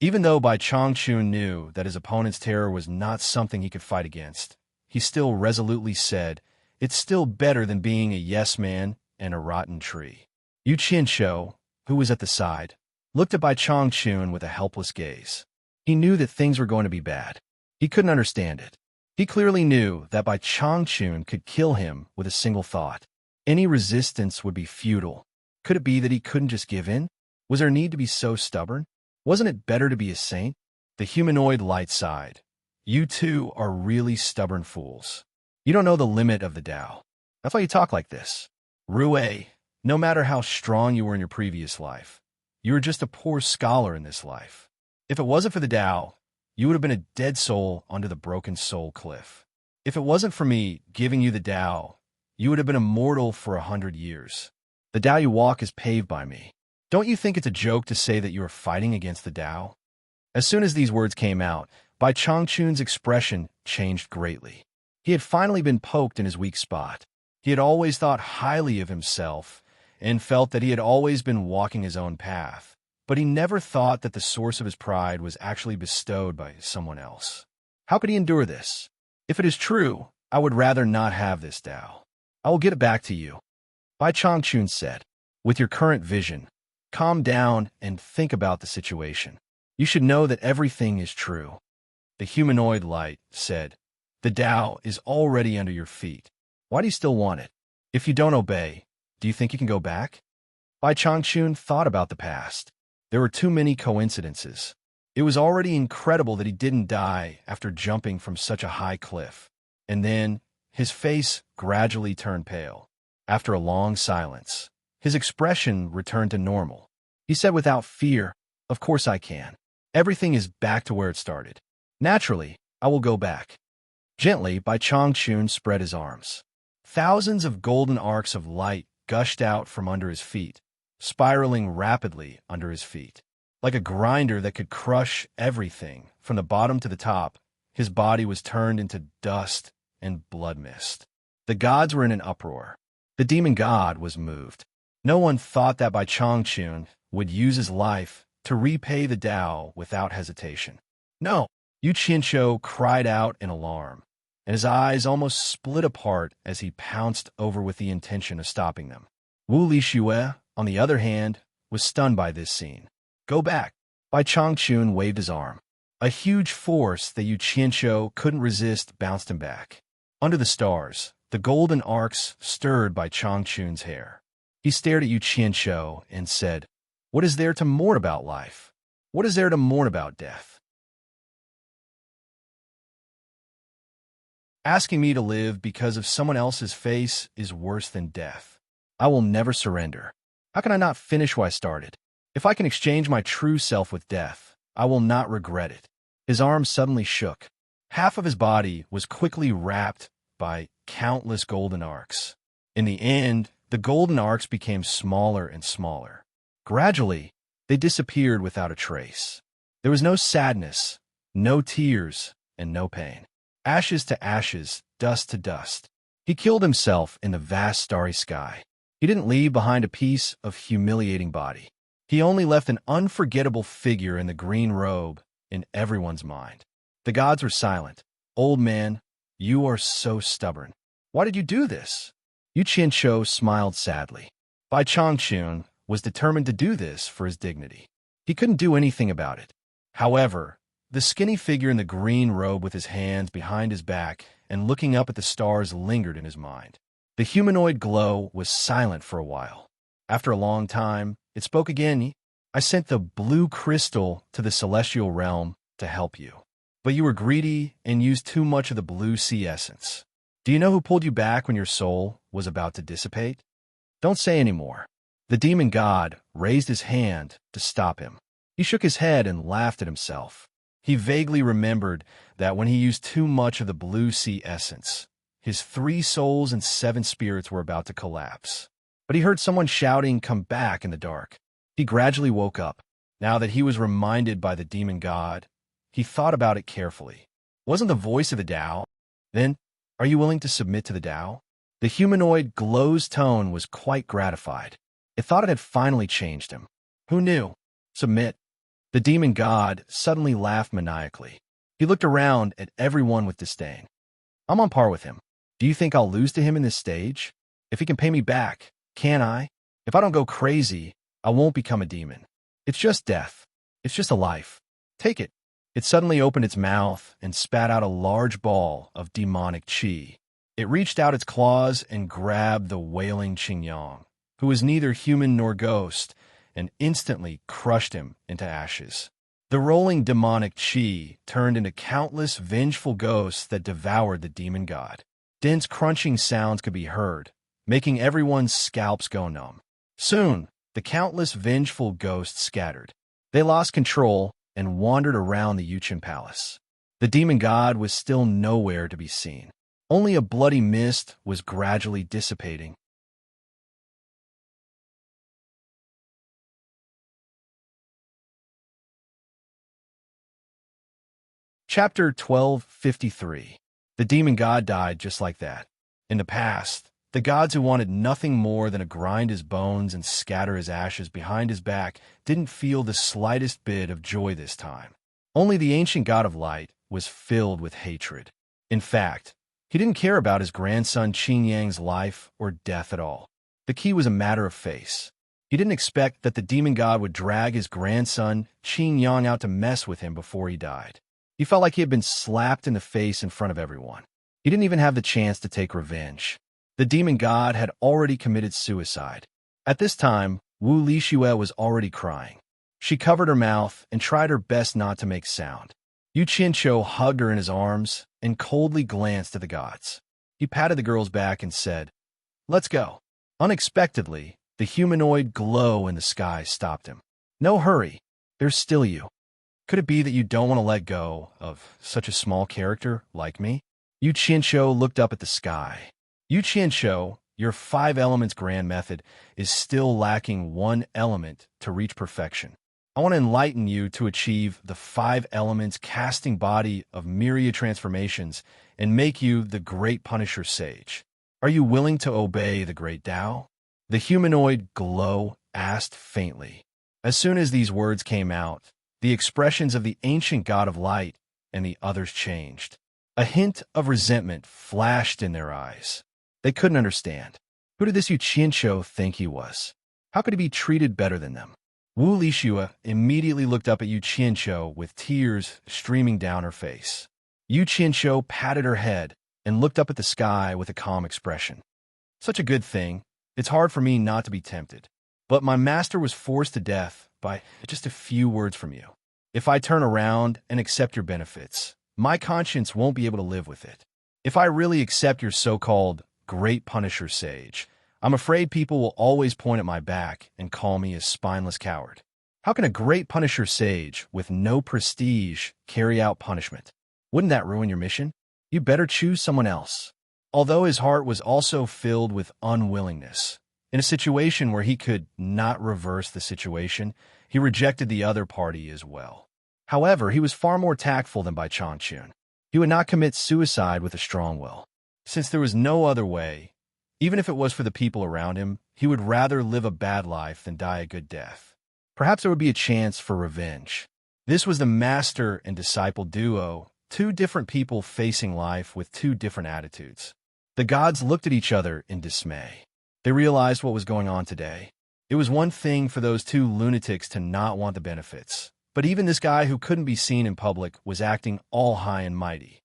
Even though Bai Changchun knew that his opponent's terror was not something he could fight against, he still resolutely said, "It's still better than being a yes man and a rotten tree." Yu Qianshou, who was at the side, looked at Bai Changchun with a helpless gaze. He knew that things were going to be bad. He couldn't understand it. He clearly knew that Bai Changchun could kill him with a single thought. Any resistance would be futile. Could it be that he couldn't just give in? Was there a need to be so stubborn? Wasn't it better to be a saint? The humanoid light sighed. "You two are really stubborn fools. You don't know the limit of the Tao. That's why you talk like this. Rui, no matter how strong you were in your previous life, you were just a poor scholar in this life. If it wasn't for the Tao, you would have been a dead soul under the broken soul cliff. If it wasn't for me giving you the Tao, you would have been immortal for 100 years. The Tao you walk is paved by me. Don't you think it's a joke to say that you are fighting against the Tao?" As soon as these words came out, Bai Changchun's expression changed greatly. He had finally been poked in his weak spot. He had always thought highly of himself and felt that he had always been walking his own path, but he never thought that the source of his pride was actually bestowed by someone else. How could he endure this? "If it is true, I would rather not have this Tao. I will get it back to you," Bai Changchun said. "With your current vision, calm down and think about the situation. You should know that everything is true." The humanoid light said, "The Tao is already under your feet. Why do you still want it? If you don't obey, do you think you can go back?" Bai Changchun thought about the past. There were too many coincidences. It was already incredible that he didn't die after jumping from such a high cliff. And then his face gradually turned pale. After a long silence, his expression returned to normal. He said without fear, "Of course I can. Everything is back to where it started. Naturally, I will go back." Gently, Bai Changchun spread his arms. Thousands of golden arcs of light gushed out from under his feet, spiraling rapidly under his feet. Like a grinder that could crush everything from the bottom to the top, his body was turned into dust and blood mist. The gods were in an uproar. The demon god was moved. No one thought that Bai Changchun would use his life to repay the Tao without hesitation. "No!" Yu Qianshou cried out in alarm, and his eyes almost split apart as he pounced over with the intention of stopping them. Wu Lixue, on the other hand, was stunned by this scene. "Go back!" Bai Changchun waved his arm. A huge force that Yu Qianshou couldn't resist bounced him back. Under the stars, the golden arcs stirred Bai Changchun's hair. He stared at Yu Qianshou and said, "What is there to mourn about life? What is there to mourn about death? Asking me to live because of someone else's face is worse than death. I will never surrender. How can I not finish what I started? If I can exchange my true self with death, I will not regret it." His arms suddenly shook. Half of his body was quickly wrapped by countless golden arcs. In the end, the golden arcs became smaller and smaller. Gradually, they disappeared without a trace. There was no sadness, no tears, and no pain. Ashes to ashes, dust to dust. He killed himself in the vast starry sky. He didn't leave behind a piece of humiliating body. He only left an unforgettable figure in the green robe in everyone's mind. The gods were silent. "Old man, you are so stubborn. Why did you do this?" Yu Qianshou smiled sadly. Bai Changchun was determined to do this for his dignity. He couldn't do anything about it. However, the skinny figure in the green robe with his hands behind his back and looking up at the stars lingered in his mind. The humanoid glow was silent for a while. After a long time, it spoke again. I sent the blue crystal to the celestial realm to help you. But you were greedy and used too much of the blue sea essence. Do you know who pulled you back when your soul was about to dissipate? Don't say any more. The demon god raised his hand to stop him. He shook his head and laughed at himself. He vaguely remembered that when he used too much of the blue sea essence, his 3 souls and 7 spirits were about to collapse. But he heard someone shouting, "Come back," in the dark. He gradually woke up. Now that he was reminded by the demon god, he thought about it carefully. Wasn't the voice of the Tao? Then, are you willing to submit to the Tao? The humanoid glow's tone was quite gratified. It thought it had finally changed him. Who knew? Submit. The demon god suddenly laughed maniacally. He looked around at everyone with disdain. I'm on par with him. Do you think I'll lose to him in this stage? If he can pay me back, can I? If I don't go crazy, I won't become a demon. It's just death. It's just a life. Take it. It suddenly opened its mouth and spat out a large ball of demonic chi. It reached out its claws and grabbed the wailing Qingyang, who was neither human nor ghost, and instantly crushed him into ashes. The rolling demonic chi turned into countless vengeful ghosts that devoured the demon god. Dense crunching sounds could be heard, making everyone's scalps go numb. Soon, the countless vengeful ghosts scattered. They lost control and wandered around the Yuchen palace. The demon god was still nowhere to be seen. Only a bloody mist was gradually dissipating. Chapter 1253. The demon god died just like that. In the past, the gods who wanted nothing more than to grind his bones and scatter his ashes behind his back didn't feel the slightest bit of joy this time. Only the ancient god of light was filled with hatred. In fact, he didn't care about his grandson Qin Yang's life or death at all. The key was a matter of face. He didn't expect that the demon god would drag his grandson Qin Yang out to mess with him before he died. He felt like he had been slapped in the face in front of everyone. He didn't even have the chance to take revenge. The demon god had already committed suicide. At this time, Wu Lixue was already crying. She covered her mouth and tried her best not to make sound. Yu Qianqiu hugged her in his arms and coldly glanced at the gods. He patted the girl's back and said, "Let's go." Unexpectedly, the humanoid glow in the sky stopped him. "No hurry. There's still you. Could it be that you don't want to let go of such a small character like me?" Yu Qianqiu looked up at the sky. Yu Qianqiu, your 5 elements grand method is still lacking 1 element to reach perfection. I want to enlighten you to achieve the 5 elements casting body of myriad transformations and make you the great Punisher Sage. Are you willing to obey the great Tao? The humanoid glow asked faintly. As soon as these words came out, the expressions of the ancient god of light and the others changed. A hint of resentment flashed in their eyes. They couldn't understand. Who did this Yu Qianqiu think he was? How could he be treated better than them? Wu Lixue immediately looked up at Yu Qianqiu with tears streaming down her face. Yu Qianqiu patted her head and looked up at the sky with a calm expression. Such a good thing. It's hard for me not to be tempted. But my master was forced to death by just a few words from you. If I turn around and accept your benefits, my conscience won't be able to live with it. If I really accept your so-called great Punisher Sage, I'm afraid people will always point at my back and call me a spineless coward. How can a great Punisher Sage with no prestige carry out punishment? Wouldn't that ruin your mission? You better choose someone else. Although his heart was also filled with unwillingness, in a situation where he could not reverse the situation, he rejected the other party as well. However, he was far more tactful than Bai Changchun. He would not commit suicide with a strong will. Since there was no other way, even if it was for the people around him, he would rather live a bad life than die a good death. Perhaps there would be a chance for revenge. This was the master and disciple duo, 2 different people facing life with 2 different attitudes. The gods looked at each other in dismay. They realized what was going on today. It was one thing for those two lunatics to not want the benefits, but even this guy who couldn't be seen in public was acting all high and mighty.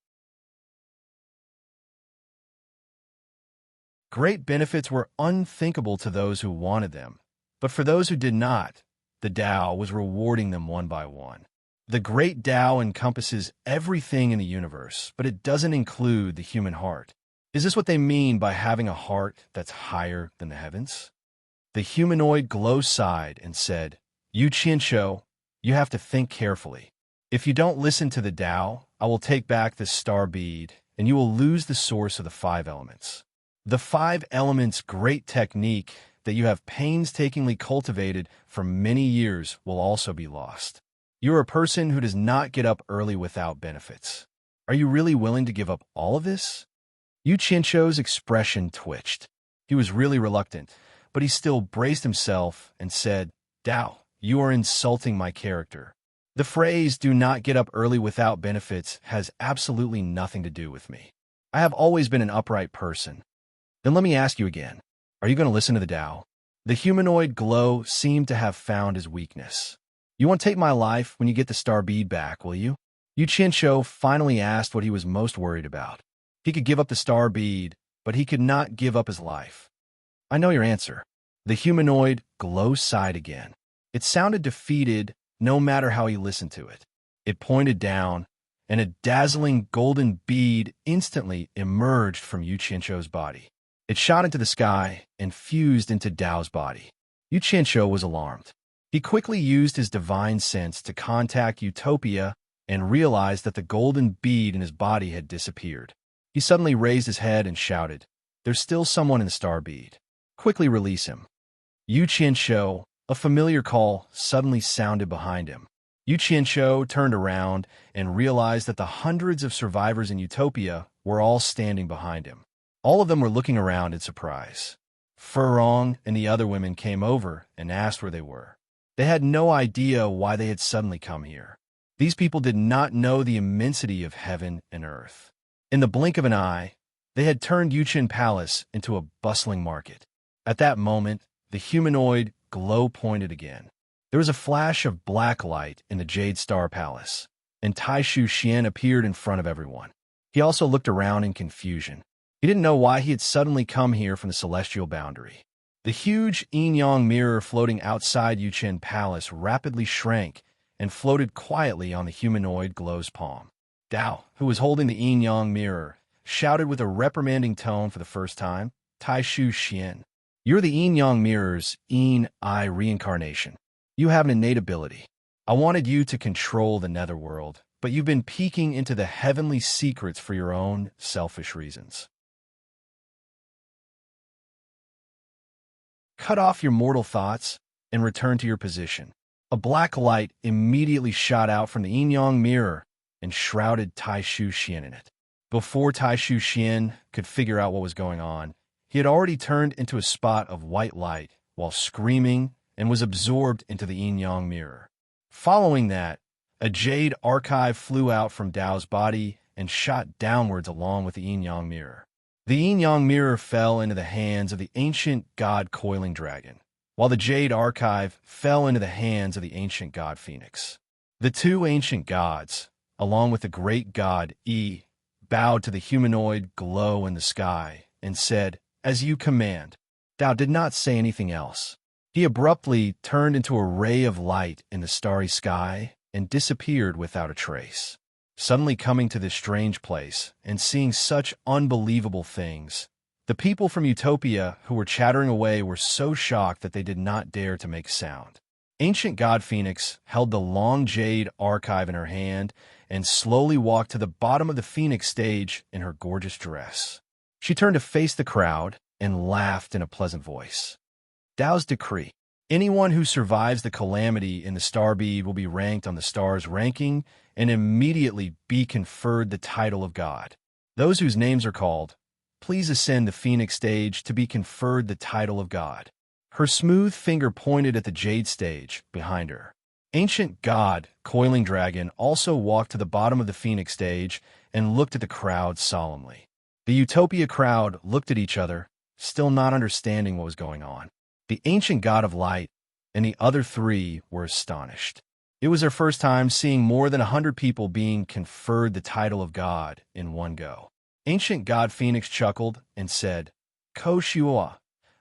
Great benefits were unthinkable to those who wanted them, but for those who did not, the Tao was rewarding them one by one. The great Tao encompasses everything in the universe, but it doesn't include the human heart. Is this what they mean by having a heart that's higher than the heavens? The humanoid Glow sighed and said, "You Qianshou, you have to think carefully. If you don't listen to the Tao, I will take back this star bead, and you will lose the source of the 5 elements. The 5 elements' great technique that you have painstakingly cultivated for many years will also be lost. You are a person who does not get up early without benefits. Are you really willing to give up all of this?" Yu Qianshou's expression twitched. He was really reluctant, but he still braced himself and said, "Tao, you are insulting my character. The phrase, 'do not get up early without benefits,' has absolutely nothing to do with me. I have always been an upright person." "Then let me ask you again. Are you going to listen to the Tao?" The humanoid Glow seemed to have found his weakness. "You won't take my life when you get the star bead back, will you?" Yu Qianshou finally asked what he was most worried about. He could give up the star bead, but he could not give up his life. "I know your answer." The humanoid Glow sighed again. It sounded defeated no matter how he listened to it. It pointed down, and a dazzling golden bead instantly emerged from Yu Qianshou's body. It shot into the sky and fused into Dao's body. Yu Qianshou was alarmed. He quickly used his divine sense to contact Utopia and realized that the golden bead in his body had disappeared. He suddenly raised his head and shouted, "There's still someone in the star bead. Quickly release him." Yu Qianshou, a familiar call, suddenly sounded behind him. Yu Qianshou turned around and realized that the hundreds of survivors in Utopia were all standing behind him. All of them were looking around in surprise. Furong and the other women came over and asked where they were. They had no idea why they had suddenly come here. These people did not know the immensity of heaven and earth. In the blink of an eye, they had turned Yuchen Palace into a bustling market. At that moment, the humanoid Glow pointed again. There was a flash of black light in the Jade Star Palace, and Taishu Xian appeared in front of everyone. He also looked around in confusion. He didn't know why he had suddenly come here from the celestial boundary. The huge yin-yang mirror floating outside Yuchen Palace rapidly shrank and floated quietly on the humanoid Glow's palm. Dao, who was holding the yin-yang mirror, shouted with a reprimanding tone for the first time, "Taishu Xian, you're the yin-yang mirror's yin-I reincarnation. You have an innate ability. I wanted you to control the netherworld, but you've been peeking into the heavenly secrets for your own selfish reasons. Cut off your mortal thoughts and return to your position." A black light immediately shot out from the yin-yang mirror and shrouded Taishu Xian in it. Before Taishu Xian could figure out what was going on, he had already turned into a spot of white light while screaming and was absorbed into the yin-yang mirror. Following that, a jade archive flew out from Dao's body and shot downwards along with the yin-yang mirror. The yin-yang mirror fell into the hands of the ancient god Coiling Dragon, while the jade archive fell into the hands of the ancient god Phoenix. The two ancient gods, along with the great god Yi, bowed to the humanoid Glow in the sky and said, "As you command." Dao did not say anything else. He abruptly turned into a ray of light in the starry sky and disappeared without a trace. Suddenly coming to this strange place and seeing such unbelievable things, the people from Utopia who were chattering away were so shocked that they did not dare to make sound. Ancient God Phoenix held the long jade archive in her hand and slowly walked to the bottom of the Phoenix stage in her gorgeous dress. She turned to face the crowd and laughed in a pleasant voice. "Dao's decree. Anyone who survives the calamity in the star bead will be ranked on the star's ranking and immediately be conferred the title of God. Those whose names are called, please ascend the Phoenix stage to be conferred the title of God." Her smooth finger pointed at the jade stage behind her. Ancient God Coiling Dragon also walked to the bottom of the Phoenix stage and looked at the crowd solemnly. The Utopia crowd looked at each other, still not understanding what was going on. The ancient god of light and the other three were astonished. It was their first time seeing more than 100 people being conferred the title of god in one go. Ancient god Phoenix chuckled and said, Ko Shuo,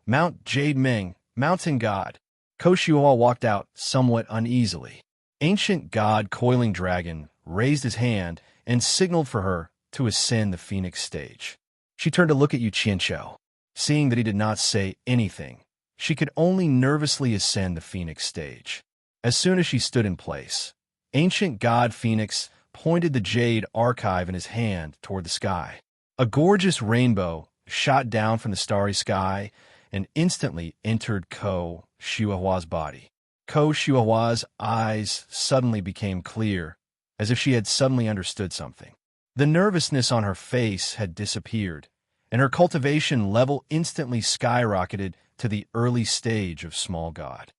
Mount Jade Ming, mountain god. Ko Shuo walked out somewhat uneasily. Ancient god Coiling Dragon raised his hand and signaled for her to ascend the Phoenix stage. She turned to look at Yu Qianqiu. Seeing that he did not say anything, she could only nervously ascend the Phoenix stage. As soon as she stood in place, ancient god Phoenix pointed the Jade archive in his hand toward the sky. A gorgeous rainbow shot down from the starry sky and instantly entered Ko Shuohua's body. Ko Shuohua's eyes suddenly became clear, as if she had suddenly understood something. The nervousness on her face had disappeared, and her cultivation level instantly skyrocketed to the early stage of small god.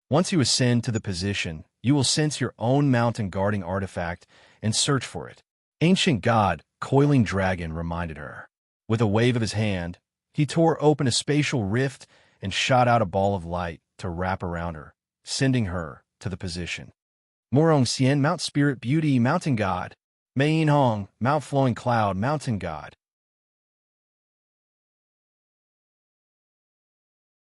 Once you ascend to the position, you will sense your own mountain guarding artifact and search for it. Ancient god Coiling Dragon reminded her. With a wave of his hand, he tore open a spatial rift and shot out a ball of light to wrap around her, sending her to the position. Morong Xian, Mount Spirit Beauty, mountain god. Mei Hong, Mount Flowing Cloud, mountain god.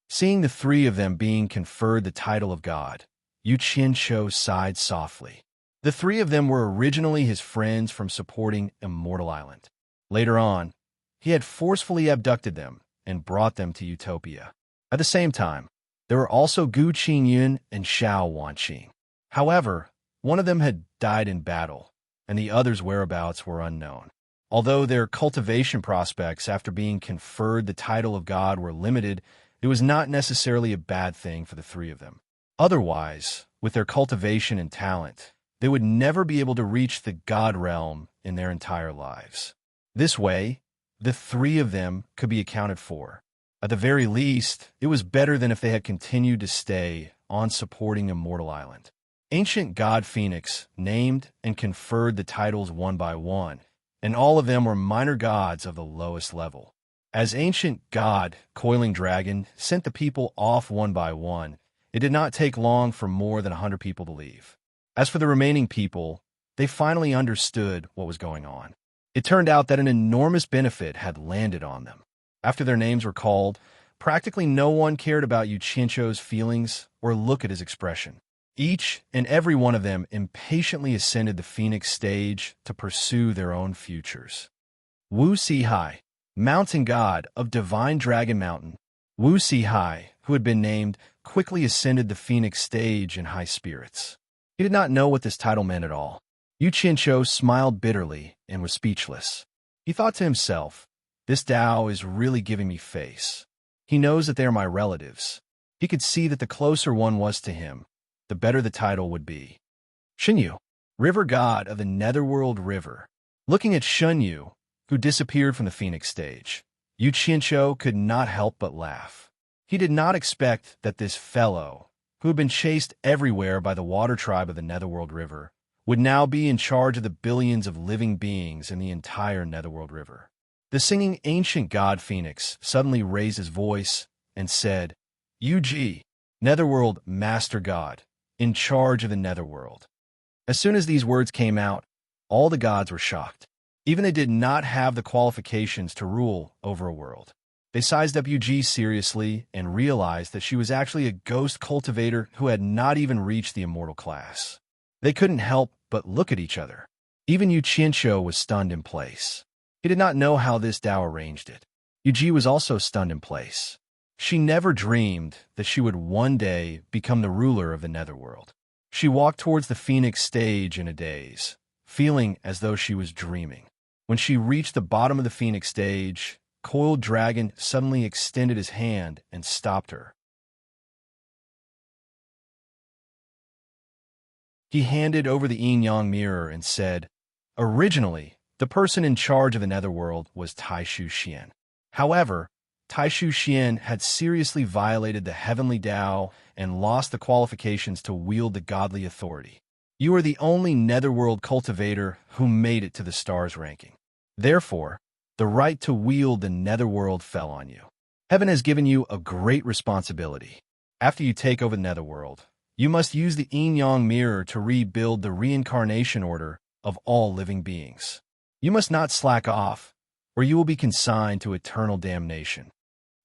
Seeing the three of them being conferred the title of god, Yu Qianqiu sighed softly. The three of them were originally his friends from supporting Immortal Island. Later on, he had forcefully abducted them and brought them to Utopia. At the same time, there were also Gu Qingyun and Xiao Wanqing. However, one of them had died in battle, and the other's whereabouts were unknown. Although their cultivation prospects after being conferred the title of god were limited, it was not necessarily a bad thing for the three of them. Otherwise, with their cultivation and talent, they would never be able to reach the god realm in their entire lives. This way, the three of them could be accounted for. At the very least, it was better than if they had continued to stay on supporting Immortal Island. Ancient god Phoenix named and conferred the titles one by one, and all of them were minor gods of the lowest level. As ancient god Coiling Dragon sent the people off one by one, it did not take long for more than 100 people to leave. As for the remaining people, they finally understood what was going on. It turned out that an enormous benefit had landed on them. After their names were called, practically no one cared about Yu Qianqiu's feelings or look at his expression. Each and every one of them impatiently ascended the Phoenix stage to pursue their own futures. Wu Sihai, mountain god of Divine Dragon Mountain, Wu Sihai, who had been named, quickly ascended the Phoenix stage in high spirits. He did not know what this title meant at all. Yu Qianqiu smiled bitterly and was speechless. He thought to himself, this Dao is really giving me face. He knows that they are my relatives. He could see that the closer one was to him, the better the title would be. Shenyu, river god of the Netherworld River. Looking at Shenyu, who disappeared from the Phoenix stage, Yu Qianqiu could not help but laugh. He did not expect that this fellow, who had been chased everywhere by the water tribe of the Netherworld River, would now be in charge of the billions of living beings in the entire Netherworld River. The singing ancient god Phoenix suddenly raised his voice and said, Yu-Ji, Netherworld Master God, in charge of the Netherworld. As soon as these words came out, all the gods were shocked. Even they did not have the qualifications to rule over a world. They sized up Yu-Ji seriously and realized that she was actually a ghost cultivator who had not even reached the immortal class. They couldn't help but look at each other. Even Yu Qianqiu was stunned in place. He did not know how this Dao arranged it. Yu-Ji was also stunned in place. She never dreamed that she would one day become the ruler of the Netherworld. She walked towards the Phoenix stage in a daze, feeling as though she was dreaming. When she reached the bottom of the Phoenix stage, Coiled Dragon suddenly extended his hand and stopped her. He handed over the yin-yang mirror and said, originally, the person in charge of the Netherworld was Taishu Xian. However, Taishu Xian had seriously violated the heavenly Dao and lost the qualifications to wield the godly authority. You are the only Netherworld cultivator who made it to the stars ranking. Therefore, the right to wield the Netherworld fell on you. Heaven has given you a great responsibility. After you take over the netherworld, you must use the yin-yang mirror to rebuild the reincarnation order of all living beings. You must not slack off, or you will be consigned to eternal damnation.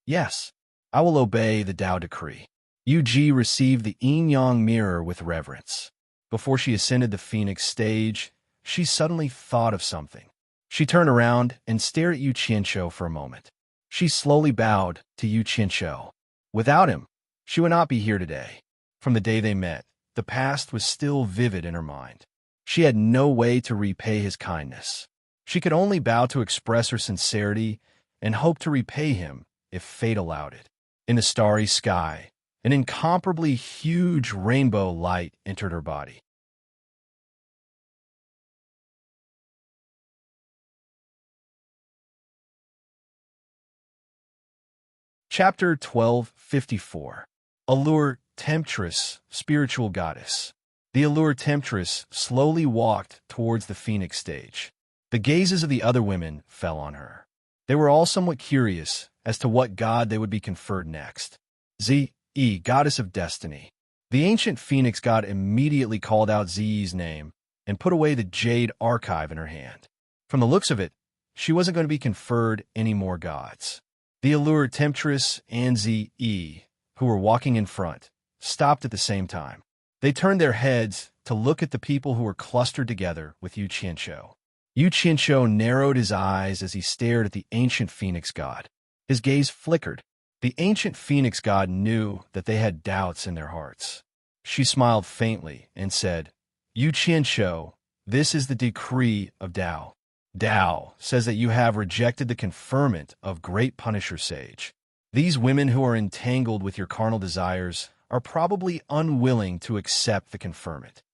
Yes, I will obey the Tao decree. Yu-Ji received the yin-yang mirror with reverence. Before she ascended the phoenix stage, she suddenly thought of something. She turned around and stared at Yu Qianqiu for a moment. She slowly bowed to Yu Qianqiu. Without him, she would not be here today. From the day they met, the past was still vivid in her mind. She had no way to repay his kindness. She could only bow to express her sincerity and hope to repay him if fate allowed it. In the starry sky, an incomparably huge rainbow light entered her body. Chapter 1254. Allure Temptress, Spiritual Goddess. The Allure Temptress slowly walked towards the phoenix stage. The gazes of the other women fell on her. They were all somewhat curious as to what god they would be conferred next. Zi-Yi, Goddess of Destiny. The ancient phoenix god immediately called out Ziyi's name and put away the Jade archive in her hand. From the looks of it, she wasn't going to be conferred any more gods. The Allure Temptress and Zi-Yi, who were walking in front, stopped at the same time. They turned their heads to look at the people who were clustered together with Yu Qianqiu. Yu Qianqiu narrowed his eyes as he stared at the ancient phoenix god. His gaze flickered. The ancient phoenix god knew that they had doubts in their hearts. She smiled faintly and said, Yu Qianqiu, this is the decree of Tao. Tao says that you have rejected the conferment of Great Punisher Sage. These women who are entangled with your carnal desires are probably unwilling to accept the conferment.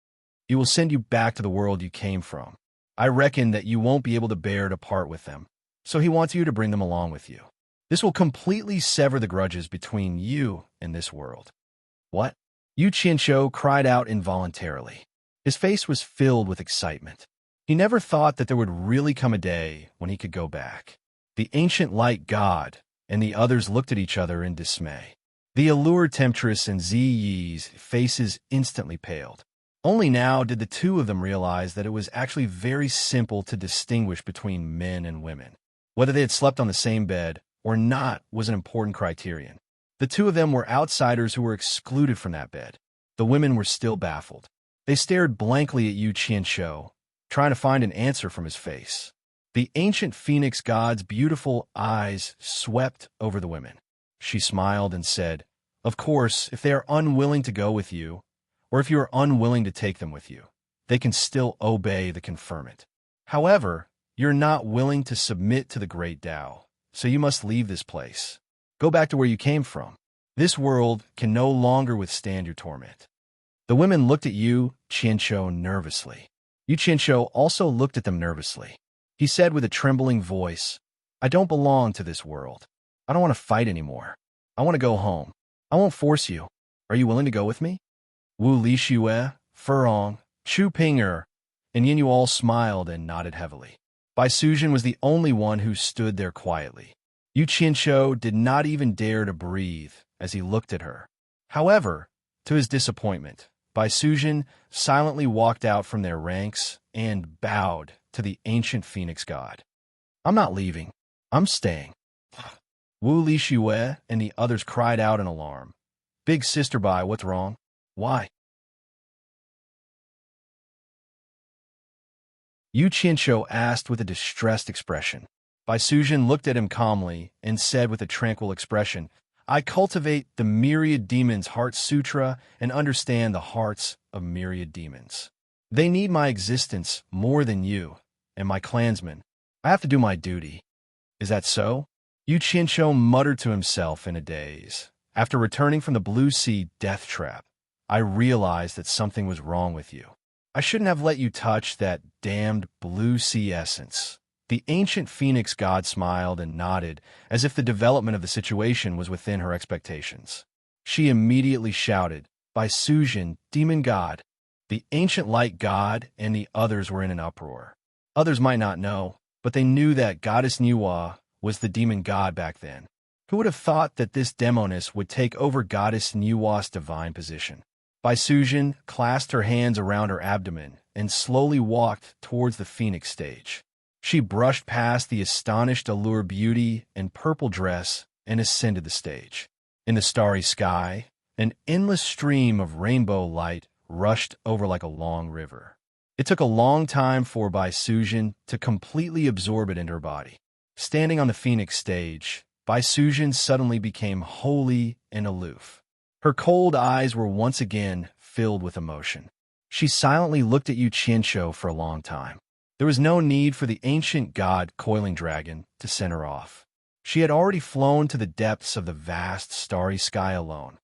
He will send you back to the world you came from. I reckon that you won't be able to bear to part with them, so he wants you to bring them along with you. This will completely sever the grudges between you and this world. What? Yu Qianqiu cried out involuntarily. His face was filled with excitement. He never thought that there would really come a day when he could go back. The ancient light god and the others looked at each other in dismay. The Allure Temptress and Ziyi's faces instantly paled. Only now did the two of them realize that it was actually very simple to distinguish between men and women. Whether they had slept on the same bed or not was an important criterion. The two of them were outsiders who were excluded from that bed. The women were still baffled. They stared blankly at Yu Qianqiu, trying to find an answer from his face. The ancient phoenix god's beautiful eyes swept over the women. She smiled and said, Of course, if they are unwilling to go with you, or if you are unwilling to take them with you, they can still obey the conferment. However, you're not willing to submit to the great Tao, so you must leave this place. Go back to where you came from. This world can no longer withstand your torment. The women looked at Yu Qianqiu nervously. Yu Qianqiu also looked at them nervously. He said with a trembling voice, I don't belong to this world. I don't want to fight anymore. I want to go home. I won't force you. Are you willing to go with me? Wu Lixue, Furong, Chu Ping'er, and Yin Yu all smiled and nodded heavily. Bai Sujin was the only one who stood there quietly. Yu Qianqiu did not even dare to breathe as he looked at her. However, to his disappointment, Bai Sujin silently walked out from their ranks and bowed to the ancient phoenix god. I'm not leaving. I'm staying. Wu Lixue and the others cried out in alarm. Big Sister Bai, what's wrong? Why? Yu Qianqiu asked with a distressed expression. Bai Sujin looked at him calmly and said with a tranquil expression, I cultivate the myriad demons' heart sutra and understand the hearts of myriad demons. They need my existence more than you and my clansmen. I have to do my duty. Is that so? Yu Qianqiu muttered to himself in a daze. After returning from the Blue Sea death trap, I realized that something was wrong with you. I shouldn't have let you touch that damned Blue Sea essence. The ancient phoenix god smiled and nodded as if the development of the situation was within her expectations. She immediately shouted, Bai Sujin, demon god. The ancient light god and the others were in an uproar. Others might not know, but they knew that Goddess Nuwa was the demon god back then. Who would have thought that this demoness would take over Goddess Nuwa's divine position? Baisujin clasped her hands around her abdomen and slowly walked towards the phoenix stage. She brushed past the astonished allure beauty and purple dress and ascended the stage. In the starry sky, an endless stream of rainbow light rushed over like a long river. It took a long time for Baisujin to completely absorb it into her body. Standing on the phoenix stage, Baisujin suddenly became holy and aloof. Her cold eyes were once again filled with emotion. She silently looked at Yu Qianshou for a long time. There was no need for the ancient god Coiling Dragon to send her off. She had already flown to the depths of the vast starry sky alone.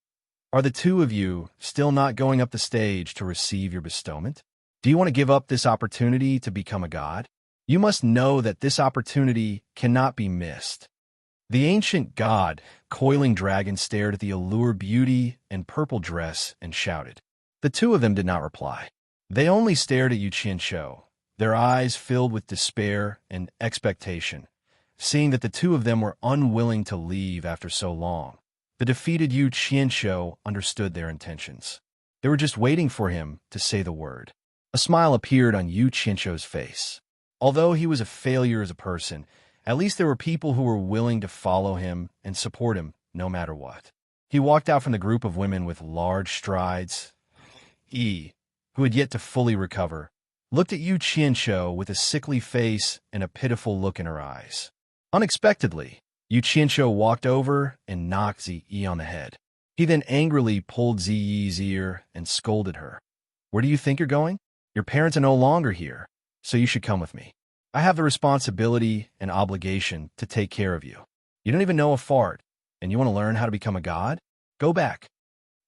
Are the two of you still not going up the stage to receive your bestowment? Do you want to give up this opportunity to become a god? You must know that this opportunity cannot be missed. The ancient god, Coiling Dragon, stared at the allure beauty and purple dress and shouted. The two of them did not reply. They only stared at Yu Qianshou, their eyes filled with despair and expectation, seeing that the two of them were unwilling to leave after so long. The defeated Yu Qianshou understood their intentions. They were just waiting for him to say the word. A smile appeared on Yu Qianshou's face. Although he was a failure as a person, at least there were people who were willing to follow him and support him no matter what. He walked out from the group of women with large strides. Who had yet to fully recover, looked at Yu Qianshou with a sickly face and a pitiful look in her eyes. Unexpectedly, Yu Qianshou walked over and knocked Ziyi on the head. He then angrily pulled Ziyi's ear and scolded her. Where do you think you're going? Your parents are no longer here, so you should come with me. I have the responsibility and obligation to take care of you. You don't even know a fart, and you want to learn how to become a god? Go back.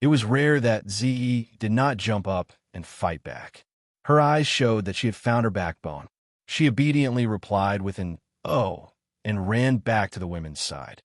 It was rare that Ziyi did not jump up and fight back. Her eyes showed that she had found her backbone. She obediently replied with an "oh" and ran back to the women's side.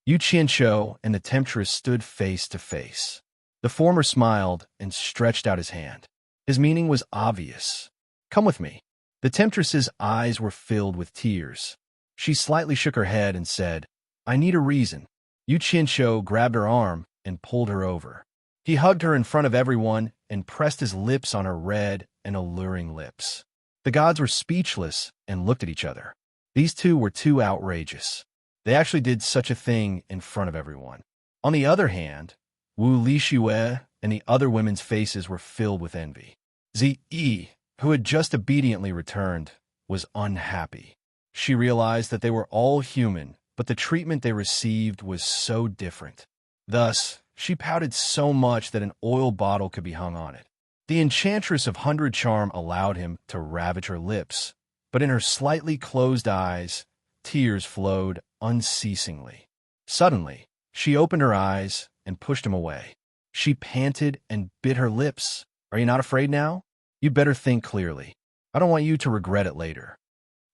Yu Qianshou and the temptress stood face to face. The former smiled and stretched out his hand. His meaning was obvious. Come with me. The temptress's eyes were filled with tears. She slightly shook her head and said, I need a reason. Yu Qianshou grabbed her arm and pulled her over. He hugged her in front of everyone and pressed his lips on her red and alluring lips. The gods were speechless and looked at each other. These two were too outrageous. They actually did such a thing in front of everyone. On the other hand, Wu Lixue and the other women's faces were filled with envy. Ziyi, who had just obediently returned, was unhappy. She realized that they were all human, but the treatment they received was so different. Thus, she pouted so much that an oil bottle could be hung on it. The enchantress of 100 charm allowed him to ravage her lips, but in her slightly closed eyes, tears flowed unceasingly. Suddenly, she opened her eyes and pushed him away. She panted and bit her lips. Are you not afraid now? You'd better think clearly. I don't want you to regret it later.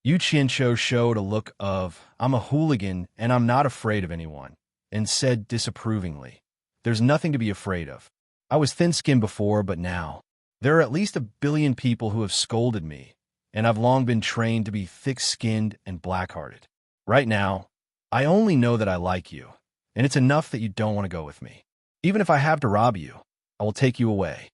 Yu Qianshou showed a look of, I'm a hooligan and I'm not afraid of anyone, and said disapprovingly, There's nothing to be afraid of. I was thin-skinned before, but now, there are at least 1 billion people who have scolded me, and I've long been trained to be thick-skinned and black-hearted. Right now, I only know that I like you, and it's enough that you don't want to go with me. Even if I have to rob you, I will take you away.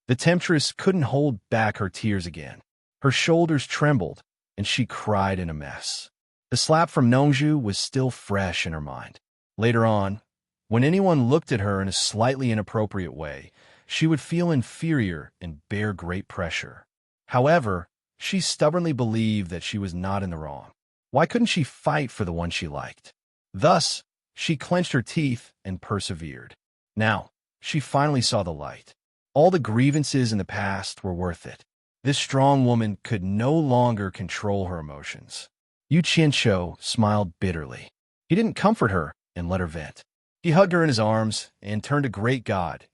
The temptress couldn't hold back her tears again. Her shoulders trembled, and she cried in a mess. The slap from Nongzhu was still fresh in her mind. Later on, when anyone looked at her in a slightly inappropriate way, she would feel inferior and bear great pressure. However, she stubbornly believed that she was not in the wrong. Why couldn't she fight for the one she liked? Thus, she clenched her teeth and persevered. Now, she finally saw the light. All the grievances in the past were worth it. This strong woman could no longer control her emotions. Yu Qianshou smiled bitterly. He didn't comfort her and let her vent. He hugged her in his arms and turned to Great God.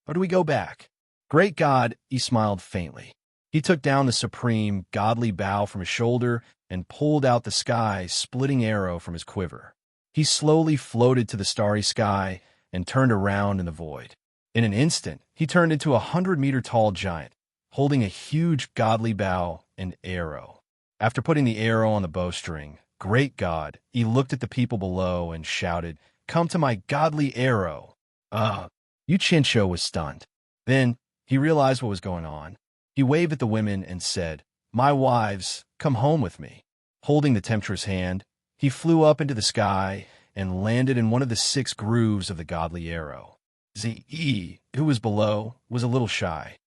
Or do we go back? Great God, he smiled faintly. He took down the supreme, godly bow from his shoulder and pulled out the sky-splitting arrow from his quiver. He slowly floated to the starry sky and turned around in the void. In an instant, he turned into a 100-meter-tall giant, holding a huge godly bow and arrow. After putting the arrow on the bowstring, great God, he looked at the people below and shouted, "Come to my godly arrow!" Yu Qianqiu was stunned. Then he realized what was going on. He waved at the women and said, "My wives, come home with me." Holding the temptress hand, he flew up into the sky and landed in one of the 6 grooves of the godly arrow. Zi, who was below, was a little shy.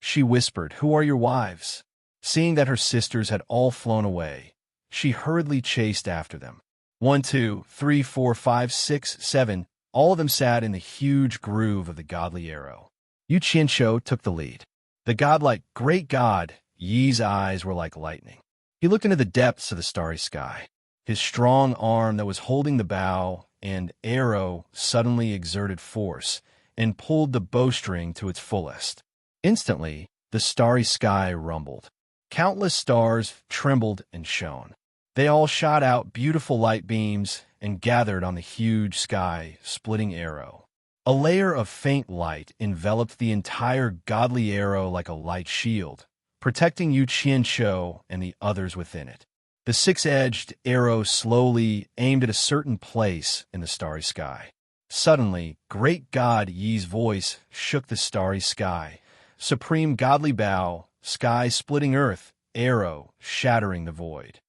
She whispered, "Who are your wives?" Seeing that her sisters had all flown away, she hurriedly chased after them. 1, 2, 3, 4, 5, 6, 7, all of them sat in the huge groove of the godly arrow. Yu Qianqiu took the lead. The godlike, great God, Yi's eyes were like lightning. He looked into the depths of the starry sky. His strong arm that was holding the bow and arrow suddenly exerted force and pulled the bowstring to its fullest. Instantly, the starry sky rumbled. Countless stars trembled and shone. They all shot out beautiful light beams and gathered on the huge sky-splitting arrow. A layer of faint light enveloped the entire godly arrow like a light shield, protecting Yu Qianqiu and the others within it. The 6-edged arrow slowly aimed at a certain place in the starry sky. Suddenly, great God Yi's voice shook the starry sky. Supreme godly bow, sky-splitting earth, arrow shattering the void.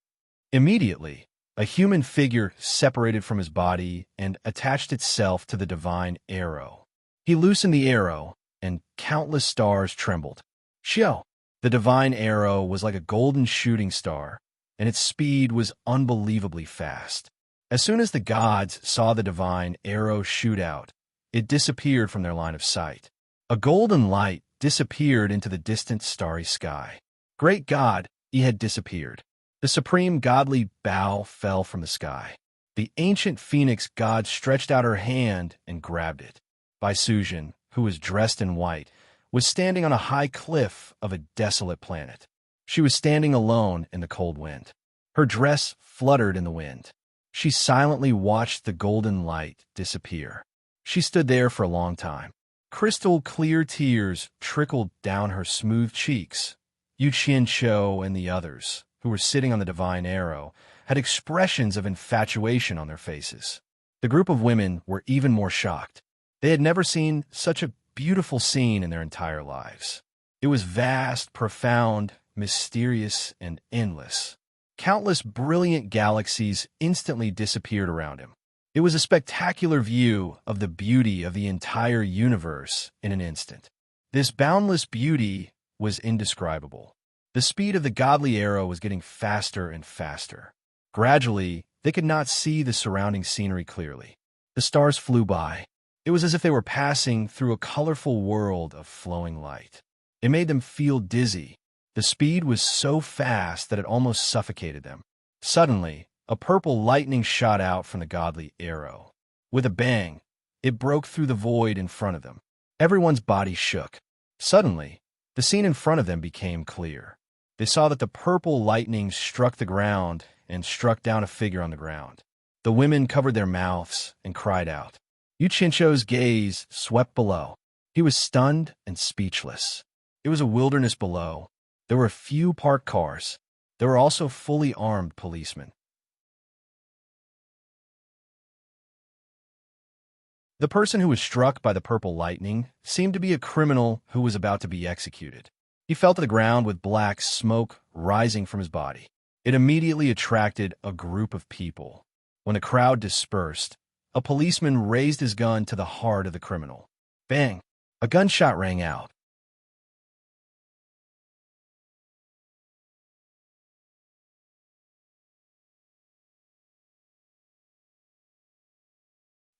Immediately, a human figure separated from his body and attached itself to the divine arrow. He loosened the arrow, and countless stars trembled. Xiao! The divine arrow was like a golden shooting star, and its speed was unbelievably fast. As soon as the gods saw the divine arrow shoot out, it disappeared from their line of sight. A golden light disappeared into the distant starry sky. Great God, he had disappeared. The supreme godly bow fell from the sky. The ancient phoenix god stretched out her hand and grabbed it. Bai Suzhen, who was dressed in white, was standing on a high cliff of a desolate planet. She was standing alone in the cold wind. Her dress fluttered in the wind. She silently watched the golden light disappear. She stood there for a long time. Crystal clear tears trickled down her smooth cheeks. Yu Qianqiu and the others, who were sitting on the divine arrow, had expressions of infatuation on their faces. The group of women were even more shocked. They had never seen such a beautiful scene in their entire lives. It was vast, profound, mysterious, and endless. Countless brilliant galaxies instantly disappeared around him. It was a spectacular view of the beauty of the entire universe in an instant. This boundless beauty was indescribable. The speed of the godly arrow was getting faster and faster. Gradually, they could not see the surrounding scenery clearly. The stars flew by. It was as if they were passing through a colorful world of flowing light. It made them feel dizzy. The speed was so fast that it almost suffocated them. Suddenly, a purple lightning shot out from the godly arrow. With a bang, it broke through the void in front of them. Everyone's body shook. Suddenly, the scene in front of them became clear. They saw that the purple lightning struck the ground and struck down a figure on the ground. The women covered their mouths and cried out. Yu Qianqiu's gaze swept below. He was stunned and speechless. It was a wilderness below. There were few parked cars. There were also fully armed policemen. The person who was struck by the purple lightning seemed to be a criminal who was about to be executed. He fell to the ground with black smoke rising from his body. It immediately attracted a group of people. When the crowd dispersed, a policeman raised his gun to the heart of the criminal. Bang! A gunshot rang out.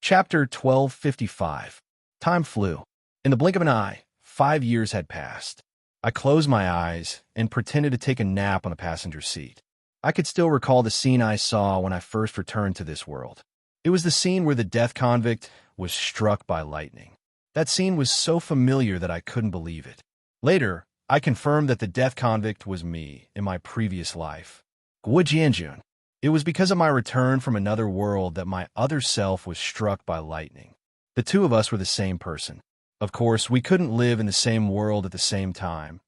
Chapter 1255. Time flew. In the blink of an eye, 5 years had passed. I closed my eyes and pretended to take a nap on the passenger seat. I could still recall the scene I saw when I first returned to this world. It was the scene where the death convict was struck by lightning. That scene was so familiar that I couldn't believe it. Later, I confirmed that the death convict was me in my previous life. Guo Jianjun. It was because of my return from another world that my other self was struck by lightning. The two of us were the same person. Of course, we couldn't live in the same world at the same time.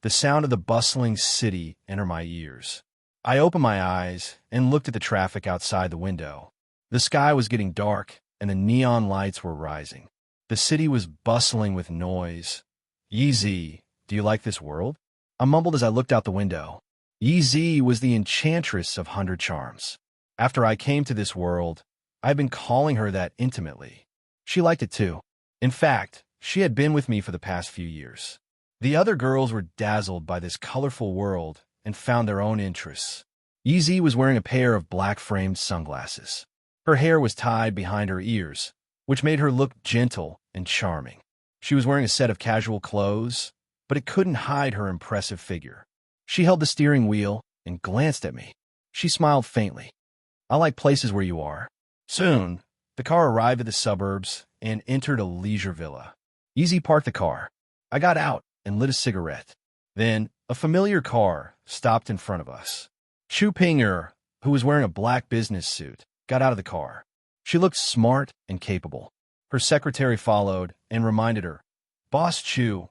The sound of the bustling city entered my ears. I opened my eyes and looked at the traffic outside the window. The sky was getting dark, and the neon lights were rising. The city was bustling with noise. Yeezy, do you like this world? I mumbled as I looked out the window. Yeezy was the enchantress of 100 charms. After I came to this world, I had been calling her that intimately. She liked it too. In fact, she had been with me for the past few years. The other girls were dazzled by this colorful world and found their own interests. Yeezy was wearing a pair of black-framed sunglasses. Her hair was tied behind her ears, which made her look gentle and charming. She was wearing a set of casual clothes, but it couldn't hide her impressive figure. She held the steering wheel and glanced at me. She smiled faintly. I like places where you are. Soon, the car arrived at the suburbs and entered a leisure villa. Yeezy parked the car. I got out and lit a cigarette. Then, a familiar car stopped in front of us. Chu Pinger, who was wearing a black business suit, got out of the car. She looked smart and capable. Her secretary followed and reminded her, "Boss Chu,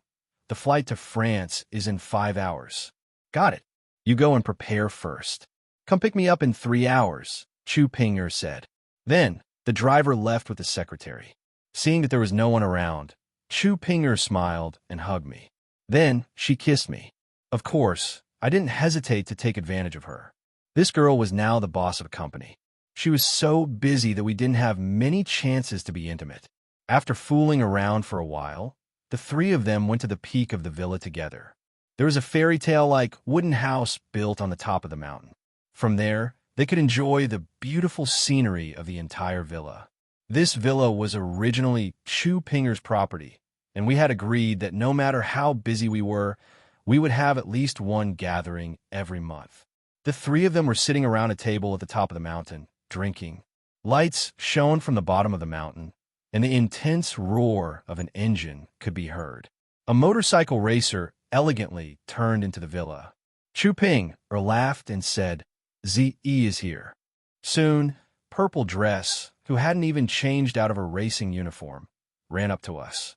the flight to France is in 5 hours." "Got it. You go and prepare first. Come pick me up in 3 hours," Chu Pinger said. Then, the driver left with the secretary. Seeing that there was no one around, Chu Pinger smiled and hugged me. Then, she kissed me. Of course, I didn't hesitate to take advantage of her. This girl was now the boss of a company. She was so busy that we didn't have many chances to be intimate. After fooling around for a while, the three of them went to the peak of the villa together. There was a fairy tale-like wooden house built on the top of the mountain. From there, they could enjoy the beautiful scenery of the entire villa. This villa was originally Chu Pinger's property, and we had agreed that no matter how busy we were, we would have at least one gathering every month. The three of them were sitting around a table at the top of the mountain, drinking. Lights shone from the bottom of the mountain, and the intense roar of an engine could be heard. A motorcycle racer elegantly turned into the villa. Chu Ping laughed and said, "Ze is here." Soon, Purple Dress, who hadn't even changed out of her racing uniform, ran up to us.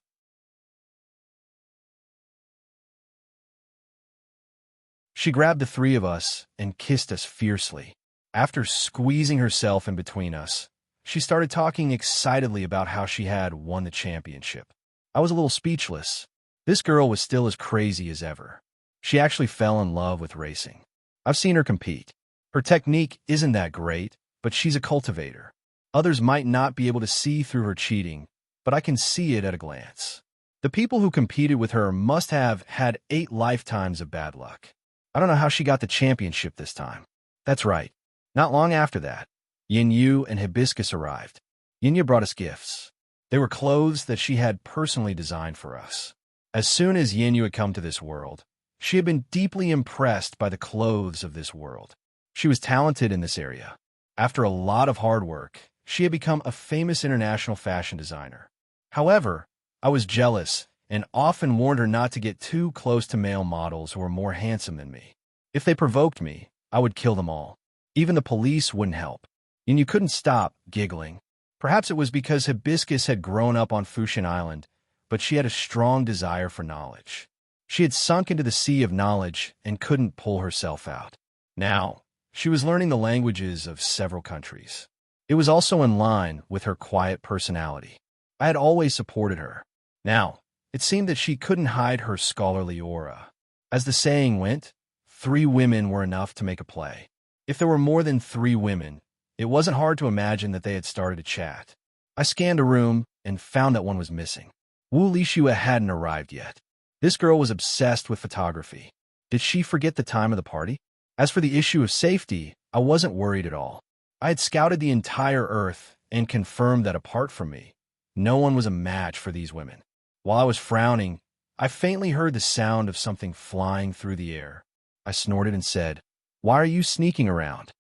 She grabbed the three of us and kissed us fiercely. After squeezing herself in between us, she started talking excitedly about how she had won the championship. I was a little speechless. This girl was still as crazy as ever. She actually fell in love with racing. I've seen her compete. Her technique isn't that great, but she's a cultivator. Others might not be able to see through her cheating, but I can see it at a glance. The people who competed with her must have had 8 lifetimes of bad luck. I don't know how she got the championship this time. That's right. Not long after that, Yin Yu and Hibiscus arrived. Yin Yu brought us gifts. They were clothes that she had personally designed for us. As soon as Yin Yu had come to this world, she had been deeply impressed by the clothes of this world. She was talented in this area. After a lot of hard work, she had become a famous international fashion designer. However, I was jealous and often warned her not to get too close to male models who were more handsome than me. If they provoked me, I would kill them all. Even the police wouldn't help. And you couldn't stop giggling. Perhaps it was because Hibiscus had grown up on Fushin Island, but she had a strong desire for knowledge. She had sunk into the sea of knowledge and couldn't pull herself out. Now, she was learning the languages of several countries. It was also in line with her quiet personality. I had always supported her. Now, it seemed that she couldn't hide her scholarly aura. As the saying went, 3 women were enough to make a play. If there were more than 3 women, it wasn't hard to imagine that they had started a chat. I scanned a room and found that one was missing. Wu Lishua hadn't arrived yet. This girl was obsessed with photography. Did she forget the time of the party? As for the issue of safety, I wasn't worried at all. I had scouted the entire Earth and confirmed that apart from me, no one was a match for these women. While I was frowning, I faintly heard the sound of something flying through the air. I snorted and said, "Why are you sneaking around?"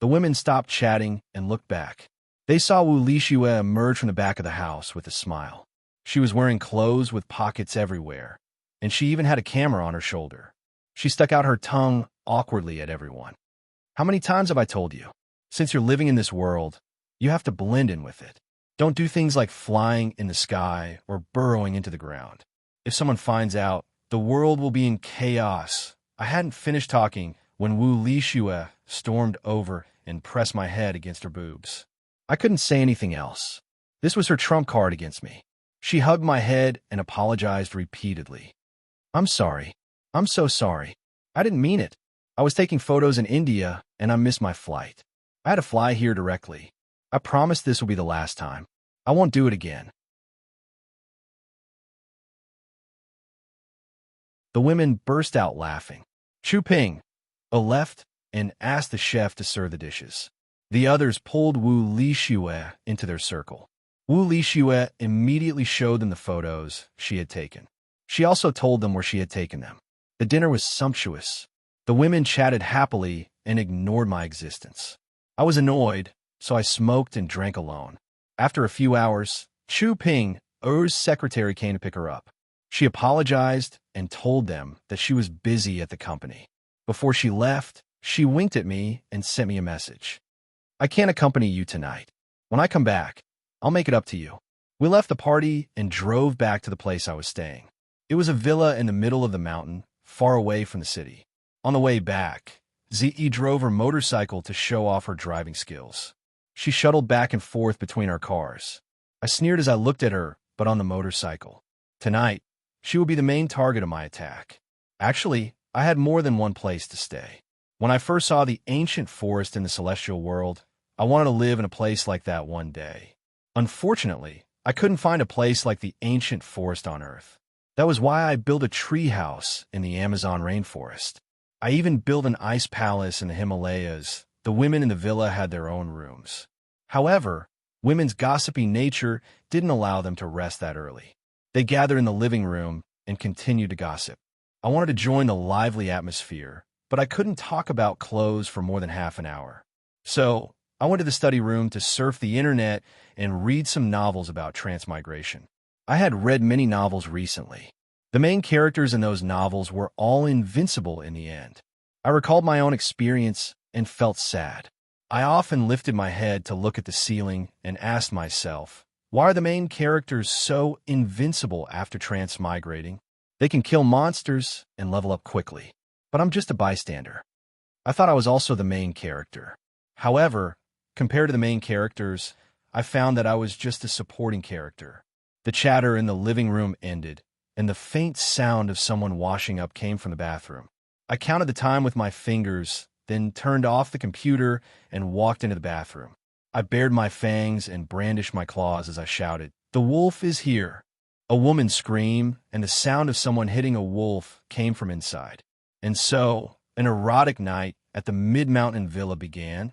The women stopped chatting and looked back. They saw Wu Lishua emerge from the back of the house with a smile. She was wearing clothes with pockets everywhere, and she even had a camera on her shoulder. She stuck out her tongue awkwardly at everyone. "How many times have I told you? Since you're living in this world, you have to blend in with it. Don't do things like flying in the sky or burrowing into the ground. If someone finds out, the world will be in chaos. I hadn't finished talking when Wu Lishue stormed over and pressed my head against her boobs. I couldn't say anything else. This was her trump card against me. She hugged my head and apologized repeatedly. I'm sorry. I'm so sorry. I didn't mean it. I was taking photos in India and I missed my flight. I had to fly here directly. I promise this will be the last time. I won't do it again. The women burst out laughing. Chu Ping left and asked the chef to serve the dishes. The others pulled Wu Lishue into their circle. Wu Lishue immediately showed them the photos she had taken. She also told them where she had taken them. The dinner was sumptuous. The women chatted happily and ignored my existence. I was annoyed, so I smoked and drank alone. After a few hours, Chu Ping, Er's secretary, came to pick her up. She apologized and told them that she was busy at the company. Before she left, she winked at me and sent me a message. I can't accompany you tonight. When I come back, I'll make it up to you. We left the party and drove back to the place I was staying. It was a villa in the middle of the mountain, far away from the city. On the way back, Ze drove her motorcycle to show off her driving skills. She shuttled back and forth between our cars. I sneered as I looked at her, but on the motorcycle. Tonight, she would be the main target of my attack. Actually, I had more than one place to stay. When I first saw the ancient forest in the celestial world, I wanted to live in a place like that one day. Unfortunately, I couldn't find a place like the ancient forest on Earth. That was why I built a tree house in the Amazon rainforest. I even built an ice palace in the Himalayas. The women in the villa had their own rooms. However, women's gossipy nature didn't allow them to rest that early. They gathered in the living room and continued to gossip. I wanted to join the lively atmosphere, but I couldn't talk about clothes for more than half an hour. So, I went to the study room to surf the internet and read some novels about transmigration. I had read many novels recently. The main characters in those novels were all invincible in the end. I recalled my own experience and felt sad. I often lifted my head to look at the ceiling and asked myself, why are the main characters so invincible after transmigrating? They can kill monsters and level up quickly, but I'm just a bystander. I thought I was also the main character. However, compared to the main characters, I found that I was just a supporting character. The chatter in the living room ended, and the faint sound of someone washing up came from the bathroom. I counted the time with my fingers, then turned off the computer and walked into the bathroom. I bared my fangs and brandished my claws as I shouted, "The wolf is here!" A woman screamed, and the sound of someone hitting a wolf came from inside. And so, an erotic night at the mid-mountain villa began.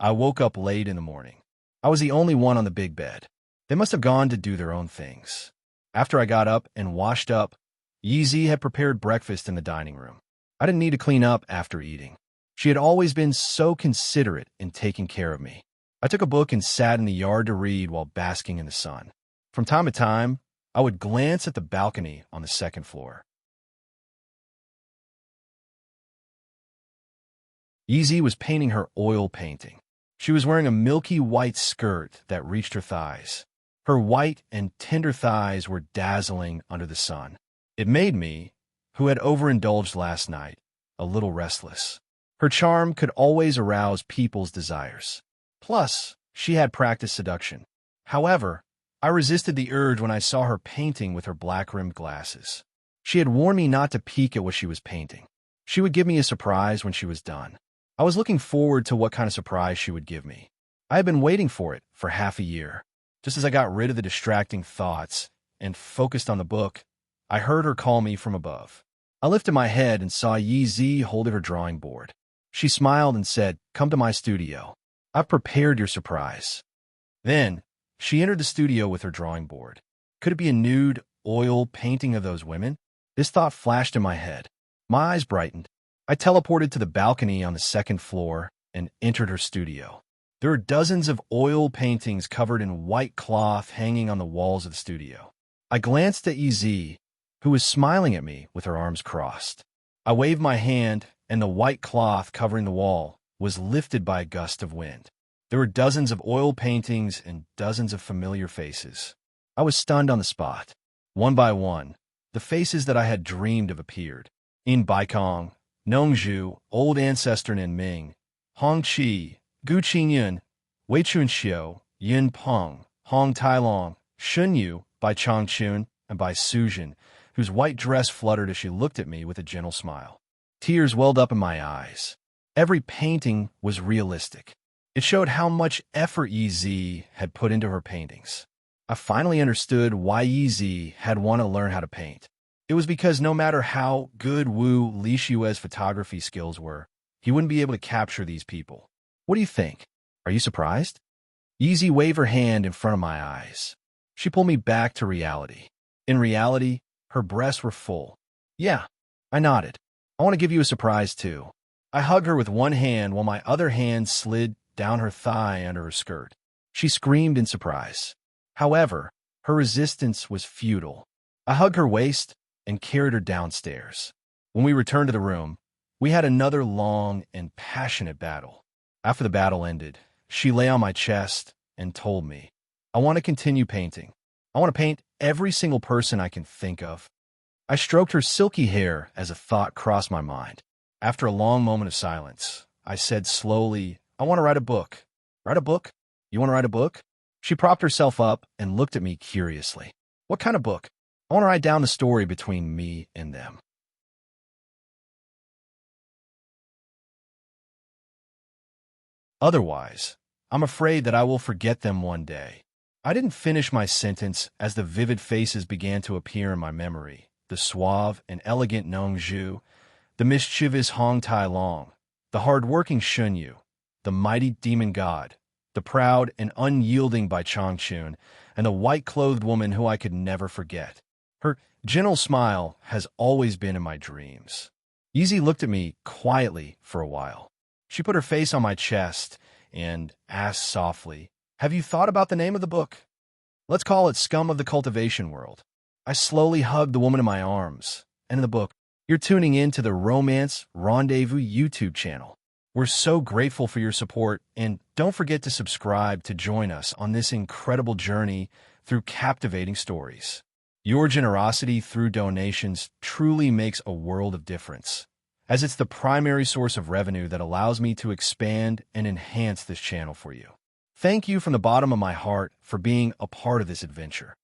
I woke up late in the morning. I was the only one on the big bed. They must have gone to do their own things. After I got up and washed up, Yeezy had prepared breakfast in the dining room. I didn't need to clean up after eating. She had always been so considerate in taking care of me. I took a book and sat in the yard to read while basking in the sun. From time to time, I would glance at the balcony on the second floor. Yeezy was painting her oil painting. She was wearing a milky white skirt that reached her thighs. Her white and tender thighs were dazzling under the sun. It made me, who had overindulged last night, a little restless. Her charm could always arouse people's desires. Plus, she had practiced seduction. However, I resisted the urge when I saw her painting with her black-rimmed glasses. She had warned me not to peek at what she was painting. She would give me a surprise when she was done. I was looking forward to what kind of surprise she would give me. I had been waiting for it for half a year. Just as I got rid of the distracting thoughts and focused on the book, I heard her call me from above. I lifted my head and saw Yi Zi holding her drawing board. She smiled and said, "Come to my studio. I've prepared your surprise." Then, she entered the studio with her drawing board. Could it be a nude, oil painting of those women? This thought flashed in my head. My eyes brightened. I teleported to the balcony on the second floor and entered her studio. There were dozens of oil paintings covered in white cloth hanging on the walls of the studio. I glanced at Ez, who was smiling at me with her arms crossed. I waved my hand, and the white cloth covering the wall was lifted by a gust of wind. There were dozens of oil paintings and dozens of familiar faces. I was stunned on the spot. One by one, the faces that I had dreamed of appeared. In Baikong, Nongzhu, Old Ancestor Nin Ming, Hong Qi, Gu Qingyun, Wei Chunxiu, Yin Peng, Hong Tailong, Shun Yu, Bai Changchun, and Bai Sujin, whose white dress fluttered as she looked at me with a gentle smile. Tears welled up in my eyes. Every painting was realistic. It showed how much effort Yi Zi had put into her paintings. I finally understood why Yi Zi had wanted to learn how to paint. It was because no matter how good Wu Lishue's photography skills were, he wouldn't be able to capture these people. What do you think? Are you surprised? Yi Zi waved her hand in front of my eyes. She pulled me back to reality. In reality, her breasts were full. Yeah, I nodded. I want to give you a surprise, too. I hugged her with one hand while my other hand slid down her thigh under her skirt. She screamed in surprise. However, her resistance was futile. I hugged her waist and carried her downstairs. When we returned to the room, we had another long and passionate battle. After the battle ended, she lay on my chest and told me, I want to continue painting. I want to paint every single person I can think of. I stroked her silky hair as a thought crossed my mind. After a long moment of silence, I said slowly, I want to write a book. Write a book? You want to write a book? She propped herself up and looked at me curiously. What kind of book? I want to write down the story between me and them. Otherwise, I'm afraid that I will forget them one day. I didn't finish my sentence as the vivid faces began to appear in my memory. The suave and elegant Nongzhu, the mischievous Hong Tai Long, the hard-working Shun Yu, the mighty demon god, the proud and unyielding Bai Changchun, and the white-clothed woman who I could never forget. Her gentle smile has always been in my dreams. Yi Zi looked at me quietly for a while. She put her face on my chest and asked softly, Have you thought about the name of the book? Let's call it Scum of the Cultivation World. I slowly hugged the woman in my arms. And in the book, you're tuning in to the Romance Rendezvous YouTube channel. We're so grateful for your support, and don't forget to subscribe to join us on this incredible journey through captivating stories. Your generosity through donations truly makes a world of difference, as it's the primary source of revenue that allows me to expand and enhance this channel for you. Thank you from the bottom of my heart for being a part of this adventure.